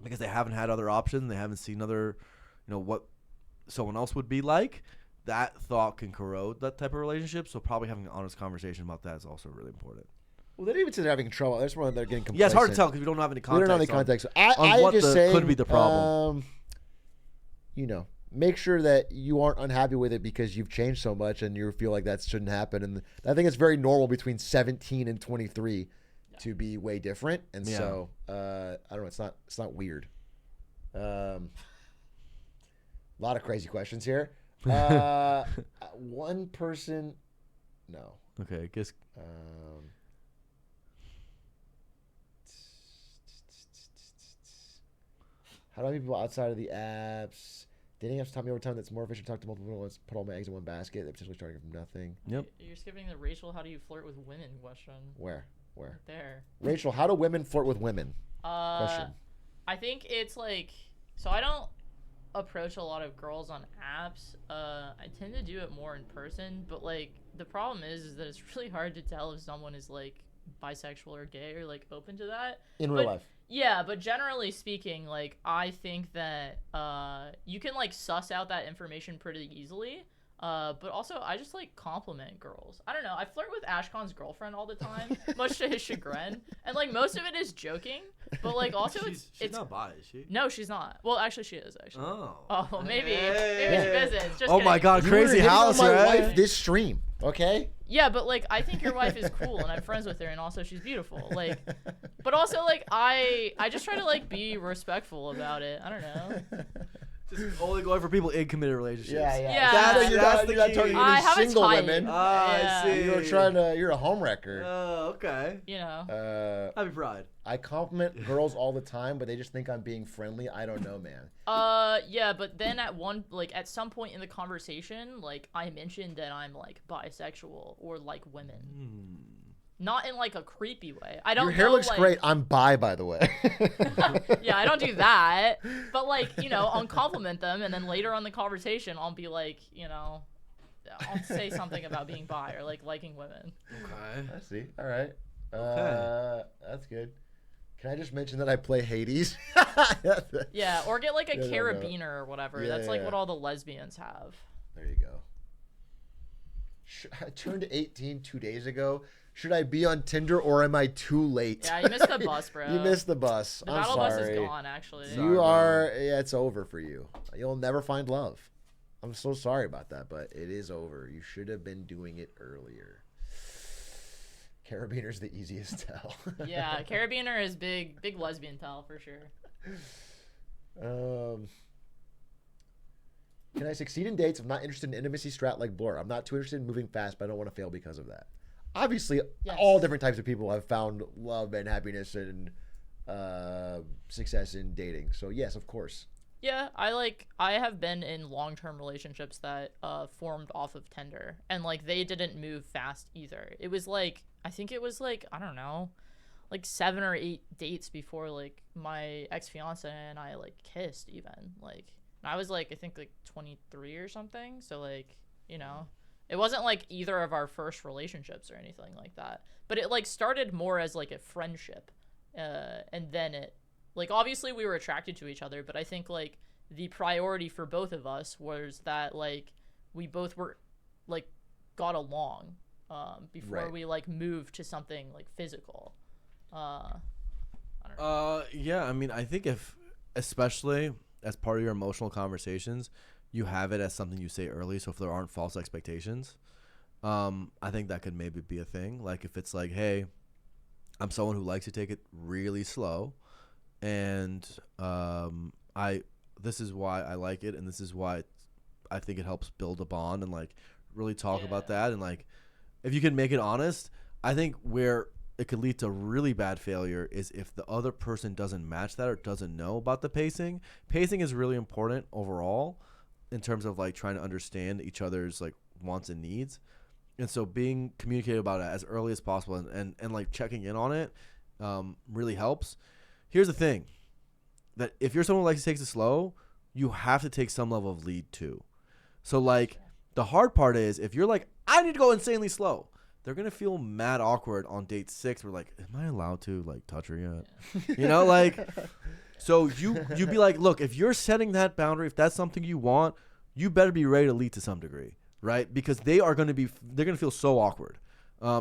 because they haven't had other options, they haven't seen other, what someone else would be like. That thought can corrode that type of relationship. So probably having an honest conversation about that is also really important. Well, they didn't even say they're having trouble. That's why they're getting complacent. Yeah, it's hard to tell because we don't have any We context. don't have any context. on I what just saying could be the problem. Make sure that you aren't unhappy with it because you've changed so much and you feel like that shouldn't happen. And I think it's very normal between 17 and 23 to be way different. And Yeah. so I don't know. It's not weird. A lot of crazy questions here. One person, no. Okay, I guess. How do I meet people outside of the apps? Dating apps taught me over time that it's more efficient to talk to multiple people. Let's put all my eggs in one basket. They're potentially starting from nothing. Yep. You're skipping the Rachel, how do you flirt with women question. Where? There. Rachel, how do women flirt with women? Question. I think it's like, so I don't approach a lot of girls on apps. I tend to do it more in person, but like the problem is that it's really hard to tell if someone is like bisexual or gay or like open to that. In real life. Yeah, but generally speaking, like I think that you can like suss out that information pretty easily. But also, I just like compliment girls. I don't know. I flirt with Ashkon's girlfriend all the time, much to his chagrin, and like most of it is joking. But like also, she's it's not bi, is she? no, she's not. Well, actually, she is actually. Oh. Oh, maybe Hey. she visits. Just Oh kidding. my God, You were crazy hitting on house, my right? wife this stream, okay? Yeah, but like I think your wife is cool, and I'm friends with her, and also she's beautiful. Like, but also like I just try to like be respectful about it. I don't know. Just only going for people in committed relationships. Yeah. That's, you're That's not, the you're not key. targeting I any have a single type. women. Ah, Yeah. I see. You're a homewrecker. Oh, okay. You know. Happy Pride. I compliment girls all the time, but they just think I'm being friendly. I don't know, man. Yeah, but then at some point in the conversation, like I mentioned that I'm like bisexual or like women. Not in like a creepy way. I don't Your hair know, looks like- great. I'm bi, by the way. Yeah, I don't do that. But like, I'll compliment them, and then later on the conversation I'll be like, I'll say something about being bi or like liking women. Okay. I see. All right. Okay. That's good. Can I just mention that I play Hades? Yeah, or get like a Yeah, no, no. carabiner or whatever. Yeah, That's like yeah. what all the lesbians have. There you go. I turned 18 2 days ago. Should I be on Tinder or am I too late? Yeah, you missed the bus, bro. You missed the bus. The I'm battle sorry. bus is gone, actually. Sorry, You bro. are. Yeah, it's over for you. You'll never find love. I'm so sorry about that, but it is over. You should have been doing it earlier. Carabiner's the easiest tell. Yeah, carabiner is big lesbian tell for sure. Can I succeed in dates? I'm not interested in intimacy strat like Blur. I'm not too interested in moving fast, but I don't want to fail because of that. Obviously, Yes. all different types of people have found love and happiness and success in dating. So yes, of course. Yeah, I have been in long-term relationships that formed off of Tinder, and like they didn't move fast either. It was like I think it was like I don't know, like 7 or 8 dates before like my ex-fiance and I like kissed even. Like I was like I think like 23 or something. So like, you know, it wasn't like either of our first relationships or anything like that. But it like started more as like a friendship. And then it like obviously we were attracted to each other, but I think like the priority for both of us was that like we both were like got along before Right. we like moved to something like physical. I don't know. Yeah, I mean, I think if, especially as part of your emotional conversations, you have it as something you say early. So if there aren't false expectations, I think that could maybe be a thing. Like if it's like, hey, I'm someone who likes to take it really slow, and this is why I like it, and this is why I think it helps build a bond and like really talk about that. And like, if you can make it honest, I think where it could lead to really bad failure is if the other person doesn't match that or doesn't know about the pacing. Pacing is really important overall in terms of like trying to understand each other's like wants and needs. And so being communicated about it as early as possible and like checking in on it really helps. Here's the thing, that if you're someone who likes to take it slow, you have to take some level of lead too. So like the hard part is if you're like, I need to go insanely slow, they're going to feel mad awkward on date 6. We're like, am I allowed to like touch her yet? You know, like, so you be like, look, if you're setting that boundary, if that's something you want, you better be ready to lead to some degree. Right? Because they're going to feel so awkward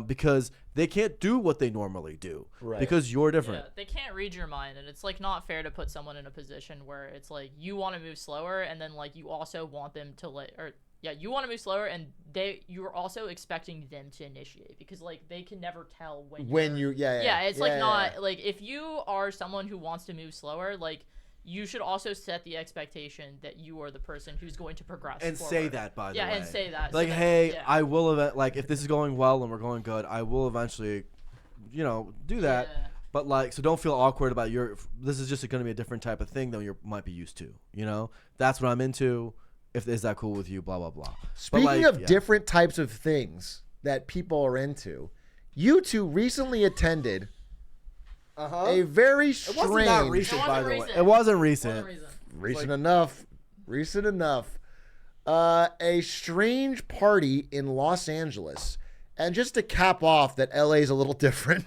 because they can't do what they normally do because you're different. Yeah, they can't read your mind, and it's like not fair to put someone in a position where it's like you want to move slower and then like you also want them to you want to move slower and you're also expecting them to initiate because like they can never tell when it's not like if you are someone who wants to move slower, like you should also set the expectation that you are the person who's going to progress And forward. say that, by the way. Yeah, and say that. Like, so that, hey, yeah. I will like if this is going well and we're going good, I will eventually, do that. Yeah. But like, so don't feel awkward about this is just going to be a different type of thing than you might be used to. That's what I'm into. Is that cool with you? Blah blah blah. Speaking of different types of things that people are into, you two recently attended a very strange. It wasn't that recent, It by wasn't the way. recent. It wasn't For recent. some reason. Recent enough. A strange party in Los Angeles. And just to cap off that LA is a little different,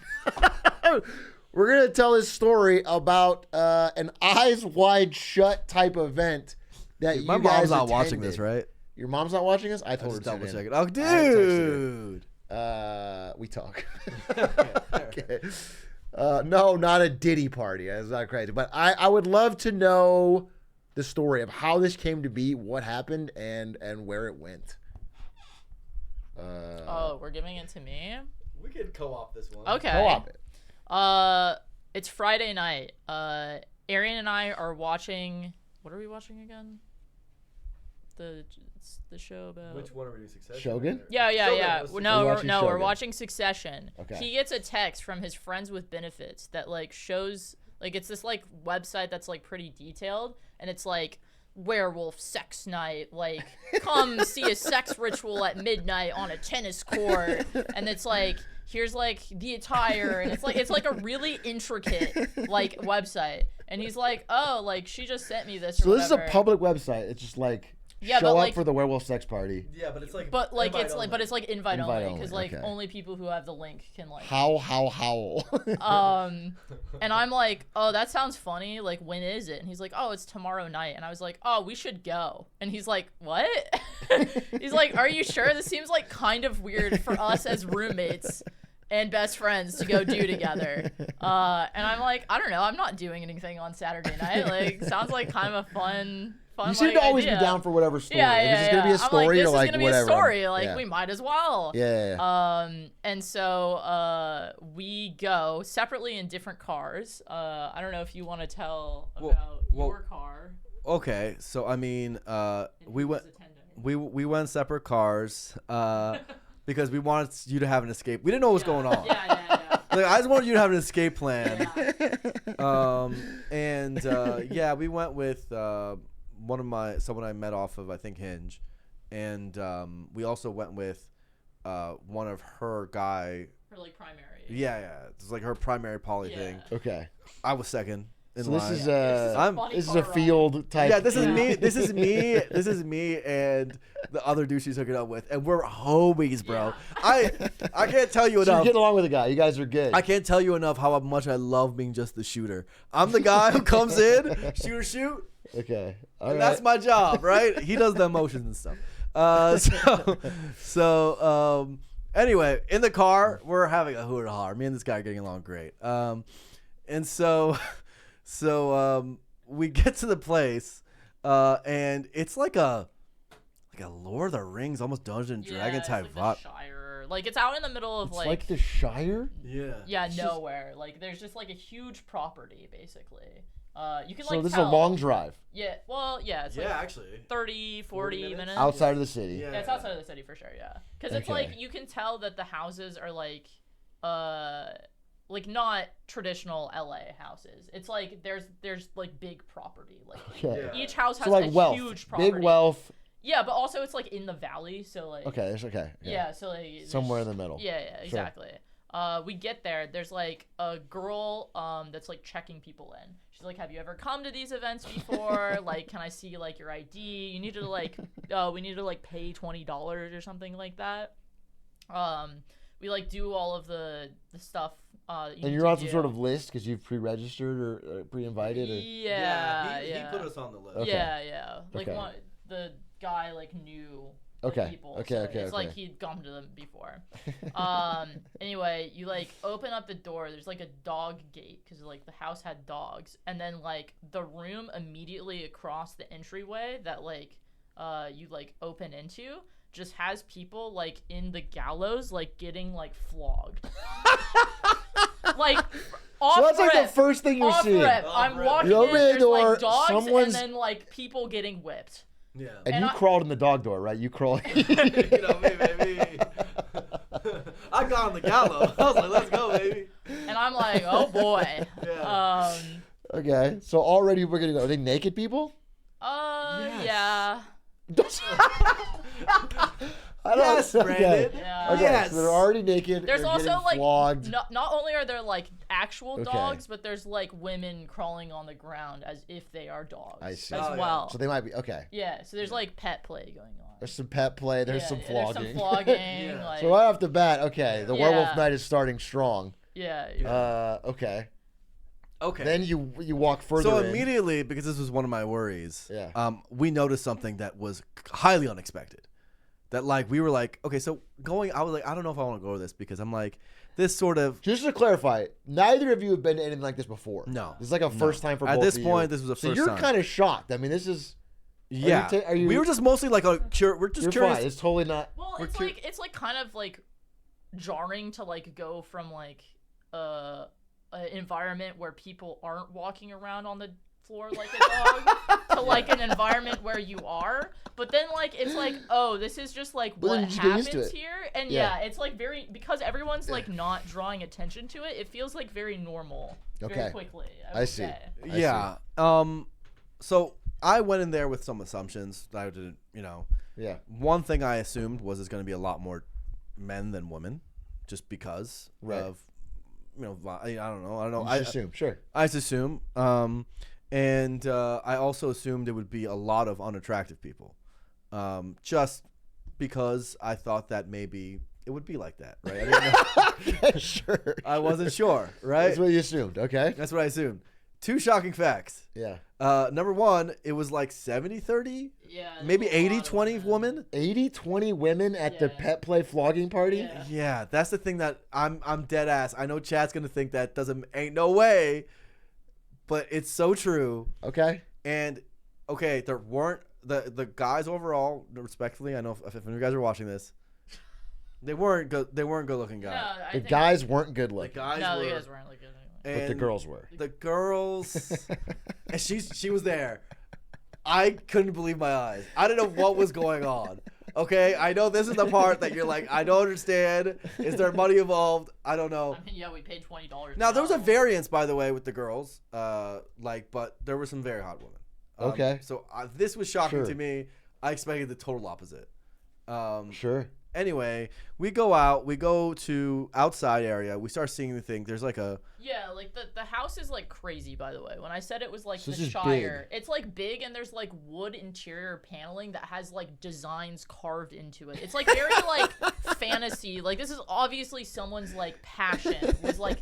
we're going to tell this story about an eyes wide shut type event that My you mom's guys not watching attended. this, right? Your mom's not watching us? I told her Just to double tune in. check it. Oh, I texted dude. we talk. Okay. No, not a Diddy party. That's not crazy. But I would love to know the story of how this came to be, what happened, and where it went. We're giving it to me. We could co-op this one. Okay. Co-op it. It's Friday night. Arian and I are watching. What are we watching again? The show about. Which one are we doing? Succession? Shogun? Yeah. Let's do No, We're watching we're Shogun. watching Succession. Okay. He gets a text from his friends with benefits that like shows like it's this like website that's like pretty detailed and it's like werewolf sex night, like come see a sex ritual at midnight on a tennis court, and it's like here's like the attire, and it's like a really intricate like website, and he's like, oh, like she just sent me this. So or this is a whatever. public website. It's just like Yeah, show but, up like- for the werewolf sex party. Yeah, but it's like. But like invite it's like only. but it's like invite Invite only only, because like okay. only people who have the link can like. Howl. And I'm like, oh, that sounds funny. Like, when is it? And he's like, oh, it's tomorrow night. And I was like, oh, we should go. And he's like, what? He's like, are you sure? This seems like kind of weird for us as roommates and best friends to go do together. And I'm like, I don't know. I'm not doing anything on Saturday night. Like, sounds like kind of a fun You seem like, to always idea. be down for whatever story. Yeah, If it's just gonna be a story, I'm like, you're this like, is gonna whatever. be a story. Like, Yeah. we might as well. Yeah. And so we go separately in different cars. I don't know if you want to tell about your car. okay, so I mean, And we he was went attending. we went in separate cars because we wanted you to have an escape. We didn't know what was going on. Yeah. Like, I just wanted you to have an escape plan. Yeah. Yeah, we went with someone I met off of, I think, Hinge, and we also went with one of her guy. For like primary. Yeah, it's like her primary poly Yeah. thing. Okay. I was second in So line. this is I'm- funny this is car a ride. field type. Yeah, this is Yeah. me. This is me. This is me and the other dude she's hooking up with, and we're homies, bro. I can't tell you So you're enough. getting along with the guy. You guys are good. I can't tell you enough how much I love being just the shooter. I'm the guy who comes in, shoot, Okay. All and right. that's my job, right? He does the emotions and stuff. Anyway, in the car, we're having a hoot and a holler. Me and this guy are getting along great. And so we get to the place, and it's like a Lord of the Rings, almost Dungeons and Dragon it's type like vibe. the Shire. Like it's out in the middle of It's like the Shire. Yeah. nowhere. Like there's just like a huge property basically. You can So like this tell. is a long drive Yeah. Well, yeah. It's Yeah, like actually. 30, 40 minutes. outside of the city. Yeah. Yeah, it's outside of the city for sure. Yeah, because it's Okay. like you can tell that the houses are like not traditional LA houses. It's like there's like big property. Like Okay. Yeah. each house has So like a wealth, huge property. big wealth. Yeah, but also it's like in the valley, so like Okay. It's okay. yeah, so like there's- Somewhere in the middle. Yeah, exactly. We get there. There's like a girl that's like checking people in. She's like, "Have you ever come to these events before? Like, can I see like your ID? You need to like, we need to like pay $20 or something like that." We like do all of the stuff. And you're on some sort of list because you've pre-registered or pre-invited. Or... Yeah. He put us on the list. Okay. Yeah. Like Okay. the guy like knew Okay. people. Okay, so okay, It's like okay. he'd gone to them before. Anyway, you like open up the door. There's like a dog gate because like the house had dogs, and then like the room immediately across the entryway that like you like open into just has people like in the gallows like getting like flogged. Like off So that's like the rip. first thing you're Off seeing. rip. Off I'm rip. walking You in, open the there's door, like dogs someone's- and then like people getting whipped. Yeah. And And you I- crawled in the dog door, right? You crawled. You know me, baby. I got on the gallows. I was like, let's go, baby. And I'm like, oh boy. Yeah. Okay. So already we're gonna go. Are they naked people? Yes. Yeah. I don't. Yes, Brandon. Yeah. Okay. Yes. So they're already naked. There's they're also getting like flogged. not only are there like actual Okay. dogs, but there's like women crawling on the ground as if they are dogs I see. as Oh, yeah. well. So they might be okay. Yeah, so there's like pet play going on. There's some pet play. There's Yeah, some yeah, flogging. There's some flogging. Yeah. Like, So right off the bat, okay, the Yeah. werewolf night is starting strong. yeah. Okay. Okay. Then you walk further. So in. immediately, because this was one of my worries, Yeah. we noticed something that was highly unexpected. That like we were like, okay, so I was like, I don't know if I want to go to this because I'm like, this sort of Just to clarify, neither of you have been to anything like this before. No. This is like a first time for At both this of you. point, this was a So first you're time. kind of shocked. I mean, this is. yeah. are you- we were just mostly like we're just You're curious. fine. It's totally not. Well, We're it's like kind of like jarring to like go from like an environment where people aren't walking around on the floor like a dog to like an environment where you are. But then like it's like, oh, this is just like But then what you just get used happens to it. here. And Yeah. yeah, it's like very because everyone's like not drawing attention to it, it feels like very normal Okay. very quickly. I would see. say. I Yeah. So I went in there with some assumptions that I didn't, Yeah. One thing I assumed was there's going to be a lot more men than women, just because Right. of, I don't know. You I just assume. Sure. I just assume. And I also assumed it would be a lot of unattractive people, just because I thought that maybe it would be like that, right? I didn't know. Sure. I wasn't sure, right? That's what you assumed. Okay. That's what I assumed. Two shocking facts. Yeah. Number one, it was like 70-30, Yeah. there's maybe a lot of 80-20 women. 80-20 women at the Yeah. pet play flogging party. Yeah. Yeah, that's the thing that I'm dead ass. I know chat's gonna think that ain't no way, but it's so true. Okay. And okay, there weren't the guys overall. Respectfully, I know if any of you guys are watching this, they weren't good. They weren't good looking No, guys. I The think- guys weren't good The looking, guys No, were, the guys weren't like good. but the and girls were. The girls, and she was there. I couldn't believe my eyes. I didn't know what was going on. Okay, I know this is the part that you're like, I don't understand. Is there money involved? I don't know. I mean, yeah, we paid $20. Now there was a variance, by the way, with the girls. But there were some very hot women. Okay. So this was shocking Sure. to me. I expected the total opposite. Sure. Anyway, we go out. We go to outside area. We start seeing the thing. There's like a. Yeah, like the house is like crazy, by the way. When I said it was like So the this is Shire, it's like big and there's like wood interior paneling that has like designs carved into it. It's like very like fantasy. Like this is obviously someone's like passion was like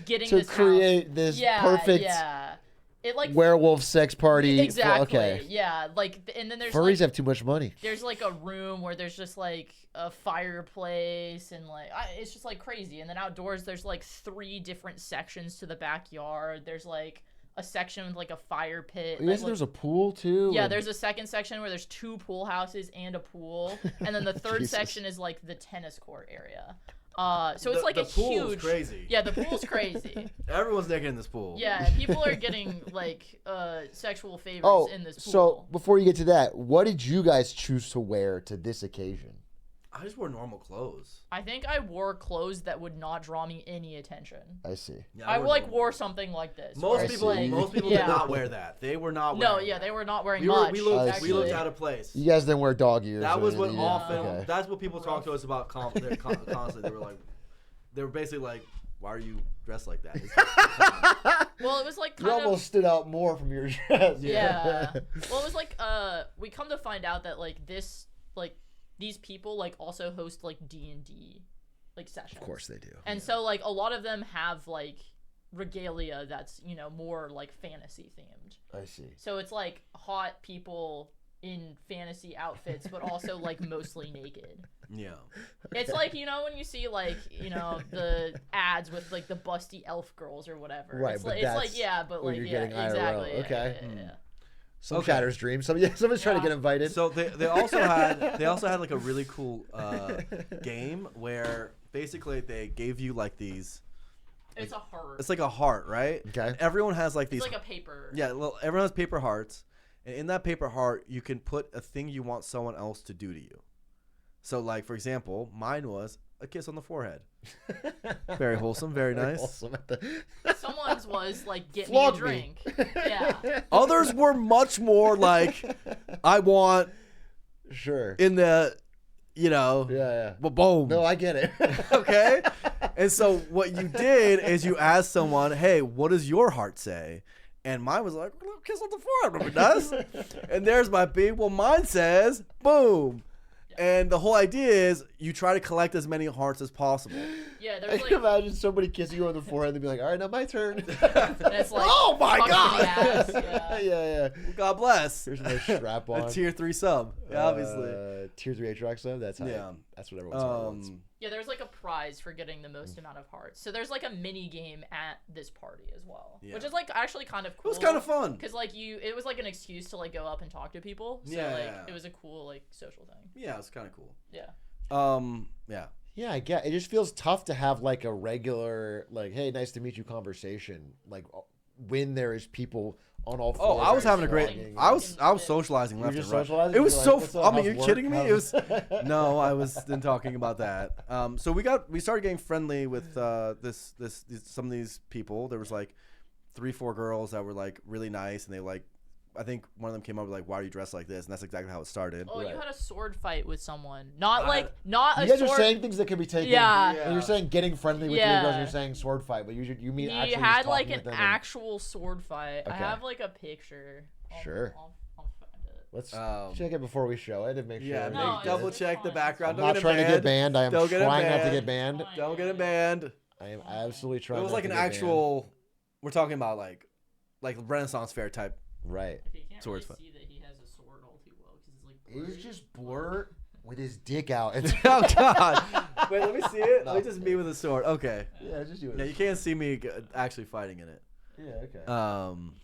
getting To this create house. this Yeah, perfect yeah. It like werewolf sex party. exactly. Okay. Yeah, like and then there's Furries like, have too much money. there's like a room where there's just like a fireplace and like it's just like crazy. And then outdoors there's like 3 different sections to the backyard. There's like a section with like a fire pit. Yes, there's a pool too. yeah, and- there's a second section where there's 2 pool houses and a pool, and then the third Jesus. section is like the tennis court area. So it's like the a pool's huge. crazy. Yeah, the pool's crazy. Everyone's naked in this pool. Yeah, people are getting like sexual favors Oh, in this pool. so before you get to that, what did you guys choose to wear to this occasion? I just wore normal clothes. I think I wore clothes that would not draw me any attention. I see. Yeah, I wore like normal. wore something like this. I Most see. people Yeah. did not wear that. They were not wearing. No, yeah, they were not wearing We much. we looked I we looked see. out of place. You guys didn't wear dog ears. That or was what anything, yeah. often. Okay. That's what people talk to us about constantly. They were like, they were basically like, why are you dressed like that? Well, it was like You kind almost of. stood out more from your dress. Yeah. Well, it was like we come to find out that like this like these people like also host like D&D like sessions. Of course they do. And so like a lot of them have like regalia that's, you know, more like fantasy themed. I see. So it's like hot people in fantasy outfits, but also like mostly naked. Yeah. It's like, you know, when you see like, you know, the ads with like the busty elf girls or whatever. Right, It's but like, it's like that's yeah, but when like you're yeah, getting IRL. exactly. Yeah, Okay. yeah, yeah. Some Okay. chatter's dream. Someone's trying to get invited. So they also had like a really cool game where basically they gave you like these. It's a heart. It's like a heart, right? Okay. Everyone has like It's these. like a paper. Yeah, well, everyone has paper hearts, and in that paper heart, you can put a thing you want someone else to do to you. So, like for example, mine was a kiss on the forehead. Very wholesome, very nice. Awesome at the- Someone's was like get Flog me a me. drink. Yeah. Others were much more like, I want Sure. in the, you know, Yeah, yeah. boom. No, I get it. Okay. And so what you did is you asked someone, hey, what does your heart say? And mine was like, a little kiss on the forehead, it does. And there's my big, well, mine says, boom. And the whole idea is you try to collect as many hearts as possible. Yeah, I there's can like imagine somebody kissing you on the forehead and be like, all right, now my turn. and it's like Oh my fucking God. ass, yeah, yeah. yeah. God bless. Here's my strap on. A tier 3 sub, obviously. Tier 3 Atrioc sub. That's how. Yeah. That's what everyone's heart wants. Yeah, there's like a prize for getting the most amount of hearts. So there's like a mini game at this party as well, Yeah. which is like actually kind of cool. It was kind of fun. Because like it was like an excuse to like go up and talk to people. So Yeah. like it was a cool like social thing. Yeah, it was kind of cool. Yeah. Yeah. Yeah, I get. It just feels tough to have like a regular, like, hey, nice to meet you conversation. Like when there is people on all Oh, fours. I was having a great. swagging. I was socializing You left were and just right. socializing? It was You're so. like, what's up, I mean, how's you're work? kidding me? It was. How's- No, I wasn't talking about that. So we started getting friendly with some of these people. There was like 3-4 girls that were like really nice, and they like. I think one of them came over like, "Why are you dressed like this?" And that's exactly how it started. Oh, Right. you had a sword fight with someone. Not I- not You a guys sword. are saying things that can be taken. Yeah. And you're saying getting friendly with your Yeah. girls. And you're saying sword fight, but you mean He actually just had talking like with an them and- actual sword fight. I Okay. have like a picture. Sure. I'll find it. Let's Um, check it before we show it and make sure. Yeah, No, make, double it's check the fine. background. I'm Don't not get trying to get banned. banned. I am Don't get it trying not to banned. get banned. Fine. Don't get it banned. I am absolutely trying. It was not like to an get banned. actual. We're talking about like Renaissance fair type. Right. You can't Swords really fight. see that he has a sword all too well because it's like. He's blurry. just blur with his dick out. It's, Oh God! Wait, let me see it. No. Let me just me with a sword. Okay. yeah, just you. Yeah, you can't see me actually fighting in it. Yeah. Okay.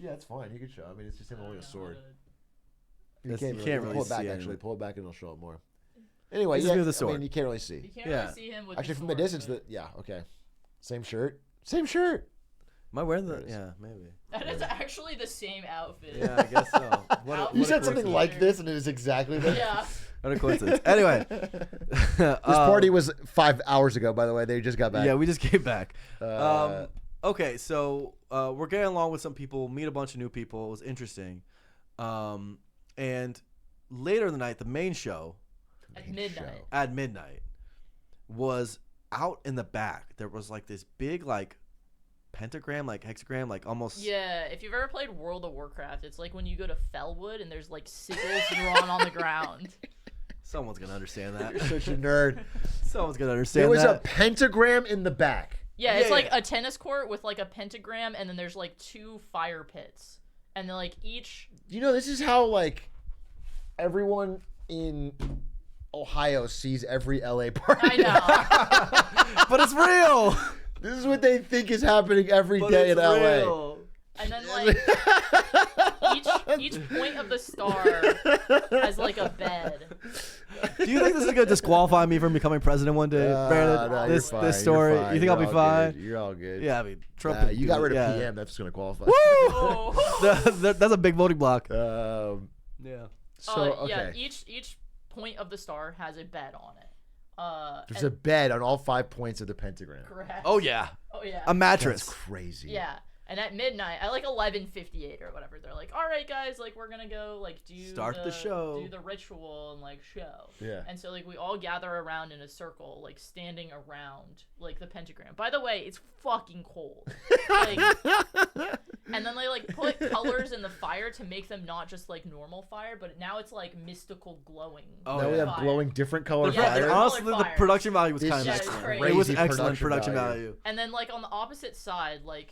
Yeah, it's fine. You can show. I mean, it's just him holding a sword. You can't really pull it back. see Actually, anything. pull it back and it'll show it more. Anyway, It's yeah. me with a I sword. mean, you can't really You see. can't Yeah. really see him with Actually, the from the sword, distance, but- yeah. Okay. Same shirt. Same shirt. Am I wearing There the? it is. Yeah, maybe. That is actually the same outfit. Yeah, I guess so. What Out- You What a said something coincidence. like this, and it is exactly this. Yeah. What a coincidence. Anyway, This party was 5 hours ago, by the way. They just got back. Yeah, we just came back. Uh, Okay, so we're getting along with some people, meet a bunch of new people. It was interesting. And later in the night, the main show At midnight. at midnight was out in the back. There was like this big like pentagram, like hexagram, like almost. Yeah, if you've ever played World of Warcraft, it's like when you go to Felwood and there's like sigils drawn on the ground. Someone's gonna understand that. You're such a nerd. Someone's gonna understand There was a that. pentagram in the back. Yeah, it's Yeah, like yeah. a tennis court with like a pentagram, and then there's like 2 fire pits, and then like each. You know, this is how like everyone in Ohio sees every LA party. I know. But it's real. This is what they think is happening every But day it's in LA. real. And then like each point of the star has like a bed. Do you think this is gonna disqualify me from becoming president one day, Brandon? No, this you're fine, this story. you're fine, You think I'll you're be all fine? good, You're all good. Yeah, I mean, Trump. You got rid of yeah. PM. That's going to qualify. Oh. That's a big voting block. Yeah. So okay. Yeah, each point of the star has a bed on it. There's a bed on all 5 points of the pentagram. correct. Oh yeah, Oh yeah. a mattress. That's crazy. Yeah. And at midnight, at like 11:58 or whatever, they're like, "All right, guys, like we're gonna go like Start the show. do the ritual and like show." Yeah. And so like we all gather around in a circle, like standing around like the pentagram. By the way, it's fucking cold. Like, and then they like put colors in the fire to make them not just like normal fire, but now it's like mystical glowing. Oh, Now we yeah. have glowing different color Yeah, fire. they're Honestly, the fire. production value was This kind of is excellent. crazy. It was Crazy excellent production production value. value. And then like on the opposite side, like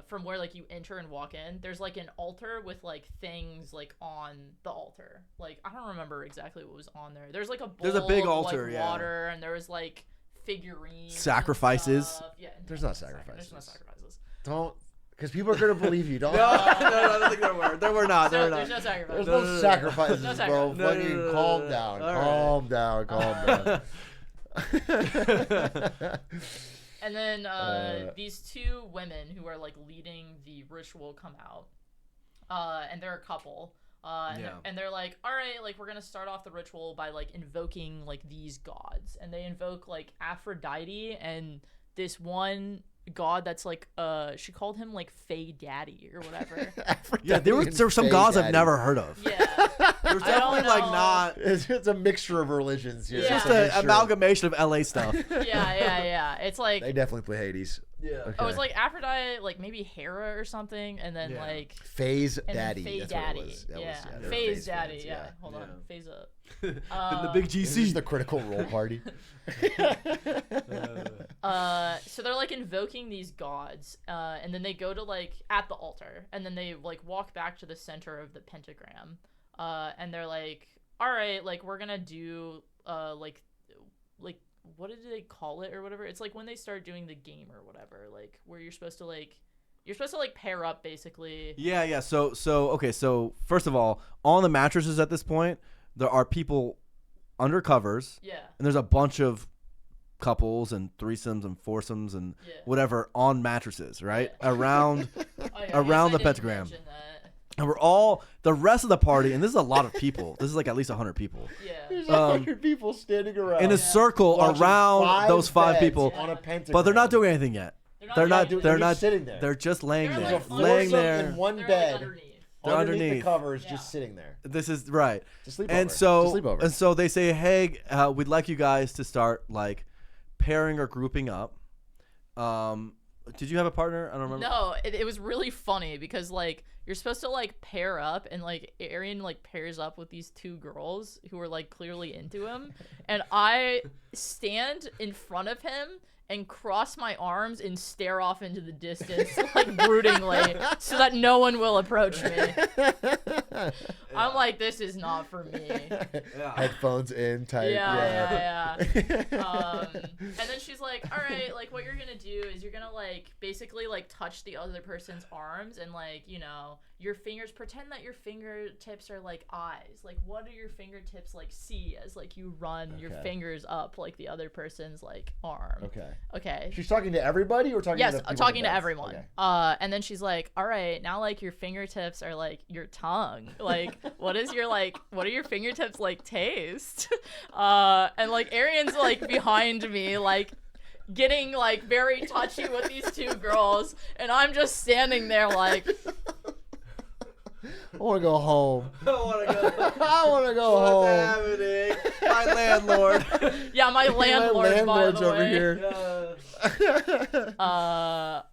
from where like you enter and walk in, there's like an altar with like things like on the altar. Like I don't remember exactly what was on there. There's like a bowl There's a big of, altar, like, yeah. water, and there was like figurines, and Sacrifices. stuff. Yeah, There's no, not There's no sacrifices. sacrifices. Don't, because people are going to believe you. Don't. No, I don't think there were. There were not. There were There's not. no sacrifices. There's no no. sacrifices, No bro. sacrifices. No, no, Fucking no, no, calm no. down. All Calm down. And then these 2 women who are like leading the ritual come out, and they're a couple. And they're like, all right, like we're gonna start off the ritual by like invoking like these gods, and they invoke like Aphrodite and this one god that's like she called him like Fae Daddy or whatever. Yeah, there were some gods I've never heard of. Yeah, There's I don't definitely like know. not. It's a mixture of religions here. Yeah. Just It's a an mixture. amalgamation of LA stuff. yeah. It's like They definitely play Hades. Yeah. Okay. oh, it's like Aphrodite, like maybe Hera or something, and then Yeah. like Faye's and then daddy. Fae That's Daddy. what it was. That Yeah, was, they were Fae's Faye's Daddy. fans, Yeah, hold on, Yeah. Fae's up. the big This is GC. the critical role party. So they're like invoking these gods, and then they go to like at the altar, and then they like walk back to the center of the pentagram, and they're like, all right, like we're gonna do like what did they call it or whatever? It's like when they start doing the game or whatever, like where you're supposed to like pair up basically. Yeah. So okay. So first of all, on the mattresses at this point, there are people under covers, Yeah. and there's a bunch of couples and threesomes and foursomes and Yeah. whatever on mattresses, right? Yeah. Around Oh, yeah, I guess Around I the didn't pentagram. mention that. and we're all the rest of the party, and this is a lot of people. This is like at least 100 people Yeah. There's Um, 100 people standing around. in a circle watching around those 5 beds people, on a pentagram. but they're not doing anything yet. They're not. doing They're anything. not just sitting there. They're just laying They're there, like laying foursome there. in one They're, bed. Like, underneath. They're underneath the underneath. covers, Yeah. just sitting there. This is right. To sleep And over. so to sleep over. and so they say, hey, we'd like you guys to start like pairing or grouping up. Did you have a partner? I don't remember. No, it was really funny because like you're supposed to like pair up, and like Arian like pairs up with these 2 girls who are like clearly into him, and I stand in front of him and cross my arms and stare off into the distance like broodingly so that no one will approach me. I'm like, this is not for me. Yeah. Headphones in, tight. Yeah. And then she's like, all right, like what you're gonna do is you're gonna like basically like touch the other person's arms, and like, you know, your fingers, pretend that your fingertips are like eyes. Like what do your fingertips like see as like you run your Okay. fingers up like the other person's like arm. Okay. Okay. She's talking to everybody or talking Yes, to the people talking in to the beds? everyone. Okay. And then she's like, "All right, now like your fingertips are like your tongue. Like, what are your fingertips like taste?" And like Arian's like behind me, like getting like very touchy with these two girls, and I'm just standing there like, I want to go home. I want to go. I want to go home. What's happening? My landlord. yeah, my landlord, by landlord's the over way. here.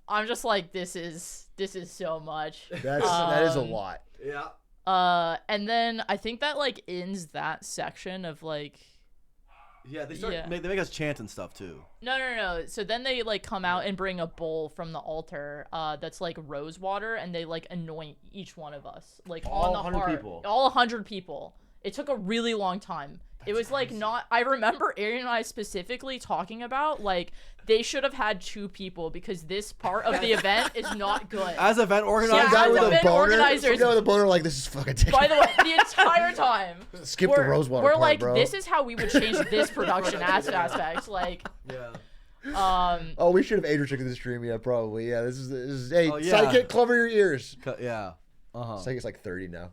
I'm just like, this is so much. That is a lot. Yeah. And then I think that like ends that section of like. Yeah, they start. Yeah. They make us chant and stuff too. No. So then they like come out and bring a bowl from the altar that's like rose water, and they like anoint each one of us like All on the 100 heart. people. All 100 people. It took a really long time. It was like not. I remember Arian and I specifically talking about like they should have had 2 people because this part of the event is not good. As event Yeah, organizer, Some guy as with a event boner. organizers- Some guy with a boner like this is fucking taking. By the way, the entire time Skip the rosewater we're part, like, bro. this is how we would change this production aspect. Like, yeah. Oh, we should have Atrioc in the stream. Yeah, probably. Yeah, this is. Hey, Oh, yeah. sidekick, cover your ears. Yeah. Psychic's like 30 now.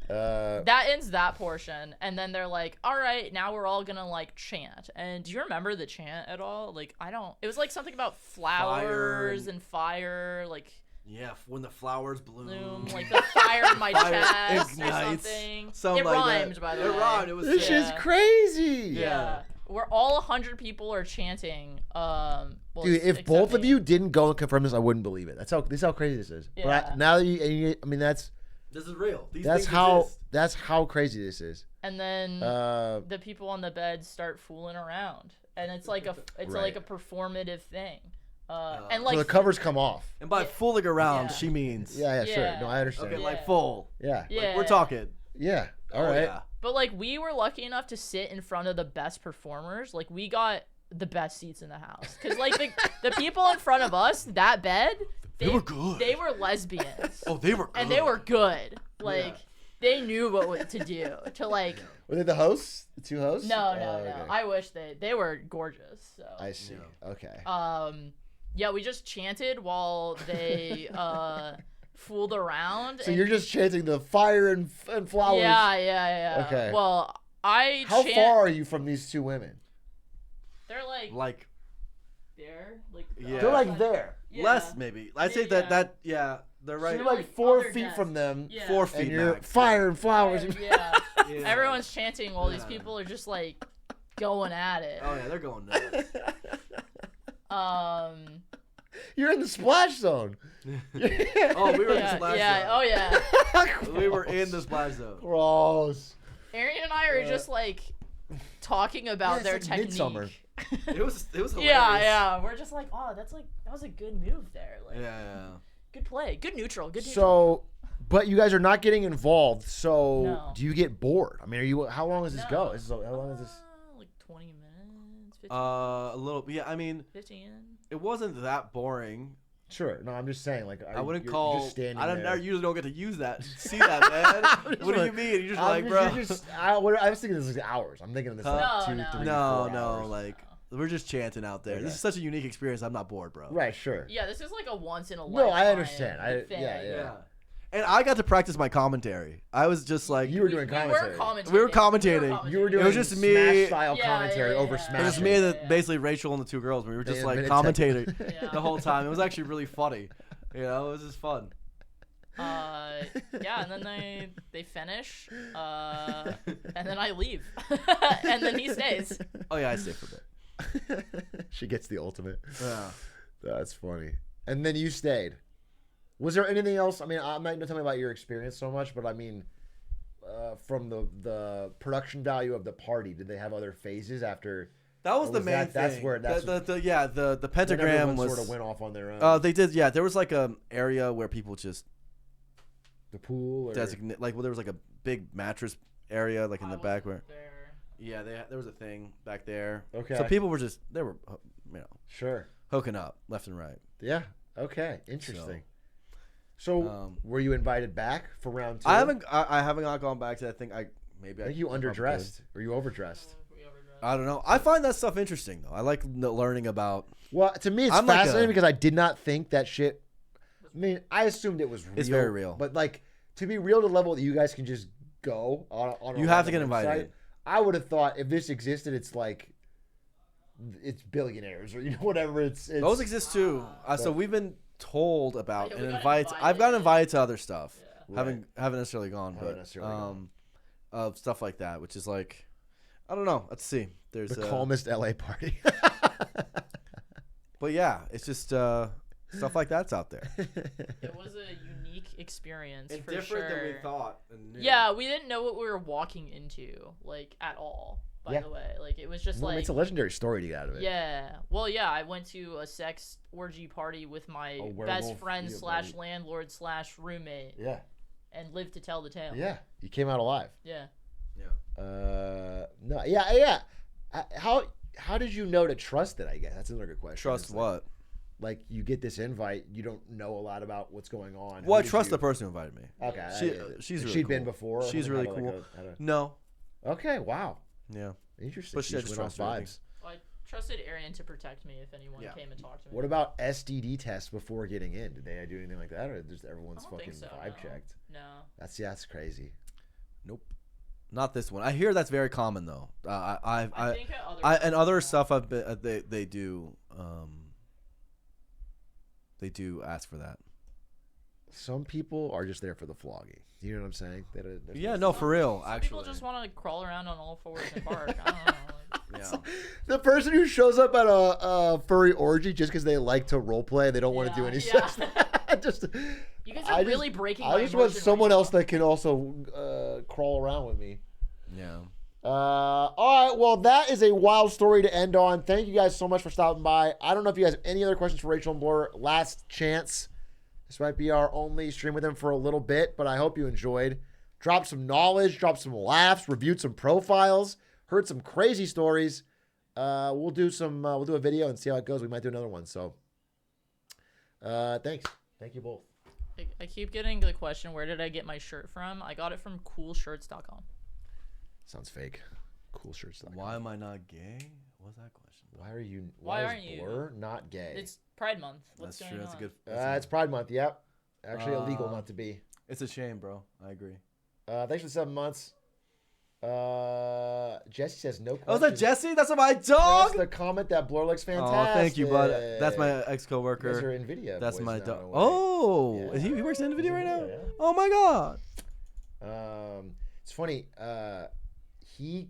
Uh-huh. that ends that portion, and then they're like, all right, now we're all gonna like chant. And do you remember the chant at all? Like, I don't. It was like something about flowers and fire, like Yeah, when the flowers bloom. like the fire in my Fire chest or ignites. something. It like rhymed, that. by the It way. rhymed. It was This sick. is crazy. Yeah. We're all 100 people are chanting. Well, Dude, if except both of me. you didn't go and confirm this, I wouldn't believe it. This is how crazy this is. Yeah. But now that I mean, that's This is real. These that's things how exist. that's how crazy this is. And then the people on the bed start fooling around, and it's like Right. a performative thing. And like So the covers come off. And by fooling around, Yeah. she means. Yeah, sure. Yeah. No, I understand. Okay, Yeah. like full. Yeah. yeah, Like, we're talking. Yeah. All Oh, right. Yeah. But like we were lucky enough to sit in front of the best performers. Like we got the best seats in the house because like the people in front of us, that bed, They were good. They were lesbians. Oh, they were good. And they were good. Like they knew what to do to like. Were they the hosts? The 2 hosts? No. Okay. I wish they were gorgeous. So. I see. Okay. Yeah, we just chanted while they fooled around. So and- you're just chanting the fire and flowers. Yeah. Okay. Well, How far are you from these 2 women? They're like there, like Yeah. They're like there. yeah. less maybe. I'd say Yeah. that they're So right. you're like Like 4 other feet desks. from them. Yeah. 4 feet And you're max. fire and flowers. Yeah. Yeah. Everyone's chanting while these Yeah. people are just like going at it. Oh yeah, they're going nuts. You're in the splash zone. Oh, we were in the Yeah, splash yeah, zone. oh yeah. We were in the splash zone. Gross. Arian and I are just like talking about Yeah, their it's like technique. Midsummer. It was hilarious. Yeah. We're just like, oh, that was a good move there. Like, Yeah. good play, good neutral, good neutral. So, but you guys are not getting involved. So, No. do you get bored? I mean, are you? How long does this No. go? How long is this? Like 20 minutes, 15, A little. Yeah, I mean, 15. it wasn't that boring. Sure. No, I'm just saying. Like, I wouldn't you're call. Just standing I there. usually don't get to use that. See that, man? What do you mean? You're just like, bro. I was thinking this is hours. I'm thinking this Huh? like 2, No, 3, No, 4 no, hours. like we're just chanting out there. Okay. This is such a unique experience. I'm not bored, bro. Right. Sure. Yeah, this is like a once in a No, I lifetime understand. thing. Yeah. And I got to practice my commentary. I was just like, You were doing commentary. We were commentating. You were doing was just me- Smash style Yeah, commentary yeah, over yeah. Smash. it was me and basically Rachel and the 2 girls. We were just They like admitted commentating Yeah. the whole time. It was actually really funny. You know, it was just fun. Yeah, and then they finish, and then I leave, and then he stays. Oh yeah, I stayed for a bit. She gets the ultimate. Yeah. That's funny. And then you stayed. Was there anything else? I mean, I'm not going to tell me about your experience so much, but I mean, from the production value of the party, did they have other phases after? That was Or the was main that- that's thing. where- that's the the Then pentagram everyone was. sort of went off on their own. They did. Yeah, there was like a area where people just the pool. Or... designate. Like, well, there was like a big mattress area, like in the back where. There. Yeah, there was a thing back there. Okay. So people were just Sure. hooking up left and right. Yeah. Okay. Interesting. So, were you invited back for round 2? I haven't not gone back to that thing. I think you underdressed or you overdressed. I don't know. I find that stuff interesting though. I like learning about. Well, to me, it's I'm like fascinating a- because I did not think that shit. I mean, I assumed it was real. It's very real. But like to be real to the level that you guys can just go on You a have to get random invited. website, I would have thought if this existed, it's like it's billionaires or whatever. It's Those exist too. So we've been told about Yeah, and we got invited. invited. I've gotten invited to other stuff. Yeah. Haven't necessarily gone, Haven't but necessarily gone. of stuff like that, which is like, I don't know. Let's see. There's the calmest LA party. but yeah, it's just stuff like that's out there. It was a unique experience It's for different sure. than we thought. and knew. Yeah, we didn't know what we were walking into, like, at all. By Yeah. the way, like, it was just Well, like, it's a legendary story to get out of it. yeah. Well, yeah, I went to a sex orgy party with my A werewolf, best friend yeah, / landlord / roommate, Yeah. and lived to tell the tale. Yeah. You came out alive. Yeah. No. Yeah. How did you know to trust it? I guess that's another good question. Trust It's like- what? Like you get this invite, you don't know a lot about what's going on. Well, I Who did trust you- the person who invited me. Okay, she's Had really she been cool. before. or She's something? really How to, cool. like, No. okay, wow, Yeah. interesting. But She she- I just just went off trust her, I think. vibes. I trusted Arian to protect me if anyone Yeah. came and talked to me. What about STD tests before getting in? Did they do anything like that, or just everyone's I don't fucking think so, vibe no. checked? No. That's crazy. Nope. Not this one. I hear that's very common though. I think at other and other stuff I've been they do they do ask for that. Some people are just there for the flogging. You know what I'm saying? They're Yeah, no, for real. Some Actually, people just want to crawl around on all fours and bark. I don't know. Like, yeah. The person who shows up at a furry orgy just because they like to role play, they don't want to do any yeah. sex. just you guys are really breaking I my just want immersion someone right else that can also crawl around with me. Yeah. All right, well, that is a wild story to end on. Thank you guys so much for stopping by. I don't know if you guys have any other questions for Rachel and Blur. Last chance. This might be our only stream with them for a little bit, but I hope you enjoyed. Dropped some knowledge, dropped some laughs, reviewed some profiles, heard some crazy stories. We'll do a video and see how it goes. We might do another one. So, thanks. Thank you both. I keep getting the question, where did I get my shirt from? I got it from coolshirts.com. Sounds fake. Cool shirts. Why am I not gay? What's that question? Why are you? Why is aren't you? Blur not gay? It's Pride Month. What's That's going true. That's on? a good. That's It's Pride Month. Yep. Actually, illegal Uh, not to be. it's a shame, bro. I agree. Thanks for the 7 months. Jesse says no questions. Oh, is that Jesse? That's my That's dog. the comment that Blur looks Oh, fantastic. thank you, bud. That's my You guys are ex-coworker. NVIDIA That's boys my now, dog. in a way. Oh, Yeah. is he works in the video right now? Yeah. Oh my god. It's funny. He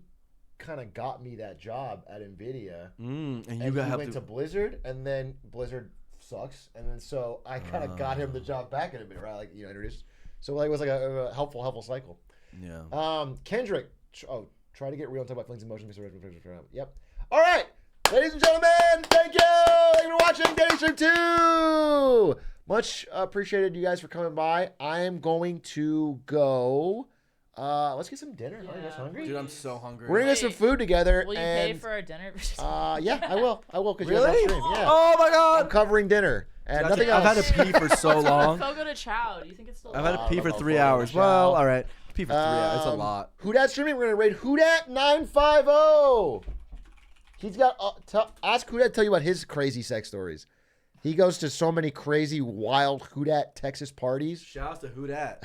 kind of got me that job at NVIDIA. And you And gotta he have went to Blizzard, and then Blizzard sucks, and then so I kind of got him the job back in a bit, right? Like introduced. So like it was like a helpful cycle. Yeah. Kendrick. Try to get real and talk about feelings and emotions. Yep. All right, ladies and gentlemen, thank you. Thank you for watching Dating Stream 2. Much appreciated you guys for coming by. I am going to go. Let's get some dinner. Are you guys Yeah. hungry? Dude, I'm so hungry. We're gonna get some food together. Will you and, pay for our dinner? yeah, I will. Because you're Really? on stream. Yeah. Oh my I'm god. covering dinner and Dude, nothing I've else. had to pee for so long. Fogo de Chao. Do you think it's still I've had to pee for I'll 3 follow hours. the Well, show. all right. Pee for 3 hours. It's a lot. Whodat streaming. We're gonna raid Whodat 950. He's got. Ask Whodat to tell you about his crazy sex stories. He goes to so many crazy, wild Whodat Texas parties. Shouts to who dat.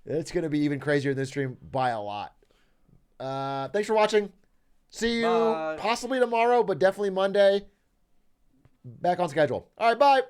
It's gonna be even crazier in this stream by a lot. Thanks for watching. See you Bye. possibly tomorrow, but definitely Monday. Back on schedule. All right, bye.